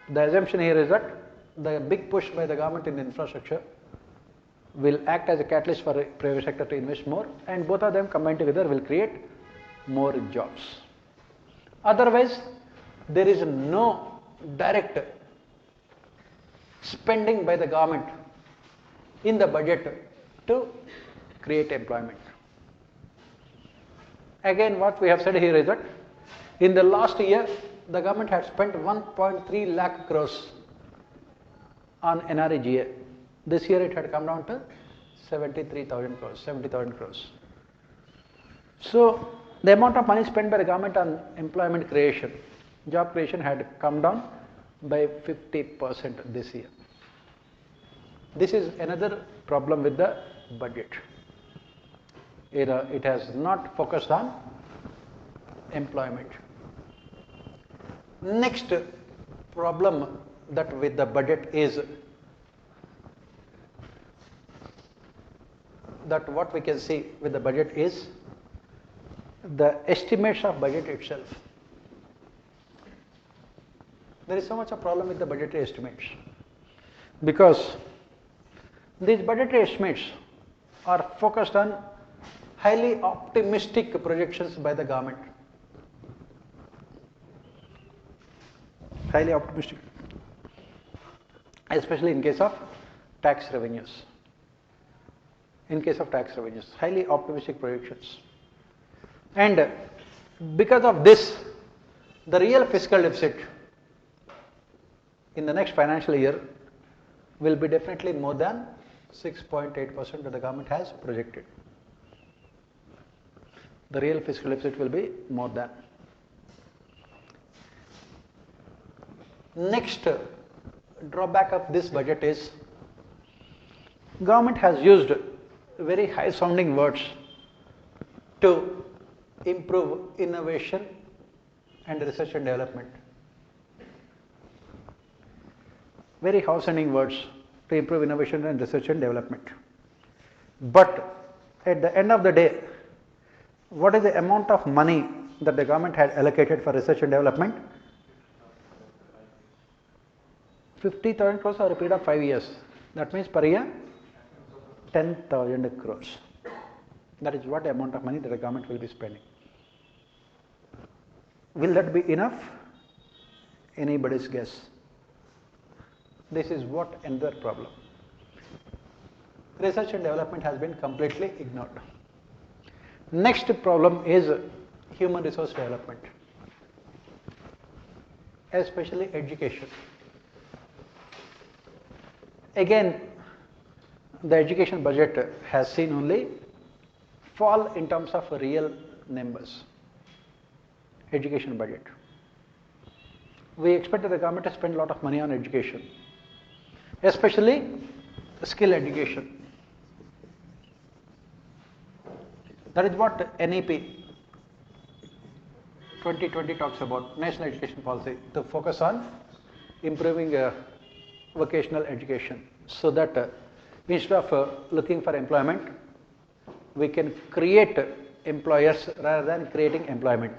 The assumption here is that the big push by the government in infrastructure will act as a catalyst for the private sector to invest more, and both of them combined together will create more jobs. Otherwise, there is no direct spending by the government in the budget to create employment. Again, what we have said here is that in the last year, the government had spent 1.3 lakh crores on NREGA. This year it had come down to 73,000 crores, 70,000 crores. So the amount of money spent by the government on employment creation, job creation had come down by 50% this year. This is another problem with the budget. It has not focused on employment. Next problem that with the budget is that what we can see with the budget is the estimates of budget itself. There is so much a problem with the budgetary estimates because these budgetary estimates are focused on highly optimistic projections by the government. Highly optimistic, especially in case of tax revenues. In case of tax revenues, highly optimistic projections. And because of this, the real fiscal deficit in the next financial year will be definitely more than 6.8% that the government has projected. The real fiscal deficit will be more than. Next drawback of this budget is government has used very high sounding words to improve innovation and research and development. Very high sounding words to improve innovation and research and development. But at the end of the day, what is the amount of money that the government had allocated for research and development? 50,000 crores over a period of 5 years. That means per year 10,000 crores. That is what amount of money that the government will be spending. Will that be enough? Anybody's guess. This is what another problem. Research and development has been completely ignored. Next problem is human resource development, especially education. Again, the education budget has seen only fall in terms of real numbers. Education budget. We expect the government to spend a lot of money on education, especially skill education. That is what NEP 2020 talks about, National Education Policy, to focus on improving vocational education so that instead of looking for employment, we can create employers rather than creating employment.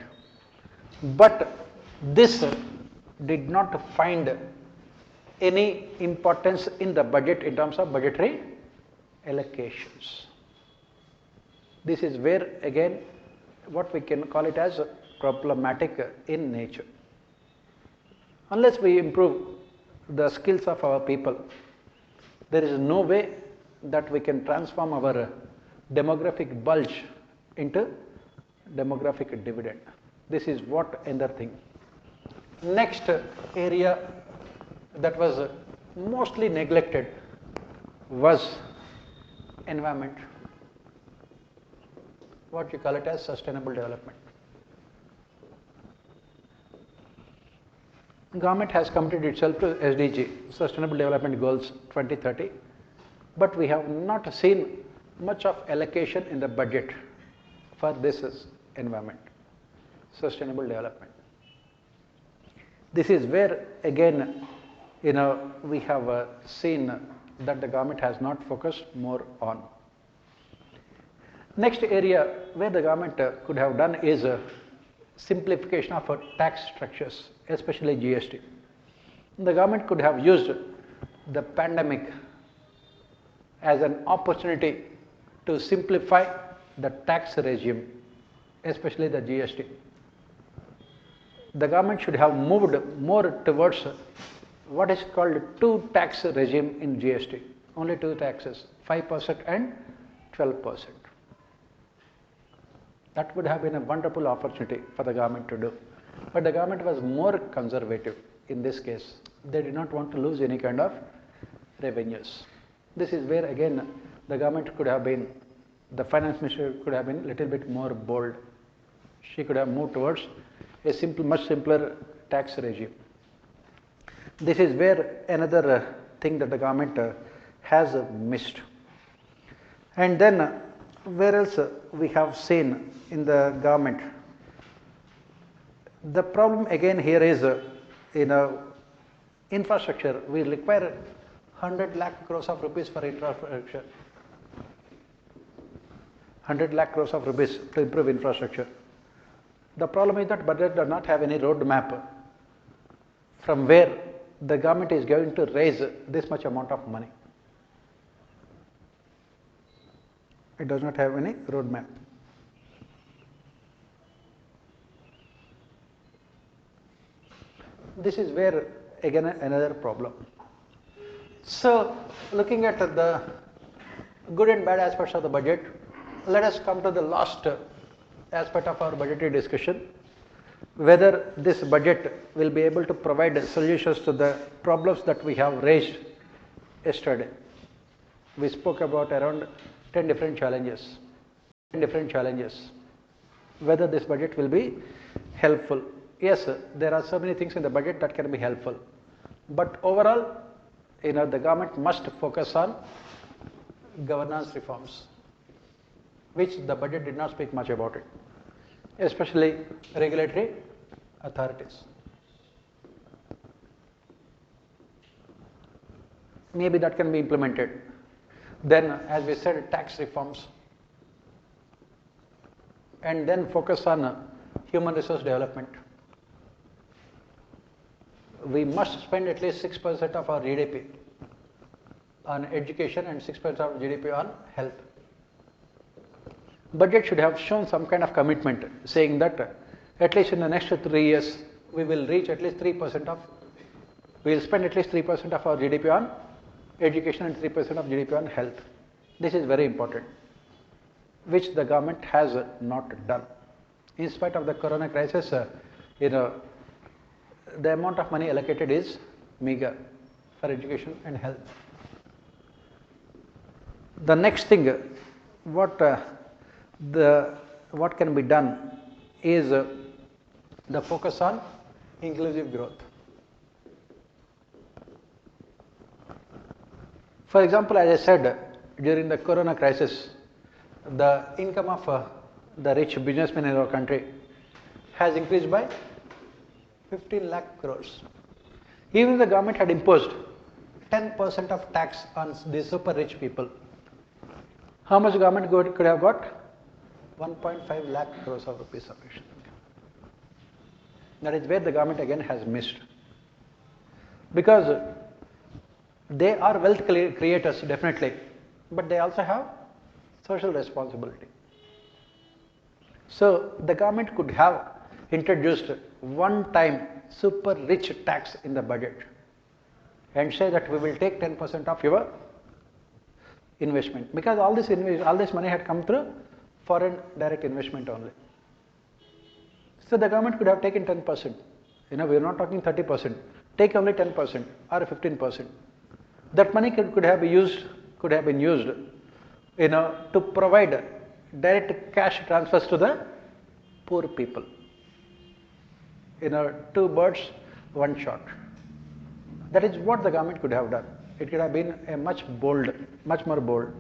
But this did not find any importance in the budget in terms of budgetary allocations. This is where again what we can call it as problematic in nature. Unless we improve the skills of our people, there is no way that we can transform our demographic bulge into demographic dividend. This is what another thing. Next area that was mostly neglected was environment. What you call it as sustainable development. Government has committed itself to SDG, Sustainable Development Goals 2030, but we have not seen much of allocation in the budget for this environment, sustainable development. This is where again, we have seen that the government has not focused more on. Next area where the government could have done is simplification of tax structures, especially GST. The government could have used the pandemic as an opportunity to simplify the tax regime, especially the GST. The government should have moved more towards what is called two tax regime in GST, only two taxes, 5% and 12%. That would have been a wonderful opportunity for the government to do. But the government was more conservative in this case. They did not want to lose any kind of revenues. This is where again the government could have been, the finance minister could have been a little bit more bold. She could have moved towards a much simpler tax regime. This is where another thing that the government has missed. And then where else we have seen in the government? The problem again here is infrastructure. We require 100 lakh crores of rupees for infrastructure. 100 lakh crores of rupees to improve infrastructure. The problem is that budget does not have any roadmap from where the government is going to raise this much amount of money. It does not have any roadmap. This is where again another problem. So looking at the good and bad aspects of the budget, let us come to the last aspect of our budgetary discussion, whether this budget will be able to provide solutions to the problems that we have raised yesterday. We spoke about around 10 different challenges. Whether this budget will be helpful. Yes, there are so many things in the budget that can be helpful, but overall, the government must focus on governance reforms, which the budget did not speak much about it, especially regulatory authorities. Maybe that can be implemented. Then, as we said, tax reforms, and then focus on human resource development. We must spend at least 6% of our GDP on education and 6% of GDP on health. Budget should have shown some kind of commitment, saying that at least in the next 3 years we will reach at least 3% we will spend at least 3% of our GDP on education and 3% of GDP on health. This is very important, which the government has not done. In spite of the corona crisis, the amount of money allocated is meager for education and health. The next thing, what can be done is the focus on inclusive growth. For example, as I said, during the corona crisis, the income of the rich businessmen in our country has increased by 15 lakh crores. Even if the government had imposed 10% of tax on the super rich people, how much government could have got? 1.5 lakh crores of rupees of additional income. That is where the government again has missed. Because they are wealth creators definitely, but they also have social responsibility. So the government could have introduced one-time super rich tax in the budget and say that we will take 10% of your investment, because all this money had come through foreign direct investment only. So the government could have taken 10%. We are not talking 30%. Take only 10% or 15%. That money could have been used to provide direct cash transfers to the poor people. 2 birds, 1 shot. That is what the government could have done. It could have been a much more bold,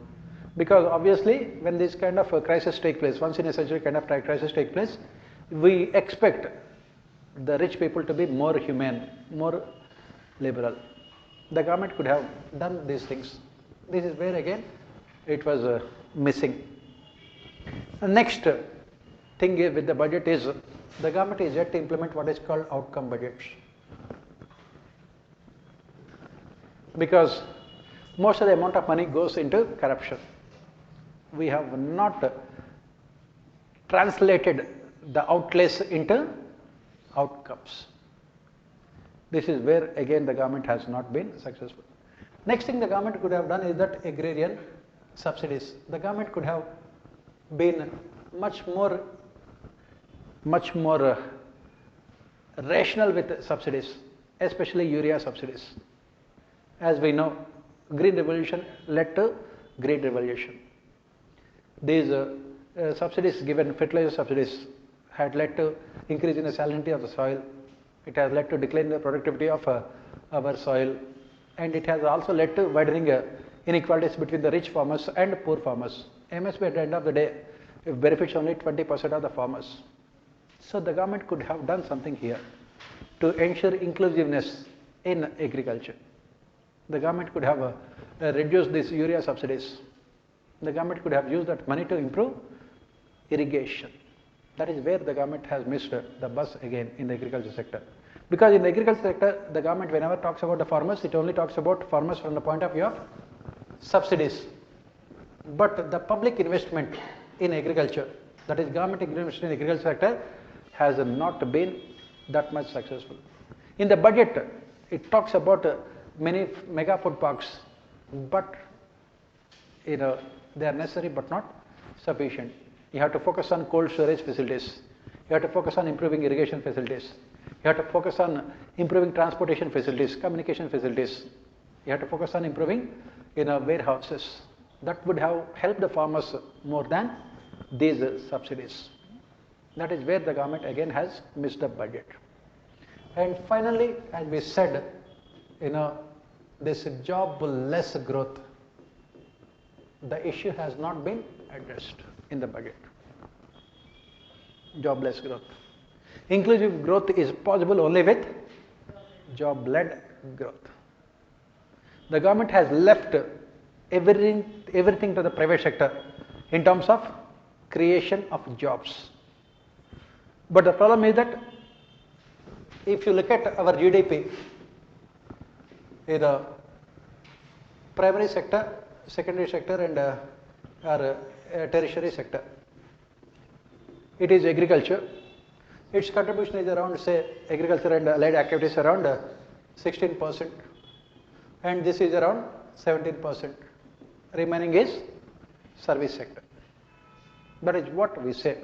because obviously when this kind of a crisis take place, once in a century kind of crisis take place, we expect the rich people to be more humane, more liberal. The government could have done these things. This is where again it was missing. The next thing with the budget is the government is yet to implement what is called outcome budgets, because most of the amount of money goes into corruption. We have not translated the outlays into outcomes. This is where again the government has not been successful. Next thing the government could have done is that agrarian subsidies. The government could have been much more rational with subsidies, especially urea subsidies. As we know, green revolution led to great revolution. These subsidies given, fertilizer subsidies, had led to increase in the salinity of the soil. It has led to decline in the productivity of our soil, and it has also led to widening inequalities between the rich farmers and poor farmers. MSP at the end of the day benefits only 20% of the farmers. So the government could have done something here to ensure inclusiveness in agriculture. The government could have reduced these urea subsidies. The government could have used that money to improve irrigation. That is where the government has missed the bus again in the agriculture sector. Because in the agriculture sector, the government whenever talks about the farmers, it only talks about farmers from the point of view of subsidies. But the public investment in agriculture, that is government investment in the agriculture sector, has not been that much successful. In the budget, it talks about many mega food parks, but they are necessary but not sufficient. You have to focus on cold storage facilities. You have to focus on improving irrigation facilities. You have to focus on improving transportation facilities, communication facilities. You have to focus on improving warehouses. That would have helped the farmers more than these subsidies. That is where the government again has missed the budget. And finally, as we said, this jobless growth, the issue has not been addressed in the budget. Jobless growth. Inclusive growth is possible only with job-led growth. The government has left everything to the private sector in terms of creation of jobs. But the problem is that if you look at our GDP, in the primary sector, secondary sector and our tertiary sector, it is agriculture. Its contribution is around, say, agriculture and allied activities around 16%, and this is around 17%. Remaining is service sector. That is what we say.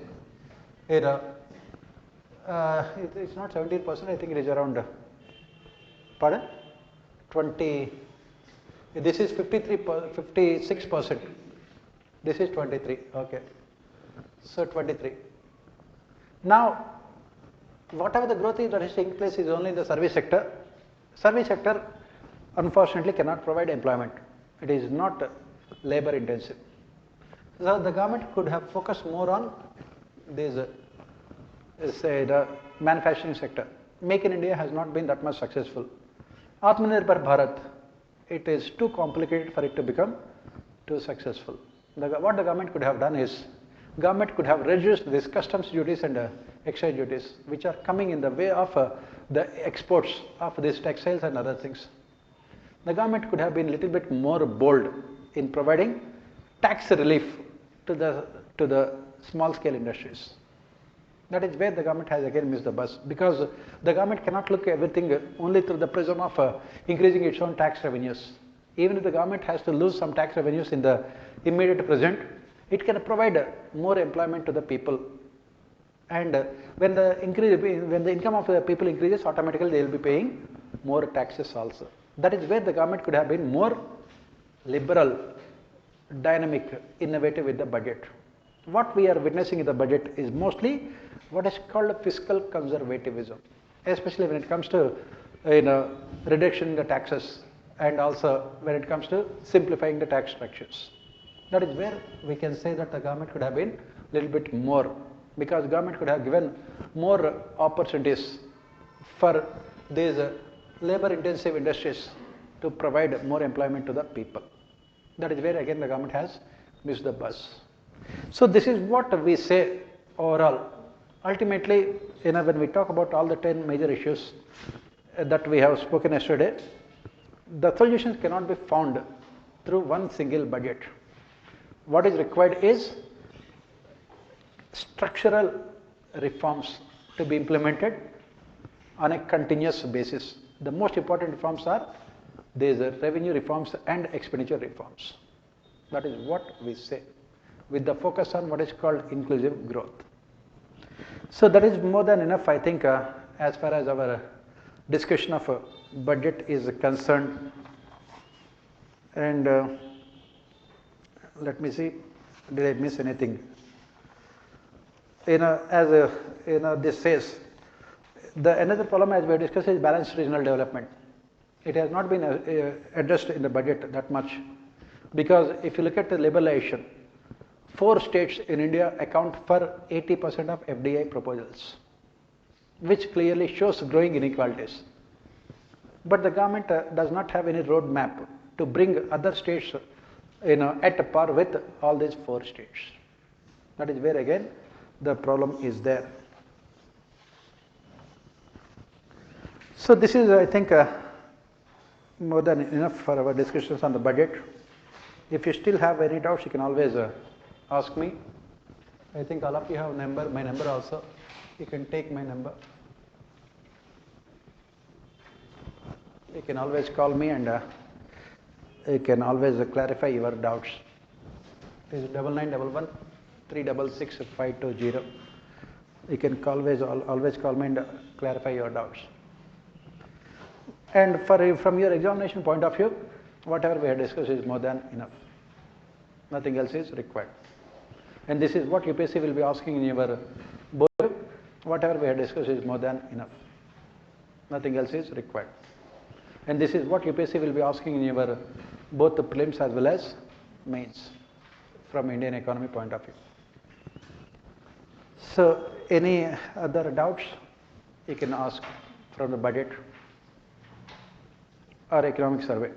It's not 17%, I think it is around, pardon? 20, this is 56%. This is 23, okay. So 23. Now, whatever the growth is that is taking place is only in the service sector. Service sector, unfortunately, cannot provide employment. It is not labor intensive. So the government could have focused more on this, say, the manufacturing sector. Make in India has not been that much successful. Atmanirbhar Bharat, it is too complicated for it to become too successful. What the government could have done is, government could have reduced these customs duties and excise duties, which are coming in the way of the exports of these textiles and other things. The government could have been a little bit more bold in providing tax relief to the small scale industries. That is where the government has again missed the bus, because the government cannot look at everything only through the prism of increasing its own tax revenues. Even if the government has to lose some tax revenues in the immediate present, it can provide more employment to the people. And when the income of the people increases, automatically they will be paying more taxes also. That is where the government could have been more liberal, dynamic, innovative with the budget. What we are witnessing in the budget is mostly what is called fiscal conservatism, especially when it comes to reduction in the taxes, and also when it comes to simplifying the tax structures. That is where we can say that the government could have been a little bit more, because government could have given more opportunities for these labor intensive industries to provide more employment to the people. That is where again the government has missed the bus. So this is what we say overall. Ultimately, when we talk about all the 10 major issues that we have spoken yesterday, the solutions cannot be found through one single budget. What is required is structural reforms to be implemented on a continuous basis. The most important reforms are these revenue reforms and expenditure reforms. That is what we say, with the focus on what is called inclusive growth. So that is more than enough, I think, as far as our discussion of budget is concerned. And let me see, did I miss anything? As this says, another problem as we have discussed is balanced regional development. It has not been addressed in the budget that much. Because if you look at the liberalization, 4 states in India account for 80% of FDI proposals, which clearly shows growing inequalities. But the government does not have any roadmap to bring other states at par with all these 4 states. That is where again the problem is there. So this is, I think, more than enough for our discussions on the budget. If you still have any doubts, you can always ask me. I think all of you have my number also. You can take my number. You can always call me and you can always clarify your doubts. It is 9911 366 520. You can always call me and clarify your doubts. And from your examination point of view, whatever we have discussed is more than enough. Nothing else is required. And this is what UPSC will be asking in your board. Whatever we have discussed is more than enough. Nothing else is required. And this is what UPSC will be asking in your both the prelims as well as mains from Indian economy point of view. So any other doubts you can ask from the budget or economic survey.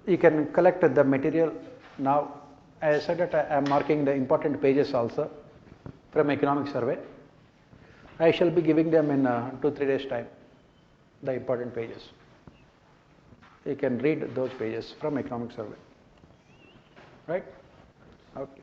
You can collect the material now. I said that I am marking the important pages also from economic survey. I shall be giving them in 2-3 days time, the important pages. You can read those pages from economic survey. Right? Okay.